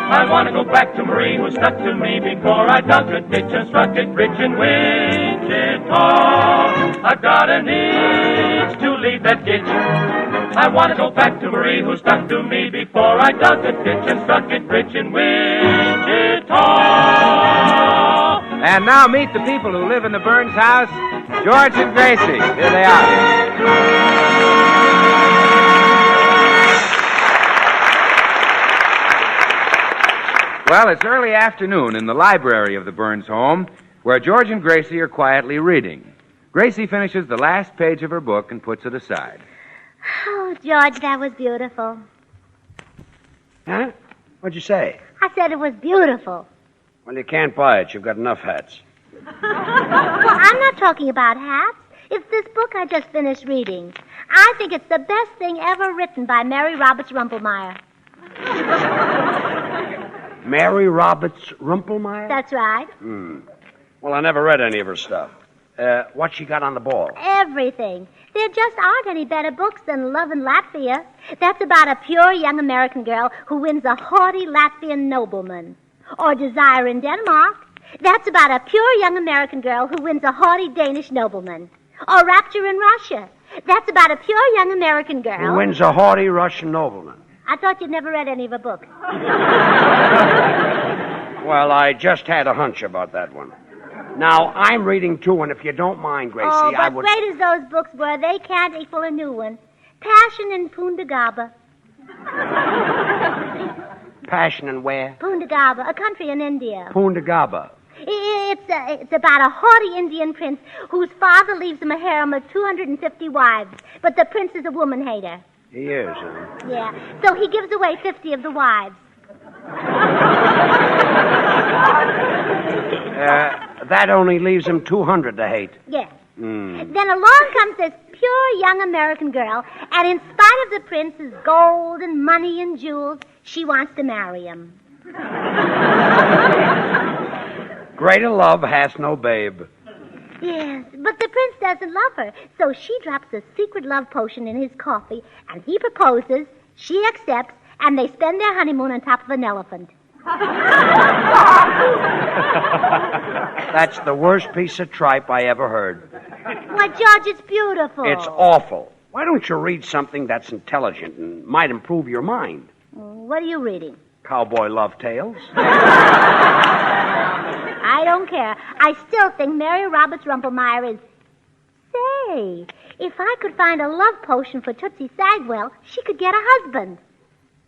Speaker 15: I want to go back to Marie, who stuck to me before. I dug a ditch and struck it rich in Wichita. I've got an itch to leave that ditch. I want to go back to Marie, who stuck to me before. I dug a ditch and struck it rich in Wichita.
Speaker 7: And now meet the people who live in the Burns house, George and Gracie. Here they are. Well, it's early afternoon in the library of the Burns home, where George and Gracie are quietly reading. Gracie finishes the last page of her book and puts it aside.
Speaker 11: Oh, George, that was beautiful.
Speaker 3: Huh? What'd you say?
Speaker 11: I said it was beautiful.
Speaker 3: Well, you can't buy it. You've got enough hats.
Speaker 11: Well, I'm not talking about hats. It's this book I just finished reading. I think it's the best thing ever written by Mary Roberts Rumpelmeyer.
Speaker 3: Mary Roberts Rumpelmeyer?
Speaker 11: That's right.
Speaker 3: Well, I never read any of her stuff. What she got on the ball?
Speaker 11: Everything. There just aren't any better books than Love in Latvia. That's about a pure young American girl who wins a haughty Latvian nobleman. Or Desire in Denmark. That's about a pure young American girl who wins a haughty Danish nobleman. Or Rapture in Russia. That's about a pure young American girl
Speaker 3: Who wins a haughty Russian nobleman.
Speaker 11: I thought you'd never read any of her books.
Speaker 3: Well, I just had a hunch about that one. Now, I'm reading two, and if you don't mind, Gracie,
Speaker 11: but
Speaker 3: I would...
Speaker 11: great as those books were, they can't equal a new one. Passion in Pundagaba.
Speaker 3: Passion and where?
Speaker 11: Pundagaba, a country in India.
Speaker 3: Pundagaba.
Speaker 11: It's about a haughty Indian prince whose father leaves him a harem of 250 wives, but the prince is a woman hater.
Speaker 3: He is, huh?
Speaker 11: Yeah, so he gives away 50 of the wives.
Speaker 3: That only leaves him 200 to hate.
Speaker 11: Yes.
Speaker 3: Mm.
Speaker 11: Then along comes this pure young American girl, and in spite of the prince's gold and money and jewels, she wants to marry him.
Speaker 3: Greater love hath no babe.
Speaker 11: Yes, but the prince doesn't love her, so she drops a secret love potion in his coffee, and he proposes, she accepts, and they spend their honeymoon on top of an elephant.
Speaker 3: That's the worst piece of tripe I ever heard.
Speaker 11: Why, George, it's beautiful.
Speaker 3: It's awful. Why don't you read something that's intelligent and might improve your mind?
Speaker 11: What are you reading?
Speaker 3: Cowboy love tales.
Speaker 11: I don't care. I still think Mary Roberts Rumpelmeyer is... Say, if I could find a love potion for Tootsie Sagwell, she could get a husband.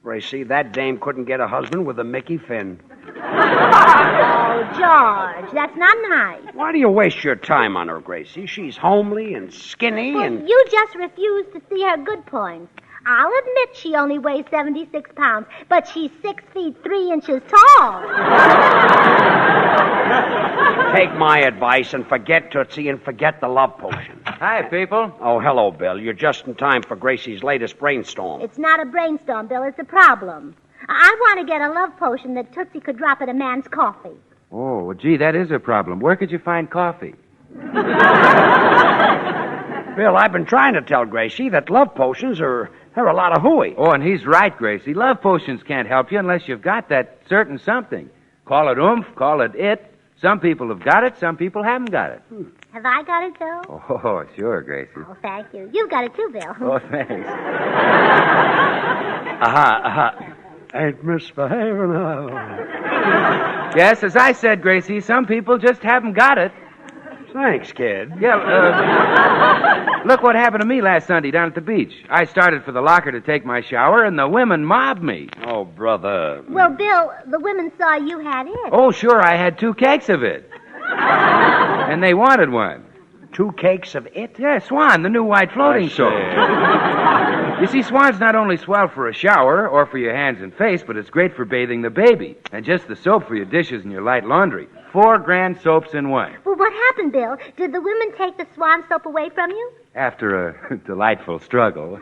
Speaker 3: Gracie, that dame couldn't get a husband with a Mickey Finn.
Speaker 11: Oh, George, that's not nice.
Speaker 3: Why do you waste your time on her, Gracie? She's homely and skinny and...
Speaker 11: You just refuse to see her good points. I'll admit she only weighs 76 pounds, but she's 6 feet 3 inches tall.
Speaker 3: Take my advice and forget Tootsie and forget the love potion.
Speaker 7: Hi, people.
Speaker 3: Oh, hello, Bill. You're just in time for Gracie's latest brainstorm.
Speaker 11: It's not a brainstorm, Bill. It's a problem. I want to get a love potion that Tootsie could drop in a man's coffee.
Speaker 7: Oh, well, gee, that is a problem. Where could you find coffee?
Speaker 3: Bill, I've been trying to tell Gracie that love potions are a lot of hooey.
Speaker 7: Oh, and he's right, Gracie. Love potions can't help you unless you've got that certain something. Call it oomph, call it it. Some people have got it, some people haven't got it.
Speaker 11: Have I got it, Bill?
Speaker 7: Oh, sure, Gracie.
Speaker 11: Oh, thank you. You've got it too, Bill.
Speaker 7: Oh, thanks.
Speaker 3: Ain't misbehaving.
Speaker 7: Yes, as I said, Gracie, some people just haven't got it.
Speaker 3: Thanks, kid.
Speaker 7: Yeah, look what happened to me last Sunday down at the beach. I started for the locker to take my shower, and the women mobbed me.
Speaker 3: Oh, brother.
Speaker 11: Well, Bill, the women saw you had it.
Speaker 7: Oh, sure, I had 2 cakes of it. And they wanted one.
Speaker 3: 2 cakes of it?
Speaker 7: Yeah, Swan, the new white floating soap. You see, Swan's not only swell for a shower or for your hands and face, but it's great for bathing the baby. And just the soap for your dishes and your light laundry. 4 grand soaps in one.
Speaker 11: Well, what happened, Bill? Did the women take the Swan soap away from you?
Speaker 7: After a delightful struggle.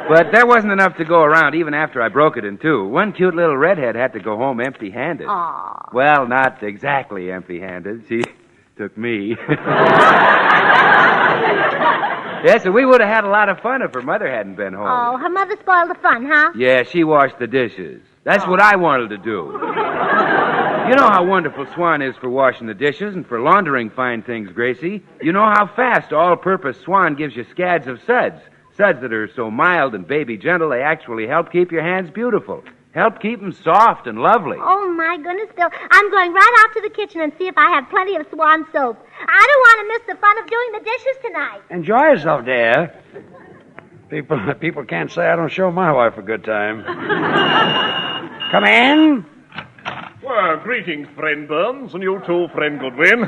Speaker 7: But there wasn't enough to go around even after I broke it in 2. One cute little redhead had to go home empty-handed.
Speaker 11: Aw.
Speaker 7: Well, not exactly empty-handed. She took me. Yes, so we would have had a lot of fun if her mother hadn't been home.
Speaker 11: Oh, her mother spoiled the fun, huh?
Speaker 7: Yeah, she washed the dishes. That's what I wanted to do. You know how wonderful Swan is for washing the dishes and for laundering fine things, Gracie. You know how fast all-purpose Swan gives you scads of suds. Suds that are so mild and baby gentle, they actually help keep your hands beautiful. Help keep them soft and lovely.
Speaker 11: Oh, my goodness, Bill. I'm going right out to the kitchen and see if I have plenty of Swan soap. I don't want to miss the fun of doing the dishes tonight.
Speaker 3: Enjoy yourself, dear. People can't say I don't show my wife a good time. Come in.
Speaker 1: Well, greetings, friend Burns, and you too, friend Goodwin.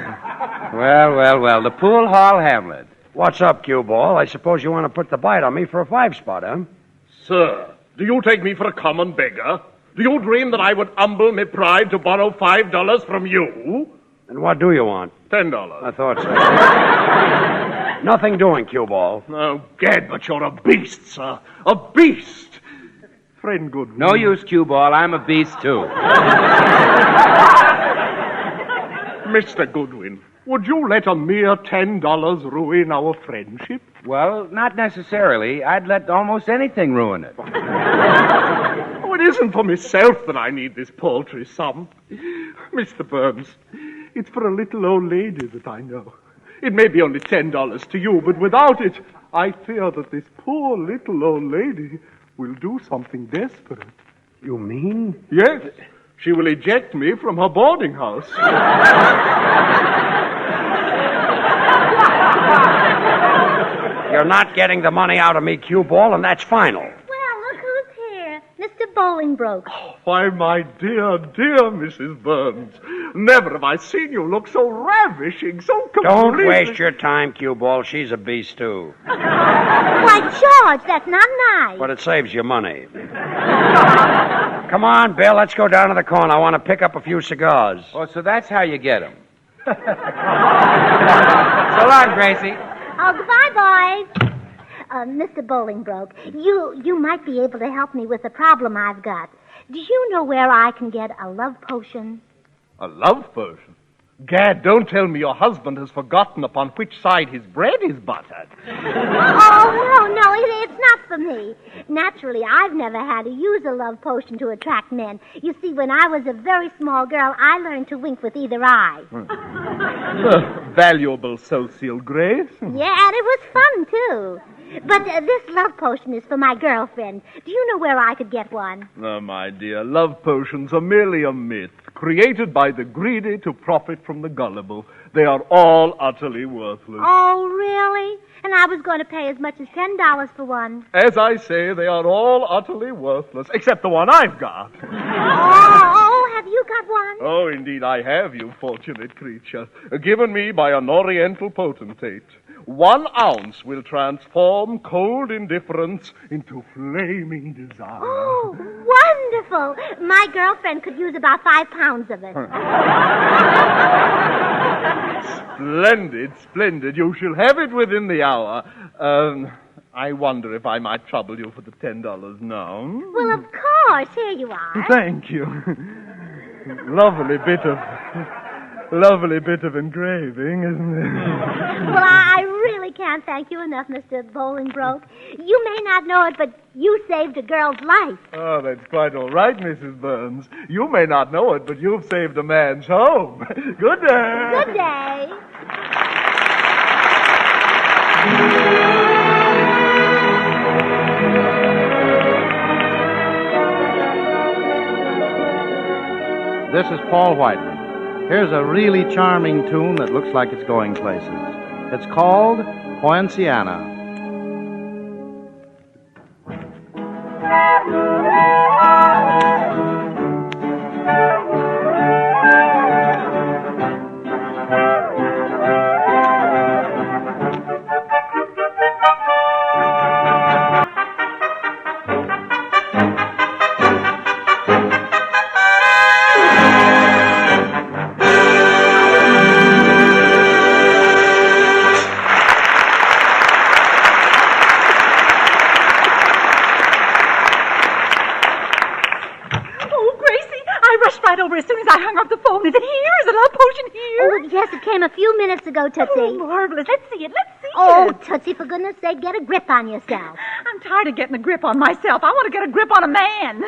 Speaker 7: Well, the Pool Hall Hamlet.
Speaker 3: What's up, cue ball? I suppose you want to put the bite on me for a 5-spot, huh?
Speaker 1: Sir, do you take me for a common beggar? Do you dream that I would humble me pride to borrow $5 from you?
Speaker 3: And what do you want?
Speaker 1: $10.
Speaker 3: I thought so. Nothing doing, cue ball.
Speaker 1: Oh, gad, but you're a beast, sir. A beast.
Speaker 6: friend Goodwin.
Speaker 7: No use, cue ball. I'm a beast, too.
Speaker 6: Mr. Goodwin, would you let a mere $10 ruin our friendship?
Speaker 7: Well, not necessarily. I'd let almost anything ruin it.
Speaker 6: Oh, it isn't for myself that I need this paltry sum. Mr. Burns, it's for a little old lady that I know. It may be only $10 to you, but without it, I fear that this poor little old lady will do something desperate.
Speaker 17: You mean?
Speaker 6: Yes. She will eject me from her boarding house.
Speaker 3: You're not getting the money out of me, cue ball, and that's final.
Speaker 11: Well, look who's here. Mr. Bolingbroke.
Speaker 6: Why, my dear, dear Mrs. Burns, never have I seen you look so ravishing, so completely...
Speaker 3: Don't waste your time, cue ball. She's a beast, too.
Speaker 11: Why, George, that's not nice.
Speaker 3: But it saves you money. Come on, Bill, let's go down to the corner. I want to pick up a few cigars.
Speaker 7: Oh, so that's how you get them. So long, Gracie.
Speaker 11: Oh, goodbye, boys. Mr. Bolingbroke, you might be able to help me with a problem I've got. Do you know where I can get a love potion?
Speaker 6: A love potion? Gad, don't tell me your husband has forgotten upon which side his bread is buttered.
Speaker 11: Oh, no, it's not for me. Naturally, I've never had to use a love potion to attract men. You see, when I was a very small girl, I learned to wink with either eye.
Speaker 6: Valuable social grace.
Speaker 11: Yeah, and it was fun, too. But this love potion is for my girlfriend. Do you know where I could get one?
Speaker 6: Oh, my dear, love potions are merely a myth, created by the greedy to profit from the gullible. They are all utterly worthless.
Speaker 11: Oh, really? And I was going to pay as much as $10 for one.
Speaker 6: As I say, they are all utterly worthless, except the one I've got.
Speaker 11: Oh, have you got one?
Speaker 6: Oh, indeed I have, you fortunate creature. Given me by an oriental potentate. 1 ounce will transform cold indifference into flaming desire.
Speaker 11: Oh, wonderful. My girlfriend could use about 5 pounds of it.
Speaker 6: Splendid, splendid. You shall have it within the hour. I wonder if I might trouble you for the $10 now.
Speaker 11: Well, of course. Here you are.
Speaker 6: Thank you. Lovely bit of engraving, isn't it?
Speaker 11: Well, I really can't thank you enough, Mr. Bolingbroke. You may not know it, but you saved a girl's life.
Speaker 6: Oh, that's quite all right, Mrs. Burns. You may not know it, but you've saved a man's home. Good day.
Speaker 11: Good day.
Speaker 10: This is Paul Whiteman. Here's a really charming tune that looks like it's going places. It's called Poinciana.
Speaker 13: As soon as I hung up the phone. Is it here? Is the love potion here?
Speaker 11: Oh, yes, it came a few minutes ago, Tootsie.
Speaker 13: Oh, marvelous. Let's see it.
Speaker 11: Oh, Tootsie, for goodness sake, get a grip on yourself.
Speaker 13: I'm tired of getting a grip on myself. I want to get a grip on a man.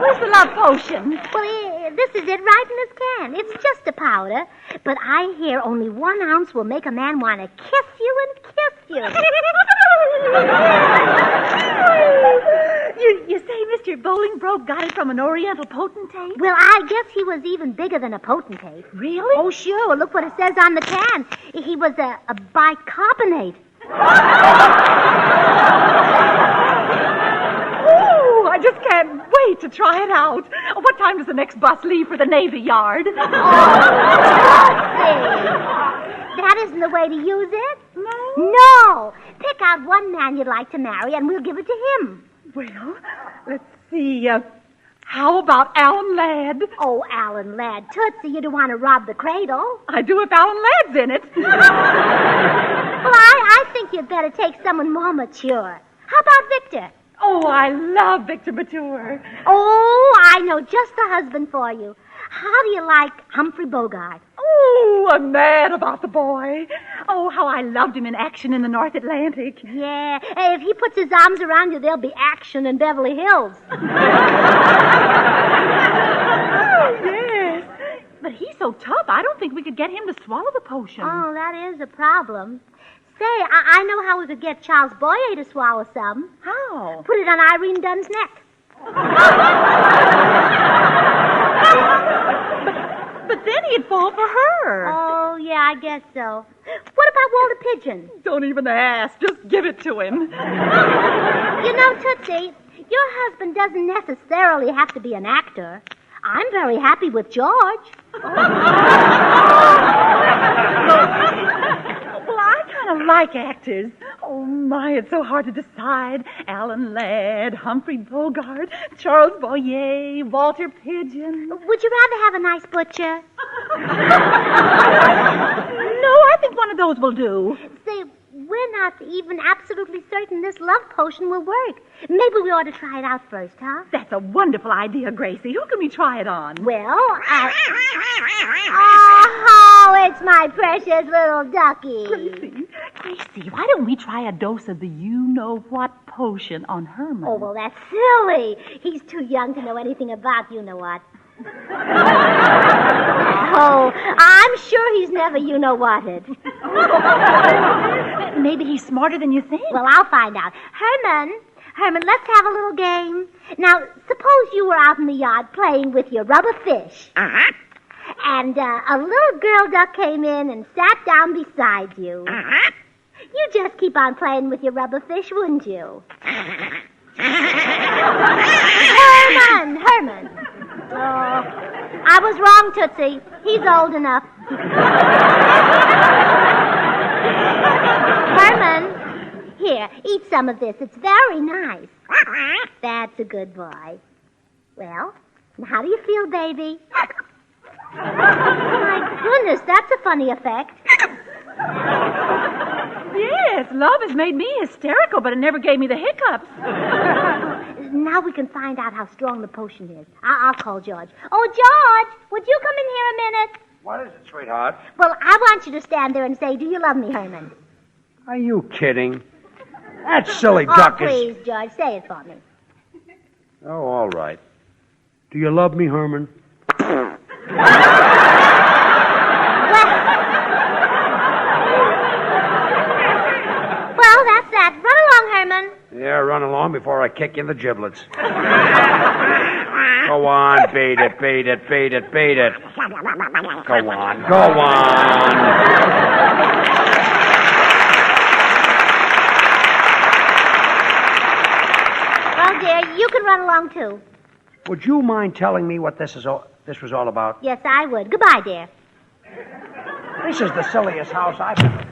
Speaker 13: Where's the love potion?
Speaker 11: Well, this is it right in this can. It's just a powder. But I hear only 1 ounce will make a man want to kiss you and kiss you.
Speaker 13: You say Mr. Bolingbroke got it from an Oriental potentate?
Speaker 11: Well, I guess he was even bigger than a potentate.
Speaker 13: Really?
Speaker 11: Oh, sure. Look what it says on the can. He was a bicarbonate.
Speaker 13: Oh, I just can't wait to try it out. What time does the next bus leave for the Navy Yard?
Speaker 11: Oh, that isn't the way to use it. No. Pick out one man you'd like to marry, and we'll give it to him.
Speaker 13: Well, let's see. How about Alan Ladd?
Speaker 11: Oh, Alan Ladd. Tootsie, you don't want to rob the cradle.
Speaker 13: I do if Alan Ladd's in it.
Speaker 11: Well, I think you'd better take someone more mature. How about Victor?
Speaker 13: Oh, I love Victor Mature.
Speaker 11: Oh, I know just the husband for you. How do you like Humphrey Bogart?
Speaker 13: Oh, I'm mad about the boy. Oh, how I loved him in action in the North Atlantic.
Speaker 11: Yeah, hey, if he puts his arms around you, there'll be action in Beverly Hills.
Speaker 13: Oh, yes. But he's so tough, I don't think we could get him to swallow the potion.
Speaker 11: Oh, that is a problem. Say, I know how we could get Charles Boyer to swallow some.
Speaker 13: How?
Speaker 11: Put it on Irene Dunn's neck.
Speaker 13: But then he'd fall for her.
Speaker 11: Oh, yeah, I guess so. What about Walter Pigeon?
Speaker 13: Don't even ask. Just give it to him.
Speaker 11: You know, Tootsie, your husband doesn't necessarily have to be an actor. I'm very happy with George.
Speaker 13: Well, I kind of like actors. Oh, my, it's so hard to decide. Alan Ladd, Humphrey Bogart, Charles Boyer, Walter Pigeon.
Speaker 11: Would you rather have a nice butcher?
Speaker 13: No, I think one of those will do.
Speaker 11: Say, we're not even absolutely certain this love potion will work. Maybe we ought to try it out first, huh?
Speaker 13: That's a wonderful idea, Gracie. Who can we try it on?
Speaker 11: Well, Oh, it's my precious little ducky.
Speaker 13: Gracie, why don't we try a dose of the you-know-what potion on Herman?
Speaker 11: Oh, well, that's silly. He's too young to know anything about you-know-what. Oh, I'm sure he's never you-know-whatted.
Speaker 13: Maybe he's smarter than you think.
Speaker 11: Well, I'll find out. Herman, let's have a little game. Now, suppose you were out in the yard playing with your rubber fish.
Speaker 5: Uh-huh.
Speaker 11: And a little girl duck came in and sat down beside you.
Speaker 5: Uh-huh.
Speaker 11: You'd just keep on playing with your rubber fish, wouldn't you? Herman. Oh, I was wrong, Tootsie. He's old enough. Herman, here, eat some of this. It's very nice. That's a good boy. Well, how do you feel, baby? My goodness, that's a funny effect.
Speaker 13: Yes, love has made me hysterical, but it never gave me the hiccups.
Speaker 11: Now we can find out how strong the potion is. I'll call George. Oh, George, would you come in here a minute?
Speaker 16: What is it, sweetheart?
Speaker 11: Well, I want you to stand there and say, do you love me, Herman?
Speaker 16: Are you kidding? That silly duck is...
Speaker 11: please, George, say it for me.
Speaker 16: Oh, all right. Do you love me, Herman?
Speaker 11: Well, that's that. Run along, Herman.
Speaker 16: Yeah, run along before I kick you in the giblets. Go on, beat it. Go on.
Speaker 11: Well, dear, you can run along, too.
Speaker 16: Would you mind telling me what this was all about?
Speaker 11: Yes, I would. Goodbye, dear.
Speaker 16: This is the silliest house I've ever...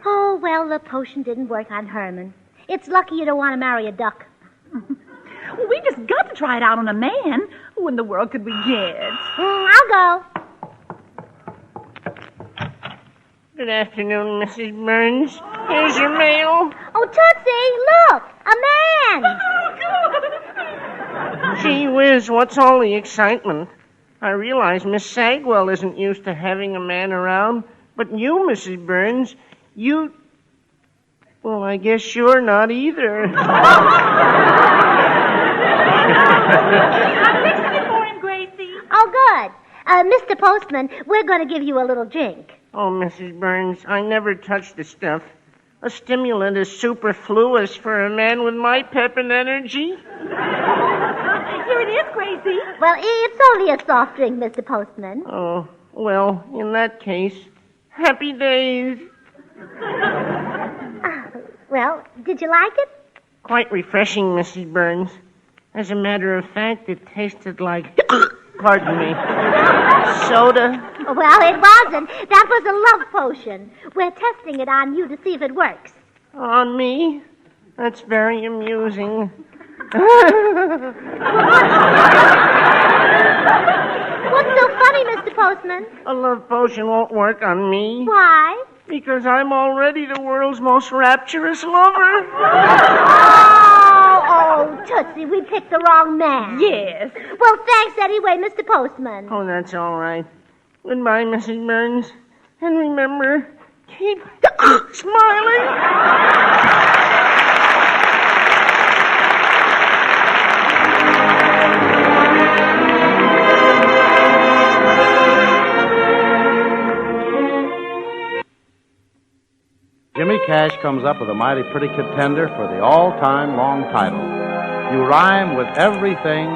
Speaker 11: Oh, well, the potion didn't work on Herman. It's lucky you don't want to marry a duck.
Speaker 13: Well, we just got to try it out on a man. Who in the world could we get?
Speaker 11: I'll go.
Speaker 14: Good afternoon, Mrs. Burns. Here's your mail.
Speaker 11: Oh, Tootsie, look! A man!
Speaker 14: Gee whiz, what's all the excitement? I realize Miss Sagwell isn't used to having a man around, but you, Mrs. Burns, you... Well, I guess you're not either.
Speaker 13: I'm fixing it for him, Gracie.
Speaker 11: Oh, good. Mr. Postman, we're going to give you a little drink.
Speaker 14: Oh, Mrs. Burns, I never touch the stuff. A stimulant is superfluous for a man with my pep and energy.
Speaker 13: Here it is, Gracie.
Speaker 11: Well, it's only a soft drink, Mr. Postman.
Speaker 14: Oh, well, in that case, happy days.
Speaker 11: Well, did you like it?
Speaker 14: Quite refreshing, Mrs. Burns. As a matter of fact, it tasted like... Pardon me. Soda.
Speaker 11: Well, it wasn't. That was a love potion. We're testing it on you to see if it works.
Speaker 14: On me? That's very amusing.
Speaker 11: What's so funny, Mr. Postman?
Speaker 14: A love potion won't work on me.
Speaker 11: Why?
Speaker 14: Because I'm already the world's most rapturous lover.
Speaker 11: Oh, Tootsie, we picked the wrong man.
Speaker 13: Yes.
Speaker 11: Well, thanks anyway, Mr. Postman.
Speaker 14: Oh, that's all right. Goodbye, Mrs. Burns. And remember, keep smiling.
Speaker 10: Jimmy Cash comes up with a mighty pretty contender for the all-time long title. You rhyme with everything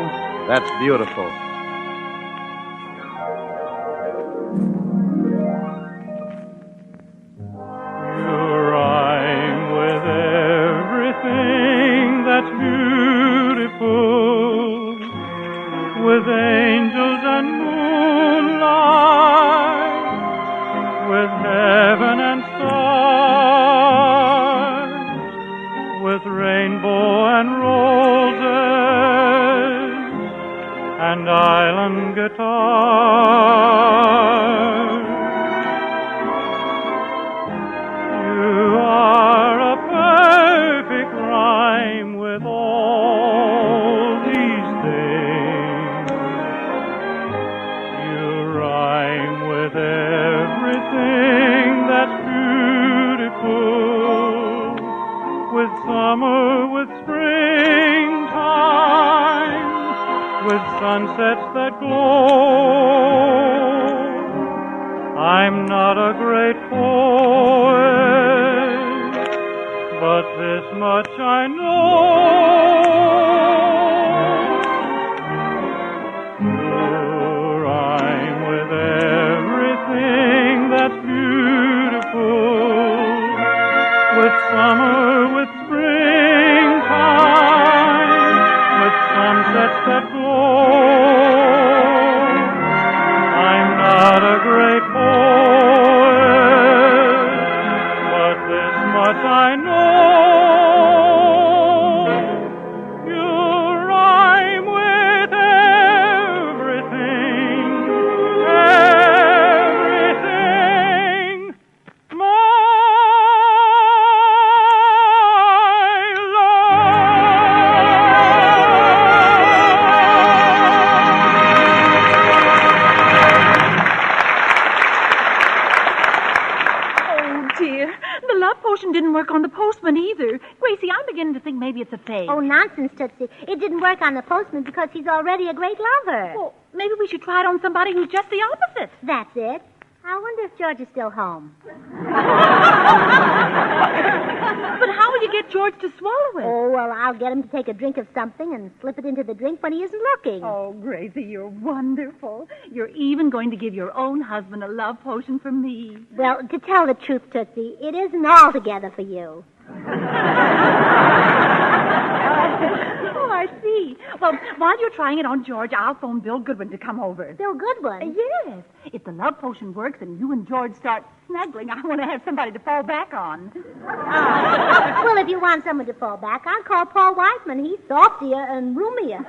Speaker 10: that's beautiful.
Speaker 15: With angels and moonlight, with heaven and stars, with rainbow and roses and island guitars. You are a perfect rhyme with all these things. You rhyme with everything that's beautiful, with summer, with springtime, with sunsets that glow. I'm not a great poet, but this much I know. You rhyme with everything that's beautiful, with summer, with springtime, with sunsets that glow. I'm not a great poet, but this much I know. You rhyme with everything, everything, my
Speaker 13: The love potion didn't work on the postman either. Gracie, I'm beginning to think maybe it's a fake.
Speaker 11: Oh, nonsense, Tootsie. It didn't work on the postman because he's already a great lover.
Speaker 13: Well, maybe we should try it on somebody who's just the opposite.
Speaker 11: That's it. I wonder if George is still home.
Speaker 13: But how will you get George to swallow it?
Speaker 11: Oh, well, I'll get him to take a drink of something and slip it into the drink when he isn't looking.
Speaker 13: Oh, Gracie, you're wonderful. You're even going to give your own husband a love potion for me.
Speaker 11: Well, to tell the truth, Tootsie, it isn't altogether for you.
Speaker 13: Oh, I see. Well, while you're trying it on George, I'll phone Bill Goodwin to come over.
Speaker 11: Bill Goodwin?
Speaker 13: Yes. If the love potion works and you and George start snuggling, I want to have somebody to fall back on.
Speaker 11: Well, if you want someone to fall back, I'll call Paul Whiteman. He's softier and roomier.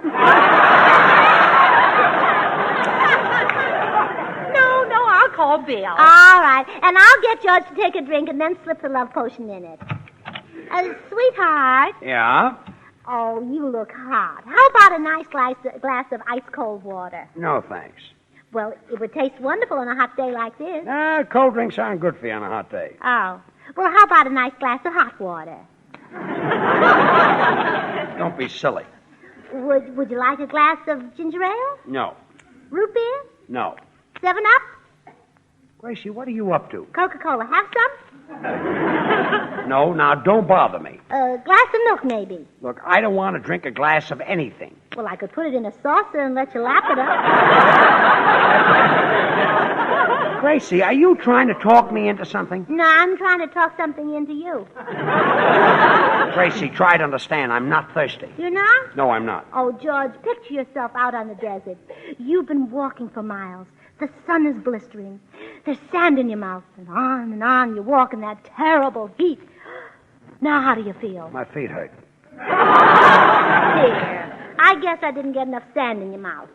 Speaker 13: No, I'll call Bill.
Speaker 11: All right. And I'll get George to take a drink and then slip the love potion in it. Sweetheart.
Speaker 16: Yeah?
Speaker 11: Oh, you look hot. How about a nice glass of ice-cold water?
Speaker 16: No, thanks.
Speaker 11: Well, it would taste wonderful on a hot day like this.
Speaker 16: Cold drinks aren't good for you on a hot day.
Speaker 11: Oh. Well, how about a nice glass of hot water?
Speaker 16: Don't be silly.
Speaker 11: Would you like a glass of ginger ale?
Speaker 16: No.
Speaker 11: Root beer?
Speaker 16: No.
Speaker 11: 7-Up?
Speaker 16: Gracie, what are you up to?
Speaker 11: Coca-Cola. Have some?
Speaker 16: No, now don't bother me.
Speaker 11: A glass of milk, maybe.
Speaker 16: Look, I don't want to drink a glass of anything.
Speaker 11: Well, I could put it in a saucer and let you lap it up.
Speaker 16: Gracie, are you trying to talk me into something?
Speaker 11: No, I'm trying to talk something into you.
Speaker 16: Gracie, try to understand. I'm not thirsty.
Speaker 11: You're not?
Speaker 16: No, I'm not.
Speaker 11: Oh, George, picture yourself out on the desert. You've been walking for miles. The sun is blistering. There's sand in your mouth. And on you walk in that terrible heat. Now, how do you feel?
Speaker 16: My feet hurt.
Speaker 11: Dear, I guess I didn't get enough sand in your mouth.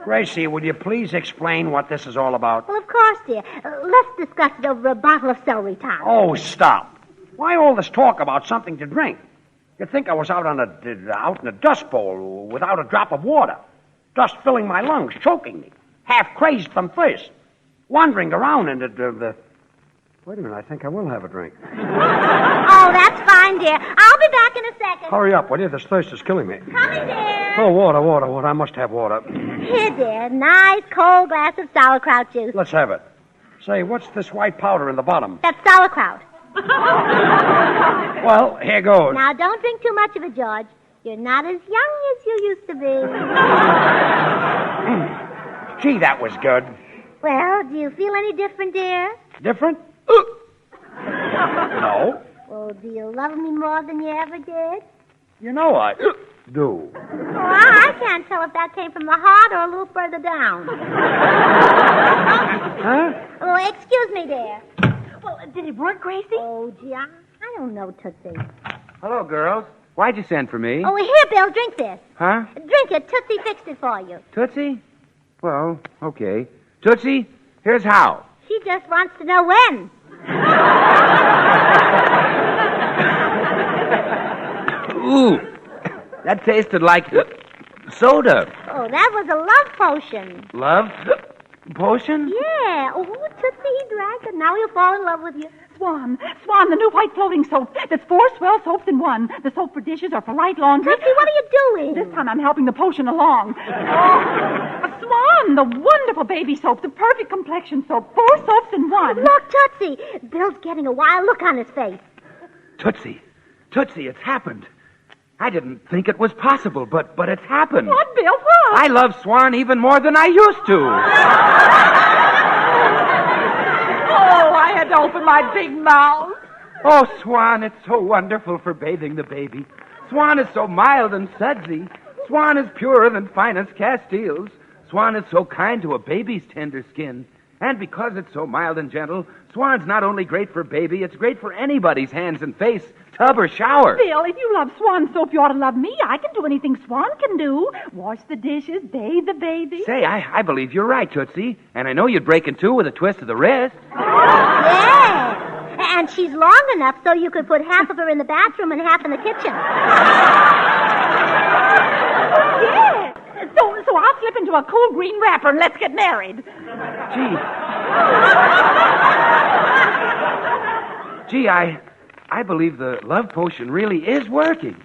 Speaker 16: Gracie, will you please explain what this is all about?
Speaker 11: Well, of course, dear. Let's discuss it over a bottle of celery top.
Speaker 16: Oh, stop. Why all this talk about something to drink?
Speaker 3: You'd think I was out in a dust bowl without a drop of water. Dust filling my lungs, choking me. Half crazed from thirst. Wandering around in the... Wait a minute, I think I will have a drink.
Speaker 11: Oh, that's fine, dear. I'll be back in a second.
Speaker 3: Hurry up, will you? This thirst is killing me.
Speaker 11: Coming, dear.
Speaker 3: Oh, water. I must have water.
Speaker 11: Here, dear. Nice cold glass of sauerkraut juice.
Speaker 3: Let's have it. Say, what's this white powder in the bottom?
Speaker 11: That's sauerkraut.
Speaker 3: Well, here goes.
Speaker 11: Now, don't drink too much of it, George. You're not as young as you used to be.
Speaker 3: Gee, that was good.
Speaker 11: Well, do you feel any different, dear?
Speaker 3: Different? No.
Speaker 11: Well, do you love me more than you ever did?
Speaker 3: You know I do.
Speaker 11: Well, I can't tell if that came from the heart or a little further down.
Speaker 3: Huh?
Speaker 11: Oh, excuse me, dear.
Speaker 13: Well, did it work, Gracie?
Speaker 11: Oh, gee, I don't know, Tootsie.
Speaker 7: Hello, girls. Why'd you send for me?
Speaker 11: Oh, here, Bill, drink this.
Speaker 7: Huh?
Speaker 11: Drink it. Tootsie fixed it for you.
Speaker 7: Tootsie? Well, okay. Tootsie, here's how.
Speaker 11: She just wants to know when.
Speaker 7: Ooh, that tasted like soda.
Speaker 11: Oh, that was a love potion.
Speaker 7: Love potion?
Speaker 11: Yeah. Oh, Tootsie, he drank it. Now he'll fall in love with you.
Speaker 13: Swan, the new white floating soap. That's 4 swell soaps in one. The soap for dishes or for light laundry.
Speaker 11: Tootsie, what are you doing?
Speaker 13: This time I'm helping the potion along. Swan, the wonderful baby soap, the perfect complexion soap. 4 soaps in one.
Speaker 11: Look, Tootsie. Bill's getting a wild look on his face.
Speaker 7: Tootsie, it's happened. I didn't think it was possible, but it's happened.
Speaker 13: What, Bill? What?
Speaker 7: I love Swan even more than I used to.
Speaker 13: Oh, I had to open my big mouth.
Speaker 7: Oh, Swan, it's so wonderful for bathing the baby. Swan is so mild and sudsy. Swan is purer than finest Castiles. Swan is so kind to a baby's tender skin. And because it's so mild and gentle, Swan's not only great for baby, it's great for anybody's hands and face, tub or shower.
Speaker 13: Bill, if you love Swan soap, you ought to love me. I can do anything Swan can do. Wash the dishes, bathe the baby.
Speaker 7: Say, I believe you're right, Tootsie. And I know you'd break in two with a twist of the wrist.
Speaker 11: Yeah. And she's long enough so you could put half of her in the bathroom and half in the kitchen.
Speaker 13: Yeah. So I'll slip into a cool green wrapper and let's get married.
Speaker 7: Gee, I believe the love potion really is working.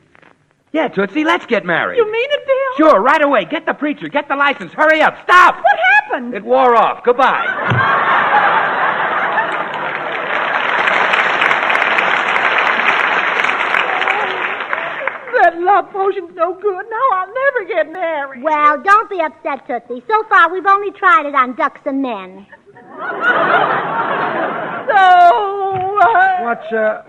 Speaker 7: Yeah, Tootsie, let's get married.
Speaker 13: You mean it, Bill?
Speaker 7: Sure, right away. Get the preacher, get the license. Hurry up, stop!
Speaker 13: What happened?
Speaker 7: It wore off. Goodbye.
Speaker 13: That love potion's no good. Now I'll never get married.
Speaker 11: Well, don't be upset, Tootsie. So far, we've only tried it on ducks and men.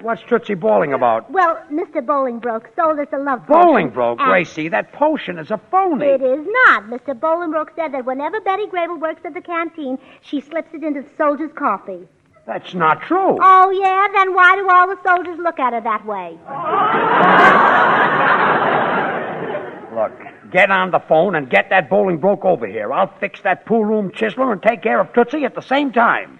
Speaker 3: What's Tootsie bawling about?
Speaker 11: Well, Mr. Bolingbroke sold us a love
Speaker 3: Bowling
Speaker 11: potion.
Speaker 3: broke,
Speaker 11: and
Speaker 3: Gracie. That potion is a phony.
Speaker 11: It is not. Mr. Bolingbroke said that whenever Betty Grable works at the canteen, she slips it into the soldiers' coffee.
Speaker 3: That's not true.
Speaker 11: Oh, yeah? Then why do all the soldiers look at her that way?
Speaker 3: Look, get on the phone and get that Bolingbroke over here. I'll fix that pool room chiseler and take care of Tootsie at the same time.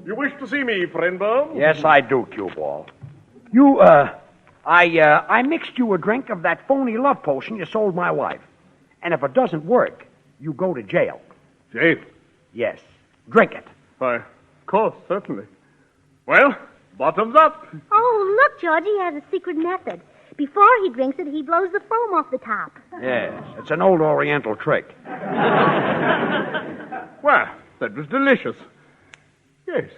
Speaker 6: You wish to see me, friend Burns?
Speaker 3: Yes, I do, Cue Ball. I mixed you a drink of that phony love potion you sold my wife. And if it doesn't work, you go to jail.
Speaker 6: Jail?
Speaker 3: Yes. Drink it.
Speaker 6: Why, of course, certainly. Well, bottoms up.
Speaker 11: Oh, look, George, he has a secret method. Before he drinks it, he blows the foam off the top.
Speaker 3: Yes, it's an old Oriental trick.
Speaker 6: Well, that was delicious. Yes,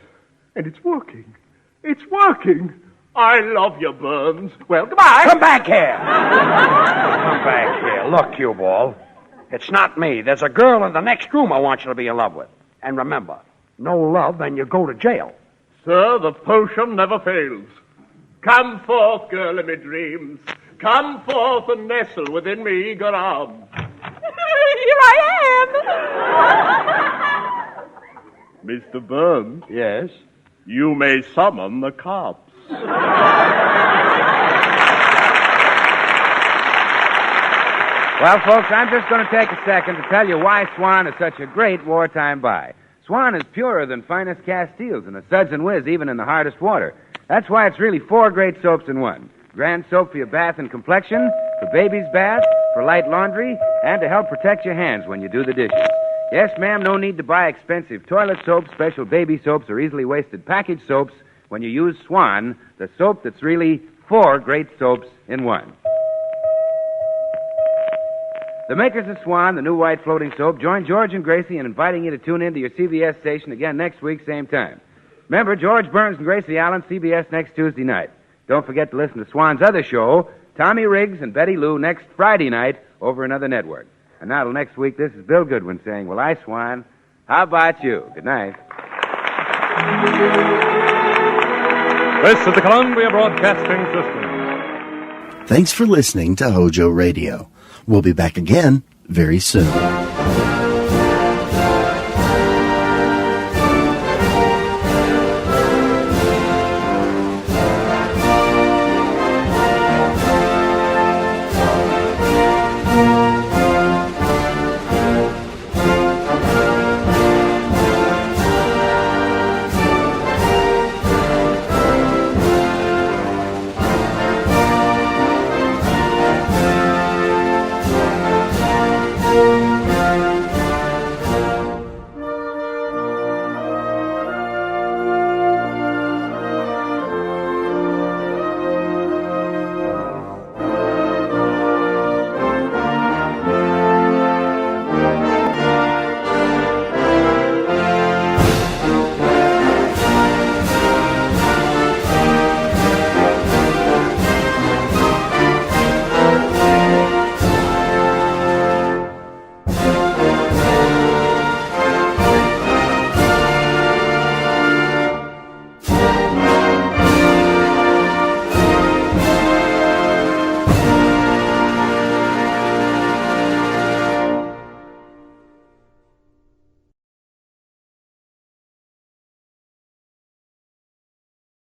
Speaker 6: and it's working. It's working. I love you, Burns. Well, goodbye.
Speaker 3: Come back here. Come back here. Look, Cue Ball. It's not me. There's a girl in the next room I want you to be in love with. And remember, no love and you go to jail.
Speaker 6: Sir, the potion never fails. Come forth, girl of my dreams. Come forth and nestle within me eager arms.
Speaker 13: Here I am.
Speaker 6: Mr. Burns?
Speaker 3: Yes?
Speaker 6: You may summon the cops.
Speaker 7: Well, folks, I'm just going to take a second to tell you why Swan is such a great wartime buy. Swan is purer than finest Castiles and the suds and whiz even in the hardest water. That's why it's really 4 great soaps in one. Grand soap for your bath and complexion, for baby's bath, for light laundry, and to help protect your hands when you do the dishes. Yes, ma'am, no need to buy expensive toilet soaps, special baby soaps, or easily wasted package soaps when you use Swan, the soap that's really 4 great soaps in one. The makers of Swan, the new white floating soap, join George and Gracie in inviting you to tune in to your CBS station again next week, same time. Remember, George Burns and Gracie Allen, CBS next Tuesday night. Don't forget to listen to Swan's other show, Tommy Riggs and Betty Lou, next Friday night over another network. And now till next week, this is Bill Goodwin saying, well, I, Swan, how about you? Good night.
Speaker 19: This is the Columbia Broadcasting System.
Speaker 2: Thanks for listening to HOJO Radio. We'll be back again very soon.